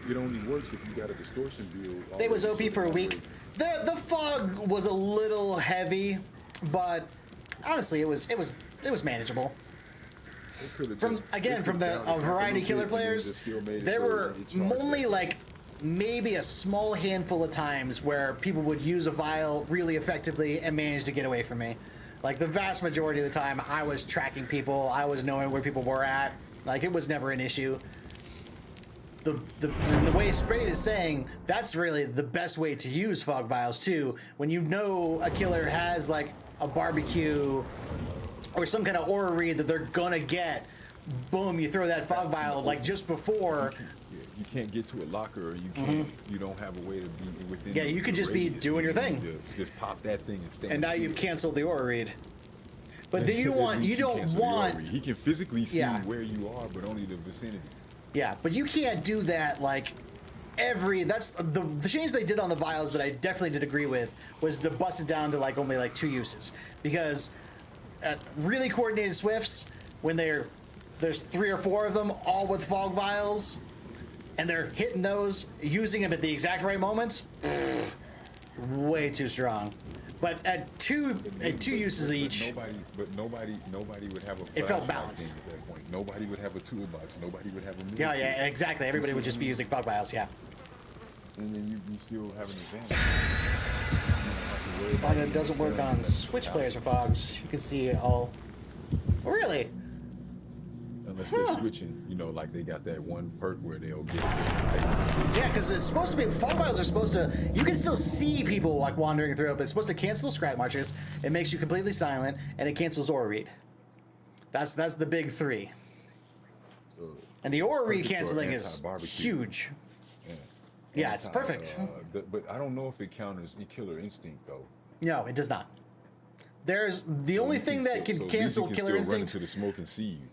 it only works if you got a distortion build. It was OP for a week. The fog was a little heavy, but honestly, it was manageable. From the variety killer players, there were only like maybe a small handful of times where people would use a vial really effectively and manage to get away from me. Like the vast majority of the time, I was tracking people. I was knowing where people were at. Like it was never an issue. The way Sprayed is saying, that's really the best way to use fog vials too. When you know a killer has like a barbecue or some kind of aura read that they're gonna get, boom, you throw that fog vial like just before. You can't get to a locker, or you can't. You don't have a way to be within. Yeah, you could just be doing your thing. Just pop that thing and stand. And now you've canceled the aura read. But then you don't want. He can physically see where you are, but only the vicinity. Yeah, but you can't do that like that's the change they did on the vials that I definitely did agree with was to bust it down to like only like 2 uses, because really coordinated swifts, when there's 3 or 4 of them all with fog vials and they're hitting those, using them at the exact right moments, way too strong. But at two uses each, nobody would have a. It felt balanced. At that point. Nobody would have a toolbox. Nobody would have a. Yeah, exactly. Everybody would just be using fog vials. Yeah. And then you still have an advantage. Fog doesn't work on Switch players or fogs. You can see it all. Oh, really? Unless they're switching, like they got that one perk where they'll get. Yeah, because it's supposed to be, fog vials are supposed to, you can still see people like wandering through it, but it's supposed to cancel scratch marches. It makes you completely silent, and it cancels aura read. That's the big 3. So, and the aura read canceling is huge. Yeah, it's perfect. But I don't know if it counters Killer Instinct though. No, it does not. There's the only thing that can cancel Killer Instinct. Run into the smoke and see you.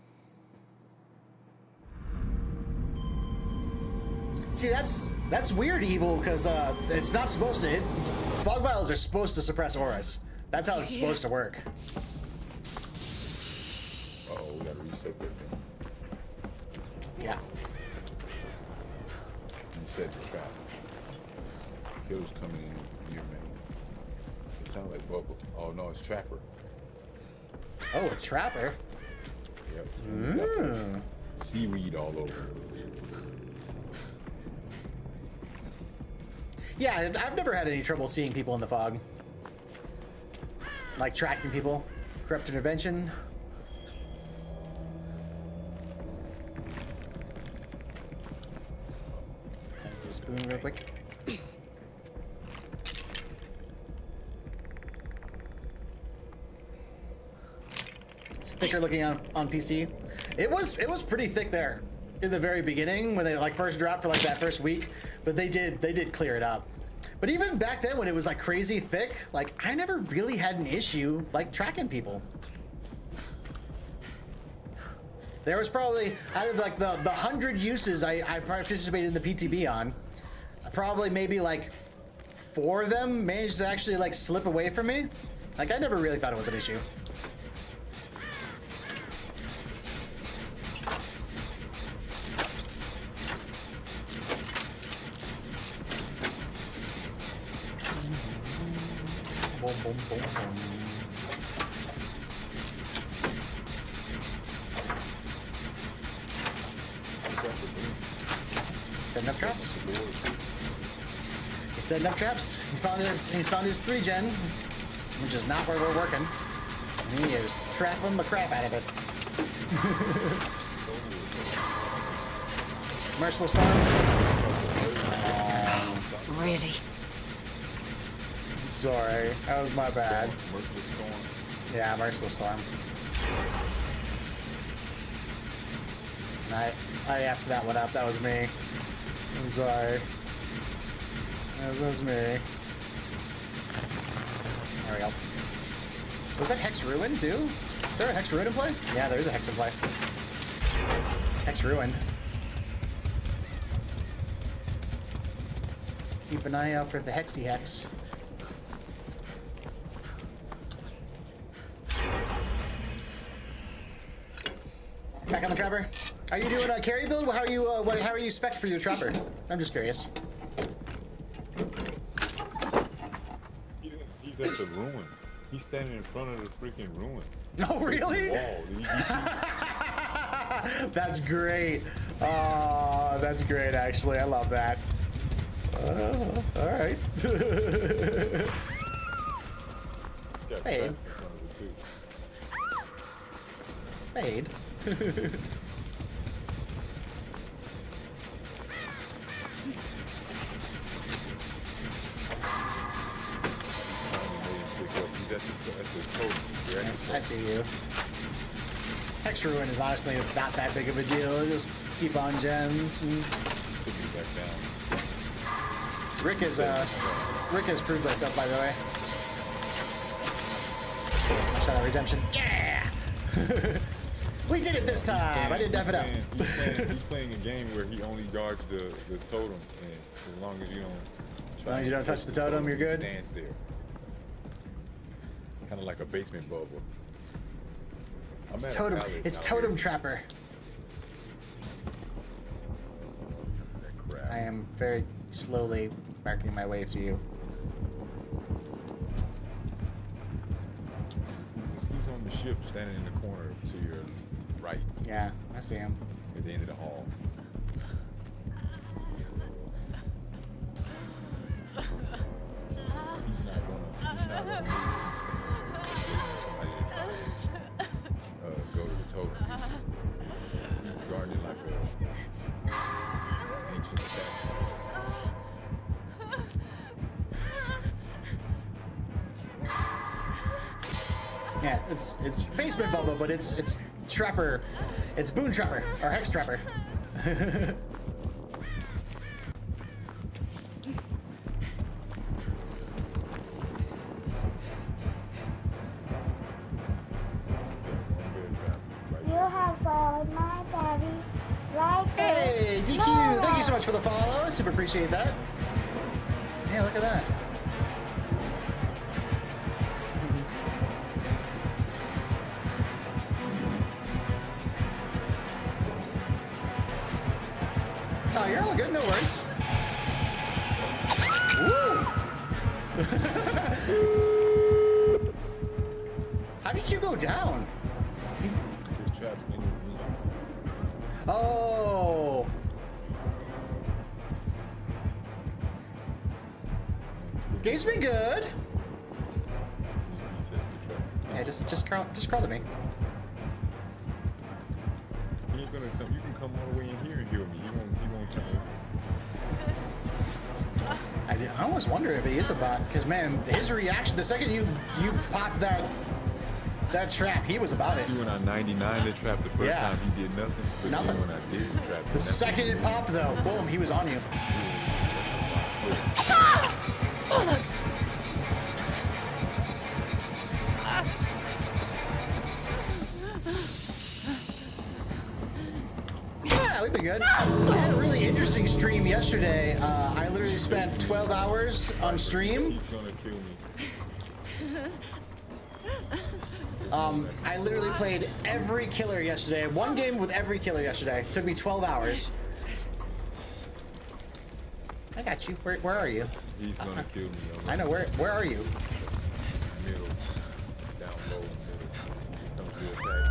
See, that's weird, Evil, because it's not supposed to. Fog vials are supposed to suppress auras. That's how it's supposed to work. Uh-oh, we gotta reset that thing. Yeah. Reset the trap. Killer's coming in here, man. It sounds like Bubble. Oh no, it's Trapper. Oh, a Trapper? Yep. Seaweed all over. Yeah, I've never had any trouble seeing people in the fog. Like tracking people. Corrupt intervention. Cleanse the spoon real quick. thicker looking on PC. It was pretty thick there in the very beginning when they like first dropped for like that first week, but they did clear it up. But even back then when it was like crazy thick, like I never really had an issue like tracking people. There was probably, out of like the 100 uses I participated in the PTB on, probably maybe like 4 of them managed to actually like slip away from me. Like I never really thought it was an issue. Boom, boom, boom, boom. Setting up traps. He's setting up traps. He's found his 3-gen, which is not where we're working. And he is trapping the crap out of it. Merciless storm. Really? Sorry, that was my bad. Merciless storm. Yeah, merciless storm. I effed that one up. That was me. I'm sorry. That was me. There we go. Was that Hex Ruin too? Is there a Hex Ruin in play? Yeah, there is a Hex in play. Hex Ruin. Keep an eye out for the Hexy Hex. Back on the trapper. Are you doing a carry build? How are you spec'd for your trapper? I'm just curious. He's at the ruin. He's standing in front of the freaking ruin. Oh, really? Wall. That's great. Oh, that's great, actually. I love that. All right. Spade. Spade. Yes, I see you. Hex Ruin is honestly not that big of a deal. Just keep on gens and Rick has proved myself, by the way. Shut up, redemption. Yeah! We did it this time! I didn't F it up. He's playing a game where he only guards the totem, and as long as you don't touch the totem, you're good? He stands there. Kind of like a basement bubble. It's totem. It's totem trapper. I am very slowly marking my way to you. He's on the ship, standing in the corner to your right. Yeah, I see him. At the end of the hall. He's not gonna move. He's somebody to try to go to the totem. He's guarding like a ancient statue. Yeah, it's basement bubble, but it's trapper. It's boon trapper or hex trapper. You have followed my daddy right there. Hey, DQ, thank you so much for the follow. I super appreciate that. Yeah, look at that. Oh, you're all good, no worries. Woo! How did you go down? Oh! Game's been good. Yeah, just crawl to me. He ain't gonna come. You can come all the way in here and heal me. He won't tell you. I almost wonder if he is a bot, because man, his reaction the second you pop that that trap, he was about it. See, when I 99 the trap the first time, he did nothing. But Nothing. then when I did the trap, The second it popped, though, boom, he was on you. Bollocks! Yeah, we've been good. We had a really interesting stream yesterday. I literally spent 12 hours on stream. He's gonna kill me. I literally played every killer yesterday. One game with every killer yesterday. Took me 12 hours. I got you. Where are you? He's gonna kill me. I know. Where are you? Middle. Down low. Middle. Come to attack.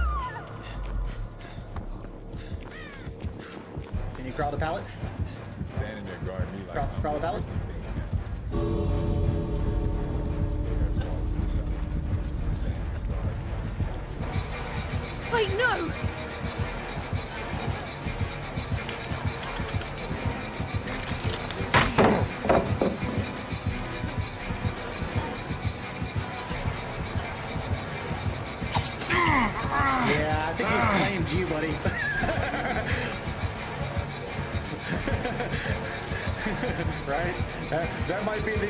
Can you crawl the pallet? He's standing there guarding me like Crawl the pallet? Wait, no! Yeah, I think he's claimed you, buddy. Right? That might be the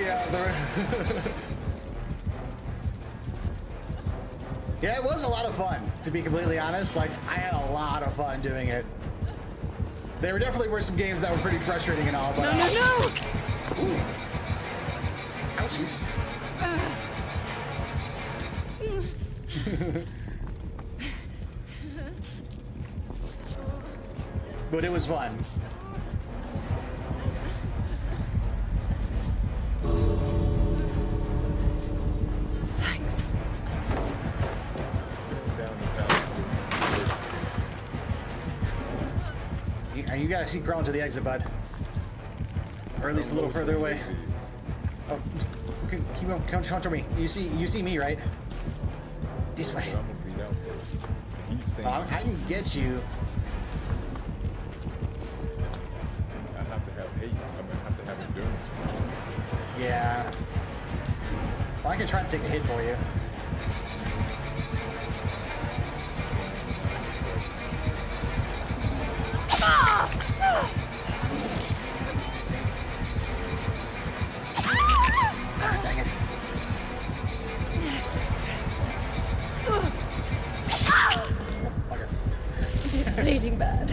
Yeah, it was a lot of fun, to be completely honest. Like, I had a lot of fun doing it. There definitely were some games that were pretty frustrating and all, but... No, no, no! Ooh. Ouchies. But it was fun. Thanks. You gotta keep crawling to the exit, bud. Or at least a little further away. Oh, keep on, come to me. You see me, right? This way. Oh, I can get you. I have to have haste. I have to have endurance. Yeah. Well, I can try to take a hit for you. Ah, dang it. Bugger. It's bleeding bad.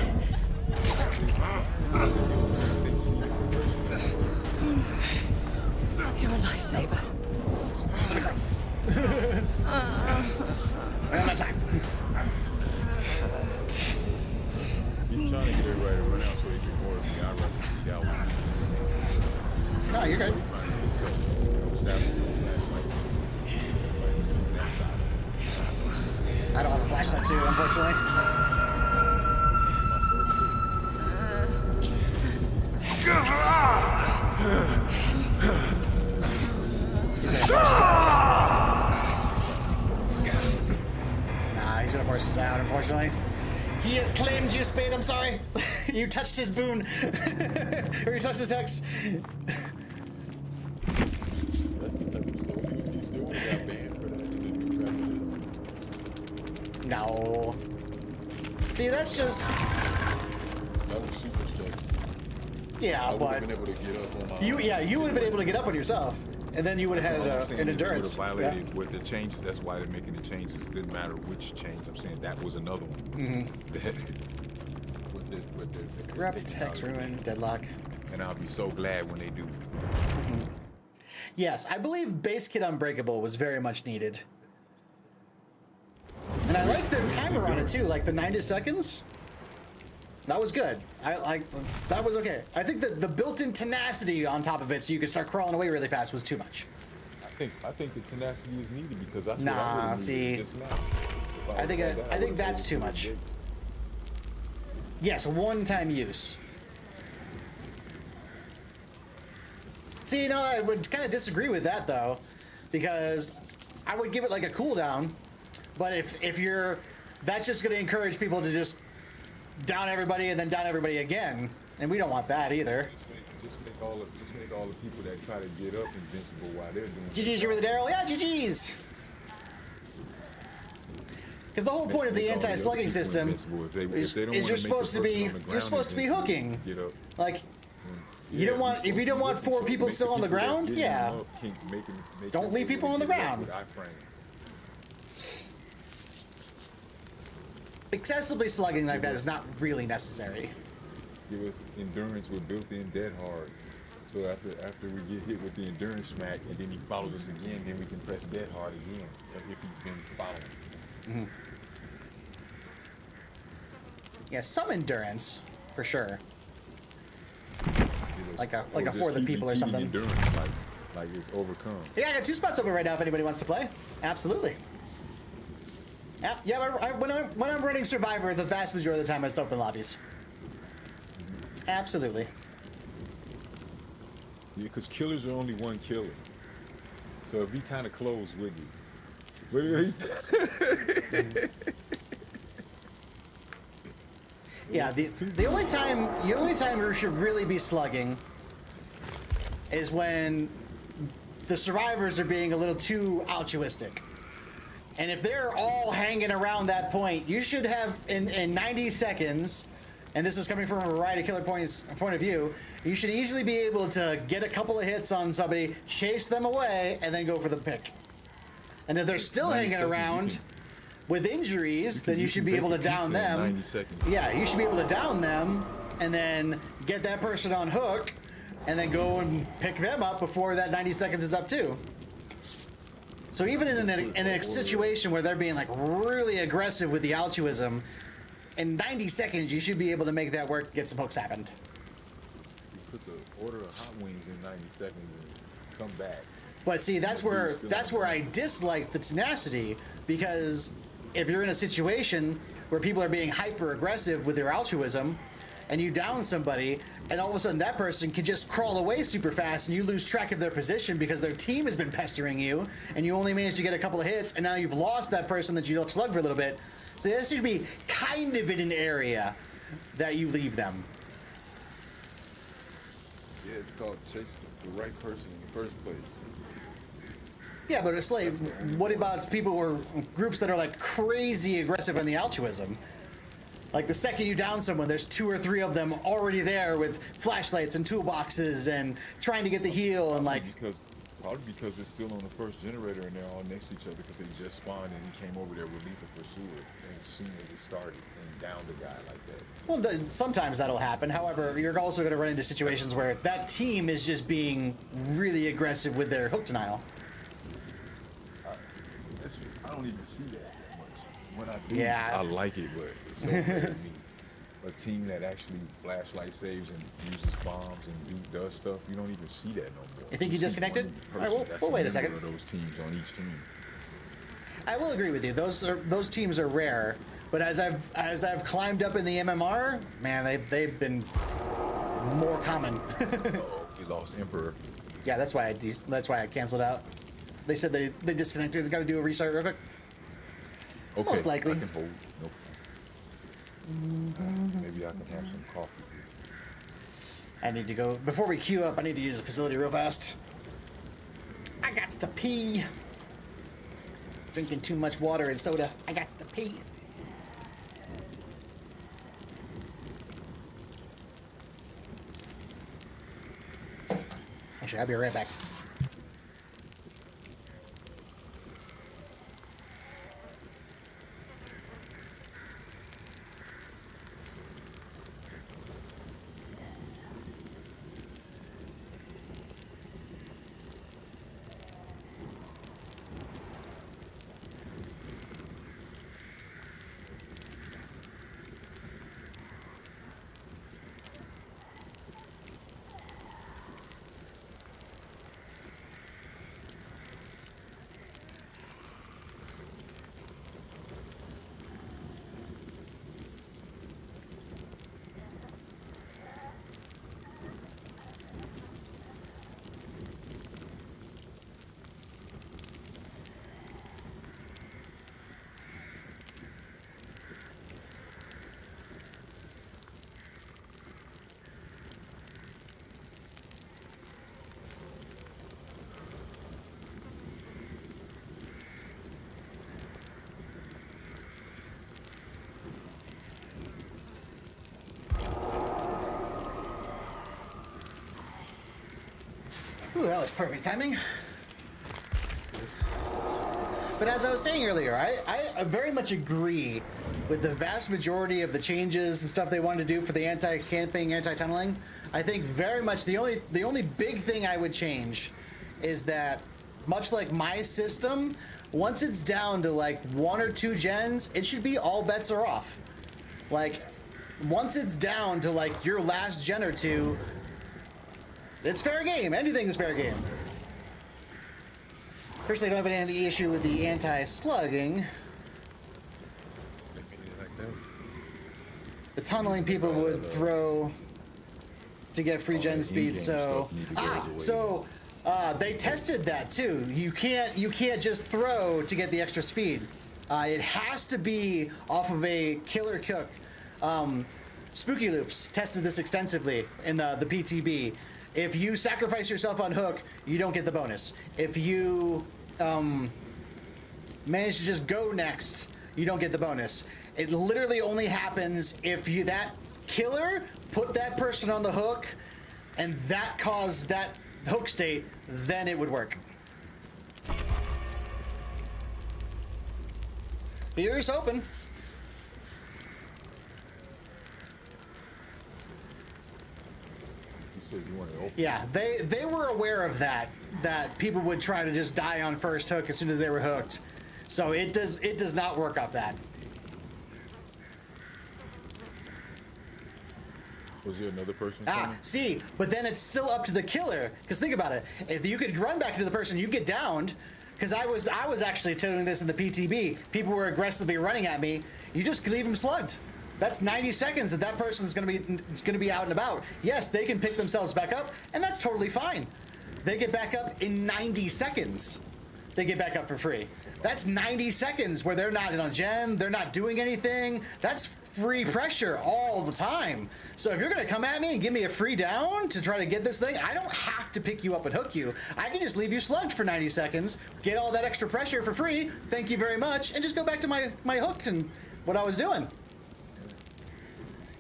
You're a lifesaver. I have my time. He's trying to get everybody to run out so he can more of me. I'd rather be out. No, you're good. I don't have a flashlight too, unfortunately. Nah, he's gonna force us out, unfortunately. He has claimed you, Spade, I'm sorry. You touched his boon. Or you touched his hex. No. See, that's just... That was super straight. Yeah, I would but... have been able to get up on my you would have been able to get up on yourself. And then you would have had an endurance. Would have violated with the changes. That's why they're making the changes. It didn't matter which change. I'm saying that was another one. Corrupt, Hex, Ruin, Deadlock. And I'll be so glad when they do. Yes, I believe Base Kit Unbreakable was very much needed. And I liked their timer on it too, like the 90 seconds. That was good. That was okay. I think that the built-in tenacity on top of it, so you could start crawling away really fast, was too much. I think the tenacity is needed because that's nah, what I would've see. needed just now. I think that's too much. Yes, one-time use. See, you know, I would kind of disagree with that though, because I would give it like a cooldown. But if you're, that's just going to encourage people to just down everybody and then down everybody again, and we don't want that either. Just make all the people that try to get up invincible while they're doing. GG's, you were the Daryl? Yeah, GG's. Because the whole point of the anti-slugging system is you're supposed to be hooking. Like, you don't want, if you don't want 4 people still on the ground, yeah, don't leave people on the ground. Excessively slugging like that is not really necessary. Give us endurance with built-in dead hard. So after we get hit with the endurance smack and then he follows us again, then we can press dead hard again if he's been following. Yeah, some endurance for sure. Like a for the people or something. Endurance, like it's overcome. Yeah, I got 2 spots open right now if anybody wants to play. Absolutely. Yeah, when I'm running Survivor, the vast majority of the time it's open lobbies. Absolutely. Yeah, because killers are only one killer. So if he kind of close with you. Yeah, the only time you should really be slugging is when the survivors are being a little too altruistic. And if they're all hanging around that point, you should have in 90 seconds, and this is coming from a variety of killer point of view, you should easily be able to get a couple of hits on somebody, chase them away, and then go for the pick. And if they're still hanging around with injuries, then you should be able to down them. Yeah, you should be able to down them, and then get that person on hook, and then go and pick them up before that 90 seconds is up too. So even in a situation where they're being like really aggressive with the altruism, in 90 seconds you should be able to make that work, get some hooks happened. You put the order of hot wings in 90 seconds and come back. But see, that's where I dislike the tenacity, because if you're in a situation where people are being hyper aggressive with their altruism, and you down somebody, and all of a sudden that person can just crawl away super fast, and you lose track of their position because their team has been pestering you, and you only managed to get a couple of hits, and now you've lost that person that you left slugged for a little bit. So this should be kind of in an area that you leave them. Yeah, it's called chasing the right person in the first place. Yeah, but it's like, what about people or groups that are like crazy aggressive on the altruism? Like the second you down someone, there's 2 or 3 of them already there with flashlights and toolboxes and trying to get the heal, and like. Probably because it's still on the first generator and they're all next to each other because they just spawned and he came over there with lethal pursuer as soon as it started and downed the guy like that. Well, sometimes that'll happen. However, you're also going to run into situations where that team is just being really aggressive with their hook denial. I don't even see that much. When I do, yeah. I like it, but it's so bad to me. A team that actually flashlight saves and uses bombs and does stuff, you don't even see that no more. You think you disconnected? All right, we'll wait a second. Those teams on each team. I will agree with you. Those teams are rare, but as I've climbed up in the MMR, man, they've been more common. Oh, we lost Emperor. Yeah, that's why I canceled out. They said they disconnected. Got to do a restart real quick. Okay, most likely. I can hold. Nope. Maybe I can have some coffee. I need to go before we queue up. I need to use the facility real fast. I got to pee. Drinking too much water and soda. I got to pee. Actually, I'll be right back. Ooh, that was perfect timing. But as I was saying earlier, I very much agree with the vast majority of the changes and stuff they wanted to do for the anti-camping, anti-tunneling. I think very much the only big thing I would change is that, much like my system, once it's down to like 1 or 2 gens, it should be all bets are off. Like, once it's down to like your last gen or 2, it's fair game. Anything is fair game. Personally, I don't have any issue with the anti-slugging. The tunneling people would throw to get free gen speed, so they tested that too. You can't just throw to get the extra speed. It has to be off of a killer cook. Spooky Loops tested this extensively in the PTB. If you sacrifice yourself on hook, you don't get the bonus. If you manage to just go next, you don't get the bonus. It literally only happens if that killer put that person on the hook and that caused that hook state, then it would work. Here's hoping. Yeah, they were aware of that people would try to just die on first hook as soon as they were hooked. So it does not work off that. Was there another person? See, but then it's still up to the killer. Because think about it, if you could run back into the person, you get downed. Because I was actually doing this in the PTB. People were aggressively running at me. You just leave them slugged. That's 90 seconds that person's gonna be out and about. Yes, they can pick themselves back up, and that's totally fine. They get back up in 90 seconds. They get back up for free. That's 90 seconds where they're not in on gen, they're not doing anything. That's free pressure all the time. So if you're gonna come at me and give me a free down to try to get this thing, I don't have to pick you up and hook you. I can just leave you slugged for 90 seconds, get all that extra pressure for free, thank you very much, and just go back to my hook and what I was doing.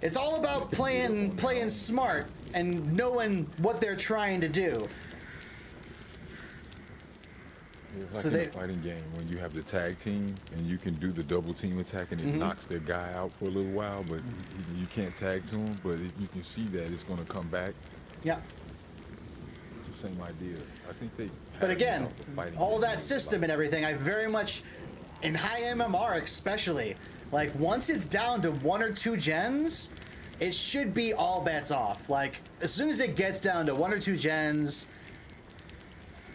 It's all about playing smart and knowing what they're trying to do. Like so in a fighting game, when you have the tag team and you can do the double team attack and it knocks their guy out for a little while, but you can't tag to him, but you can see that it's going to come back. Yeah. It's the same idea. I think they. But again, all that system and everything, I very much, in high MMR especially, like once it's down to 1 or 2 gens, it should be all bets off. Like as soon as it gets down to 1 or 2 gens,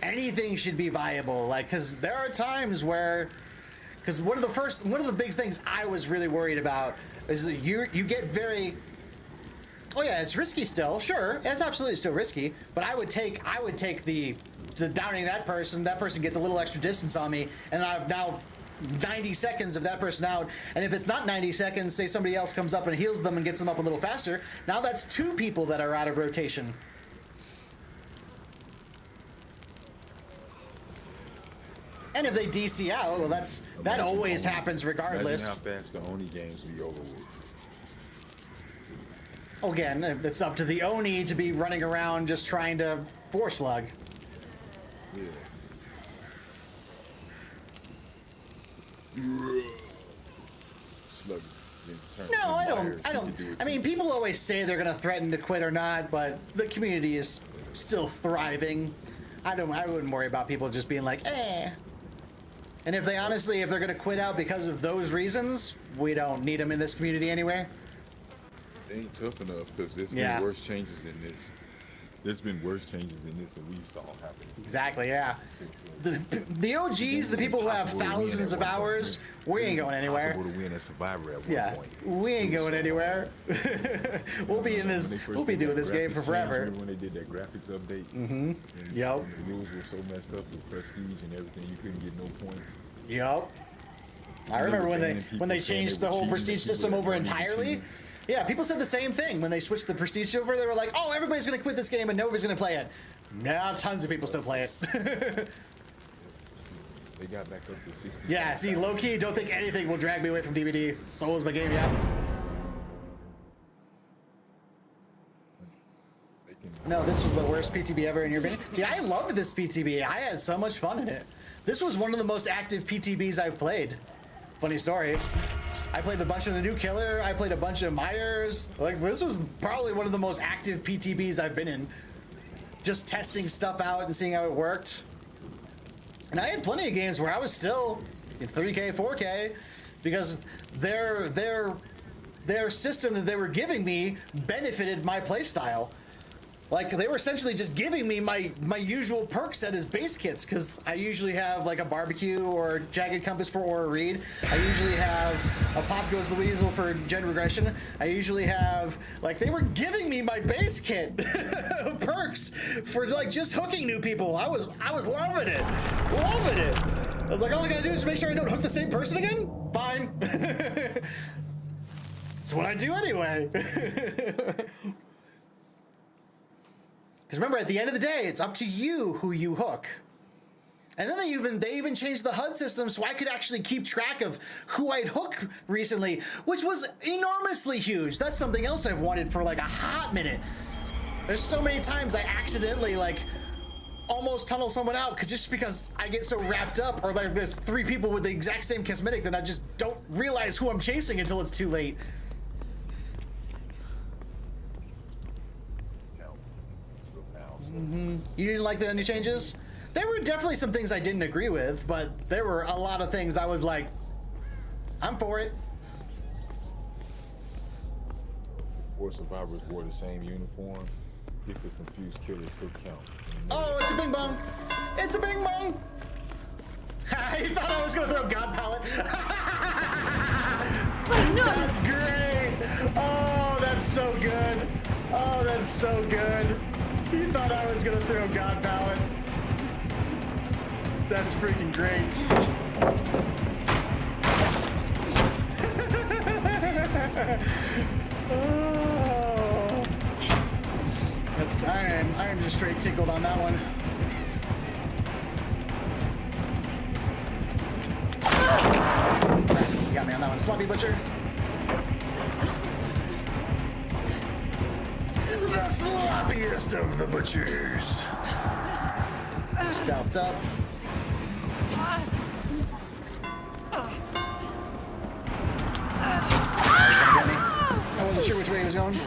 anything should be viable. Like, because there are times where, because one of the big things I was really worried about is that you get very, oh yeah, it's risky still, sure, it's absolutely still risky, but I would take the downing that person gets a little extra distance on me, and I've now 90 seconds of that person out, and if it's not 90 seconds, say somebody else comes up and heals them and gets them up a little faster, now that's 2 people that are out of rotation. And if they DC out, well, that always happens regardless. Imagine how fast the Oni games be over with. Again, it's up to the Oni to be running around just trying to force slug. Yeah. Slug. No, I don't. I mean, people always say they're gonna threaten to quit or not, but the community is still thriving. I wouldn't worry about people just being like, eh. And if they're gonna quit out because of those reasons, we don't need them in this community anyway. They ain't tough enough because there's been worse changes than this. There's been worse changes than this that we saw happen. Exactly, yeah. The OGs, the people who have thousands of hours, we ain't going anywhere. Possible to win as Survivor at one point. We ain't going anywhere. We'll be in this. We'll be doing this game for forever. When they did that graphics update. Mm-hmm. Yep. The rules were so messed up with prestige and everything, you couldn't get no points. Yep. I remember when they changed the whole prestige system over entirely. Yeah, people said the same thing when they switched the prestige over. They were like, "Oh, everybody's going to quit this game and nobody's going to play it." Now, tons of people still play it. They got back up to 60. Yeah, see, low key, don't think anything will drag me away from DVD. So is my game, yeah. No, this was the worst PTB ever in your opinion. See, I loved this PTB. I had so much fun in it. This was one of the most active PTBs I've played. Funny story. I played a bunch of the new killer. I played a bunch of Myers. Like, this was probably one of the most active PTBs I've been in. Just testing stuff out and seeing how it worked. And I had plenty of games where I was still in 3K, 4K, because their system that they were giving me benefited my playstyle. Like, they were essentially just giving me my usual perk set as base kits, because I usually have like a barbecue or jagged compass for Aura Reed. I usually have a Pop Goes the Weasel for gen regression. I usually have, like, they were giving me my base kit of perks for like just hooking new people. I was loving it, loving it. I was like, all I gotta do is make sure I don't hook the same person again. Fine. That's what I do anyway. Because remember, at the end of the day, it's up to you who you hook. And then they even changed the HUD system so I could actually keep track of who I'd hooked recently, which was enormously huge. That's something else I've wanted for like a hot minute. There's so many times I accidentally like almost tunnel someone out just because I get so wrapped up, or like there's 3 people with the exact same cosmetic that I just don't realize who I'm chasing until it's too late. You didn't like the new changes? There were definitely some things I didn't agree with, but there were a lot of things I was like, I'm for it. 4 survivors wore the same uniform. Hit the confused killer's hook count. Oh, it's a bing bong. It's a bing bong. He thought I was gonna throw God Palette. Oh, no. That's great. Oh, that's so good. Oh, that's so good. He thought I was gonna throw God Palette. That's freaking great. Oh. I am just straight tickled on that one. You got me on that one, Sloppy Butcher. The sloppiest of the butchers. Stealthed up. He's gonna get me. I wasn't sure which way he was going.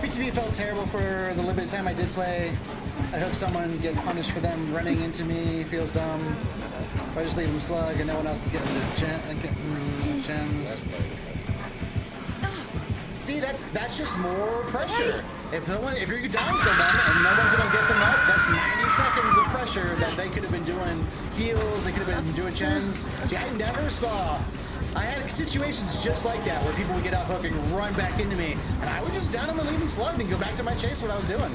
PTB felt terrible for the limited time I did play. I hooked someone, get punished for them running into me, feels dumb. If I just leave them slug and no one else is getting the chins. See, that's just more pressure. If you're down someone and no one's gonna get them up, that's 90 seconds of pressure that they could have been doing heals, they could have been doing chins. See, I had situations just like that where people would get out hook and run back into me, and I would just down them and leave them slugged and go back to my chase what I was doing.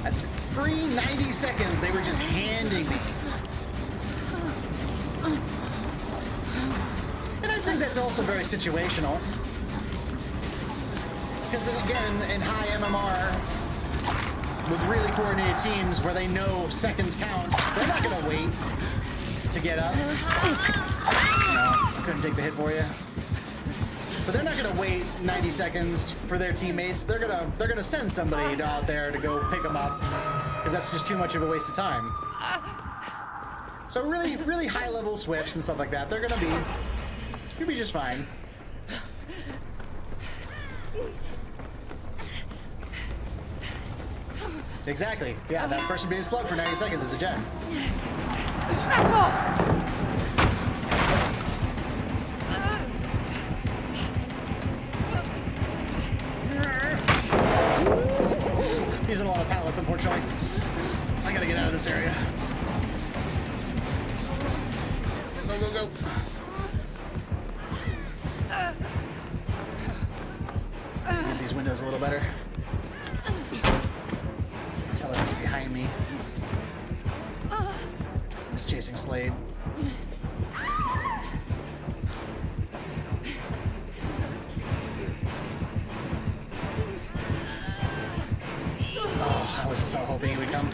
That's free 90 seconds they were just handing me. And I think that's also very situational. Because again, in high MMR, with really coordinated teams where they know seconds count, they're not gonna wait to get up. No, I couldn't take the hit for you. But they're not gonna wait 90 seconds for their teammates. They're gonna send somebody out there to go pick them up, because that's just too much of a waste of time. So really high level Swifts and stuff like that, they're gonna be just fine. Exactly. Yeah, that person being slugged for 90 seconds is a gen. Back off! Using a lot of pallets, unfortunately. I gotta get out of this area. Go, go, go. Use these windows a little better. Tell it he's behind me. He's chasing Slade. Oh, I was so hoping he would come.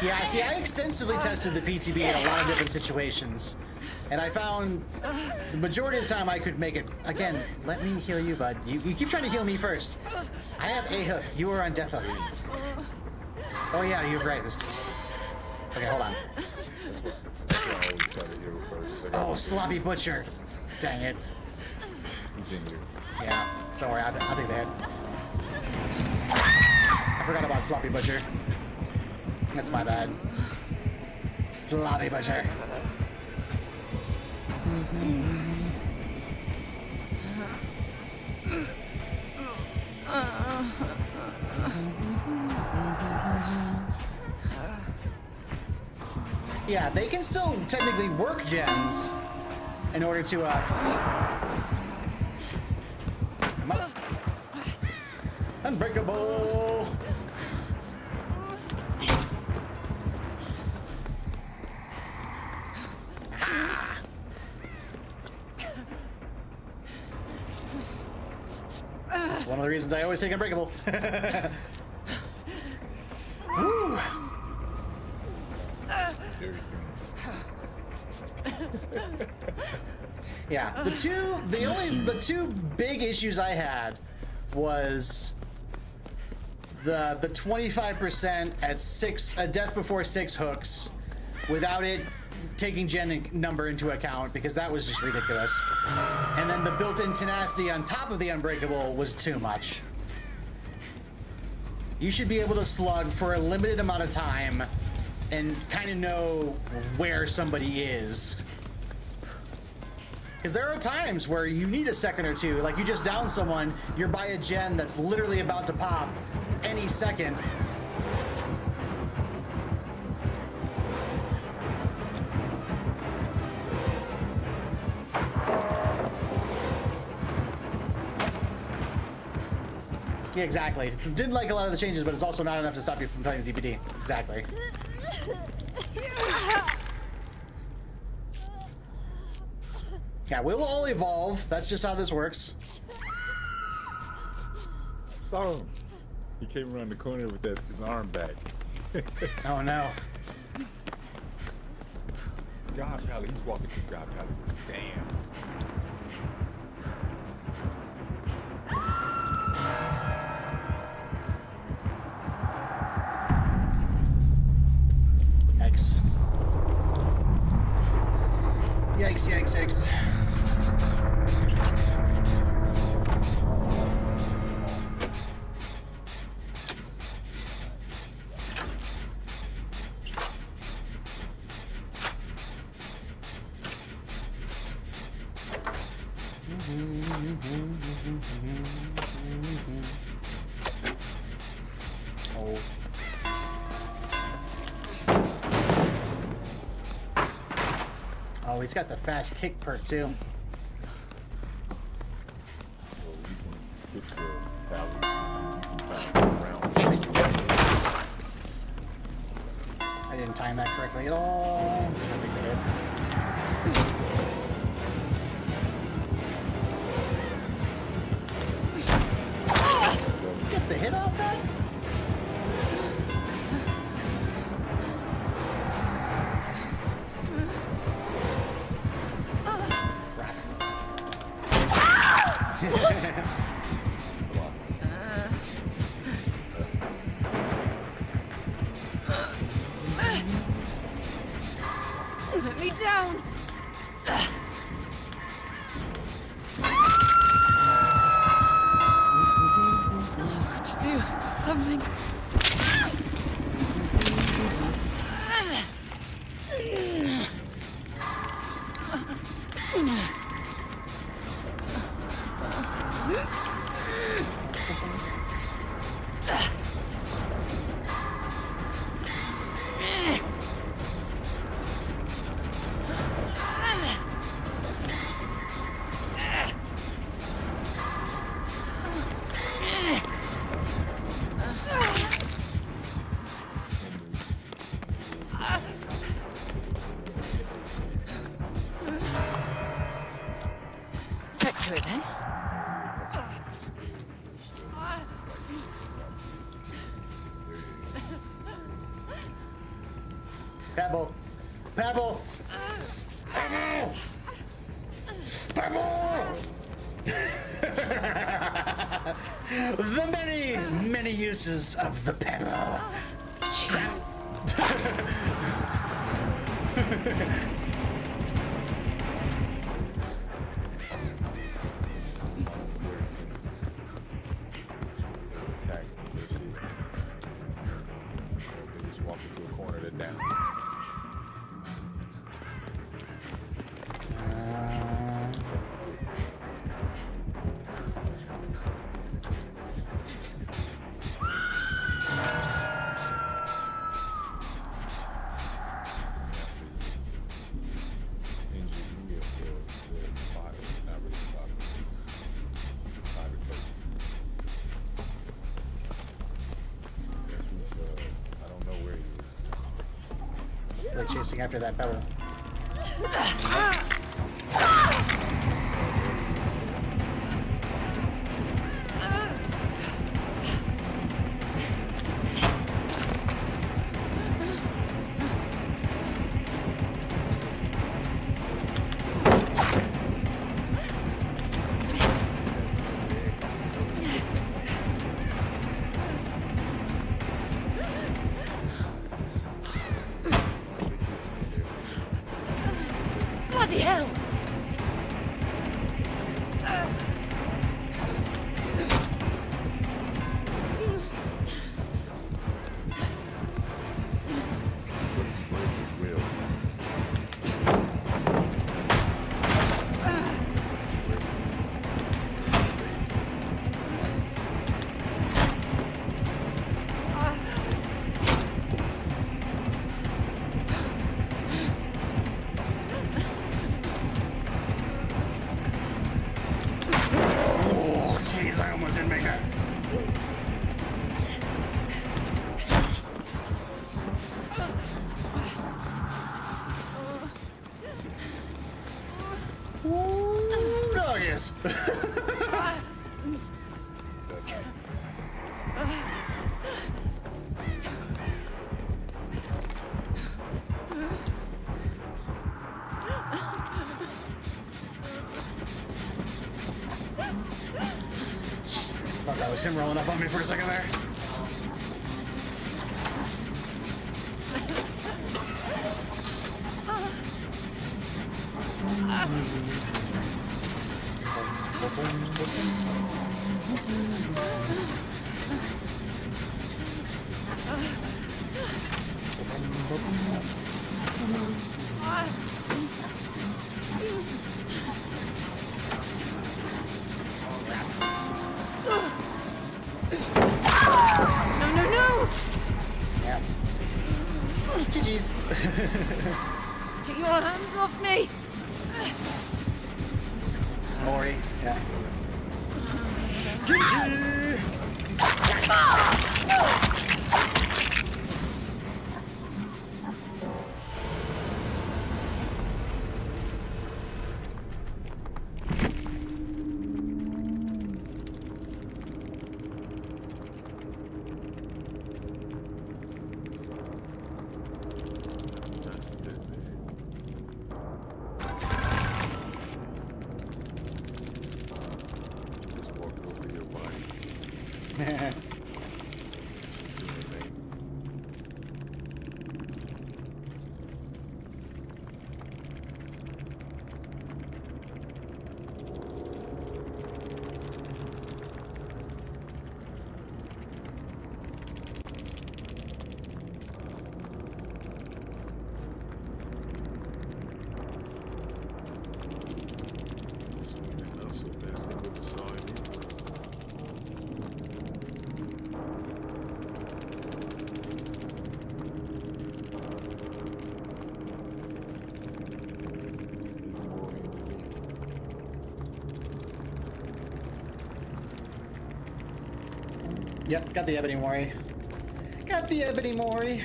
Yeah, see, I extensively tested the PTB in a lot of different situations, and I found the majority of the time I could make it. Again, let me heal you, bud. You keep trying to heal me first. I have a hook. You are on death hook. Oh yeah, you're right. Okay, hold on. Oh, sloppy butcher. Dang it. He's in here. Yeah, don't worry, I'll take the hit. I forgot about sloppy butcher. That's my bad. Sloppy butcher. Yeah, they can still technically work gens in order to Unbreakable. Ah. That's one of the reasons I always take Unbreakable. Woo. Yeah, the two big issues I had was the 25% at death before 6 hooks without it taking gen number into account, because that was just ridiculous. And then the built-in tenacity on top of the Unbreakable was too much. You should be able to slug for a limited amount of time and kind of know where somebody is. Because there are times where you need a second or two, like you just down someone, you're by a gen that's literally about to pop any second. Yeah, exactly. Didn't like a lot of the changes, but it's also not enough to stop you from playing DPD. Exactly. Yeah, we'll all evolve. That's just how this works. Saw him. He came around the corner with his arm back. Oh no. God Pally, he's walking through God Pally. Damn. Yikes. Yikes, yikes, yikes. Oh. Oh, he's got the fast kick perk too. I didn't time that correctly at all. I'm just gonna take the hit. Gets the hit off that? Let me down. Could you do something? To it then. Pebble. Pebble. Pebble. Pebble. The many, many uses of the pebble. Jeez. Attack. They just walk into a corner, they're down. Really chasing after that pebble. Bloody hell! Jeez, I almost didn't make that. Oh, yes. Thought that was him rolling up on me for a second there. No, no, no! Yeah. GG's. Get your hands off me! Mori. Yeah. GG! That's it, man. Just walked over your body. Doing a thing. Swinging up so fast they wouldn't have saw it anyway. Even more in the game. Yep, got the Ebony Mori. Got the Ebony Mori.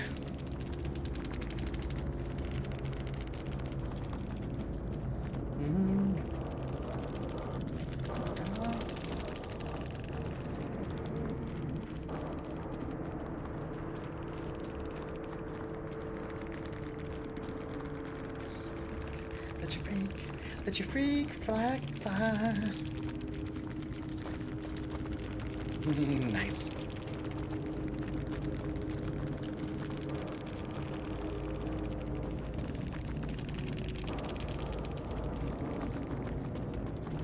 Let your freak flag fly. Nice.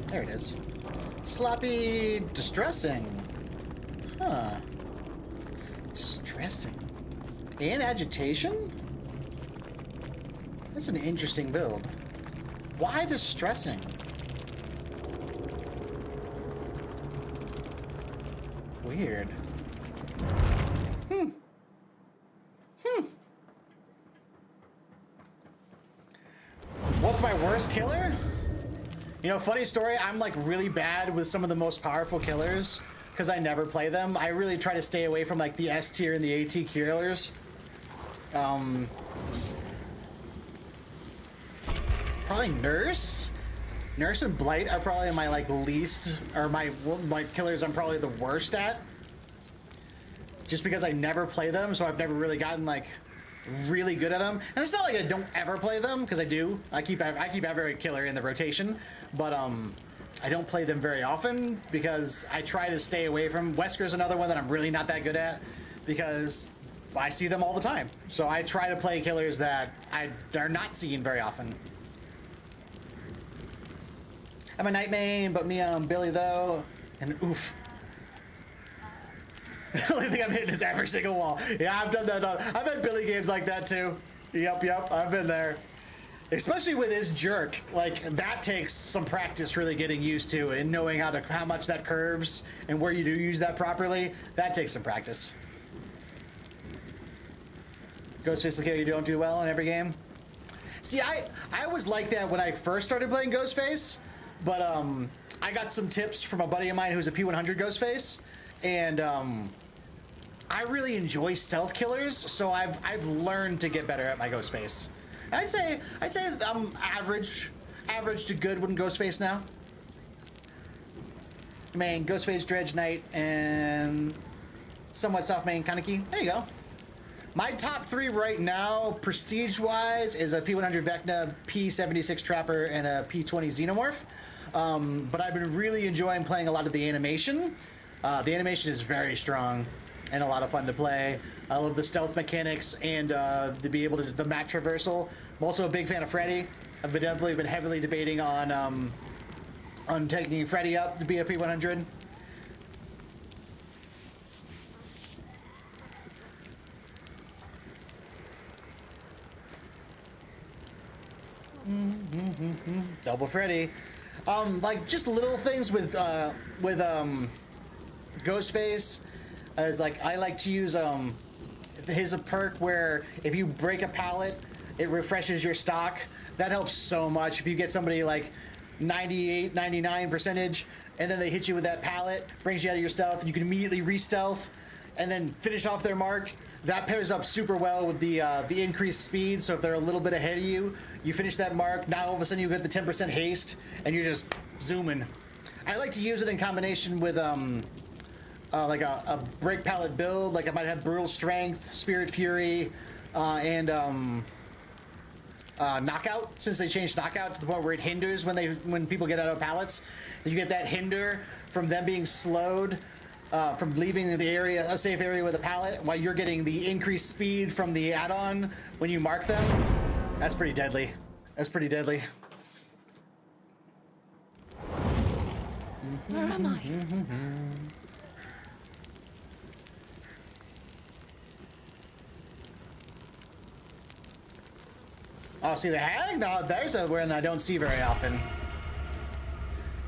There it is. Sloppy distressing. Huh. Distressing. And agitation? That's an interesting build. Why distressing? Weird. What's my worst killer? You know, funny story, I'm like really bad with some of the most powerful killers because I never play them. I really try to stay away from like the S tier and the A tier killers. Probably Nurse. Nurse and Blight are probably my like least, or my killers I'm probably the worst at. Just because I never play them, so I've never really gotten like really good at them. And it's not like I don't ever play them, because I do. I keep every killer in the rotation, but I don't play them very often because I try to stay away from. Wesker's another one that I'm really not that good at because I see them all the time. So I try to play killers that I are not seen very often. I'm a Night Main, but me Billy though, and oof. The only thing I'm hitting is every single wall. Yeah, I've done that. I've had Billy games like that too. Yep, I've been there. Especially with his jerk, like that takes some practice really getting used to and knowing how much that curves and where you do use that properly. That takes some practice. Ghostface the kill you don't do well in every game. See, I was like that when I first started playing Ghostface, but I got some tips from a buddy of mine who's a P100 Ghostface, and I really enjoy stealth killers, so I've learned to get better at my Ghostface. I'd say I'm average to good with Ghostface now. Main Ghostface, Dredge Knight, and somewhat soft main Kaneki. There you go. My top three right now, prestige-wise, is a P100 Vecna, P76 Trapper, and a P20 Xenomorph. But I've been really enjoying playing a lot of the animation. The animation is very strong and a lot of fun to play. I love the stealth mechanics and to be able to the map traversal. I'm also a big fan of Freddy. I've definitely been heavily debating on taking Freddy up to be a P100. Double Freddy. Like just little things with Ghostface is like I like to use his perk where if you break a pallet, it refreshes your stock. That helps so much. If you get somebody like 98, 99 percentage, and then they hit you with that pallet, brings you out of your stealth, and you can immediately re-stealth, and then finish off their mark. That pairs up super well with the increased speed. So if they're a little bit ahead of you, you finish that mark. Now all of a sudden you get the 10% haste, and you're just zooming. I like to use it in combination with like a break pallet build. Like I might have brutal strength, spirit fury, and knockout. Since they changed knockout to the point where it hinders when people get out of pallets, you get that hinder from them being slowed. From leaving the area, a safe area with a pallet, while you're getting the increased speed from the add-on when you mark them. That's pretty deadly. That's pretty deadly. Where am I? Oh, see the hag? No, there's a one I don't see very often.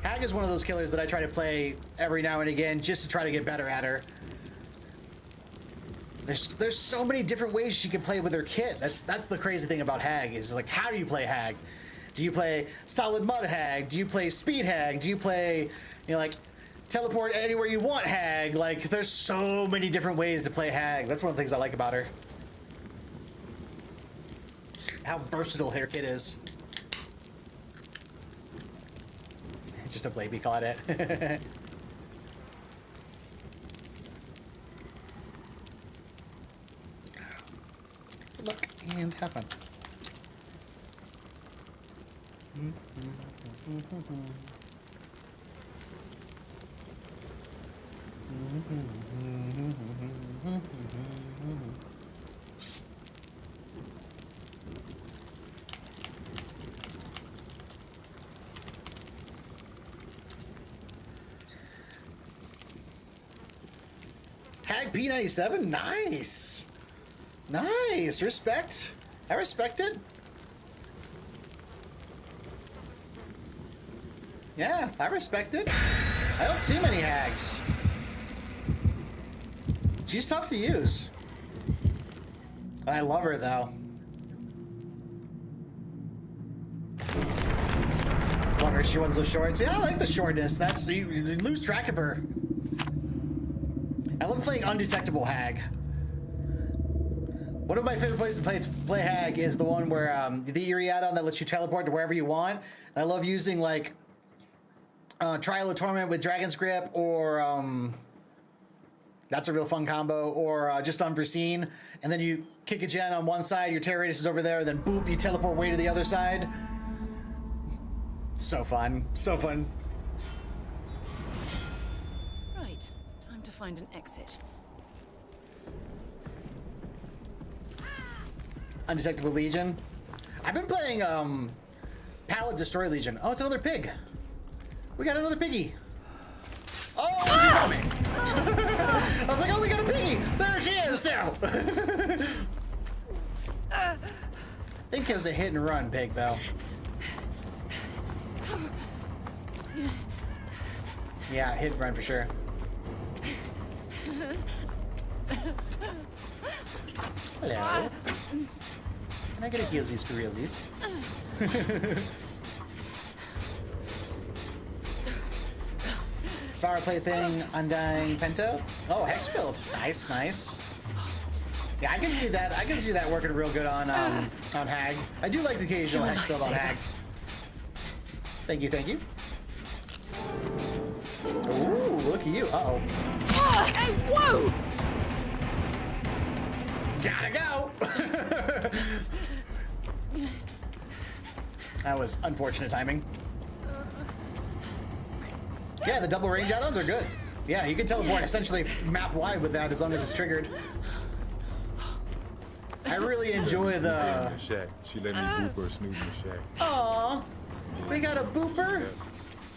Hag is one of those killers that I try to play every now and again just to try to get better at her. There's so many different ways she can play with her kit. That's the crazy thing about Hag is like, how do you play Hag? Do you play solid mud Hag? Do you play speed Hag? Do you play, you know, like teleport anywhere you want Hag? Like there's so many different ways to play Hag. That's one of the things I like about her. How versatile her kit is. Just a baby caught it. Good luck and have fun. Hag P97, nice. Nice, respect. I respect it. Yeah, I respect it. I don't see many hags. She's tough to use. I love her though. Love her, she wants those shorts. Yeah, I like the shortness. That's, you lose track of her. I love playing undetectable hag. One of my favorite places to play hag is the one where the Eerie add-on that lets you teleport to wherever you want. And I love using like Trial of Torment with Dragon's Grip, or that's a real fun combo, or just Unforeseen, and then you kick a gen on one side, your terror radius is over there, then boop, you teleport way to the other side. So fun, so fun. Right, time to find an exit. Undetectable Legion. I've been playing Pallet Destroy Legion. Oh, it's another pig. We got another piggy. Oh, she's on me. I was like, oh, we got a piggy. There she is now. I think it was a hit and run pig, though. Yeah, hit and run for sure. Hello. Can I get a heelsies for realsies? Fire Plaything, Undying Pento. Oh, Hex build. Nice, nice. Yeah, I can see that. I can see that working real good on Hag. I do like the occasional Hex build on Hag. Thank you, thank you. Ooh, look at you. Uh-oh. Hey, whoa! Gotta go! That was unfortunate timing. Yeah, the double range add-ons are good. Yeah, you can teleport essentially map wide with that as long as it's triggered. I really enjoy the... Shack. She let me boop her snoot in the shack. Aww, we got a booper?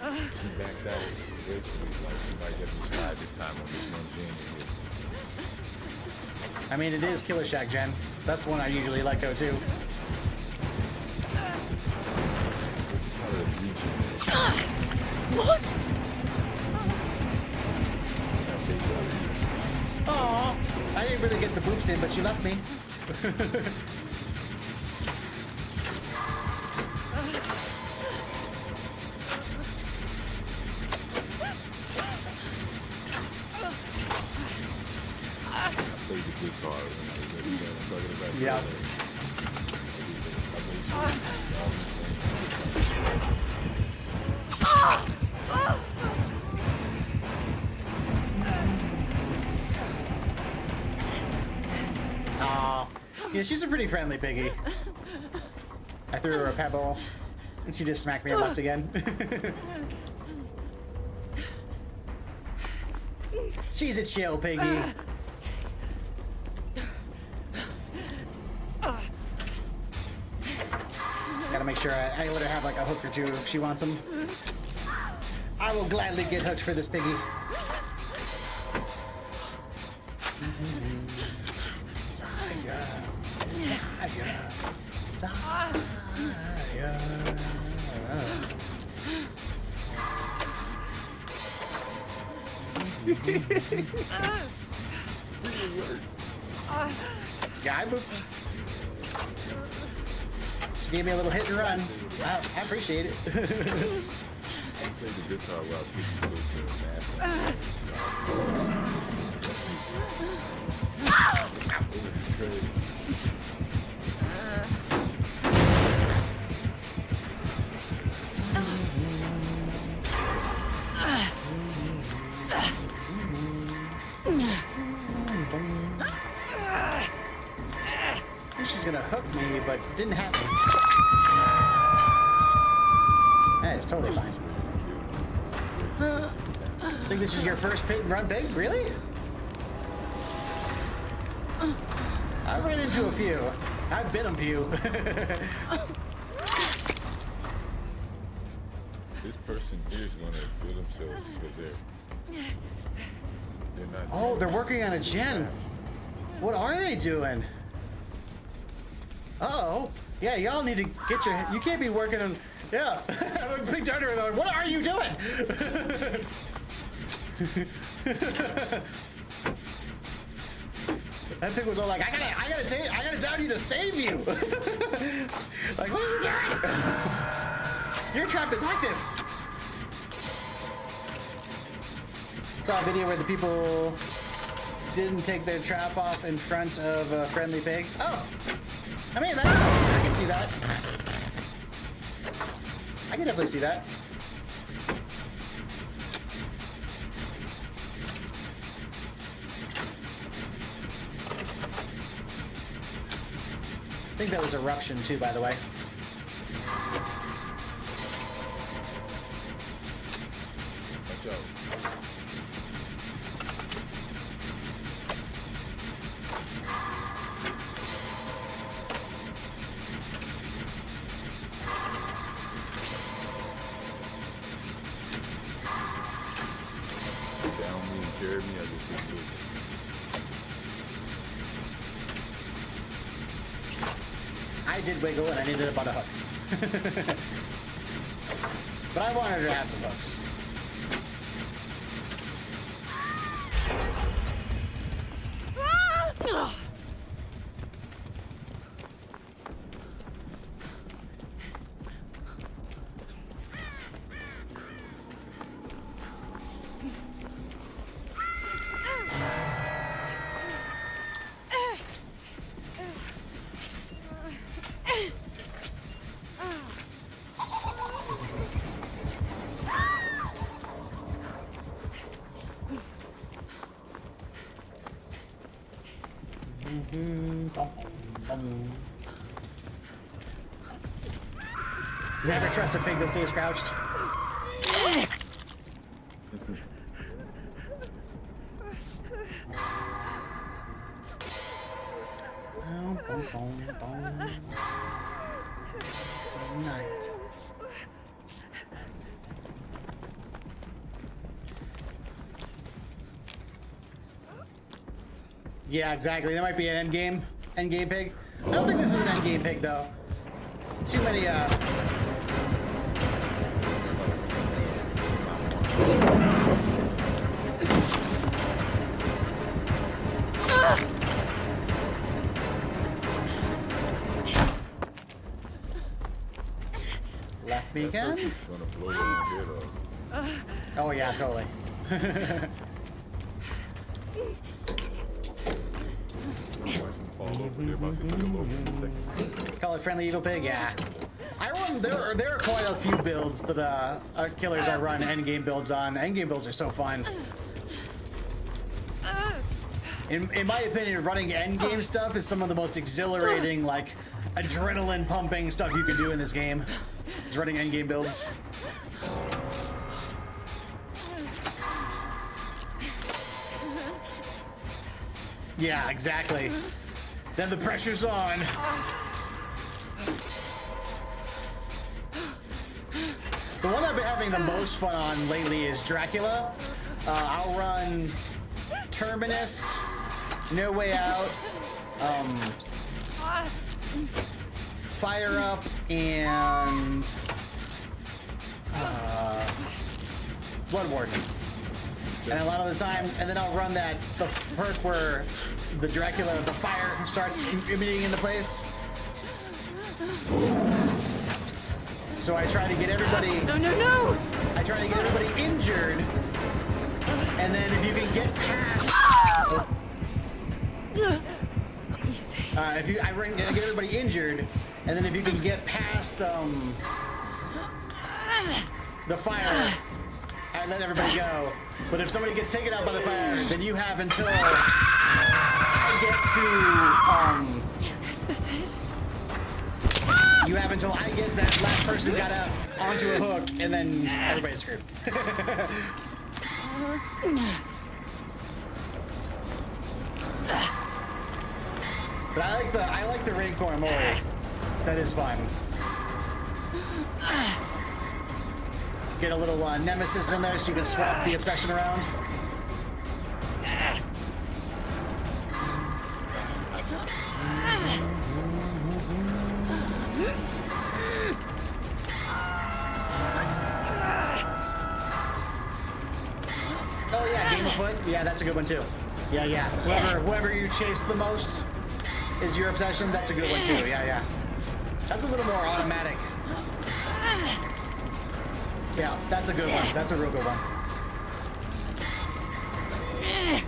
She backed out eventually, like she might get me slide this time on this one gen here. I mean, it is Killer Shack Gen. That's the one I usually let go to. What? Aww, I didn't really get the boops in, but she left me. Yeah. Yeah, she's a pretty friendly piggy. I threw her a pebble, and she just smacked me and left again. She's a chill piggy. Gotta make sure I let her have like a hook or two if she wants them. I will gladly get hooked for this piggy. Yeah, I booped. She gave me a little hit and run. Wow, I appreciate it. I played the guitar while people it was crazy. I think she's gonna hook me, but it didn't happen. That's totally fine. I think this is your first run big? Really? I ran into a few. I've been a few. This person here is gonna kill themselves because they're not. Oh, they're working on a gen. What are they doing? Uh-oh. Yeah, y'all need to get your... You can't be working on... Yeah. Big Darter, what are you doing? That pig was all like, I gotta down you to save you. Like, what are you doing? Your trap is active. Saw a video where the people didn't take their trap off in front of a friendly pig. Oh, I mean, I can see that. I can definitely see that. I think that was eruption too, by the way. Watch out. Down me and carry me, I just didn't do it. I did wiggle and I needed about a hook. But I wanted her to have some hooks. Never trust a pig that stays crouched. Tonight. Yeah, exactly. That might be an endgame pig. I don't think this is an endgame pig though. Too many left me again. Gonna blow your head off. Oh yeah, totally. Call it friendly evil pig, yeah. I run. There are quite a few builds that killers I run endgame builds on. Endgame builds are so fun. In my opinion, running endgame stuff is some of the most exhilarating, like adrenaline pumping stuff you can do in this game. Is running endgame builds. Yeah, exactly. Then the pressure's on. The one I've been having the most fun on lately is Dracula. I'll run Terminus, No Way Out, Fire Up, and Blood Warden. And a lot of the times, and then I'll run the perk where the Dracula, the fire starts emitting into place. So I try to get everybody... No! I try to get everybody injured, and then if you can get past... I get everybody injured, and then if you can get past the fire, I let everybody go. But if somebody gets taken out by the fire, then you have until I get to Is this it? You have until I get that last person who got out onto a hook, and then everybody's screwed. But I like the Raincore Mori. That is fun. Get a little nemesis in there so you can swap the obsession around. Oh yeah, Game of Foot. Yeah, that's a good one too. Yeah, yeah. Whoever you chase the most is your obsession. That's a good one too. Yeah, yeah. That's a little more automatic. Yeah, that's a good one. That's a real good one. Hey.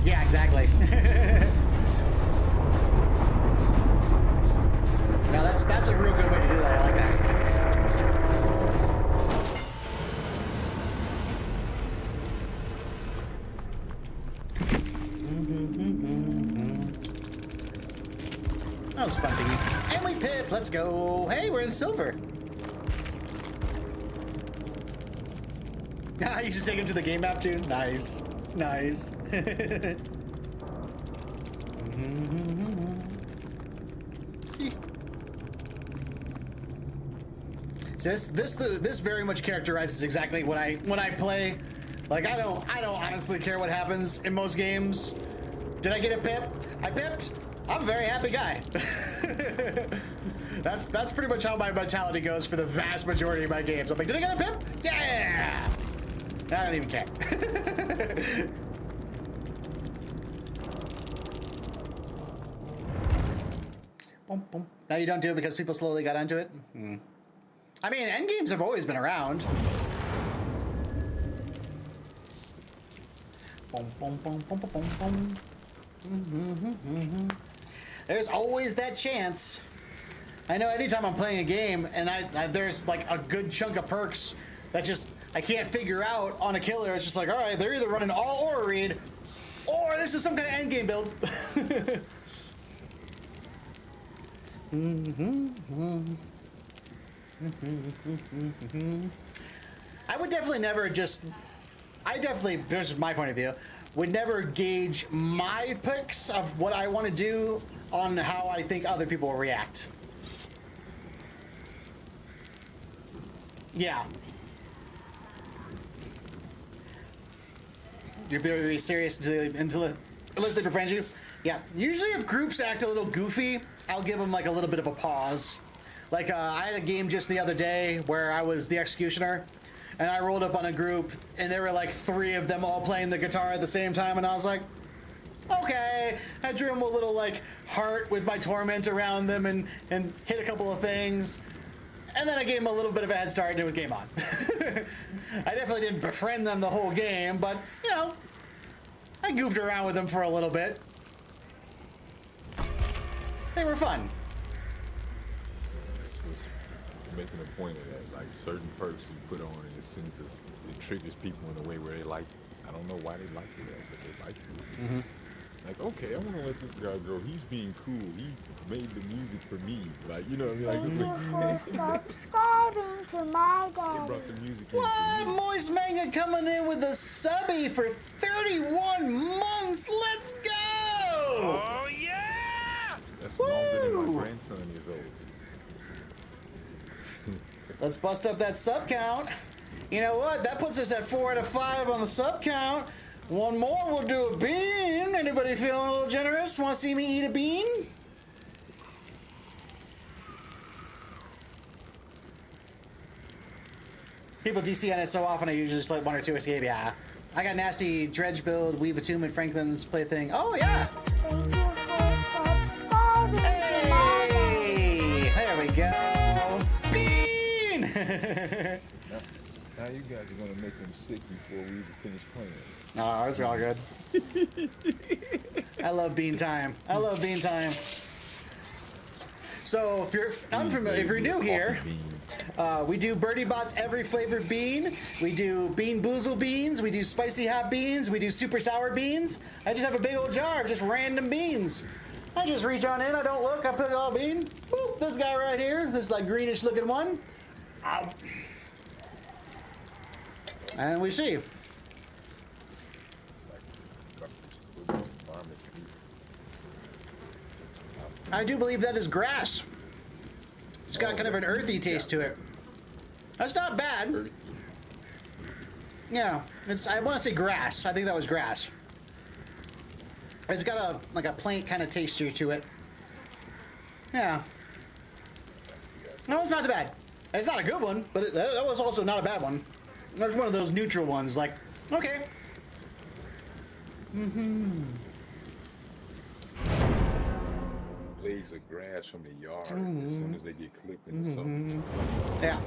Yeah, exactly. Now that's a real good way to do that. I like that. That was fun, Piggy. And we pipped. Let's go. Hey, we're in silver. Ah, you should take him to the game map too. Nice, nice. So this very much characterizes exactly when I play. Like I don't honestly care what happens in most games. Did I get a pip? I pipped. I'm a very happy guy. That's pretty much how my mentality goes for the vast majority of my games. I'm like, did I get a pip? Yeah. I don't even care. Boom, boom. Now you don't do it because people slowly got onto it? I mean, endgames have always been around. Boom, boom, boom, boom, boom, boom. There's always that chance. I know anytime I'm playing a game and there's like a good chunk of perks that just I can't figure out on a killer. It's just like, all right, they're either running all aura read or this is some kind of endgame build. I would definitely never just. This is my point of view, would never gauge my picks of what I want to do on how I think other people will react. Yeah. You're very serious until unless they befriend you. Yeah. Usually, if groups act a little goofy, I'll give them like a little bit of a pause. Like I had a game just the other day where I was the executioner, and I rolled up on a group, and there were like 3 of them all playing the guitar at the same time, and I was like, okay. I drew them a little like heart with my torment around them, and hit a couple of things. And then I gave him a little bit of a head start and it was game on. I definitely didn't befriend them the whole game, but, you know, I goofed around with them for a little bit. They were fun. Making a point of that, like certain perks you put on in a sense it triggers people in a way where they like, I don't know why they like it, but they like it. Mm-hmm. Like, okay, I want to let this guy go. He's being cool. He made the music for me. Like, you know what I mean? Like, thank you for subscribing to my they game. brought the music What? in for me. Moist Manga coming in with a subby for 31 months. Let's go! Oh, yeah! That's longer than my grandson is old. Let's bust up that sub count. You know what? That puts us at 4 out of 5 on the sub count. One more, we'll do a bean. Anybody feeling a little generous? Want to see me eat a bean? People DC on it so often I usually just let 1 or 2 escape. Yeah. I got nasty dredge build, Weave Attunement, Franklin's plaything. Oh, yeah. Thank you for subscribing to my game. Hey! There we go. Bean! Now you guys are gonna make them sick before we even finish playing. No, it's all good. I love bean time. I love bean time. So if you're unfamiliar, if you're new here, we do Birdie Bots every flavored bean. We do Bean Boozle beans. We do spicy hot beans. We do super sour beans. I just have a big old jar of just random beans. I just reach on in. I don't look. I pick all bean. Boop, this guy right here. This like greenish looking one. And we see. I do believe that is grass. It's got kind of an earthy taste to it. That's not bad. Yeah, it's. I want to say grass. I think that was grass. It's got a like a plant kind of texture to it. Yeah. No, it's not too bad. It's not a good one, but that was also not a bad one. That's one of those neutral ones. Like, okay. Blades of grass from the yard as soon as they get clipped in the sun. Yeah.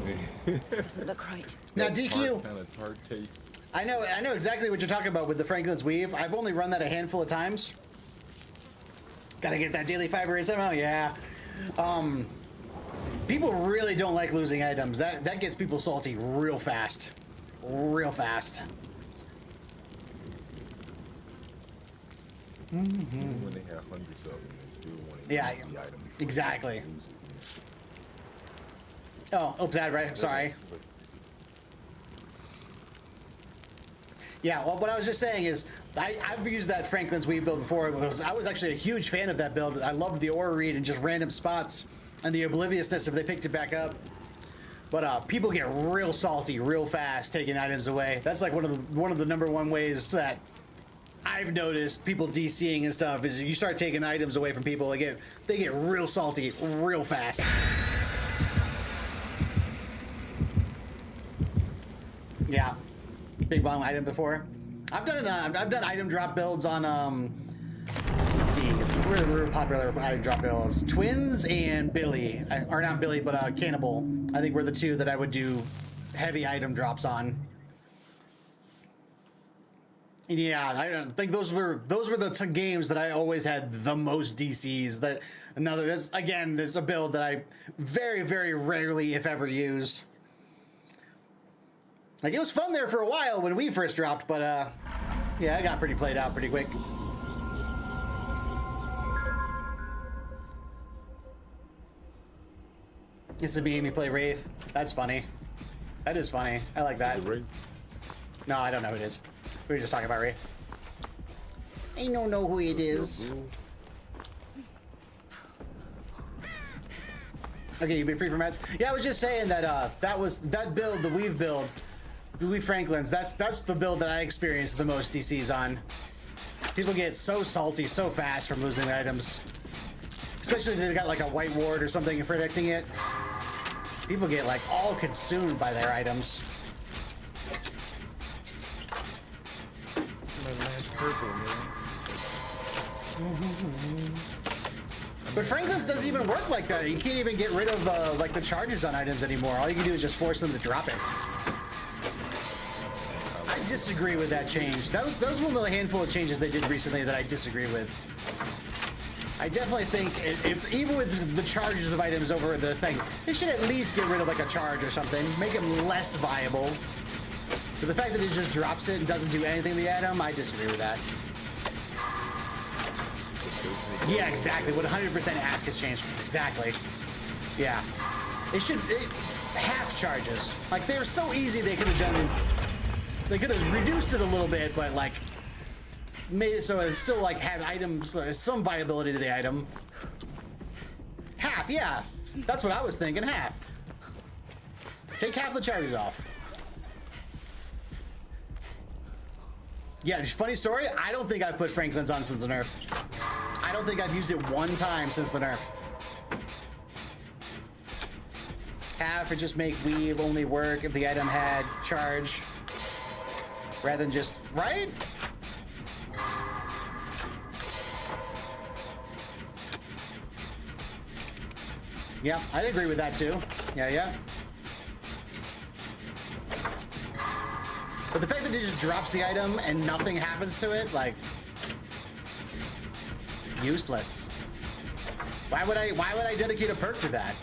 This doesn't look right. Now, DQ. Kind of tart taste. I know exactly what you're talking about with the Franklin's Weave. I've only run that a handful of times. Gotta get that daily fiber in somehow. Yeah. People really don't like losing items. That gets people salty real fast. Real fast. Even when they have hundreds of them, they still want to use the item. Exactly. Oh, oops, that right. Sorry. Yeah, well, what I was just saying is, I've used that Franklin's Weave build before. I was actually a huge fan of that build. I loved the aura read and just random spots and the obliviousness if they picked it back up. But people get real salty real fast taking items away. That's like one of the number one ways that I've noticed people DCing and stuff is you start taking items away from people, they get real salty real fast. Yeah. Big bomb item before. I've done item drop builds on let's see, where popular item drop builds. Twins and Billy, or not Billy, but Cannibal. I think were the two that I would do heavy item drops on. Yeah, I don't think those were the games that I always had the most DCs. There's a build that I very, very rarely, if ever, use. Like, it was fun there for a while when we first dropped, but yeah, it got pretty played out pretty quick. It's to be me play Wraith. That's funny. That is funny. I like that. No, I don't know who it is. We were just talking about Wraith. I don't know who it is. Okay, you've been free from meds? Yeah, I was just saying that that build, the Weave build, the Weave Franklin's, that's the build that I experienced the most DCs on. People get so salty so fast from losing items. Especially if they've got like a white ward or something protecting it. People get like all consumed by their items. My last purple, man. But Franklin's doesn't even work like that. You can't even get rid of like the charges on items anymore. All you can do is just force them to drop it. I disagree with that change. That was one of the handful of changes they did recently that I disagree with. I definitely think if even with the charges of items over the thing, they should at least get rid of like a charge or something, make them less viable. But the fact that it just drops it and doesn't do anything to the item, I disagree with that. Yeah, exactly. 100% ask has changed. Exactly. Yeah. Half charges. Like, they were so easy they could have reduced it a little bit, but like made it so it still like had items, some viability to the item. Half, yeah. That's what I was thinking, half. Take half the charges off. Yeah, just funny story, I don't think I've put Franklin's on since the nerf. I don't think I've used it one time since the nerf. Half or just make Weave only work if the item had charge. Rather than just, right? Yeah, I'd agree with that too. Yeah. But the fact that it just drops the item and nothing happens to it, like, useless. Why would I dedicate a perk to that?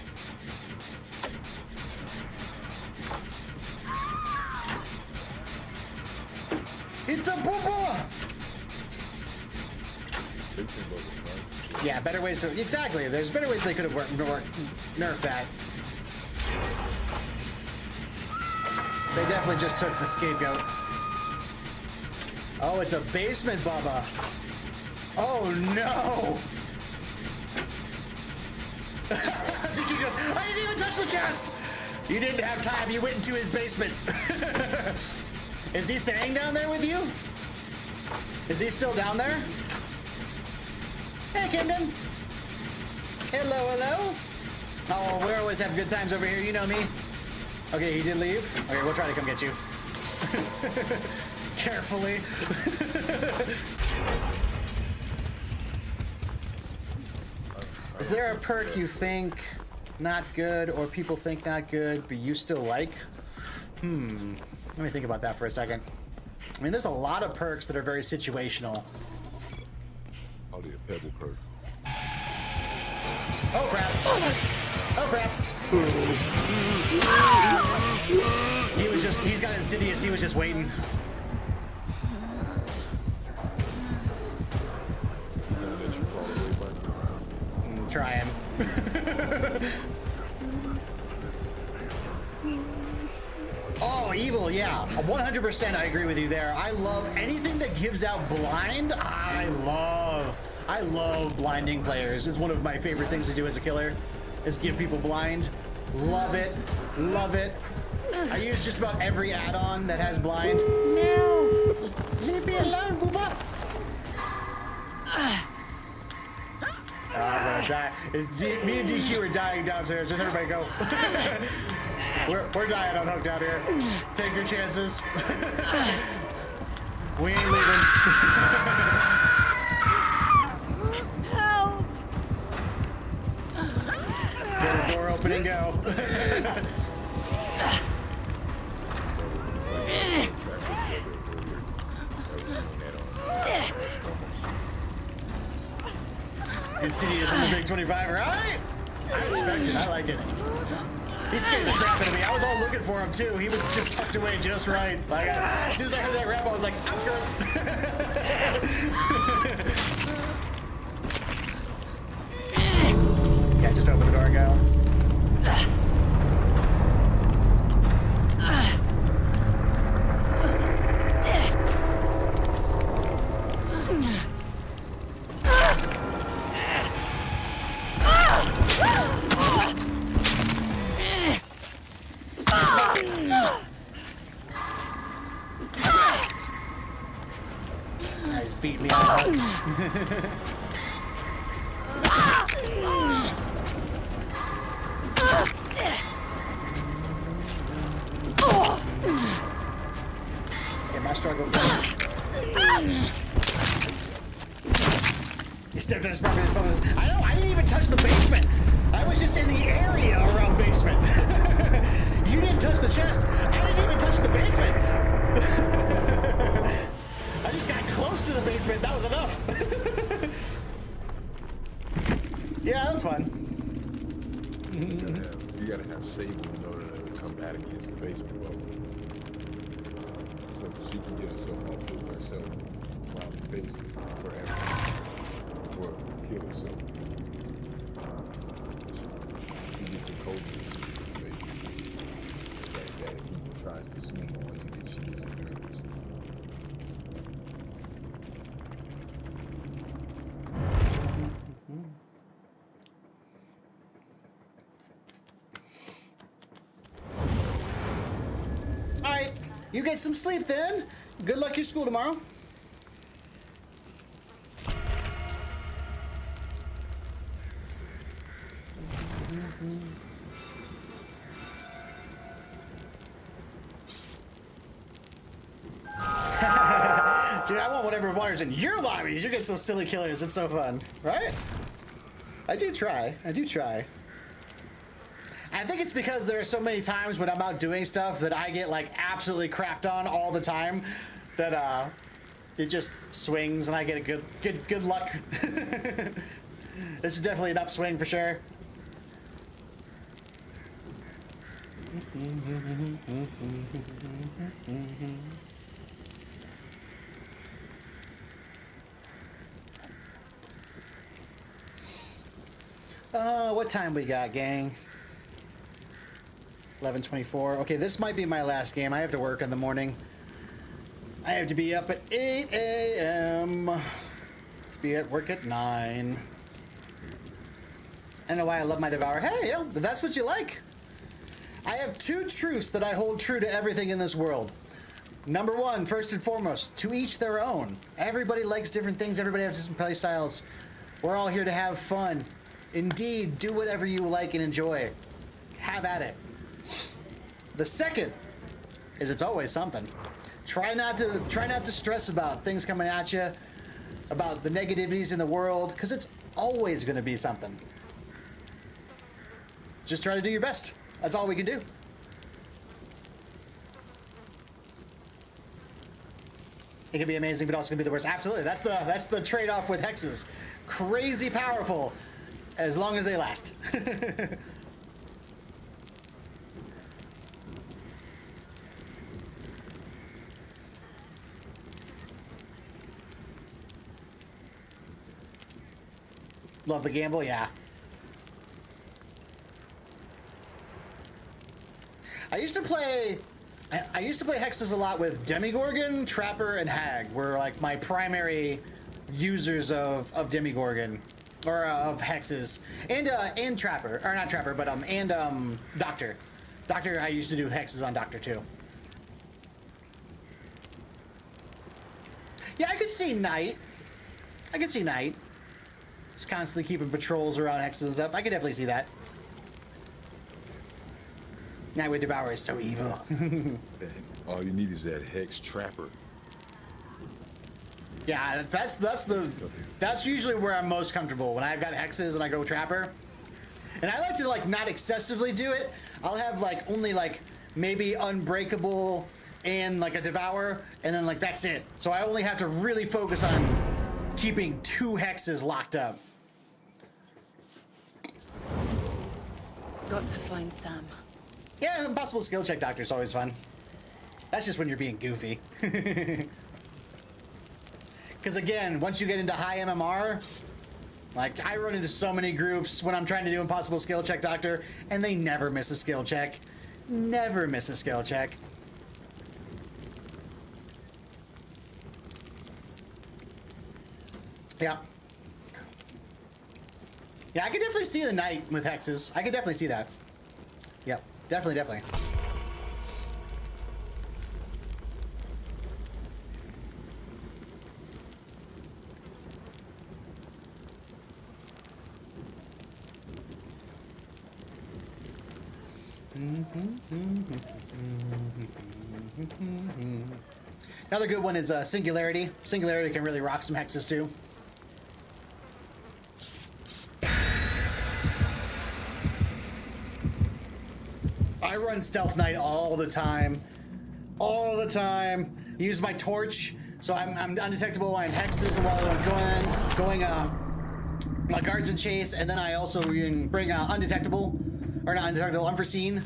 It's a booba! Yeah, better ways to... Exactly, there's better ways they could have nerfed that. They definitely just took the scapegoat. Oh, it's a basement Bubba. Oh, no! DQ goes, I didn't even touch the chest! You didn't have time, you went into his basement. Is he staying down there with you? Is he still down there? Hey, Camden. Hello, hello. Oh, we always have good times over here, you know me. Okay, he did leave. Okay, we'll try to come get you. Carefully. Is there a perk you think not good or people think not good, but you still like? Let me think about that for a second. I mean, there's a lot of perks that are very situational. Probably a pebble perk. Oh crap! Oh crap! He was just—he's got insidious. He was just waiting. Trying. Oh, evil, yeah. 100% I agree with you there. I love anything that gives out blind. I love blinding players. It's one of my favorite things to do as a killer, is give people blind. Love it. Love it. I use just about every add-on that has blind. No. Leave me alone, booba. I'm gonna die. Me and DQ are dying downstairs. Just everybody go. We're dying on Hook down here. Take your chances. We ain't leaving. Help! Get a door open and go. Insidious in the big 25, right? I respect it. I like it. He scared the crap out of me. I was all looking for him too. He was just tucked away just right. Like as soon as I heard that rap, I was like, I'm screwed. Yeah, just open the door and go. He's beat me up. Okay, my struggle points. He stepped on his property. I know, I didn't even touch the basement. I was just in the area around basement. You didn't touch the chest. I didn't even touch the basement. I just got close to the basement. That was enough. Yeah, that was fun. You gotta have Sable in order to combat against the basement bubble. So she can get herself off to herself while in the basement forever. Or kill herself. She gets a cold basically. That if he tries to swing on you, then she gets nervous. Alright, you get some sleep then. Good luck your school tomorrow. Dude, I want whatever waters in your lobbies. You get some silly killers. It's so fun, right? I do try. I do try. I think it's because there are so many times when I'm out doing stuff that I get like absolutely crapped on all the time that it just swings and I get a good luck. This is definitely an upswing for sure. What time we got, gang? 11:24. Okay, this might be my last game. I have to work in the morning. I have to be up at 8 a.m. to be at work at 9. I don't know why I love my Devourer. Hey, if that's what you like. I have two truths that I hold true to everything in this world. Number one, first and foremost, to each their own. Everybody likes different things. Everybody has different play styles. We're all here to have fun. Indeed, do whatever you like and enjoy. Have at it. The second is it's always something. Try not to stress about things coming at you, about the negativities in the world, because it's always going to be something. Just try to do your best. That's all we can do. It can be amazing, but also can be the worst. Absolutely. That's the trade-off with hexes. Crazy powerful, as long as they last. Love the gamble, yeah. I used to play hexes a lot with Demigorgon, Trapper, and Hag were like my primary users of Demigorgon or of hexes, and Trapper, or not Trapper, but Doctor. Doctor, I used to do hexes on Doctor too. Yeah, I could see Knight. Just constantly keeping patrols around hexes and stuff. I could definitely see that. Now with Devourer is so evil. All you need is that Hex Trapper. Yeah, that's usually where I'm most comfortable, when I've got hexes and I go Trapper. And I like to like not excessively do it. I'll have like only like maybe Unbreakable and like a Devour, and then like that's it. So I only have to really focus on keeping 2 hexes locked up. Got to find Sam. Yeah, impossible skill check Doctor is always fun. That's just when you're being goofy. Because again, once you get into high MMR, like I run into so many groups when I'm trying to do impossible skill check Doctor, and they never miss a skill check. Never miss a skill check. Yeah. Yeah, I could definitely see the Knight with hexes. I could definitely see that. Yep, definitely. Another good one is Singularity. Singularity can really rock some hexes too. I run Stealth Knight all the time. All the time. Use my torch, so I'm undetectable while I'm hexing, while I'm going my guards in chase, and then I also bring undetectable, or not undetectable, unforeseen.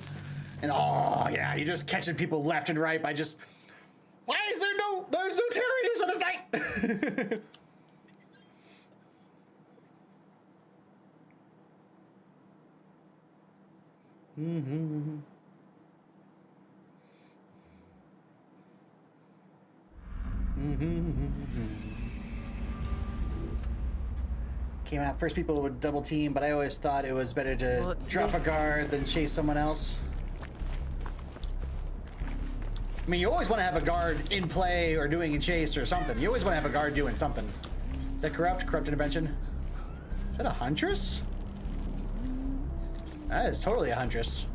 And oh yeah, you're just catching people left and right by just. Why is there's no terrorists on this night? Mm-hmm. Came out first, people would double team, but I always thought it was better to drop a guard than chase someone else. I mean, you always want to have a guard in play or doing a chase or something. You always want to have a guard doing something. Is that corrupt? Corrupt intervention? Is that a huntress? That is totally a huntress.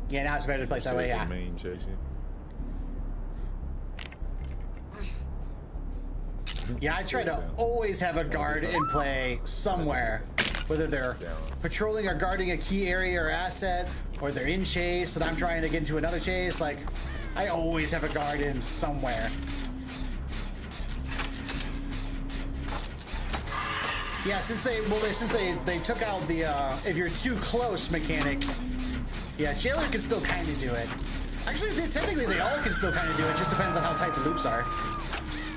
Yeah, now it's better to place that way, yeah. Main chasing. Yeah, I try to always have a guard in play somewhere. Whether they're patrolling or guarding a key area or asset, or they're in chase and I'm trying to get into another chase, like, I always have a guard in somewhere. Yeah, since they took out the if you're too close mechanic. Yeah, Jailer can still kind of do it. Actually, technically they all can still kind of do it. Just depends on how tight the loops are.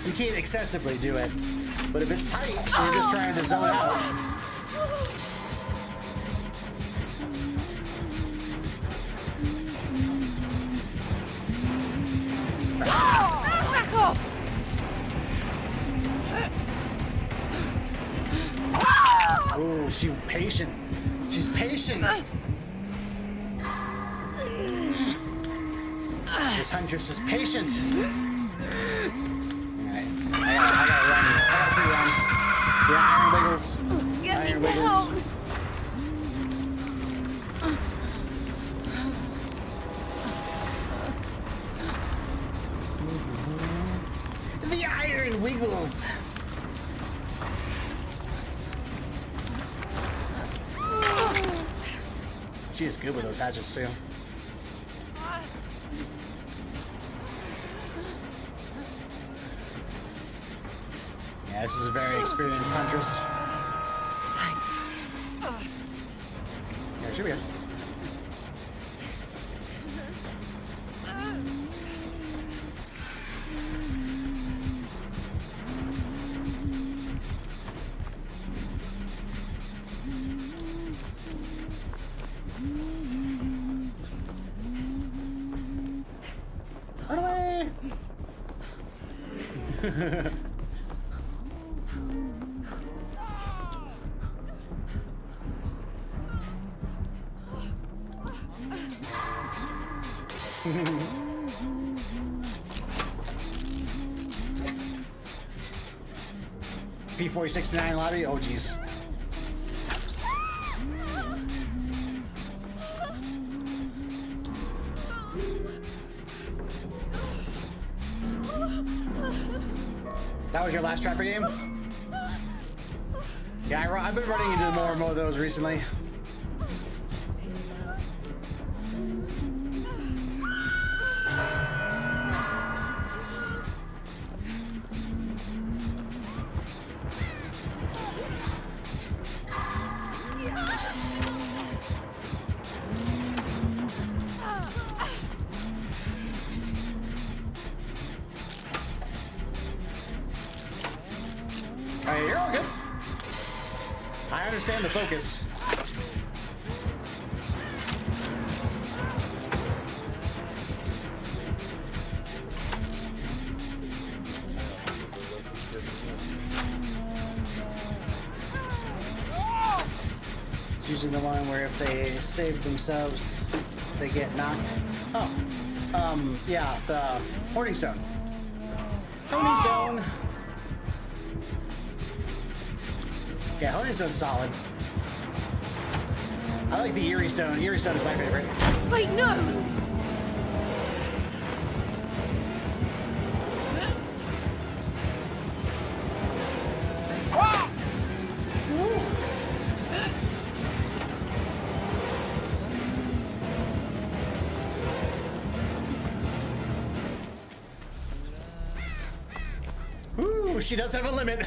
You can't excessively do it, but if it's tight and you're just trying to zone out. Back off! Ooh, she's patient. She's patient. This huntress is patient. Alright. I gotta run. I gotta run. Yeah, Iron Wiggles. Get Iron me Wiggles. down! The Iron Wiggles. She is good with those hatchets too. Yeah, this is a very experienced huntress. Thanks. Yeah, she'll be good. Run away! P4069 lobby? Oh, jeez. That was your last trapper game? Yeah, I've been running into more and more of those recently. Hey, you're all good. I understand the focus. It's usually the one where if they save themselves, they get knocked. Oh, yeah, the Hoarding Stone. Hoarding Stone. Yeah, Hoarding Stone's solid. I like the Eerie Stone. Eerie Stone is my favorite. Wait, no! Ooh, she does have a limit.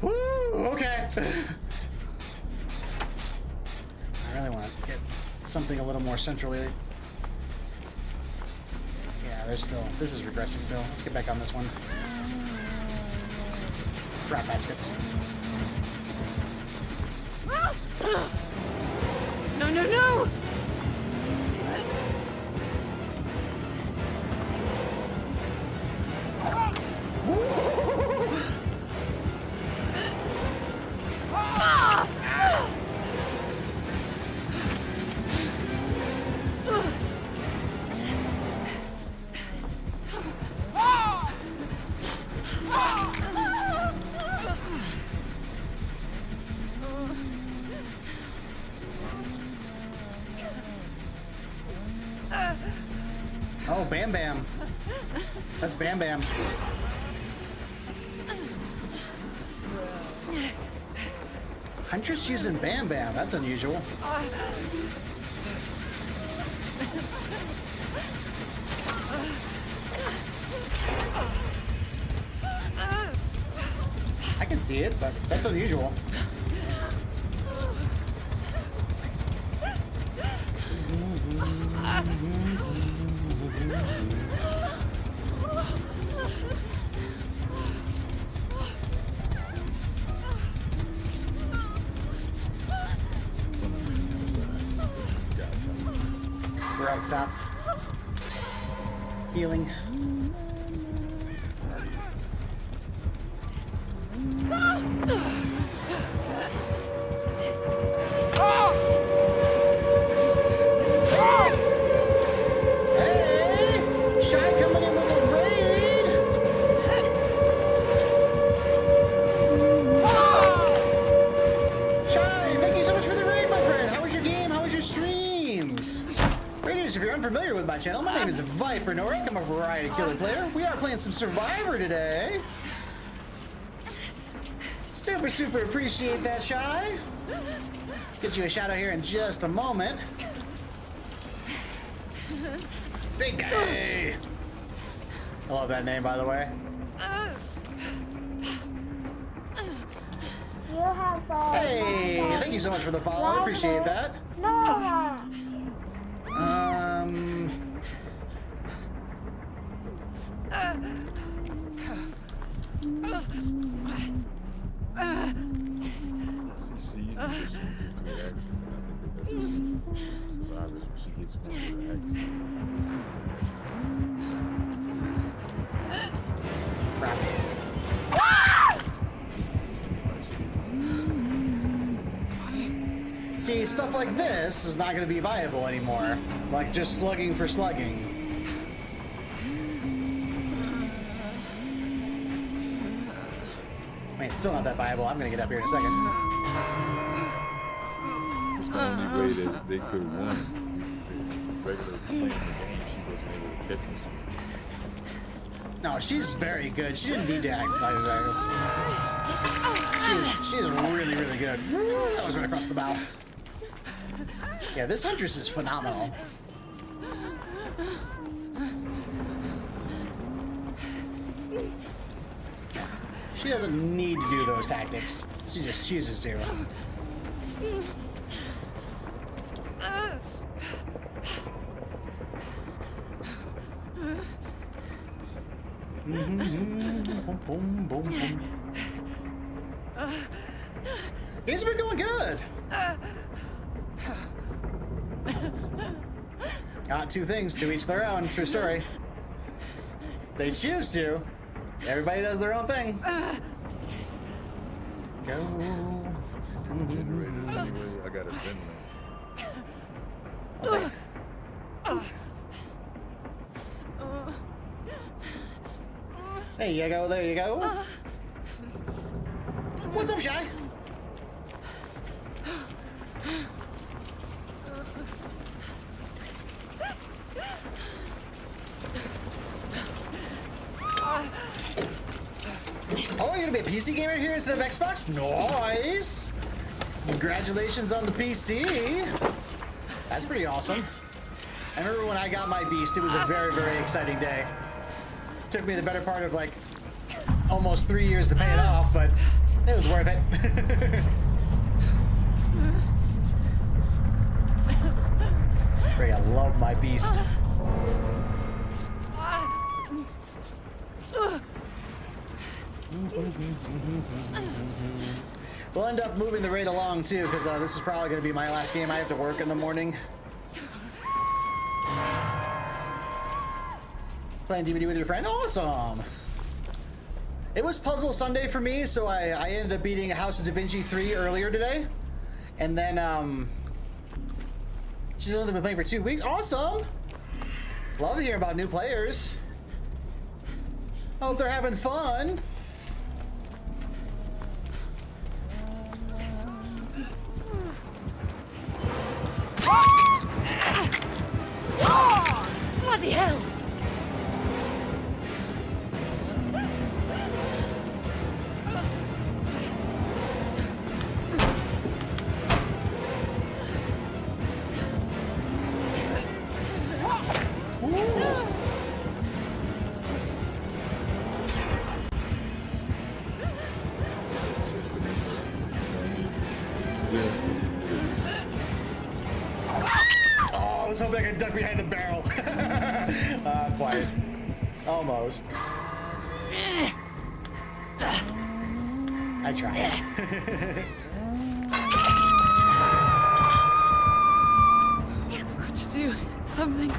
Ooh, okay. I really want to get something a little more centrally. Yeah, there's still, this is regressing still. Let's get back on this one. Rat baskets. No, no, no! Oh, Bam Bam. That's Bam Bam. Huntress using Bam Bam. That's unusual. see it, but that's unusual. We're up top. Healing. Hey! Shy coming in with a raid! Shy, thank you so much for the raid, my friend. How was your game? How was your streams? Raiders, if you're unfamiliar with my channel, my name is Viper Norik. I'm a variety killer player. We are playing some Survivor today. Super appreciate that, Shy. Get you a shout out here in just a moment. Big Day! I love that name, by the way. You have Hey, thank you so much for the follow. I appreciate that. Nora. See, you just shoot through the axes, and I think that that's a secret for survivors when she hits one with the axe. See, stuff like this is not going to be viable anymore. Like just slugging for slugging. I mean, it's still not that viable. I'm going to get up here in a second. It's the only way that they could have won. Regular playing the game, she wasn't able to catch us. No, she's very good. She didn't need to act like this. She is really good. That was right across the bow. Yeah, this Huntress is phenomenal. She doesn't need to do those tactics. She just chooses to. Boom, boom, boom. Game's been going good. Two things, to each their own. True story. They choose to. Everybody does their own thing. Go. Generated anyway, I got a adrenaline. There you go, there you go. What's up, Shy? Oh, you're gonna be a PC gamer here instead of Xbox? Nice! Congratulations on the PC! That's pretty awesome. I remember when I got my beast, it was a very exciting day. Took me the better part of like almost 3 years to pay it off, but it was worth it. Ray, I love my beast. We'll end up moving the raid along too, because this is probably going to be my last game. I have to work in the morning. Playing DVD with your friend? Awesome! It was Puzzle Sunday for me, so I ended up beating House of Vinci 3 earlier today. And then, she's only been playing for 2 weeks. Awesome! Love to hear about new players. Hope they're having fun. Bloody hell! was hoping I could duck behind the barrel. Quiet. Almost. I tried. Could you do something?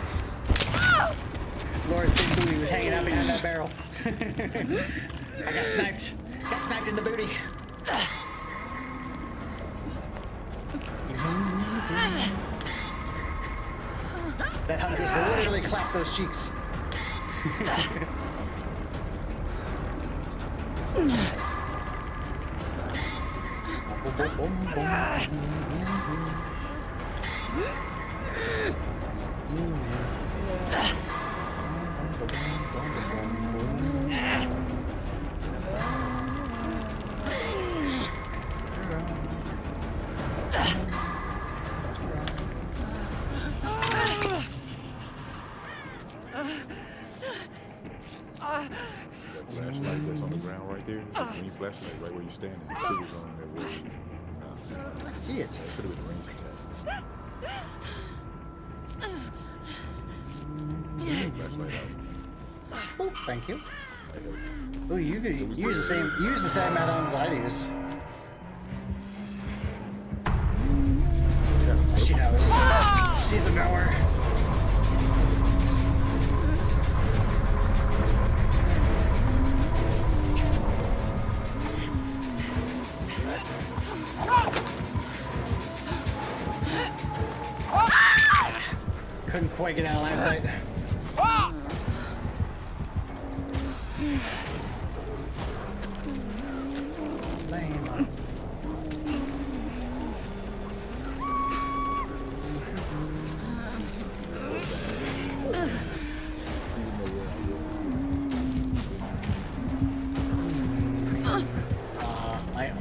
Laura's big booty was hanging out behind that barrel. I got sniped. Got sniped in the booty. That huntress literally clapped those cheeks. Flashlight that's on the ground right there. It's a green flashlight right where you're standing. The trigger's on there. I see it. That should have been a range attack. Flashlight out. Oh, thank you. Oh, you use the same add-ons that I use. She knows. She's a knower. Couldn't quite get out of line of sight. Lame.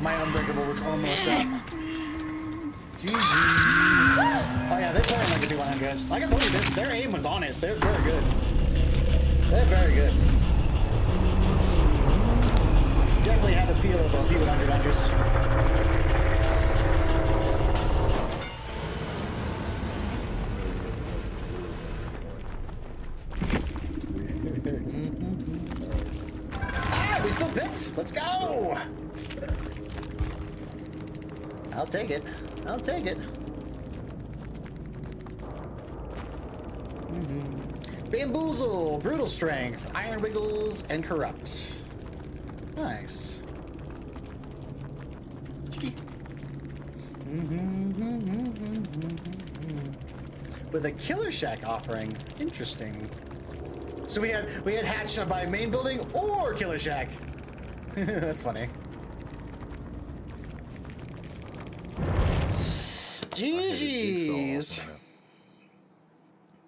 My unbreakable was almost up. GG. Oh yeah, they're playing like a D100. Like I told you, their aim was on it. They're very good. They're very good. Definitely had the feel of a D100 Huntress. Ah, we still picked. Let's go. I'll take it. I'll take it. Bamboozle, Brutal Strength, Iron Wiggles, and Corrupt. Nice. With a Killer Shack offering. Interesting. So we had hatched by main building or Killer Shack. That's funny. GG's.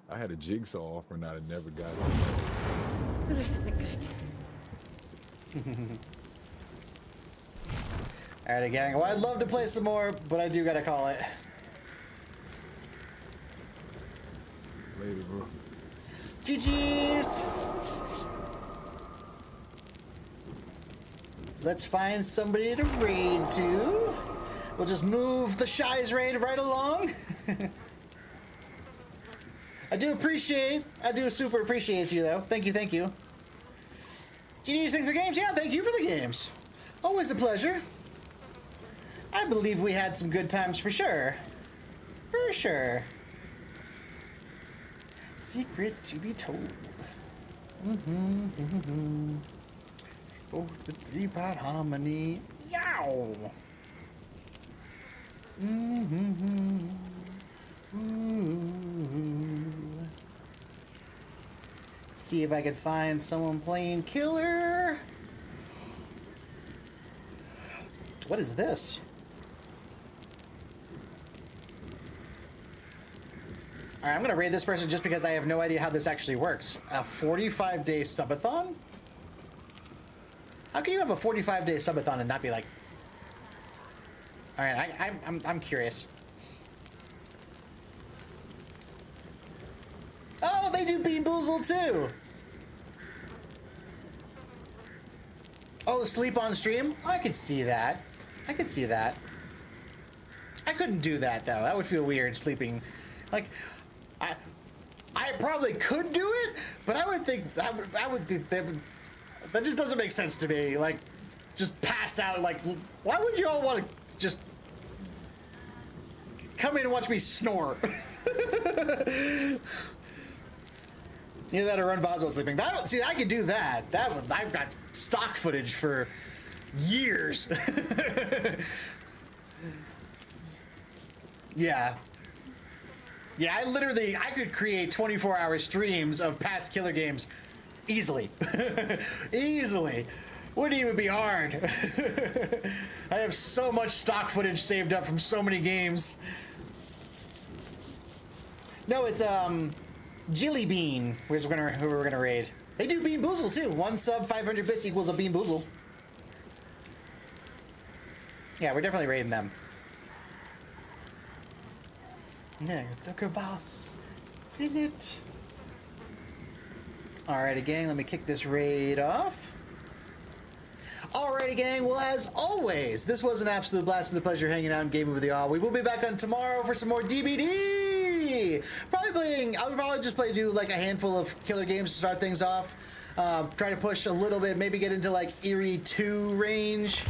I had a jigsaw offer and I never got it. This isn't good. Alright, gang. Well, I'd love to play some more, but I do gotta call it. Later, bro. GG's. Let's find somebody to raid to. We'll just move the Shy's raid right along. I do super appreciate you though. Thank you, thank you. GG's, thanks for games. Yeah, thank you for the games. Always a pleasure. I believe we had some good times for sure. For sure. Secret to be told. Both the 3-part harmony. Yow! See if I can find someone playing killer. What is this? Alright, I'm gonna raid this person just because I have no idea how this actually works. A 45-day subathon? How can you have a 45-day subathon and not be like... Alright, I'm curious. Oh, they do Bean Boozle too! Oh, sleep on stream? Oh, I could see that. I could see that. I couldn't do that though. That would feel weird sleeping. Like, I probably could do it, but I would think that just doesn't make sense to me. Like, just passed out. Like, why would you all want to just come in and watch me snore? Either that or run VODs while sleeping. See, I could do that. I've got stock footage for years. Yeah. Yeah, I could create 24-hour streams of past killer games easily. Easily. Wouldn't even be hard. I have so much stock footage saved up from so many games. No, it's Jilly Bean, who we're gonna raid. They do Bean Boozle too. 1 sub 500 bits equals a Bean Boozle. Yeah, we're definitely raiding them. Yeah, look at us. Feel it. Alrighty, gang, let me kick this raid off. Alrighty, gang, well, as always, this was an absolute blast and a pleasure hanging out and gaming with y'all. We will be back on tomorrow for some more DBD. I'll probably just do like a handful of killer games to start things off. Try to push a little bit, maybe get into like Eerie 2 range.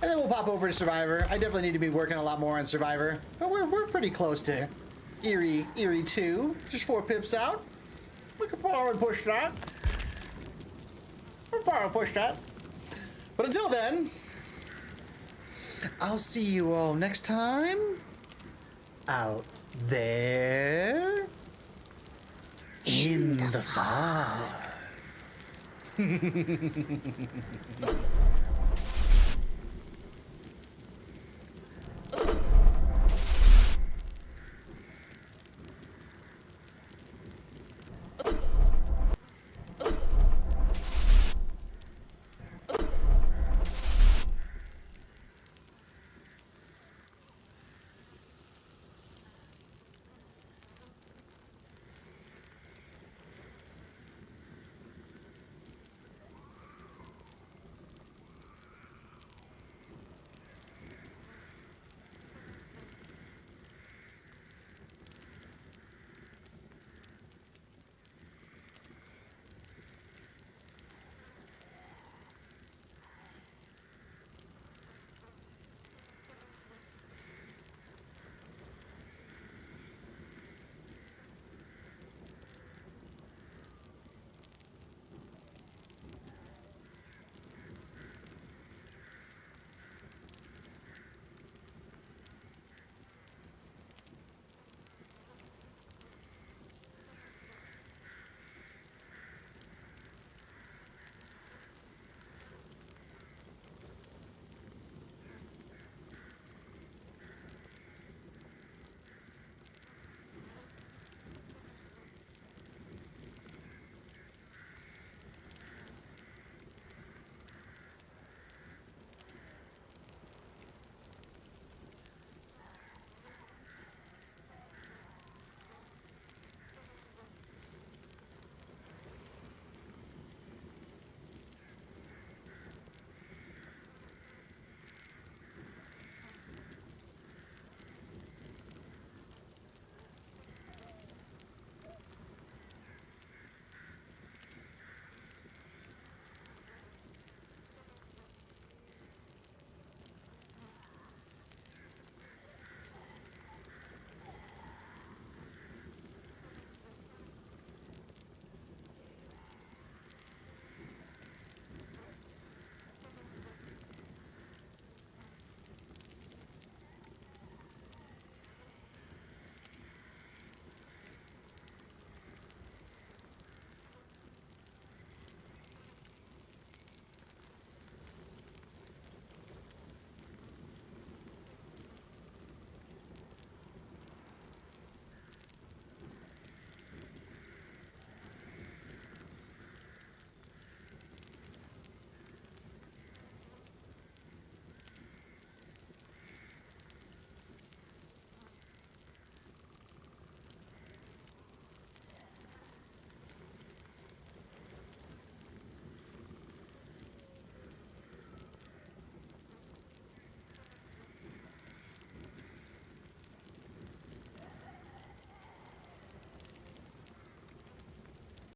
And then we'll pop over to Survivor. I definitely need to be working a lot more on Survivor. But we're pretty close to Eerie 2. Just 4 pips out. We could probably push that. But until then, I'll see you all next time out there in the fog.